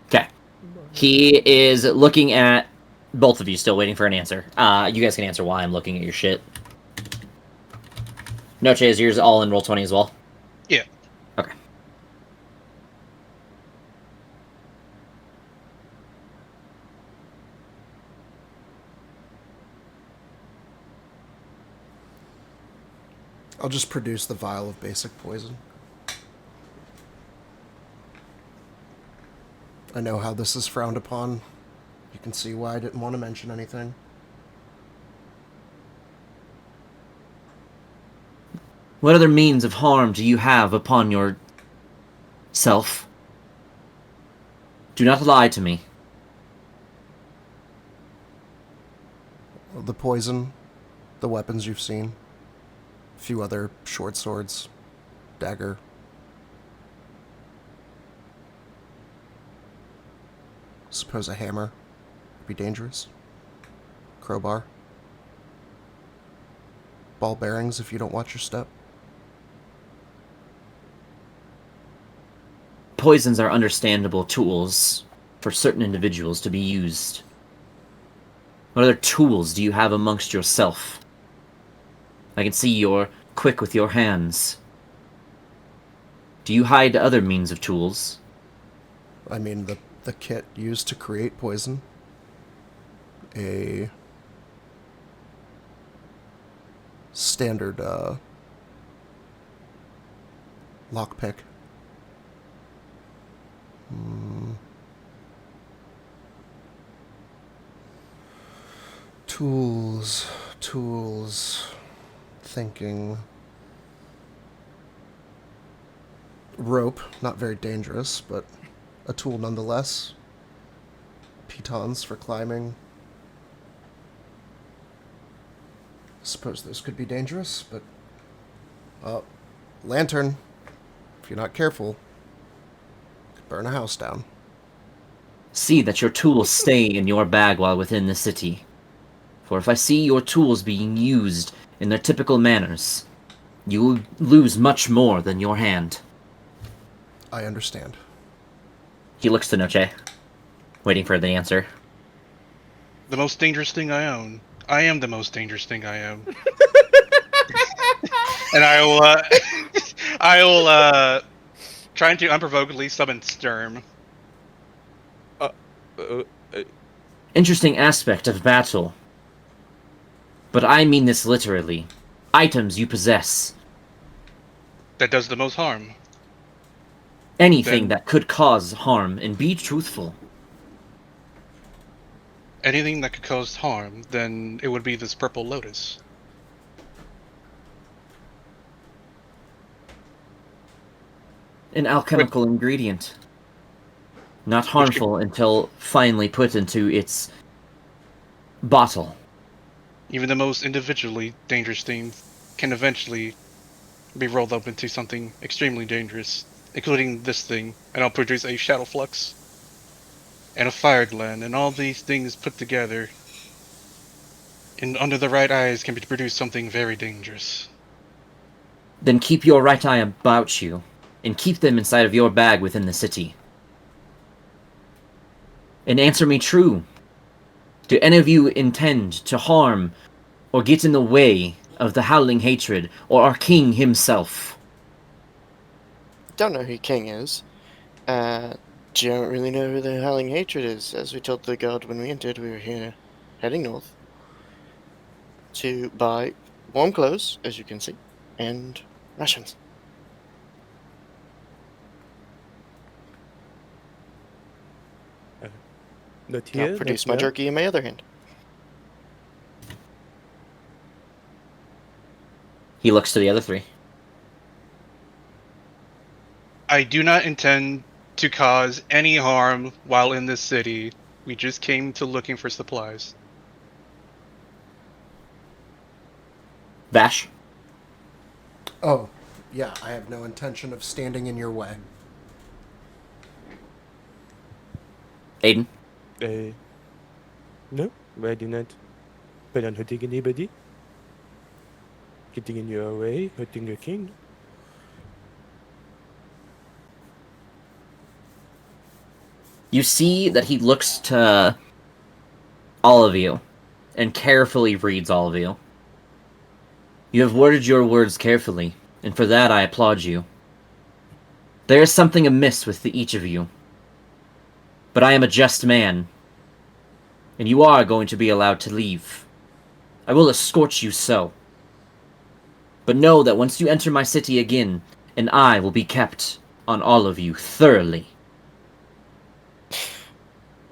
Okay. He is looking at both of you, still waiting for an answer. You guys can answer why I'm looking at your shit. Noche, is yours all in Roll20 as well? Yeah. Okay. I'll just produce the vial of basic poison. I know how this is frowned upon. You can see why I didn't want to mention anything. What other means of harm do you have upon yourself? Do not lie to me. The poison, the weapons you've seen, a few other short swords, dagger. Suppose a hammer would be dangerous. Crowbar. Ball bearings if you don't watch your step. Poisons are understandable tools for certain individuals to be used. What other tools do you have amongst yourself? I can see you're quick with your hands. Do you hide other means of tools? I mean, the kit used to create poison. A standard Lockpick. Tools. Thinking. Rope, not very dangerous, but a tool nonetheless. Pitons for climbing. Suppose this could be dangerous, but... lantern. If you're not careful, could burn a house down. See that your tools stay in your bag while within the city. For if I see your tools being used in their typical manners, you will lose much more than your hand. I understand. He looks to Noche, waiting for the answer. The most dangerous thing I own. I am the most dangerous thing I own. And I will, trying to unprovokedly summon Sturm. Interesting aspect of battle. But I mean this literally. Items you possess. That does the most harm. Anything that could cause harm, and be truthful. Anything that could cause harm, then it would be this purple lotus. An alchemical ingredient. Not harmful until finally put into its bottle. Even the most individually dangerous thing can eventually be rolled up into something extremely dangerous, including this thing, and I'll produce a shadow flux and a fire gland, and all these things put together and under the right eyes can produce something very dangerous. Then keep your right eye about you, and keep them inside of your bag within the city. And answer me true. Do any of you intend to harm or get in the way of the Howling Hatred or our king himself? Don't know who King is. Don't really know who the Howling Hatred is. As we told the god when we entered, we were here heading north to buy warm clothes, as you can see, and rations. Not here. I'll produce not my here. jerky in my other hand. He looks to the other three. I do not intend to cause any harm while in this city. We just came to looking for supplies. Vash? Oh, yeah, I have no intention of standing in your way. Aiden? No, I do not plan on hurting anybody. Getting in your way, hurting your king. You see that he looks to all of you and carefully reads all of you. You have worded your words carefully, and for that I applaud you. There is something amiss with each of you. But I am a just man, and you are going to be allowed to leave. I will escort you so. But know that once you enter my city again, an eye will be kept on all of you thoroughly.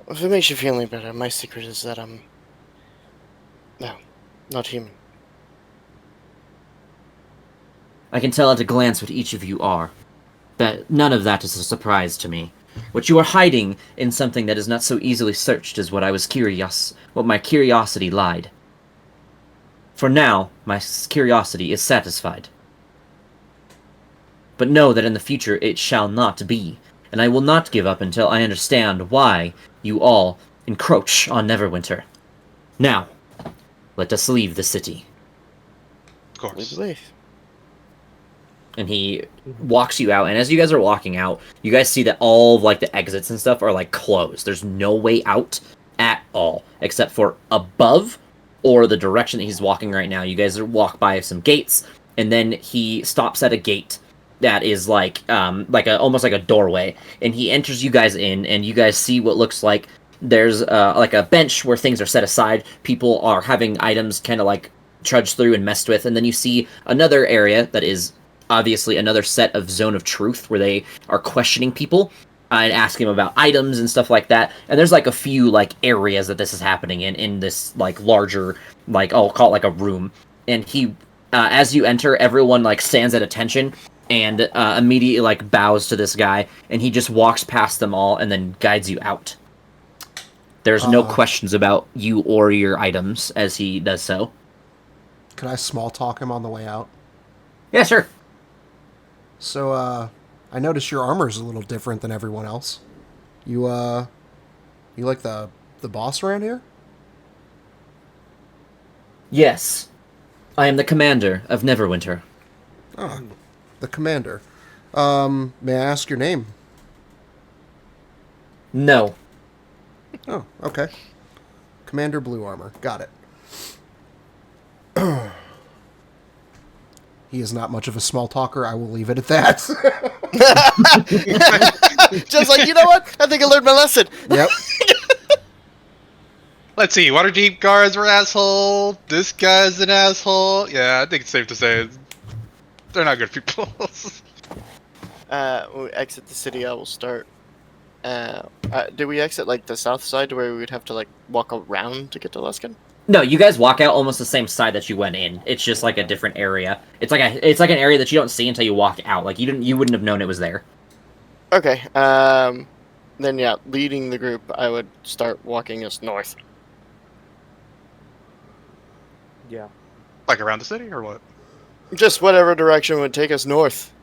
If it makes you feel any better, my secret is that I'm... no, not human. I can tell at a glance what each of you are. That none of that is a surprise to me. What you are hiding in something that is not so easily searched is what my curiosity lied. For now, my curiosity is satisfied. But know that in the future it shall not be, and I will not give up until I understand why you all encroach on Neverwinter. Now, let us leave the city. Of course. Leave the way. And he walks you out, and as you guys are walking out, you guys see that all of, like, the exits and stuff are, like, closed. There's no way out at all, except for above or the direction that he's walking right now. You guys walk by some gates, and then he stops at a gate that is almost like a doorway, and he enters you guys in, and you guys see what looks like there's like a bench where things are set aside. People are having items kind of like trudged through and messed with, and then you see another area that is obviously another set of Zone of Truth where they are questioning people and asking them about items and stuff like that. And there's like a few like areas that this is happening in this like larger, like I'll call it like a room. And he, as you enter, everyone like stands at attention and immediately like bows to this guy, and he just walks past them all and then guides you out. There's no questions about you or your items as he does so. Can I small talk him on the way out? Yeah, sure. So, I noticed your armor's a little different than everyone else. You like the boss around here? Yes. I am the commander of Neverwinter. Oh, the commander. May I ask your name? No. Oh, okay. Commander Blue Armor. Got it. He is not much of a small talker. I will leave it at that. Just like, you know what? I think I learned my lesson. Yep. Let's see. Waterdeep guards were asshole. This guy's an asshole. Yeah, I think it's safe to say they're not good people. When we exit the city, I will start. Do we exit like the south side where we would have to like walk around to get to Luskin? No, you guys walk out almost the same side that you went in. It's just like a different area. It's like an area that you don't see until you walk out. Like you wouldn't have known it was there. Okay. Then yeah, leading the group, I would start walking us north. Yeah. Like around the city or what? Just whatever direction would take us north.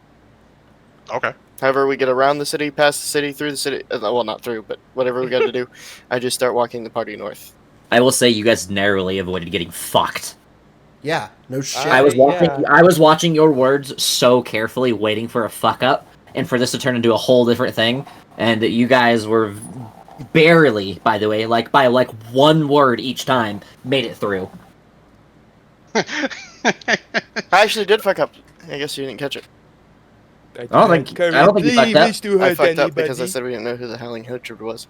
Okay. However, we get around the city, past the city, through the city. Well, not through, but whatever we got to do, I just start walking the party north. I will say you guys narrowly avoided getting fucked. Yeah, no shit. I was watching. Yeah. I was watching your words so carefully, waiting for a fuck up, and for this to turn into a whole different thing. And you guys were barely, by the way, like by like one word each time, made it through. I actually did fuck up. I guess you didn't catch it. I don't think you fucked up. I fucked up because I said we didn't know who the Howling Hatred was.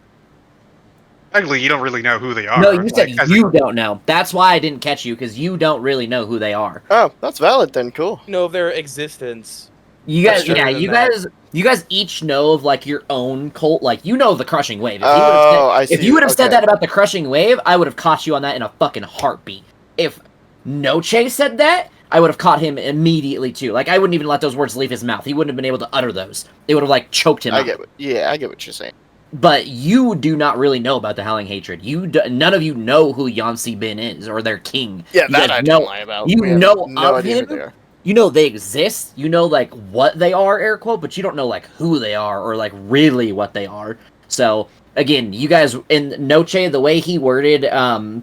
Actually, you don't really know who they are. No, you said as you don't know. That's why I didn't catch you, because you don't really know who they are. Oh, that's valid then. Cool. Know their existence. You guys, That's yeah, true, you guys each know of like your own cult. Like you know the Crushing Wave. If you would have said that about the Crushing Wave, I would have caught you on that in a fucking heartbeat. If Noche said that, I would have caught him immediately too. Like I wouldn't even let those words leave his mouth. He wouldn't have been able to utter those. They would have like choked him. I get what you're saying. But you do not really know about the Howling Hatred. None of you know who Yansi Bin is or their king. Yeah, you that I don't know, lie about. You know no of idea him. who they are. You know they exist. You know like what they are, air quote, but you don't know like who they are or like really what they are. So again, you guys in Noche, the way he worded, the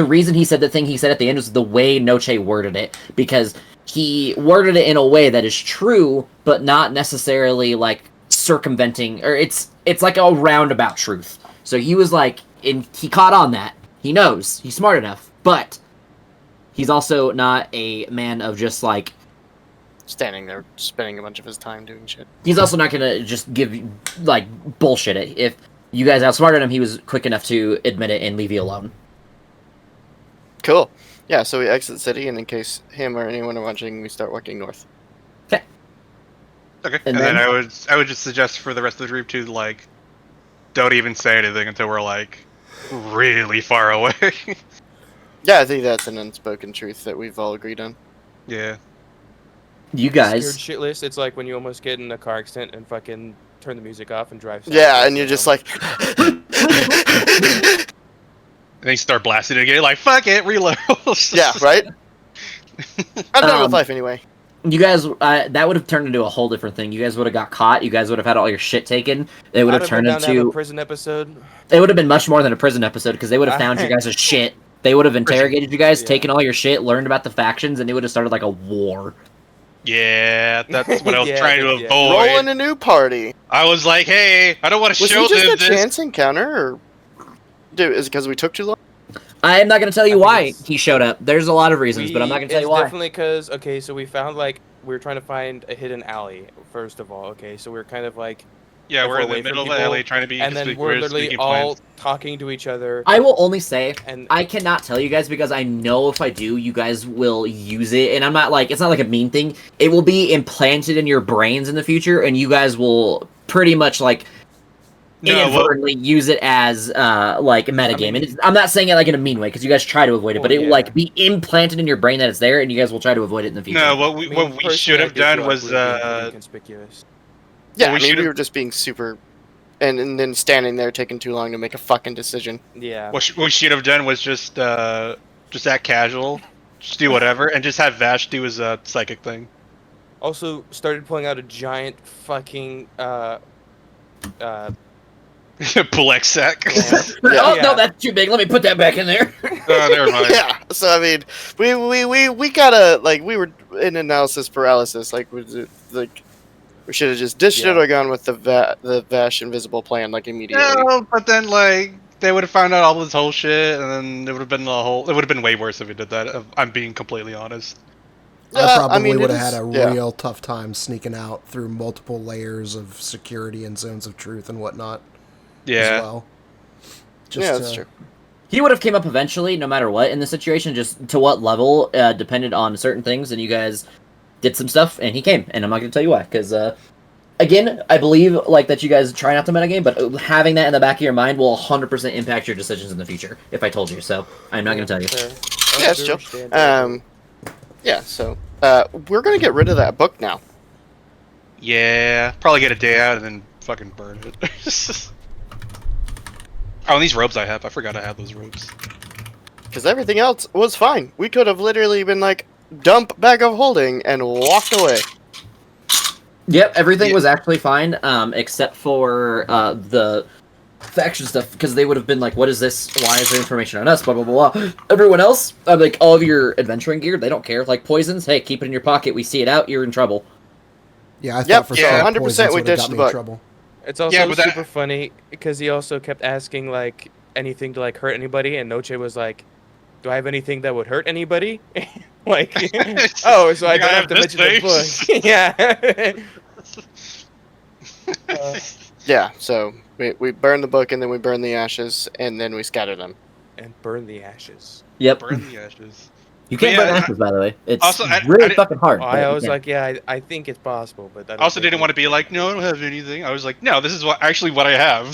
reason he said the thing he said at the end was the way Noche worded it, because he worded it in a way that is true, but not necessarily like circumventing, or it's like a roundabout truth. So he was like, he caught on that. He knows. He's smart enough, but he's also not a man of just like Standing there, spending a bunch of his time doing shit. He's also not gonna just give you like bullshit it. If you guys outsmarted him, he was quick enough to admit it and leave you alone. Cool. Yeah, so we exit the city, and in case him or anyone are watching, we start walking north. Okay, And and then then- I would just suggest for the rest of the group to like, don't even say anything until we're like really far away. Yeah, I think that's an unspoken truth that we've all agreed on. Yeah. You Scared guys, shitless. It's like when you almost get in a car accident and fucking turn the music off and drive. Yeah, and you're just like, And they start blasting again, like fuck it, reload. yeah, right? I'm done with Um, life anyway. you guys, that would have turned into a whole different thing. You guys would have got caught. You guys would have had all your shit taken. It would have turned down to have a into. prison episode. It would have been much more than a prison episode, because they would have found your guys' shit. They would have interrogated you guys, Yeah. taken all your shit, learned about the factions, and it would have started like a war. Yeah, that's what I was Yeah, trying to yeah. avoid. Rolling a new party. I was like, hey, I don't want to Was show it just them a this. chance encounter, or dude, is it because we took too long? I'm not going to tell you I think why it's- he showed up. There's a lot of reasons, but I'm not going to tell you It's why. definitely because, okay, so we found, like, we were trying to find a hidden alley, first of all, okay? So we were kind of, like, Yeah, if we're in away the from middle of people, LA trying to be and then we're conspicuous, literally making all plans. talking to each other. I will only say And I cannot tell you guys because I know if I do, you guys will use it, and I'm not like it's not like a mean thing. It will be implanted in your brains in the future, and you guys will pretty much like No, well, inadvertently use it as like a metagame. mean- And I'm not saying it like in a mean way because you guys try to avoid it, but Well, it will yeah. like be implanted in your brain that it's there, and you guys will try to avoid it in the future. no, I mean, what we should personally, I have do feel done like was we were being pretty conspicuous. Yeah, we I mean, should've- we were just being super, and then standing there taking too long to make a fucking decision. Yeah. what we should have done was just act casual, just do whatever, and just have Vash do his psychic thing. Also, started pulling out a giant fucking Pulex sack. lamp. Oh Yeah. no, that's too big. Let me put that back in there. Oh, never mind. Yeah, so I mean, we gotta like we were in analysis paralysis. Like we should have just ditched it Yeah. or gone with the Vash invisible plan like immediately. No, but then like they would have found out all this whole shit, and then it would have been It would have been way worse if we did that. If I'm being completely honest. I probably mean, would it have had a is- yeah. real tough time sneaking out through multiple layers of security and zones of truth and whatnot as Yeah. well. Yeah, that's true. He would have came up eventually, no matter what in the situation. Just to what level depended on certain things, and you guys did some stuff, and he came. And I'm not going to tell you why, because again, I believe like that you guys try not to metagame, but having that in the back of your mind will 100% impact your decisions in the future. If I told you, so I'm not going to tell you. Fair. Yeah, it's chill. Yeah, so we're gonna get rid of that book now. Yeah, probably get a day out and then fucking burn it. Oh, and these robes I have. I forgot I had those robes. Because everything else was fine. We could have literally been like, dump bag of holding and walked away. Yep, everything Yeah. was actually fine, except for the faction stuff, because they would have been like, what is this? Why is there information on us? Blah, blah, blah, blah. Everyone else, like, all of your adventuring gear, they don't care. Like, poisons, hey, keep it in your pocket. We see it out, you're in trouble. Yeah, I Yep, thought for yeah, sure 100% poisons we would have ditched got the me in book. trouble. It's also Yeah, but that- super funny because he also kept asking like anything to like hurt anybody, and Noche was like, "Do I have anything that would hurt anybody?" Like, oh, so I Like, don't I have have to this mention the face. book. Yeah. Yeah, so we burned the book and then we burned the ashes and then we scattered them. And burn the ashes. Yep. Burn the ashes. You can't Yeah, burn ashes, by the way. It's also, I really didn't- fucking hard. Oh, but I you was can. like, yeah, I think it's possible, but I I also didn't want to be like, no, I don't have anything. I was like, no, this is what I have.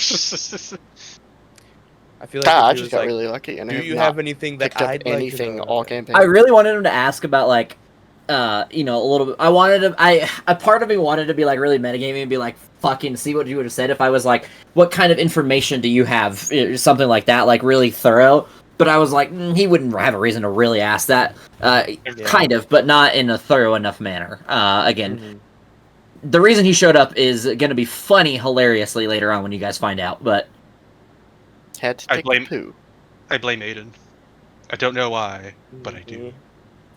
I feel like I if he just was got like, really lucky and I do have you not have anything that picked up I'd anything like to all know? campaign. I really wanted him to ask about, like, you know, a little bit. I wanted to. A part of me wanted to be like really metagaming and be like, fucking see what you would have said if I was like, what kind of information do you have? Something like that, like really thorough. But I was like, he wouldn't have a reason to really ask that. Kind of, but not in a thorough enough manner. Again, Mhm. the reason he showed up is going to be funny, hilariously later on when you guys find out. But Had to I take blame- a poo. I blame Aiden. I don't know why, but I do.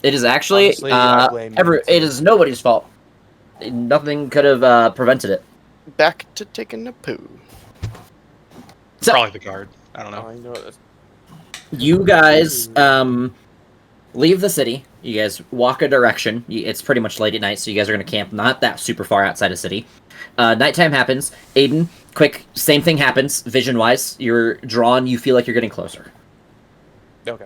it is actually Honestly, I blame him, too. it is nobody's fault. Nothing could have prevented it. Back to taking a poo. So Probably the guard. I don't Oh, know. I know this. you guys leave the city. You guys walk a direction. It's pretty much late at night, so you guys are going to camp not that super far outside of city. Nighttime happens. Aiden, quick, same thing happens, vision-wise. You're drawn, you feel like you're getting closer. Okay.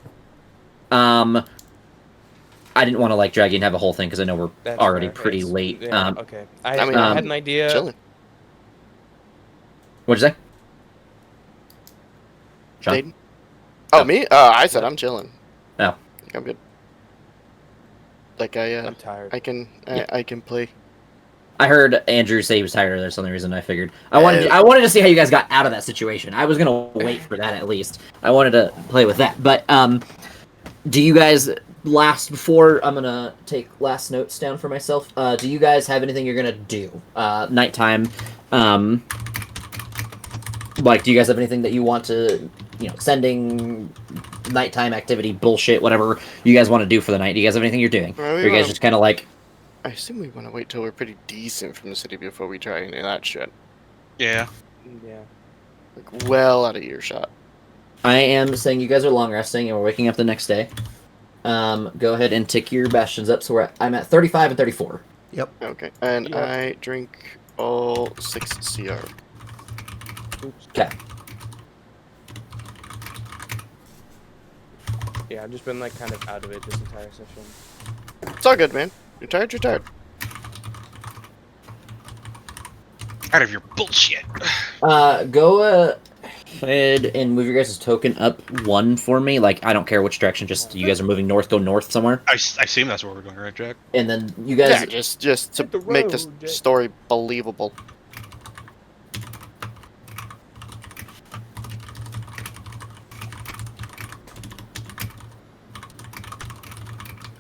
I didn't want to, like, drag you and have a whole thing, because I know we're That's already fair. pretty It's- late. Yeah, okay. I I mean, had an idea. Chilling. What'd you say? John? Aiden? Oh, me? I said I'm chilling. Oh. I think I'm good. Like I'm tired. I can play. I heard Andrew say he was tired, or there's some reason I figured. I wanted to see how you guys got out of that situation. I was gonna wait for that at least. I wanted to play with that. But do you guys before I'm gonna take last notes down for myself, do you guys have anything you're gonna do? Nighttime. Like, do you guys have anything that you want to, sending nighttime activity bullshit, whatever you guys want to do for the night? Do you guys have anything you're doing? Well, Or you guys just kind of like, I assume we want to wait till we're pretty decent from the city before we try any of that shit. Yeah. Yeah. Like, well out of earshot. I am saying you guys are long resting and we're waking up the next day. Go ahead and tick your bastions up. So I'm at 35 and 34. Yep. Okay. And Yeah. I drink All 6 CR. Okay. Yeah, I've just been like kind of out of it this entire session. It's all good, man. You're tired. You're tired. Out of your bullshit. Go ahead and move your guys' token up 1 for me. Like, I don't care which direction, just you guys are moving north, go north somewhere. I assume that's where we're going, right, Jack? And then you guys... Yeah, just to Hit the make this road, Jake. story believable.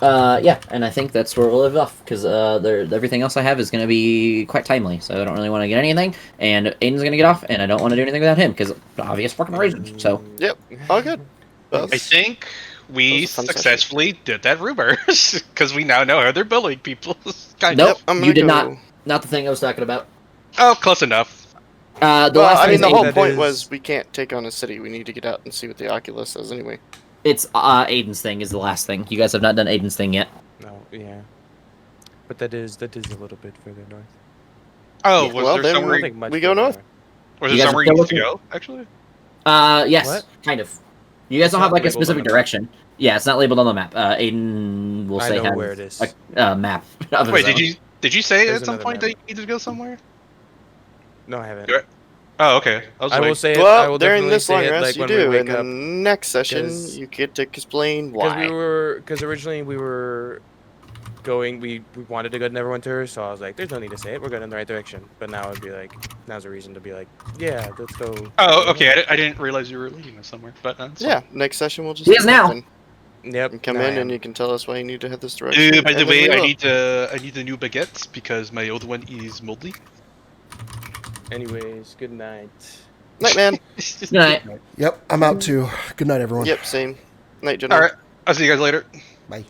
Yeah, and I think that's where we'll live off, because everything else I have is going to be quite timely, so I don't really want to get anything, and Aiden's going to get off, and I don't want to do anything without him, because obvious fucking reasons, so... Yep, all good. Well, I think That we was a fun successfully did that rumors because we now know how they're billing people. kind Nope, of. I'm you did gonna go- not the thing I was talking about. Oh, close enough. The Well, last I thing mean, the is whole that point is- was we can't take on a city. We need to get out and see what the Oculus says anyway. It's Aiden's thing is the last thing. You guys have not done Aiden's thing yet. No, yeah. But that is a little bit further north. Oh, Yeah. was Well, there then somewhere? Nothing much we go further north. Was You there guys somewhere are you need to still go? Actually. Yes, What? kind of. You guys don't It's have not like a labeled on specific the map. direction. Yeah, it's not labeled on the map. Aiden will I say know have where it is. a map of Wait, his did own. you say There's at some another point map. that you needed to go somewhere? No, I haven't. Yeah. Oh, okay. I will say it. I Well, will during definitely this long say it, rest, like you when do. we wake In the up. next session, 'cause- you get to explain Because why. because originally we were going, we wanted to go to Neverwinter, so I was like, there's no need to say it, we're going in the right direction. But now it'd be like, now's a reason to be like, yeah, let's go. Oh, okay. I didn't realize you were leading us somewhere, but that's Yeah, fine. next session we'll just He is do that now. then. Yep. And come no, I in and am. you can tell us why you need to head this direction. By the and then way, we I will. need the new baguettes because my old one is moldy. Anyways, good night. Night, man. Good night. Yep, I'm out too. Good night, everyone. Yep, same. Night, All gentlemen. right. I'll see you guys later. Bye.